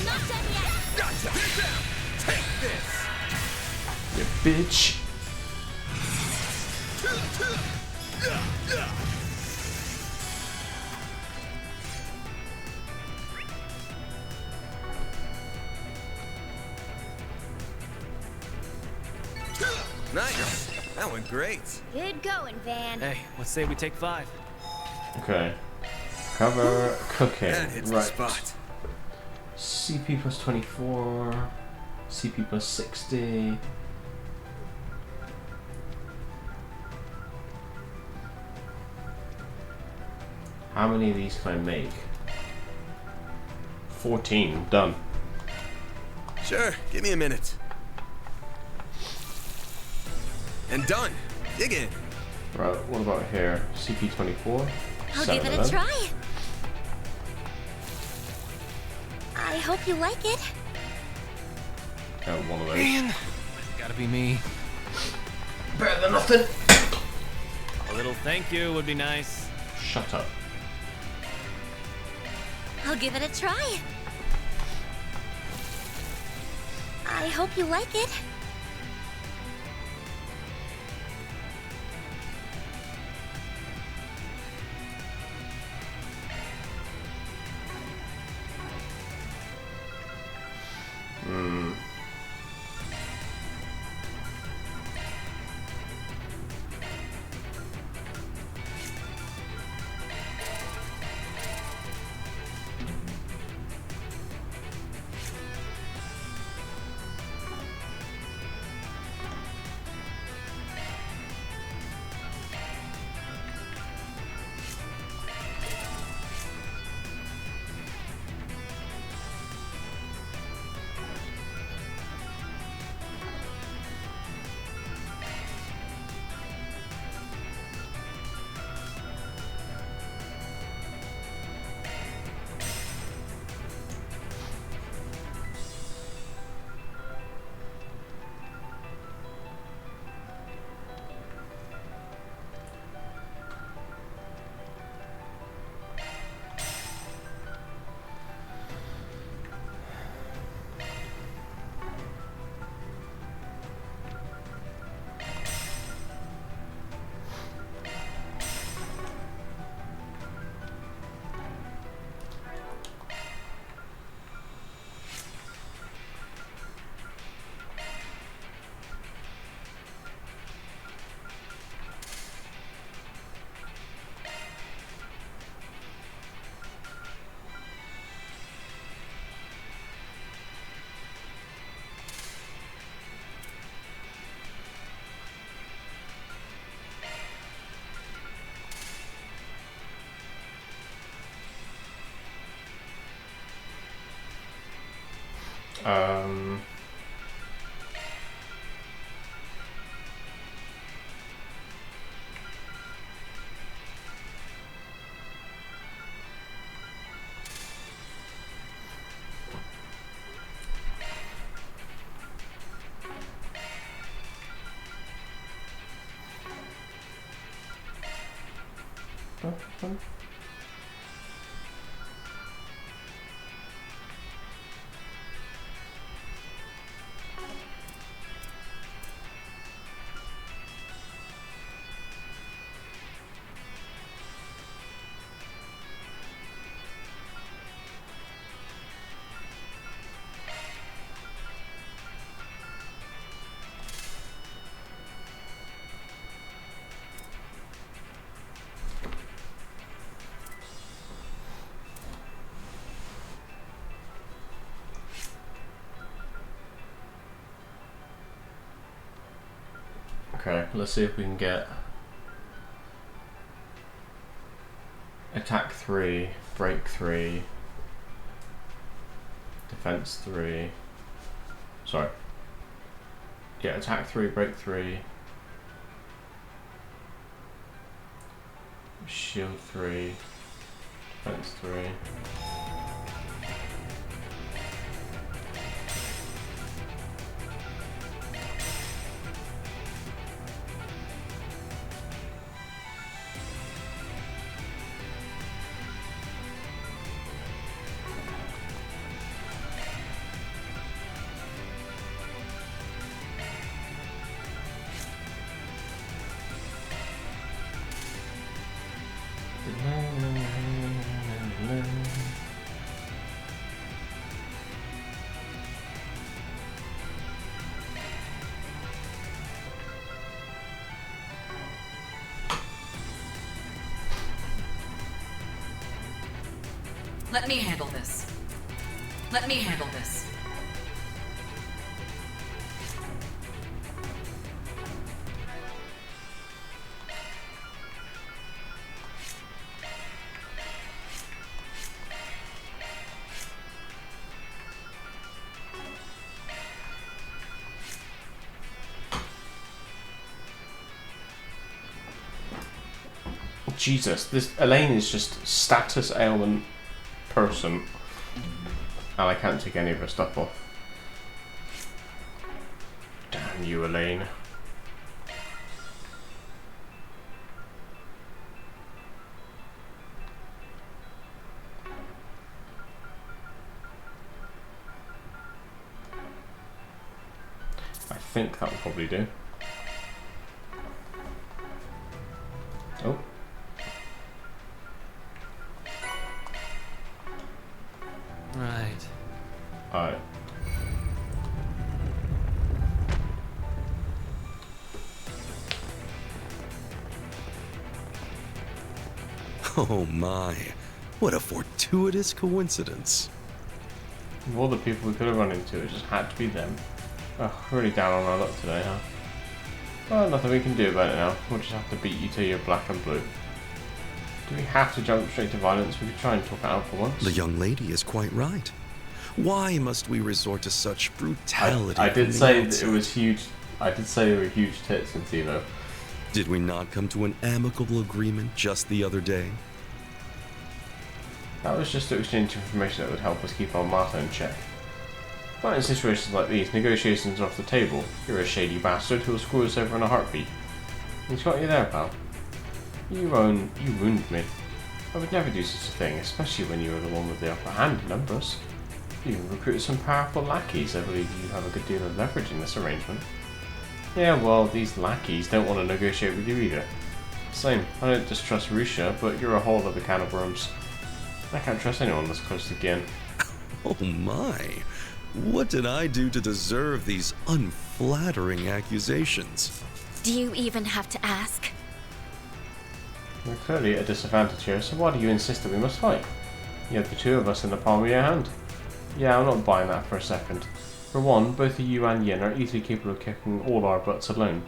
Not done yet. Take this. You bitch. Nice. That went great. Good going, Van. Hey, let's say we take 5. Okay. Cover cooking. That hits the Right. spot. CP plus 24. CP plus 60. How many of these can I make? 14. Done. Sure, give me a minute. And done. Dig in. Right, what about here? CP 24. I'll give it a try. I hope you like it. One of those. Man, gotta be me. Better than nothing. A little thank you would be nice. Shut up. I'll give it a try. I hope you like it. Okay, let's see if we can get attack 3, break 3, defense 3. Sorry. Yeah, attack 3, break 3. Shield 3. Defense 3. Let me handle this. Let me handle this. Jesus, this Elaine is just status ailment person, and I can't take any of her stuff off. Damn you, Elaine. I think that will probably do. Oh. Right. Alright. Oh my, what a fortuitous coincidence. Of all the people we could have run into, it just had to be them. Oh, really down on our luck today, huh? Well, nothing we can do about it now. We'll just have to beat you till you're black and blue. Do we have to jump straight to violence? We could try and talk it out for once. The young lady is quite right. Why must we resort to such brutality? I did say that it was huge. I did say there were huge tits in Timo. Did we not come to an amicable agreement just the other day? That was just to exchange information that would help us keep our Martha in check. But in situations like these, negotiations are off the table. You're a shady bastard who'll screw us over in a heartbeat. He's got you there, pal. You wounded me. I would never do such a thing, especially when you were the one with the upper hand in numbers. You recruited some powerful lackeys. I believe you have a good deal of leverage in this arrangement. Yeah, well, these lackeys don't want to negotiate with you either. Same, I don't distrust Russia, but you're a whole other can of worms. I can't trust anyone this close again. Oh my! What did I do to deserve these unflattering accusations? Do you even have to ask? We're clearly at a disadvantage here, so why do you insist that we must fight? You have the two of us in the palm of your hand. Yeah, I'm not buying that for a second. For one, both you and Yin are easily capable of kicking all our butts alone.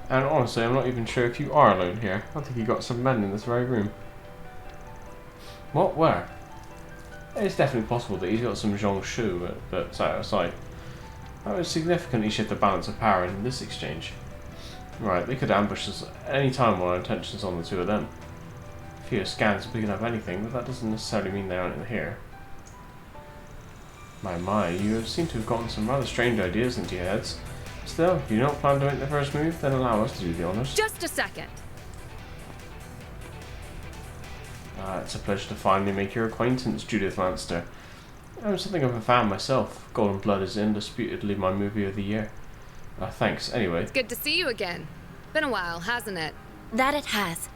And honestly, I'm not even sure if you are alone here. I think you got some men in this very room. What? Where? It's definitely possible that he's got some Zhongshu that's out of sight. That would significantly shift the balance of power in this exchange. Right, they could ambush us at any time while our intention's on the two of them. Fewer scans we can have anything, but that doesn't necessarily mean they aren't here. My, you seem to have gotten some rather strange ideas into your heads. Still, if you don't plan to make the first move, then allow us to do the honours. Just a second. It's a pleasure to finally make your acquaintance, Judith Lanster. I'm something of a fan myself. Golden Blood is indisputably my movie of the year. Thanks, anyway. It's good to see you again. Been a while, hasn't it? That it has.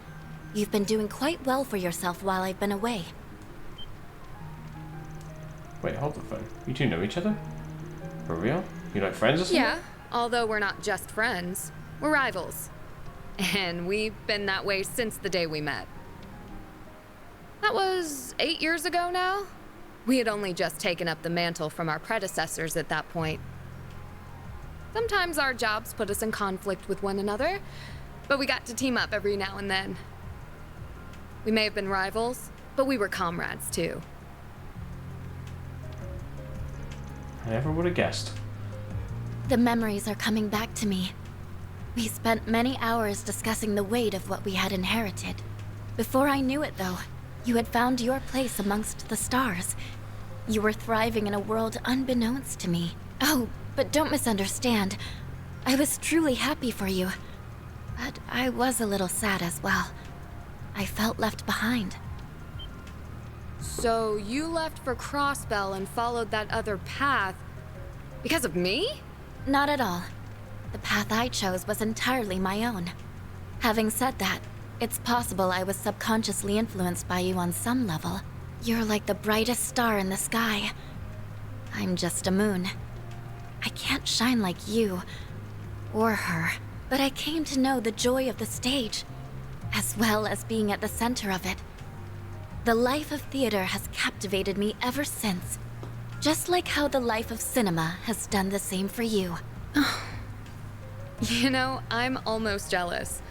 You've been doing quite well for yourself while I've been away. Wait, hold the phone. You two know each other? For real? You like friends or something? Yeah, although we're not just friends. We're rivals. And we've been that way since the day we met. That was 8 years ago now? We had only just taken up the mantle from our predecessors at that point. Sometimes our jobs put us in conflict with one another, but we got to team up every now and then. We may have been rivals, but we were comrades too. I never would have guessed. The memories are coming back to me. We spent many hours discussing the weight of what we had inherited. Before I knew it, though, you had found your place amongst the stars. You were thriving in a world unbeknownst to me. Oh, but don't misunderstand. I was truly happy for you. But I was a little sad as well. I felt left behind. So you left for Crossbell and followed that other path because of me? Not at all. The path I chose was entirely my own. Having said that, it's possible I was subconsciously influenced by you on some level. You're like the brightest star in the sky. I'm just a moon. I can't shine like you, or her, but I came to know the joy of the stage, as well as being at the center of it. The life of theater has captivated me ever since, just like how the life of cinema has done the same for you. You know, I'm almost jealous.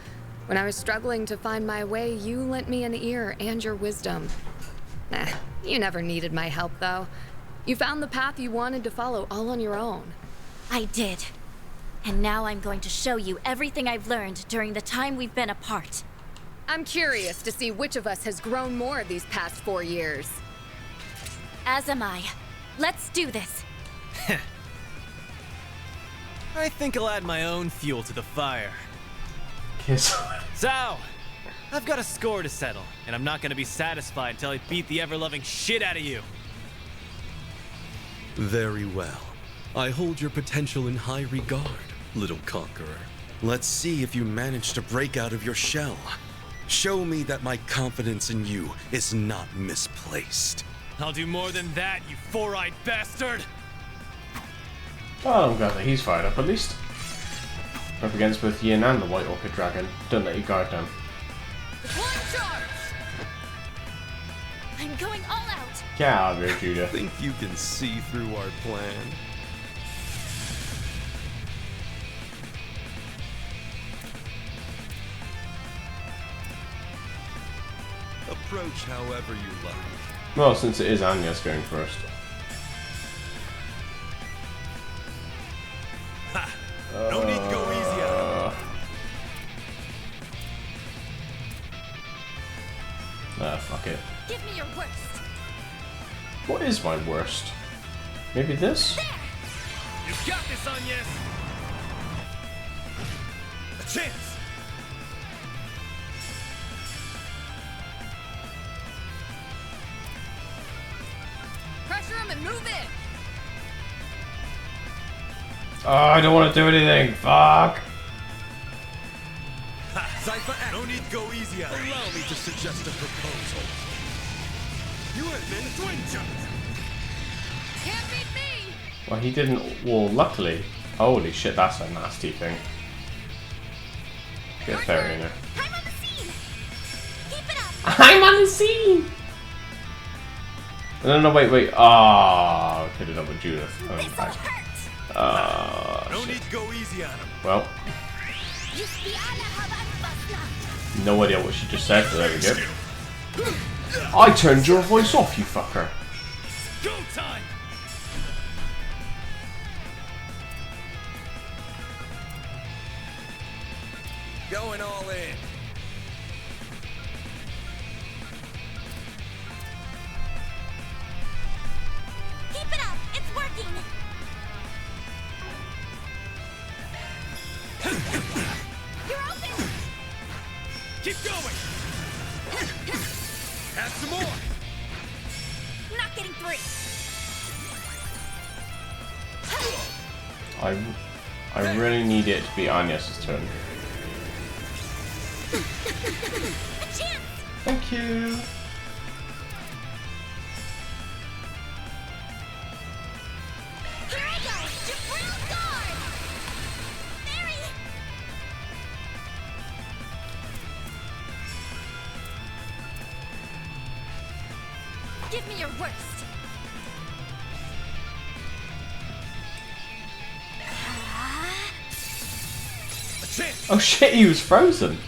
When I was struggling to find my way, you lent me an ear and your wisdom. You never needed my help, though. You found the path you wanted to follow all on your own. I did. And now I'm going to show you everything I've learned during the time we've been apart. I'm curious to see which of us has grown more these past 4 years. As am I. Let's do this. I think I'll add my own fuel to the fire. Kiss. So, I've got a score to settle, and I'm not gonna be satisfied until I beat the ever-loving shit out of you. Very well. I hold your potential in high regard, little conqueror. Let's see if you manage to break out of your shell. Show me that my confidence in you is not misplaced. I'll do more than that, you four-eyed bastard! Oh, I'm glad that he's fired up at least. Up against both Yin and the White Orchid Dragon. Don't let your guard down. One charge! I'm going all out! Get out of here, Judah. Think you can see through our plan? Approach however you like. Well, since it is Anya's going first. No need to go easy on him. Fuck it. Give me your worst. What is my worst? Maybe this? You got this, Anya! A chance! Pressure him and move in! Oh, I don't want to do anything. Fuck. Cypher, no need to go easy on him. Allow me to suggest a proposal. You have been twin. Can't beat me! Well, he didn't. Well, luckily. Holy shit, that's a nasty thing. Get a fairy in there. I'm on the scene. Keep it up. I'm on the scene! No, wait. Ah, could have done with Judith. No need to go easy on him. Well. No idea what she just said, but there we go. I turned your voice off, you fucker. Go time! Going all in. Keep it up. It's working. You're open. Keep going. Add some more. Not getting through. I really need it to be Anya's turn. A chance. Thank you. Here I go. Jabril guard. Mary. Give me your worst. Oh shit, he was frozen.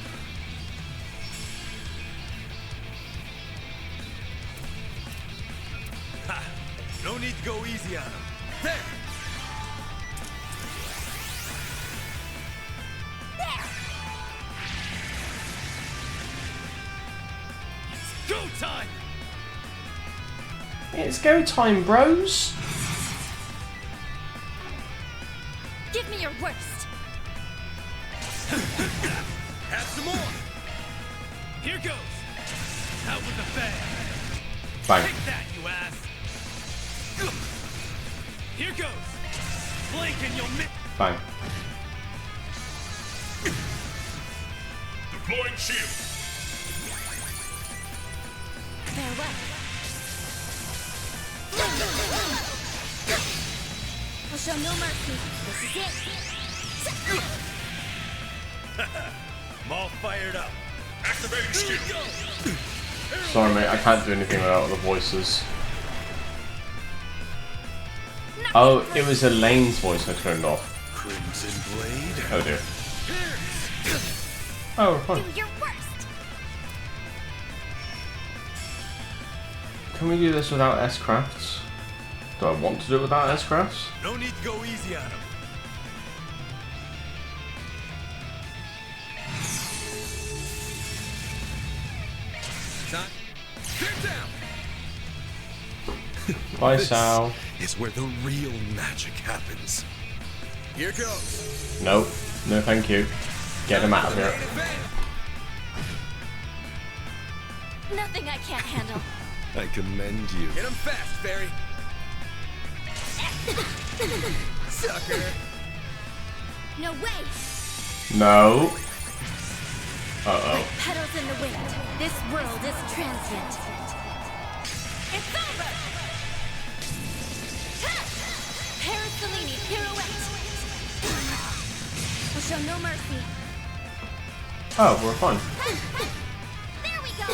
No need to go easy on him. There! It's go time! It's go time, bros! Give me your worst. Have some more! Here goes! Out with the bang! Bang. Take that, you ass! Here goes! Blink and you'll miss! Bang. Deploying shield. Farewell. We'll show no mercy. This is it. I'm all fired up. Activating shield. Sorry, mate, I can't do anything without the voices. Oh, it was Elaine's voice I turned off. Crimson Blade. Oh dear. Oh, we're fine. Do your worst. Can we do this without S-Crafts? Do I want to do it without S-Crafts? No need to go easy on him. Get down! Bye, This Sal. is where the real magic happens. Here goes. No, no thank you. Get him out of here. Nothing I can't handle. I commend you. Hit him fast, Fairy. Sucker. No way. No. Uh-oh. Like petals in the wind. This world is transient. It's over. Parasolini pirouette. We'll show no mercy. Oh, we're fine. There we go.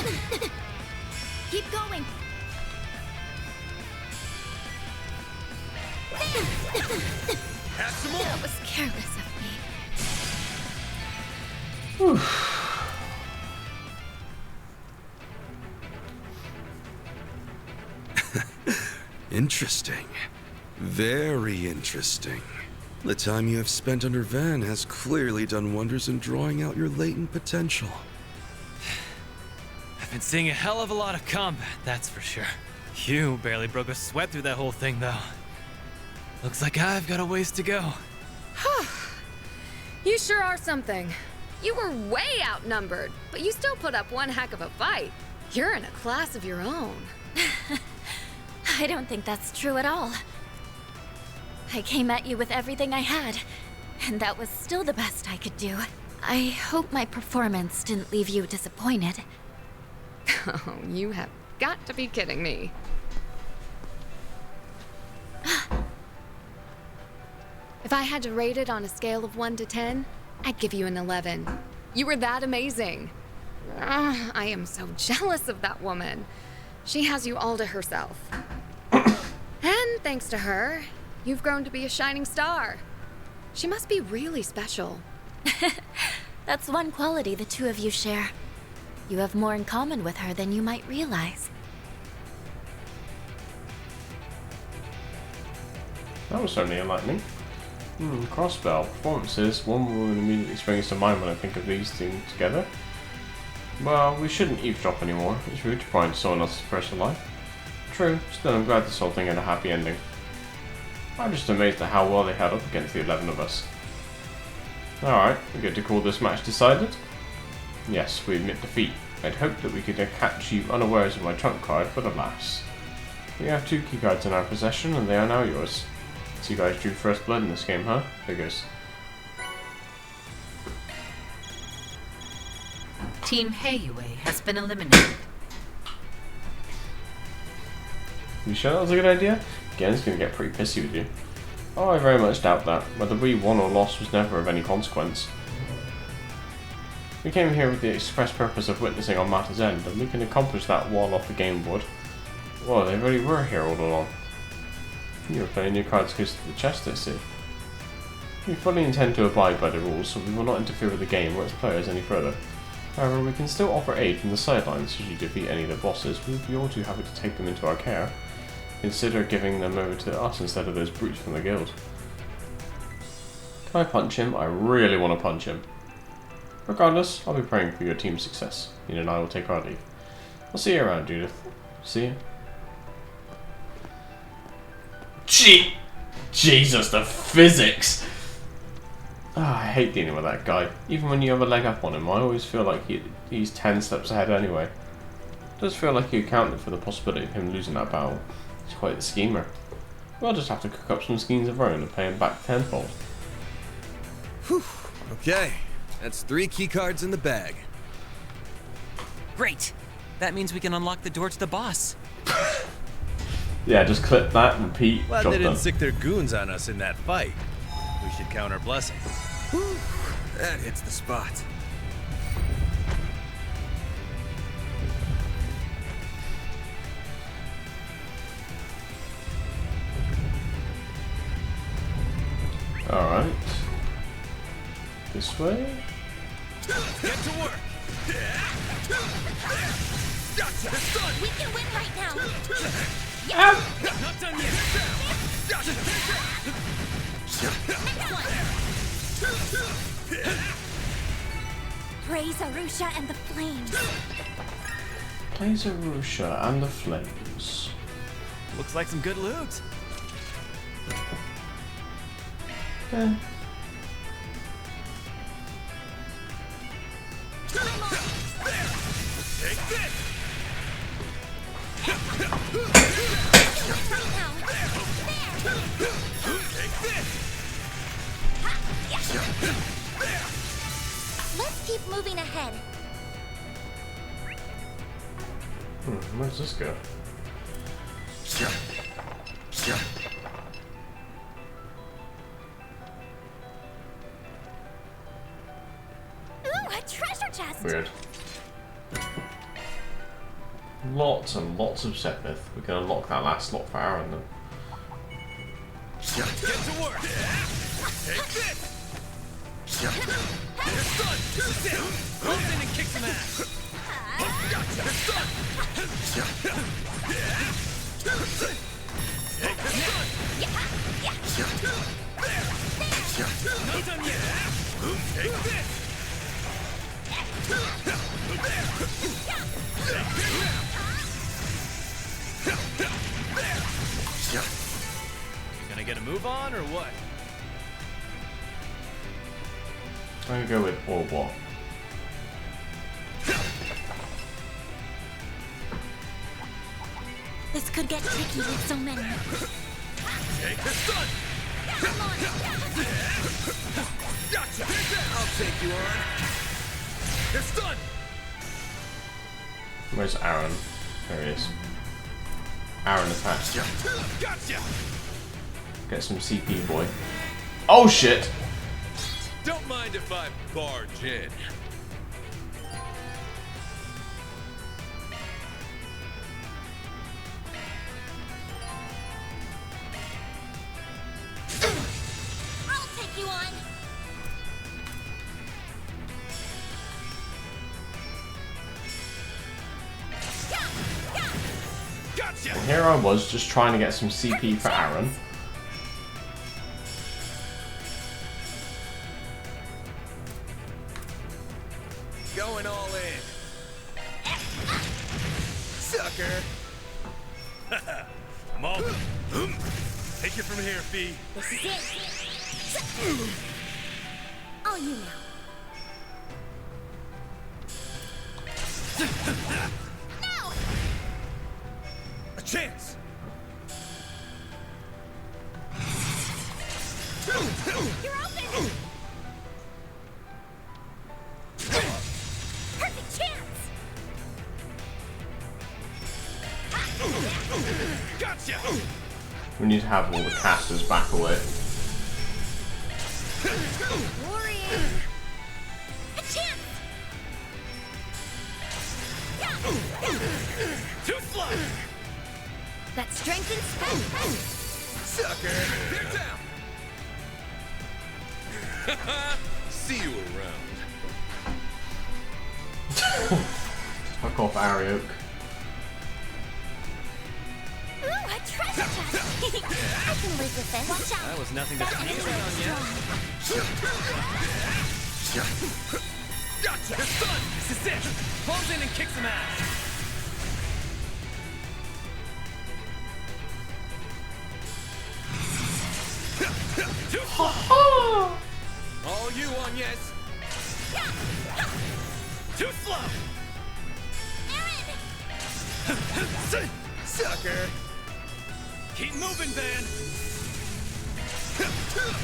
Keep going. Have some more. That was careless of me. Interesting. Very interesting. The time you have spent under Van has clearly done wonders in drawing out your latent potential. I've been seeing a hell of a lot of combat, that's for sure. You barely broke a sweat through that whole thing, though. Looks like I've got a ways to go. You sure are something. You were way outnumbered, but you still put up one heck of a fight. You're in a class of your own. I don't think that's true at all. I came at you with everything I had, and that was still the best I could do. I hope my performance didn't leave you disappointed. Oh, you have got to be kidding me. If I had to rate it on a scale of 1 to 10, I'd give you an 11. You were that amazing. I am so jealous of that woman. She has you all to herself. And thanks to her, you've grown to be a shining star. She must be really special. That's one quality the two of you share. You have more in common with her than you might realize. That was certainly enlightening. Crossbell. Performances. One woman immediately springs to mind when I think of these two together. Well, we shouldn't eavesdrop anymore. It's rude to pry into someone else's personal life. True, still I'm glad this whole thing had a happy ending. I'm just amazed at how well they held up against the 11 of us. Alright, we get to call this match decided. Yes, we admit defeat. I'd hoped that we could catch you unawares of my trump card, but alas. We have 2 keycards in our possession, and they are now yours. So you guys drew first blood in this game, huh? Figures. Team Heiyue has been eliminated. You sure that was a good idea? Gen's gonna get pretty pissy with you. Oh, I very much doubt that. Whether we won or lost was never of any consequence. We came here with the express purpose of witnessing our matter's end, and we can accomplish that while off the game board. Well, they really were here all along. You were playing your cards close to the chest, I see. We fully intend to abide by the rules, so we will not interfere with the game or its players any further. However, we can still offer aid from the sidelines should you defeat any of the bosses. We would be all too happy to take them into our care. consider giving them over to us instead of those brutes from the guild. Can I punch him? I really want to punch him. Regardless, I'll be praying for your team's success. You and I will take our leave. I'll see you around, Judith. See you. Jesus, the physics! I hate dealing with that guy. Even when you have a leg up on him, I always feel like he's 10 steps ahead anyway. It does feel like he accounted for the possibility of him losing that battle. He's quite the schemer. We'll just have to cook up some schemes of our own and pay him back tenfold. Whew. Okay, that's 3 keycards in the bag. Great! That means we can unlock the door to the boss. Yeah, just clip that and repeat. Glad Job they didn't done. sick their goons on us in that fight. We should count our blessings. Whew. That hits the spot. Alright. This way? Get to work! We can win right now. Not done yet! Praise Arusha and the flames. Plays Arusha and the Flames. Looks like some good loot. Eh. Take this! Let's keep moving ahead. Where does this go? Ooh, a treasure chest. Weird. Lots and lots of Sepith. We can unlock that last slot for Aaron then. Get to work! Take this! You're done! This is it! Move in and kick some ass! Gotcha! Take this one! Not done yet! Take this! You gonna get a move on or what? I'm gonna go with or what? This could get tricky with so many. Take this one! Gotcha! I'll take you on. It's done! Where's Aaron? There he is. Aaron attached. Gotcha! Get some CP, boy. Oh shit! Don't mind if I barge in. I'll take you on. Gotcha! And here I was just trying to get some CP for Aaron. Going all in. Sucker! I'm all... Take it from here, Fee. This is it. All you now. No! A chance! You're open! Perfect chance! Gotcha! We need to have all the casters back away. Worrying. A chance! Too slow! That strengthens speed. Sucker! They're down! See you around. Fuck off, Arioch. Ooh, a treasure I can live with this. Watch out. That was nothing to hang around on yet. Gotcha! You're done! This is it! Close in and kick some ass! All you on, yes! Too slow! Sucker! Keep moving, Van!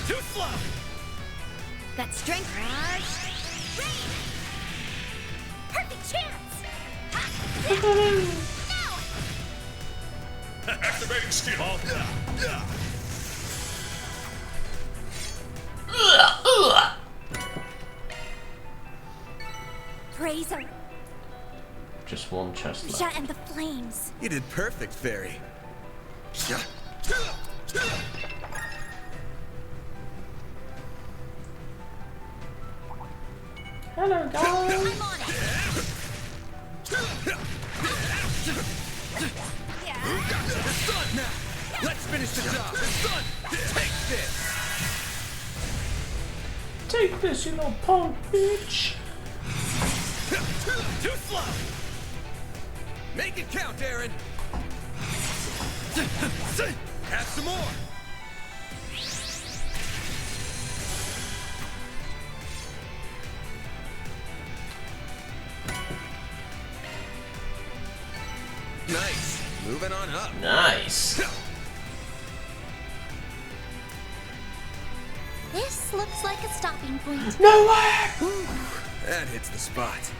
Too slow! Got strength. Rain! Perfect chance! Now! Activating skill. Razor, Just one chest left. Risha and the flames. You did perfect, Fairy. Hello, guys. I'm on it. It's done now. Let's finish the job. It's done. Take this. Take this, you little punk bitch. Too slow. Make it count, Aaron. Have some more. Nice. Moving on up. Nice. This looks like a stopping point. No way! That hits the spot.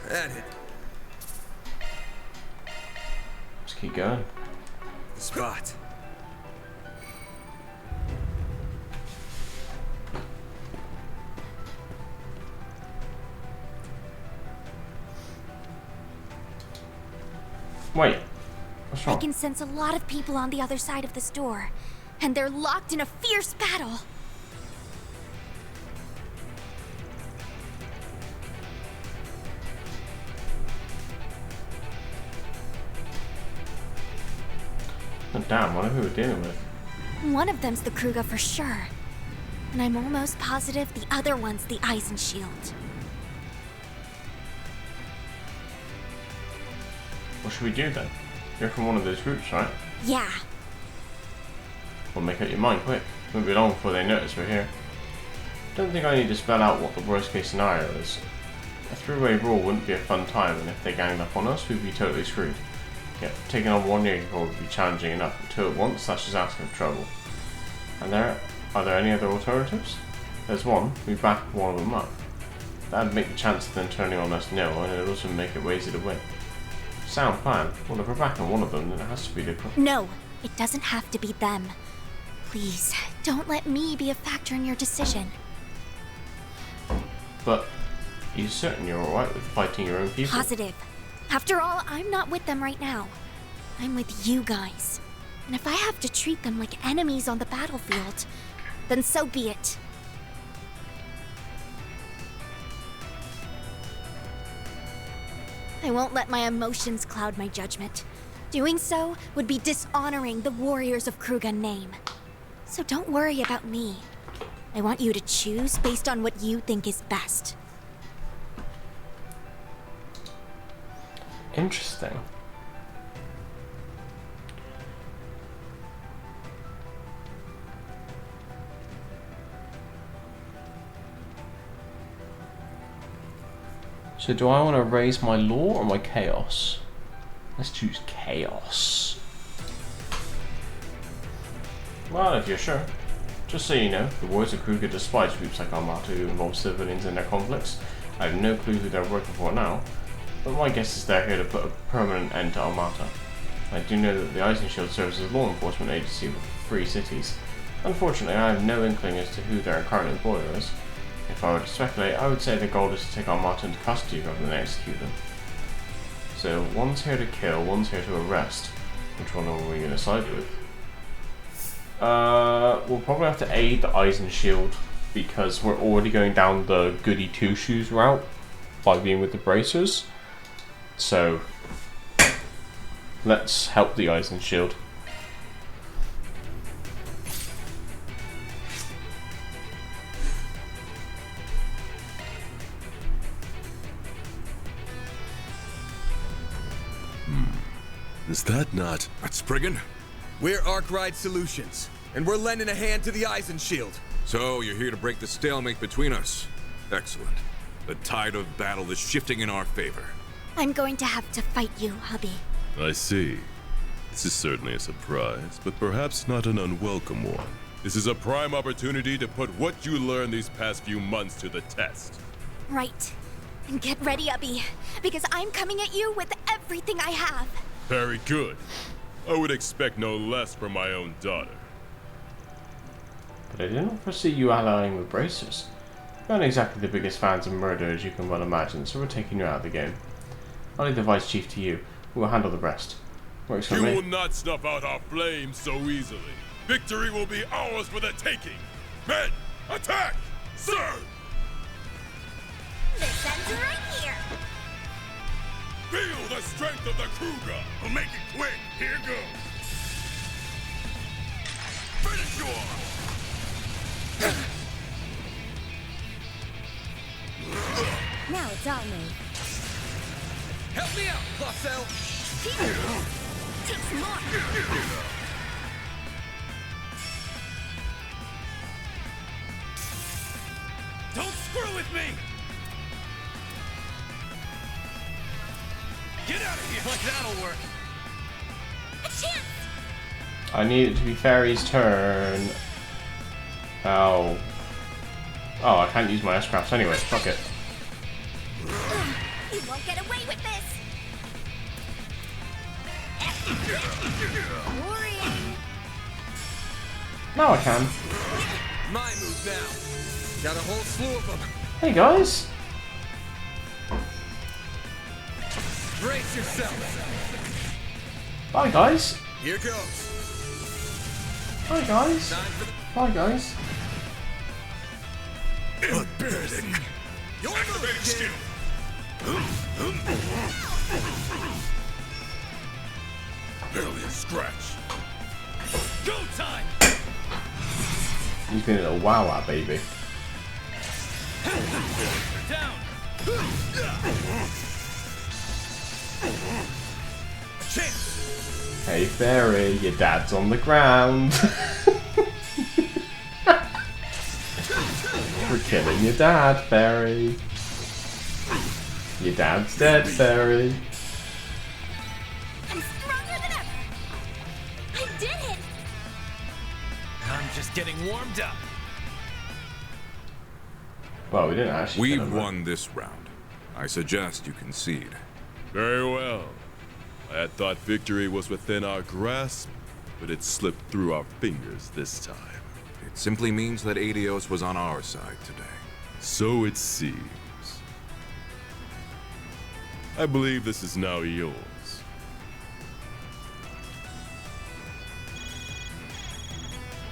That hit. Just keep going. The spot. Wait. What's I wrong? can sense a lot of people on the other side of this door, and they're locked in a fierce battle. Oh, damn, what are we dealing with? One of them's the Kruga for sure. And I'm almost positive the other one's the Eisen Shield. What should we do then? You're from one of those groups, right? Yeah. Well, make up your mind quick. It won't be long before they notice we're here. Don't think I need to spell out what the worst case scenario is. A three-way brawl wouldn't be a fun time, and if they ganged up on us, we'd be totally screwed. Yet, taking on one Jaeger would be challenging enough, but two at once, that's just asking for trouble. And are there any other alternatives? There's one, we back one of them up. That'd make the chance of them turning on us nil, and it'd also make it way easier to win. Sound plan. Well, if we're backing one of them, then it has to be the... No, it doesn't have to be them. Please, don't let me be a factor in your decision. But, are you certain you're alright with fighting your own people? Positive. After all, I'm not with them right now. I'm with you guys. And if I have to treat them like enemies on the battlefield, then so be it. I won't let my emotions cloud my judgment. Doing so would be dishonoring the warriors of Kruga name. So don't worry about me. I want you to choose based on what you think is best. Interesting. So do I want to raise my law or my chaos? Let's choose chaos. Well, if you're sure. Just so you know, the Warriors of Kruger despise groups like Armata who involve civilians in their conflicts. I have no clue who they're working for now, but my guess is they're here to put a permanent end to Armata. I do know that the Eisenshield serves as a law enforcement agency with 3 cities. Unfortunately, I have no inkling as to who their current employer is. If I were to speculate, I would say the goal is to take Armata into custody rather than execute them. So, one's here to kill, one's here to arrest. Which one are we going to side with? We'll probably have to aid the Eisenshield because we're already going down the goody two-shoes route by being with the bracers. So, let's help the Eisenshield. Is that not... That's Spriggan? We're Arkwright Solutions, and we're lending a hand to the Eisenshield. So, you're here to break the stalemate between us. Excellent. The tide of battle is shifting in our favor. I'm going to have to fight you, hubby. I see. This is certainly a surprise, but perhaps not an unwelcome one. This is a prime opportunity to put what you learned these past few months to the test. Right. And get ready, hubby, because I'm coming at you with everything I have. Very good. I would expect no less from my own daughter. But I didn't foresee you allying with bracers. You're not exactly the biggest fans of murder as you can well imagine, so we're taking you out of the game. I'll leave the Vice Chief to you. We'll handle the rest. Works for You me. will not snuff out our flames so easily. Victory will be ours for the taking. Men, attack! Sir! This ends right here. Feel the strength of the Kruger! We'll make it quick. Here goes. Finish you off! Now it's all me. Help me out, Placel! Take some more. Don't screw with me! Get out of here! Like that'll work. A chance. I need it to be Fairy's turn. Oh. Oh, I can't use my S-Crafts anyway. Fuck it. You won't get away with this. Worrying. Now I can. My move now. Got a whole slew of them. Hey guys. Brace yourself. Bye guys. Here goes. Bye guys. Bye guys. Embarrassing. Your move, kid. Barely a scratch. Go time. He's been a wow baby. Down. Chance. Hey Fairy, your dad's on the ground. We're killing your dad, Fairy. Your dad's dead, Fairy. I'm stronger than ever. I did it. I'm just getting warmed up. Well, we didn't actually. We've won this round. I suggest you concede. Very well. I had thought victory was within our grasp, but it slipped through our fingers this time. It simply means that Adios was on our side today. So it seems. I believe this is now yours.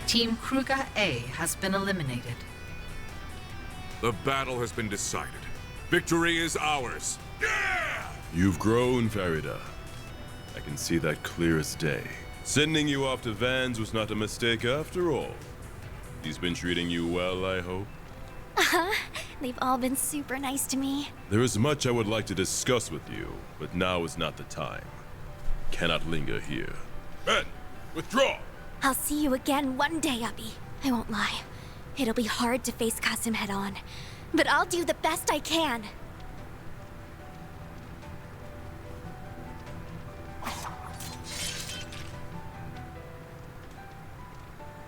Team Kruger A has been eliminated. The battle has been decided. Victory is ours. Yeah! You've grown, Farida. I can see that clear as day. Sending you off to Vans was not a mistake after all. He's been treating you well, I hope? Uh-huh. They've all been super nice to me. There is much I would like to discuss with you, but now is not the time. Cannot linger here. Men, withdraw! I'll see you again one day, Uppy. I won't lie. It'll be hard to face Kasim head on, but I'll do the best I can.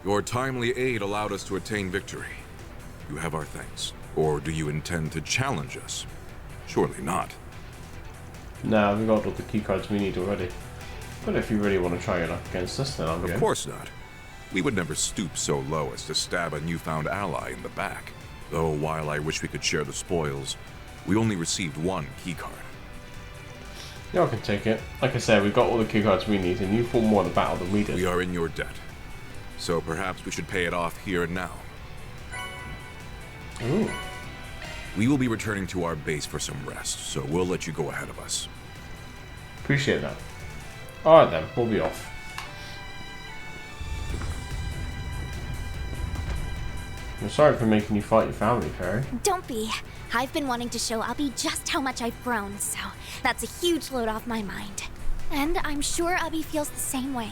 Your timely aid allowed us to attain victory. You have our thanks. Or do you intend to challenge us? Surely not. Nah, we got all the keycards we need already. But if you really want to try your luck against us, then I'll go. Of course not. We would never stoop so low as to stab a newfound ally in the back. Though while I wish we could share the spoils, we only received one keycard. Yeah, I can take it. Like I said, we got all the keycards we need, and you fought more in the battle than we did. We are in your debt. So perhaps we should pay it off here and now. Ooh. We will be returning to our base for some rest, so we'll let you go ahead of us. Appreciate that. Alright then, we'll be off. I'm sorry for making you fight your family, Fairy. Don't be. I've been wanting to show Ubby just how much I've grown, so that's a huge load off my mind. And I'm sure Ubby feels the same way.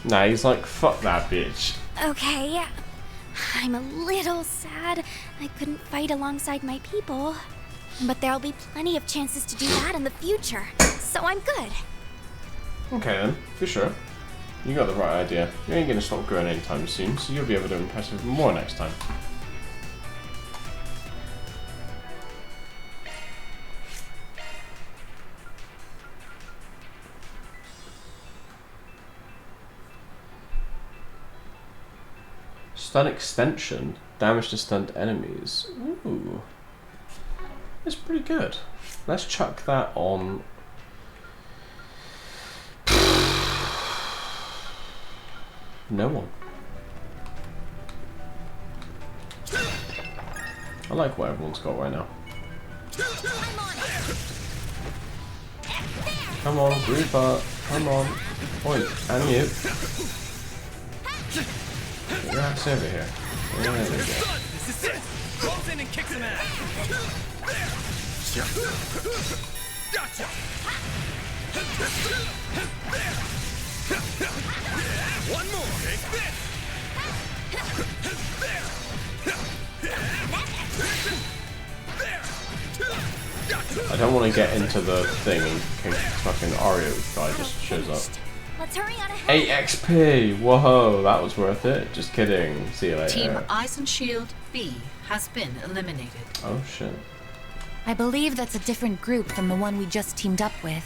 Nah, he's like, fuck that bitch. Okay. I'm a little sad I couldn't fight alongside my people. But there'll be plenty of chances to do that in the future, so I'm good. Okay then, for sure. You got the right idea. You ain't gonna stop growing anytime soon, so you'll be able to impress even more next time. Stun extension. Damage to stunned enemies. Ooh. That's pretty good. Let's chuck that on. No one. I like what everyone's got right now. Come on, group up. Come on. Oi, and you. Get your ass over here. There we go. This is it! Rolls in and kicks him out. Gotcha! One more! Take this! I don't want to get into the thing in case fucking Ario guy just shows up. Let's hurry on ahead. 8 XP! Whoa, that was worth it. Just kidding. See you later. Team Ice and Shield B has been eliminated. Oh shit. I believe that's a different group from the one we just teamed up with.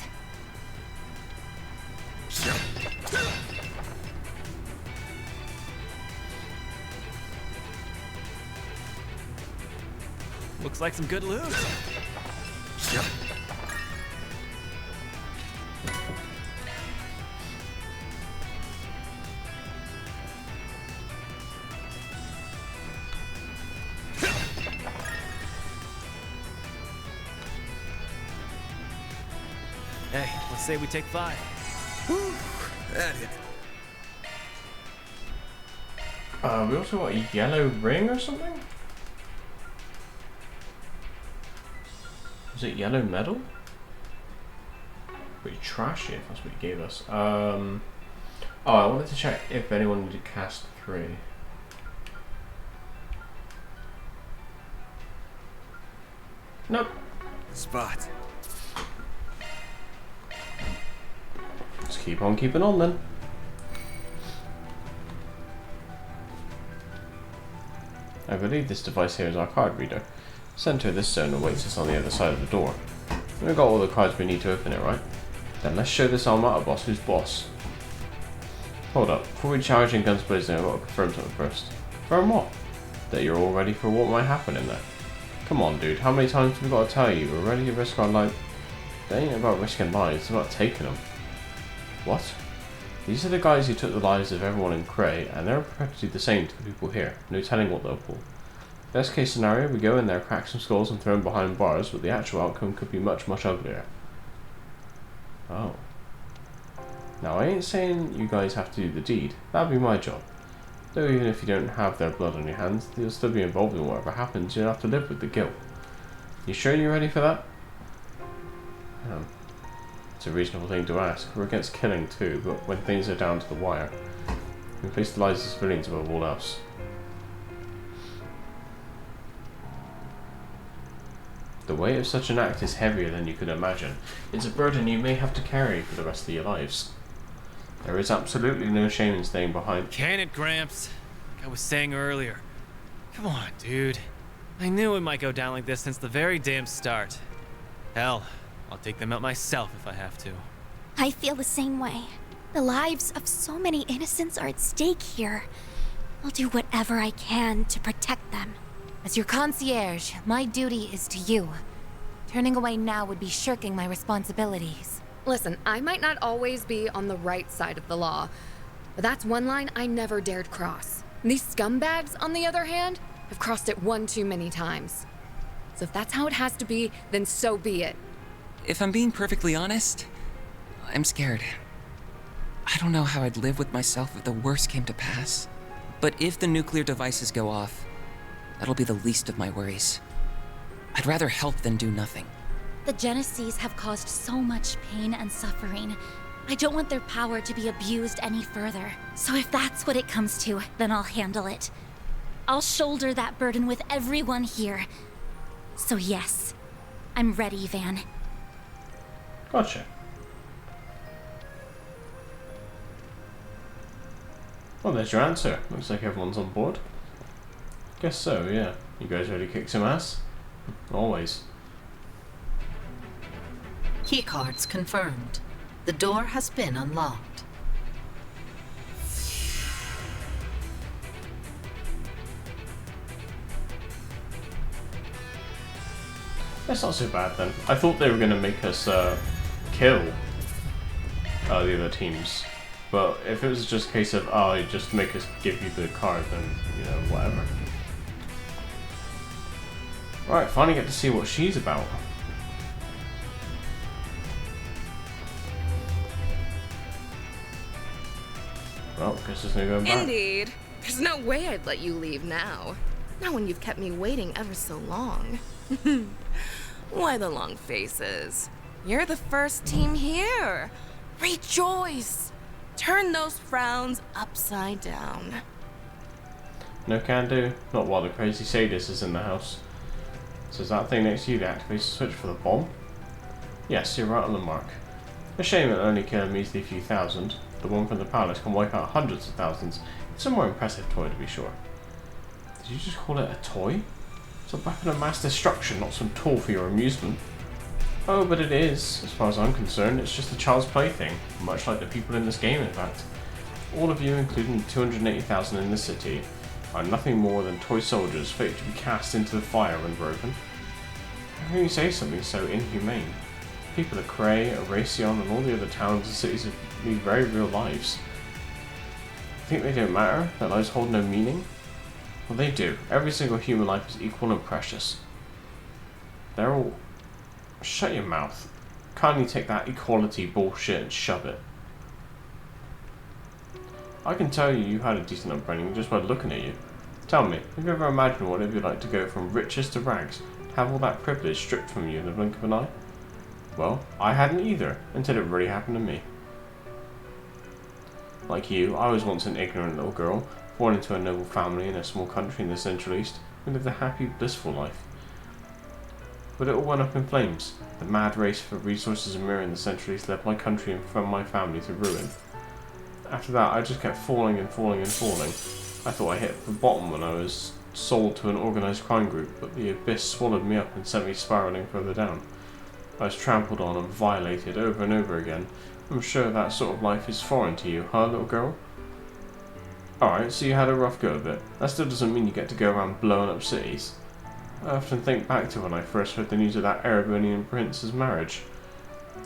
Looks like some good loot. Hey, let's say we take 5. That hit. We also got a yellow ring or something? Was it yellow metal? Pretty trashy if that's what he gave us. Oh, I wanted to check if anyone did cast 3. Nope. Spot. Let's keep on keeping on then. I believe this device here is our card reader. Center of this zone awaits us on the other side of the door. We've got all the cards we need to open it, right? Then let's show this Armata boss who's boss. Hold up, before we charge in guns blazing, I've got to confirm something first. Confirm what? That you're all ready for what might happen in there. Come on dude, how many times have we got to tell you? We're ready to risk our life. That ain't about risking lives, it's about taking them. What? These are the guys who took the lives of everyone in Cray, and they're prepared to do the same to the people here. No telling what they'll pull. Best case scenario, we go in there, crack some skulls and throw them behind bars, but the actual outcome could be much, much uglier. Oh. Now I ain't saying you guys have to do the deed. That'd be my job. Though even if you don't have their blood on your hands, you'll still be involved in whatever happens, you'll have to live with the guilt. You sure you're ready for that? It's a reasonable thing to ask. We're against killing too, but when things are down to the wire, we place the lives of civilians above all else. The weight of such an act is heavier than you could imagine. It's a burden you may have to carry for the rest of your lives. There is absolutely no shame in staying behind. Can it, Gramps? Like I was saying earlier. Come on, dude. I knew it might go down like this since the very damn start. Hell, I'll take them out myself if I have to. I feel the same way. The lives of so many innocents are at stake here. I'll do whatever I can to protect them. As your concierge, my duty is to you. Turning away now would be shirking my responsibilities. Listen, I might not always be on the right side of the law, but that's one line I never dared cross. These scumbags, on the other hand, have crossed it one too many times. So if that's how it has to be, then so be it. If I'm being perfectly honest, I'm scared. I don't know how I'd live with myself if the worst came to pass. But if the nuclear devices go off, that'll be the least of my worries. I'd rather help than do nothing. The Genesees have caused so much pain and suffering. I don't want their power to be abused any further. So if that's what it comes to, then I'll handle it. I'll shoulder that burden with everyone here. So yes, I'm ready, Van. Gotcha. Well, there's your answer. Looks like everyone's on board. Guess so, yeah. You guys ready to kick some ass? Always. Keycards confirmed. The door has been unlocked. That's not so bad then. I thought they were going to make us kill the other teams. But if it was just a case of, oh, you just make us give you the card, then, you know, whatever. Right, finally get to see what she's about. Well, guess there's no going back. Indeed. There's no way I'd let you leave now. Not when you've kept me waiting ever so long. Why the long faces? You're the first team here. Rejoice! Turn those frowns upside down. No can do. Not while the crazy sadist is in the house. So is that thing next to you the activation switch for the bomb? Yes, you're right on the mark. A shame it'll only kill a measly few thousand. The one from the palace can wipe out hundreds of thousands. It's a more impressive toy to be sure. Did you just call it a toy? It's a weapon of mass destruction, not some tool for your amusement. Oh, but it is. As far as I'm concerned, it's just a child's plaything. Much like the people in this game, in fact. All of you, including the 280,000 in the city, are nothing more than toy soldiers fit to be cast into the fire when broken. How can you say something so inhumane? People at Cray, Erasion, and all the other towns and cities lead very real lives. Think they don't matter? Their lives hold no meaning? Well, they do. Every single human life is equal and precious. They're all... Shut your mouth. Kindly take that equality bullshit and shove it. I can tell you had a decent upbringing just by looking at you. Tell me, have you ever imagined what it would be like to go from riches to rags, have all that privilege stripped from you in the blink of an eye? Well, I hadn't either, until it really happened to me. Like you, I was once an ignorant little girl, born into a noble family in a small country in the Central East, who lived a happy, blissful life. But it all went up in flames. The mad race for resources and mirror in the Central East led my country and from my family to ruin. After that, I just kept falling and falling and falling. I thought I hit the bottom when I was sold to an organised crime group, but the abyss swallowed me up and sent me spiralling further down. I was trampled on and violated over and over again. I'm sure that sort of life is foreign to you, huh, little girl? Alright, so you had a rough go of it. That still doesn't mean you get to go around blowing up cities. I often think back to when I first heard the news of that Arabonian prince's marriage.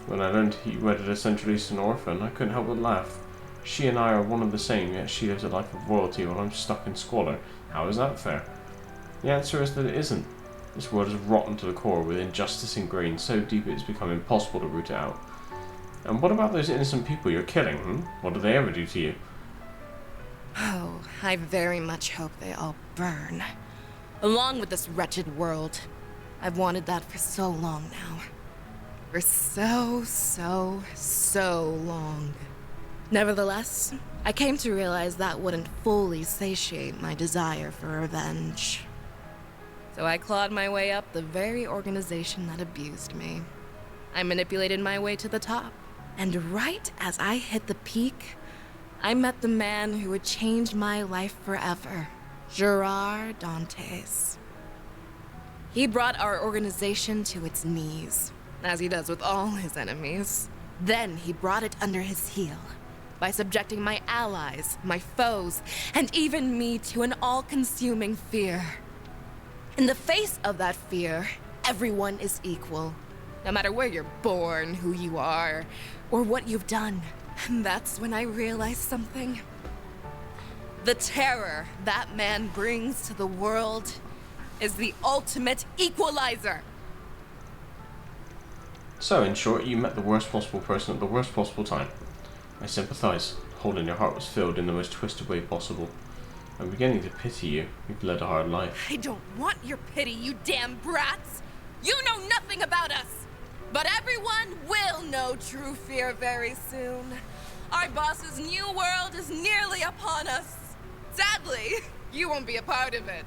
When I learned he wedded a Central Eastern orphan, I couldn't help but laugh. She and I are one and the same, yet she lives a life of royalty while I'm stuck in squalor. How is that fair? The answer is that it isn't. This world is rotten to the core, with injustice ingrained so deep it's become impossible to root it out. And what about those innocent people you're killing, What do they ever do to you? Oh, I very much hope they all burn. Along with this wretched world. I've wanted that for so long now. For so long. Nevertheless, I came to realize that wouldn't fully satiate my desire for revenge. So I clawed my way up the very organization that abused me. I manipulated my way to the top. And right as I hit the peak, I met the man who would change my life forever, Gerard Dantes. He brought our organization to its knees, as he does with all his enemies. Then he brought it under his heel, by subjecting my allies, my foes, and even me to an all-consuming fear. In the face of that fear, everyone is equal, no matter where you're born, who you are, or what you've done. And that's when I realized something. The terror that man brings to the world is the ultimate equalizer. So, in short, you met the worst possible person at the worst possible time. I sympathize. The hole in your heart was filled in the most twisted way possible. I'm beginning to pity you. You've led a hard life. I don't want your pity, you damn brats! You know nothing about us! But everyone will know true fear very soon. Our boss's new world is nearly upon us. Sadly, you won't be a part of it.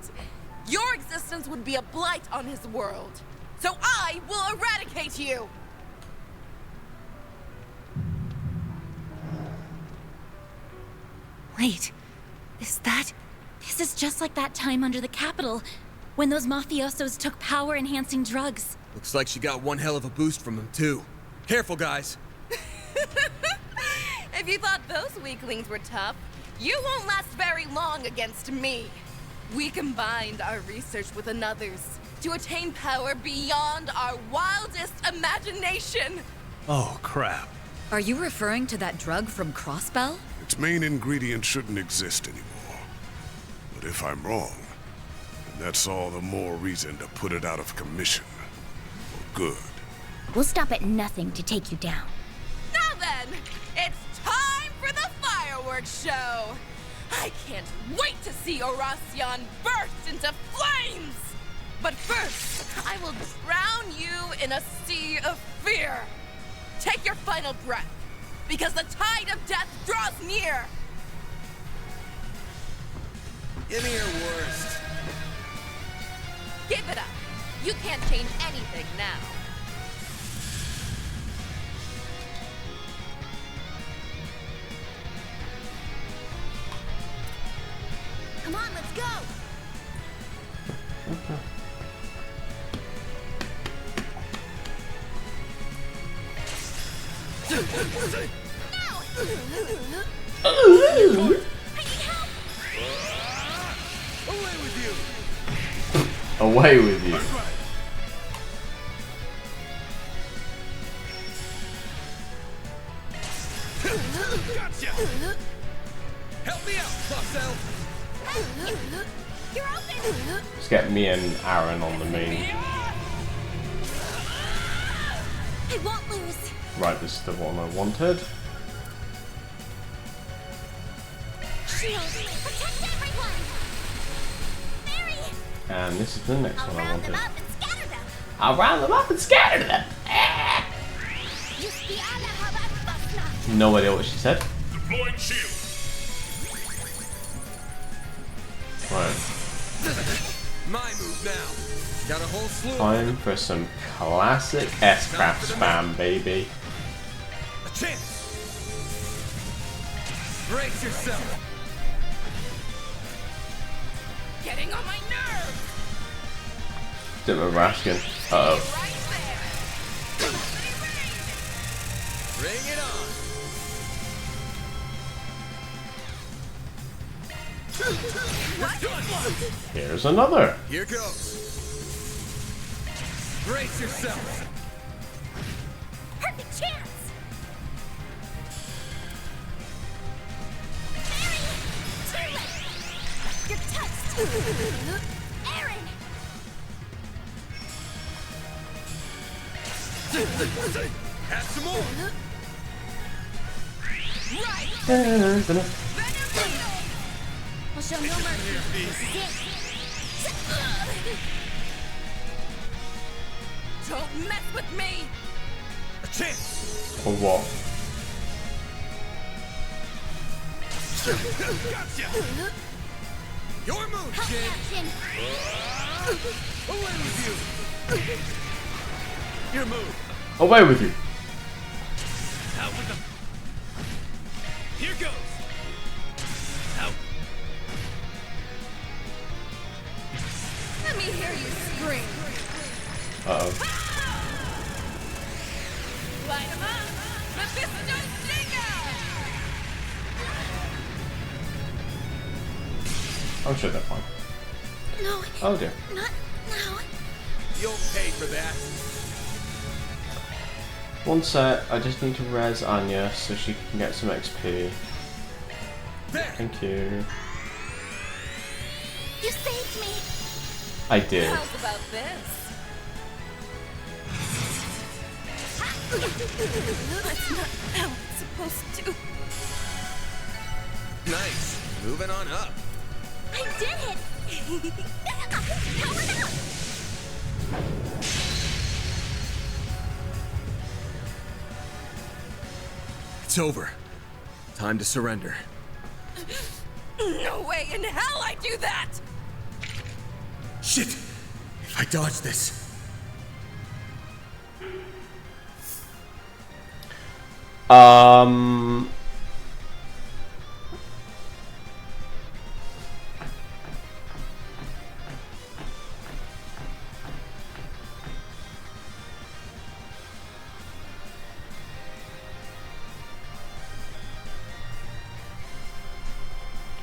Your existence would be a blight on his world. So I will eradicate you! Wait, this is just like that time under the Capitol, when those mafiosos took power-enhancing drugs. Looks like she got one hell of a boost from them, too. Careful, guys. If you thought those weaklings were tough, you won't last very long against me. We combined our research with another's to attain power beyond our wildest imagination. Oh, crap. Are you referring to that drug from Crossbell? Its main ingredient shouldn't exist anymore. But if I'm wrong, then that's all the more reason to put it out of commission. For good. We'll stop at nothing to take you down. Now then, it's time for the fireworks show. I can't wait to see Horacion burst into flames! But first, I will drown you in a sea of fear. Take your final breath, because the tide of death draws near. Give me your worst. Give it up. You can't change anything now. Come on, let's go! Away with you. Gotcha. Help me out, Foxel. You're open. Let's get me and Aaron on the main. I won't lose. Right, this is the one I wanted. Shield, protect everyone. Mary, And this is the next one I wanted. up and scatter them. I'll round them up and scatter them. No idea what she said. Deploying shield. Right. My move now. Got a whole slew. Time for some classic S-Craft spam, baby. A chance. Brace yourself. Getting on my nerves. Didn't remember asking. Uh-oh. Bring it on. Here's another. Here goes. Brace yourself. Perfect chance. Mary, too late. You're touched. Aaron. Have some more. Right. We'll show no mercy. Don't mess with me. A chance. For what? Gotcha. Your move, kid. Away with you. Your move. Away with you. Out with them. Here goes. hear you scream. Uh-oh. Light him up! Mephisto Stinger! I'm sure they're fine. No. Oh dear. Not now. You'll pay for that. One sec, I just need to res Anya so she can get some XP. Thank you. You saved me. I did. How's about this? That's not how it's supposed to. Nice. Moving on up. I did it! Powered up! It's over. Time to surrender. No way in hell I do that! Shit! If I dodge this...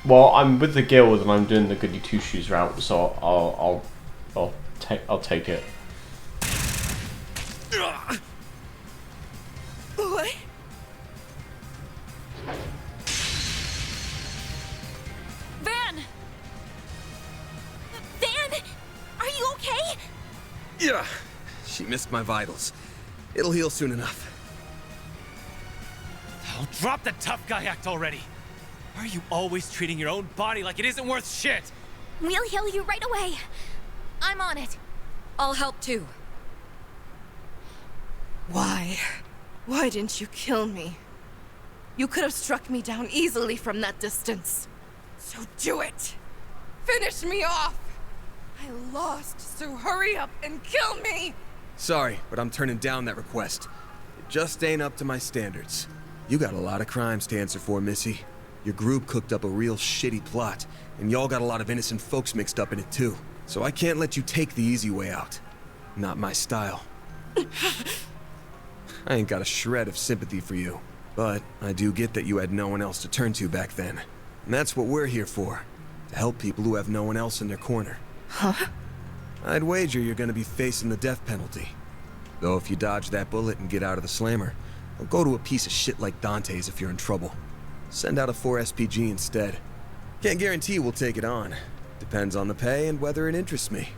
Well, I'm with the guild and I'm doing the goody two shoes route, so I'll take it. What? Van! Van! Are you okay? Yeah. She missed my vitals. It'll heal soon enough. Oh, drop the tough guy act already. Why are you always treating your own body like it isn't worth shit? We'll heal you right away. I'm on it. I'll help too. Why? Why didn't you kill me? You could have struck me down easily from that distance. So do it! Finish me off! I lost, so hurry up and kill me! Sorry, but I'm turning down that request. It just ain't up to my standards. You got a lot of crimes to answer for, Missy. Your group cooked up a real shitty plot, and y'all got a lot of innocent folks mixed up in it too. So I can't let you take the easy way out. Not my style. I ain't got a shred of sympathy for you, but I do get that you had no one else to turn to back then. And that's what we're here for, to help people who have no one else in their corner. Huh? I'd wager you're gonna be facing the death penalty. Though if you dodge that bullet and get out of the slammer, I'll go to a piece of shit like Dante's if you're in trouble. Send out a 4 SPG instead. Can't guarantee we'll take it on. Depends on the pay and whether it interests me.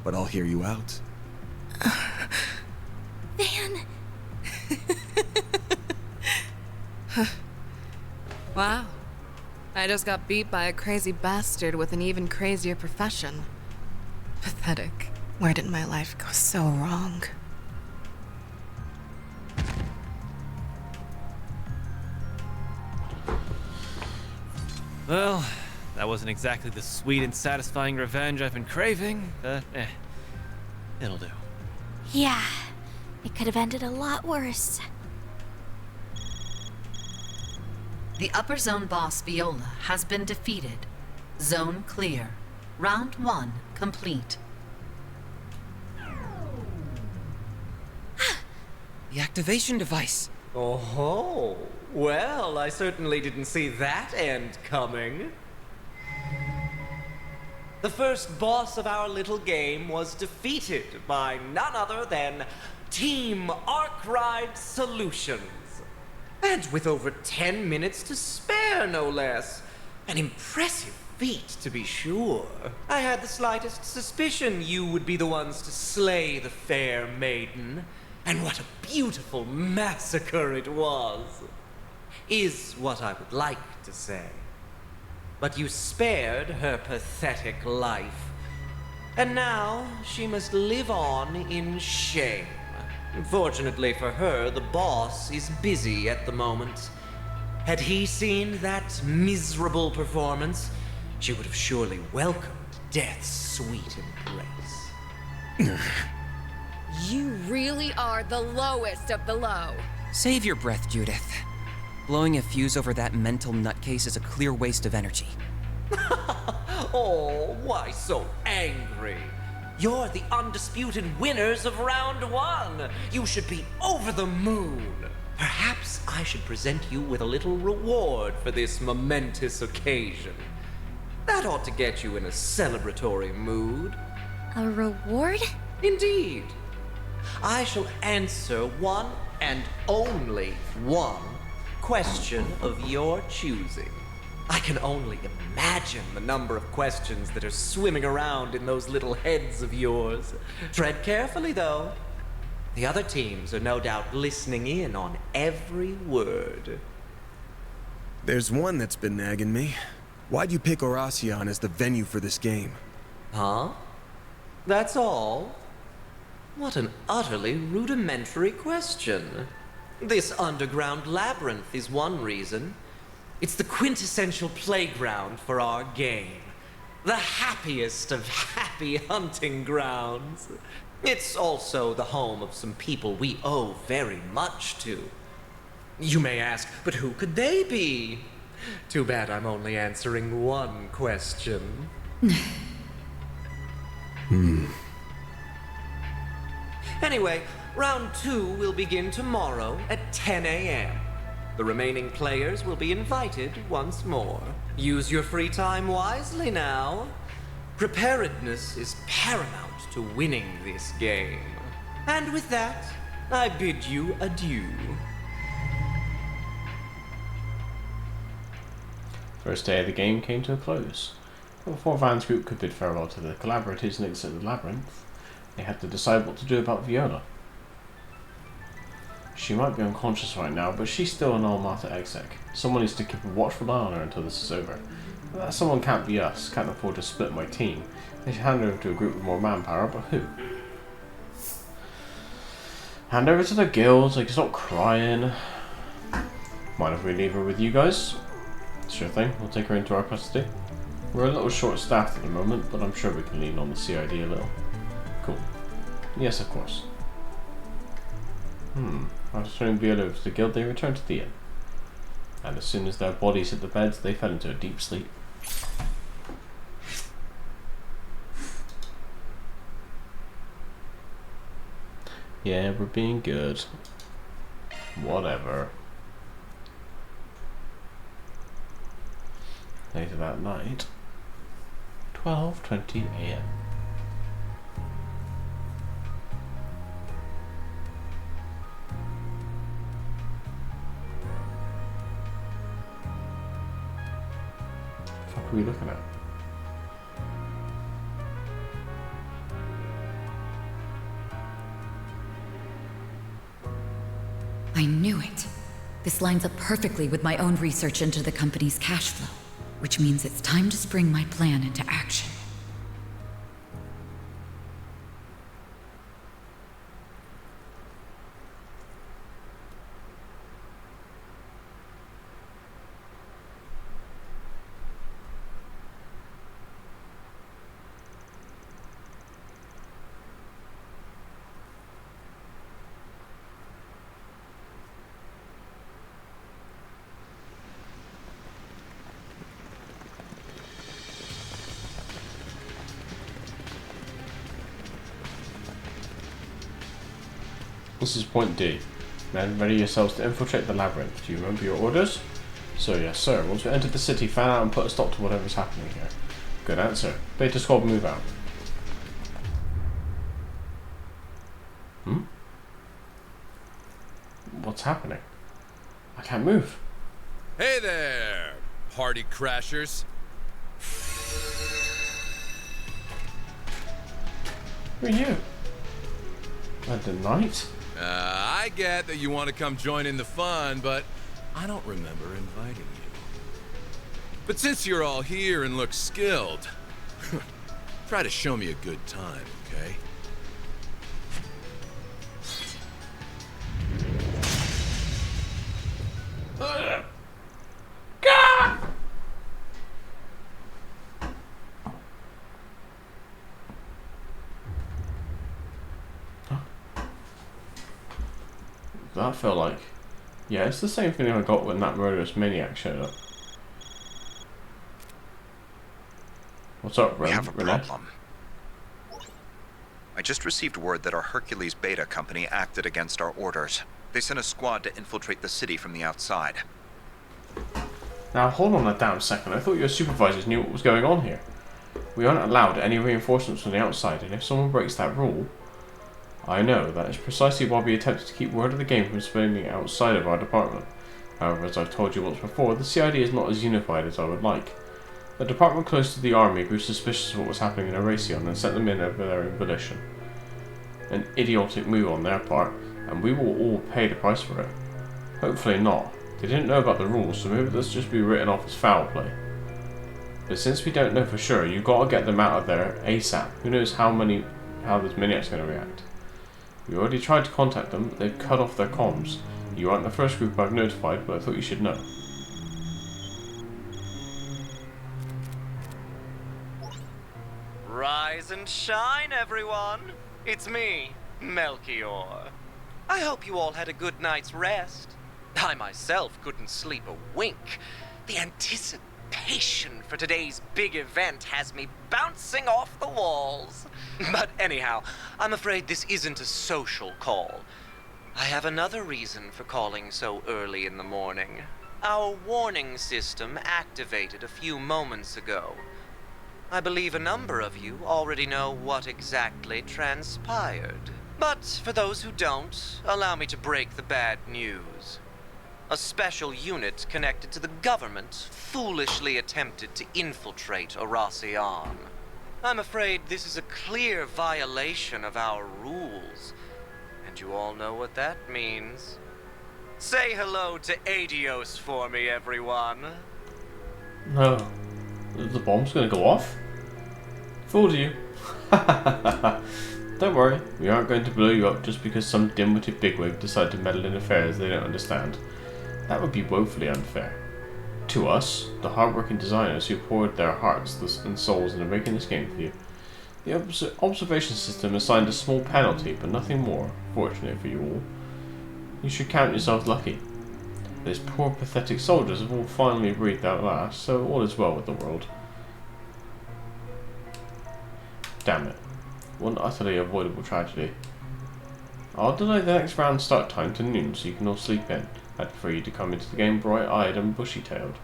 But I'll hear you out. Van. Wow. I just got beat by a crazy bastard with an even crazier profession. Pathetic. Where did my life go so wrong? Well, that wasn't exactly the sweet and satisfying revenge I've been craving, but it'll do. Yeah, it could have ended a lot worse. The upper zone boss Viola has been defeated. Zone clear. Round 1 complete. The activation device. Oh, well, I certainly didn't see that end coming. The first boss of our little game was defeated by none other than Team Arkwright Solutions. And with over 10 minutes to spare, no less. An impressive feat, to be sure. I had the slightest suspicion you would be the ones to slay the fair maiden. And what a beautiful massacre it was. Is what I would like to say. But you spared her pathetic life. And now she must live on in shame. Fortunately for her, the boss is busy at the moment. Had he seen that miserable performance, she would have surely welcomed death's sweet embrace. You really are the lowest of the low. Save your breath, Judith. Blowing a fuse over that mental nutcase is a clear waste of energy. Oh, why so angry? You're the undisputed winners of round 1. You should be over the moon. Perhaps I should present you with a little reward for this momentous occasion. That ought to get you in a celebratory mood. A reward? Indeed. I shall answer one and only one question of your choosing. I can only imagine the number of questions that are swimming around in those little heads of yours. Tread carefully, though. The other teams are no doubt listening in on every word. There's one that's been nagging me. Why'd you pick Oracion as the venue for this game? Huh? That's all? What an utterly rudimentary question. This underground labyrinth is one reason. It's the quintessential playground for our game. The happiest of happy hunting grounds. It's also the home of some people we owe very much to. You may ask, but who could they be? Too bad I'm only answering one question. Anyway, round 2 will begin tomorrow at 10 a.m. The remaining players will be invited once more. Use your free time wisely now. Preparedness is paramount to winning this game. And with that, I bid you adieu. First day of the game came to a close. But before Van's group could bid farewell to the collaborators and exit the labyrinth, they had to decide what to do about Viola. She might be unconscious right now, but she's still an Almata exec. Someone needs to keep a watchful eye on her until this is over. But that someone can't be us. Can't afford to split my team. They should hand her over to a group with more manpower, but who? Hand over to the guild, like stop crying. Mind if we leave her with you guys? Sure thing, we'll take her into our custody. We're a little short-staffed at the moment, but I'm sure we can lean on the CID a little. Cool. Yes, of course. After turning Viola over to the guild, they returned to the inn. And as soon as their bodies hit the beds, they fell into a deep sleep. Yeah, we're being good. Whatever. Later that night, 12:20 a.m. What are we looking at? I knew it. This lines up perfectly with my own research into the company's cash flow, which means it's time to spring my plan into action. This is point D. Men, ready yourselves to infiltrate the labyrinth. Do you remember your orders? So yes, sir. Once we enter the city, fan out and put a stop to whatever's happening here. Good answer. Beta squad, move out. What's happening? I can't move. Hey there, party crashers. Who are you? The knight? I get that you want to come join in the fun, but I don't remember inviting you. But since you're all here and look skilled, try to show me a good time, okay? That felt like... Yeah, it's the same feeling I got when that murderous maniac showed up. What's up, Ren? We have a problem. I just received word that our Hercules Beta company acted against our orders. They sent a squad to infiltrate the city from the outside. Now hold on a damn second, I thought your supervisors knew what was going on here. We aren't allowed any reinforcements from the outside, and if someone breaks that rule... I know, that is precisely why we attempted to keep word of the game from spreading outside of our department. However, as I've told you once before, the CID is not as unified as I would like. The department close to the army grew suspicious of what was happening in Erasion and sent them in over their own volition. An idiotic move on their part, and we will all pay the price for it. Hopefully not. They didn't know about the rules, so maybe this just be written off as foul play. But since we don't know for sure, you've got to get them out of there ASAP. Who knows how this maniac's going to react. We already tried to contact them, but they've cut off their comms. You aren't the first group I've notified, but I thought you should know. Rise and shine, everyone! It's me, Melchior. I hope you all had a good night's rest. I myself couldn't sleep a wink. The anticipation for today's big event has me bouncing off the walls. But anyhow, I'm afraid this isn't a social call. I have another reason for calling so early in the morning. Our warning system activated a few moments ago. I believe a number of you already know what exactly transpired. But for those who don't, allow me to break the bad news. A special unit connected to the government foolishly attempted to infiltrate Erasion. I'm afraid this is a clear violation of our rules, and you all know what that means. Say hello to Adios for me, everyone. No. The bomb's gonna go off? Fooled you. Don't worry, we aren't going to blow you up just because some dim-witted bigwig decided to meddle in affairs they don't understand. That would be woefully unfair. To us, the hard-working designers who poured their hearts and souls into making this game for you. The observation system assigned a small penalty, but nothing more, fortunate for you all. You should count yourselves lucky. Those poor pathetic soldiers have all finally breathed out last, so all is well with the world. Damn it. One utterly avoidable tragedy. I'll delay the next round start time to noon so you can all sleep in. I'd prefer you to come into the game bright-eyed and bushy-tailed.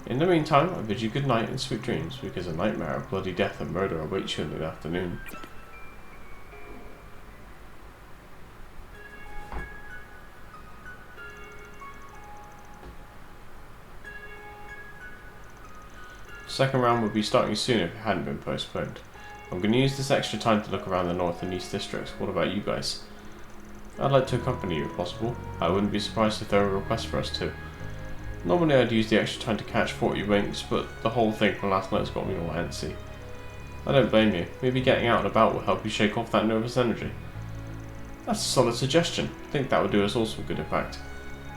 In the meantime, I bid you good night and sweet dreams, because a nightmare of bloody death and murder awaits you in the afternoon. Second round would be starting soon if it hadn't been postponed. I'm going to use this extra time to look around the north and east districts. What about you guys? I'd like to accompany you if possible. I wouldn't be surprised if there were requests for us too. Normally I'd use the extra time to catch 40 winks, but the whole thing from last night's got me all antsy. I don't blame you. Maybe getting out and about will help you shake off that nervous energy. That's a solid suggestion. I think that would do us all some good in fact.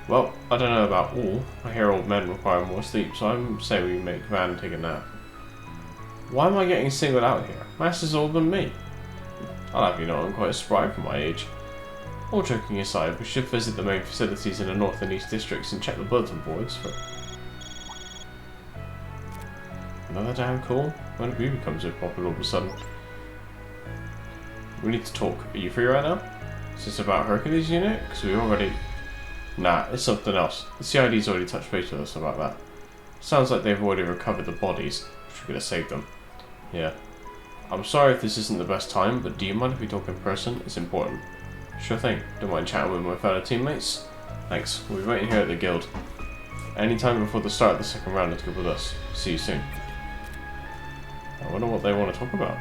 Well, I don't know about all. I hear old men require more sleep, so I say we make Van and take a nap. Why am I getting singled out here? Master's older than me. I'll have you know I'm quite spry for my age. All joking aside, we should visit the main facilities in the north and east districts and check the bulletin boards for... Another damn call? When did we become so popular all of a sudden? We need to talk. Are you free right now? Is this about Hercules unit? Because we already... Nah, it's something else. The CID's already touched base with us about that. Sounds like they've already recovered the bodies, which we could have saved them. Yeah. I'm sorry if this isn't the best time, but do you mind if we talk in person? It's important. Sure thing. Don't mind chatting with my fellow teammates. Thanks. We'll be waiting here at the guild. Any time before the start of the second round is good with us. See you soon. I wonder what they want to talk about.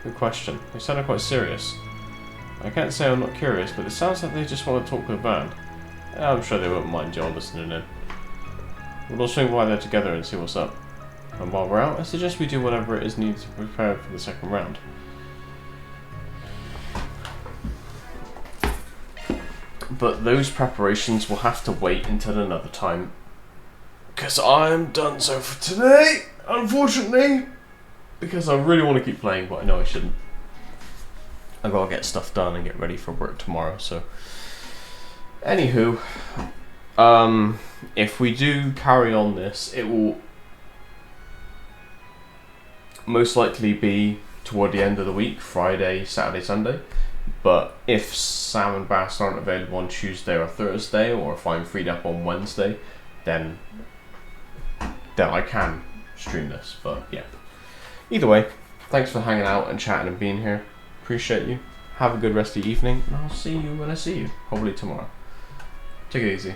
Good question. They sounded quite serious. I can't say I'm not curious, but it sounds like they just want to talk with Van. I'm sure they won't mind Joel listening in. We'll all swing by there together and see what's up. And while we're out, I suggest we do whatever it is needed to prepare for the second round. But those preparations will have to wait until another time. Because I'm done so for today, unfortunately. Because I really want to keep playing, but I know I shouldn't. I've got to get stuff done and get ready for work tomorrow, so... Anywho, if we do carry on this, it will most likely be toward the end of the week, Friday, Saturday, Sunday. But if Sam and Bass aren't available on Tuesday or Thursday, or if I'm freed up on Wednesday, then I can stream this. But yeah, either way, thanks for hanging out and chatting and being here. Appreciate you. Have a good rest of the evening, and I'll see you when I see you, probably tomorrow. Take it easy.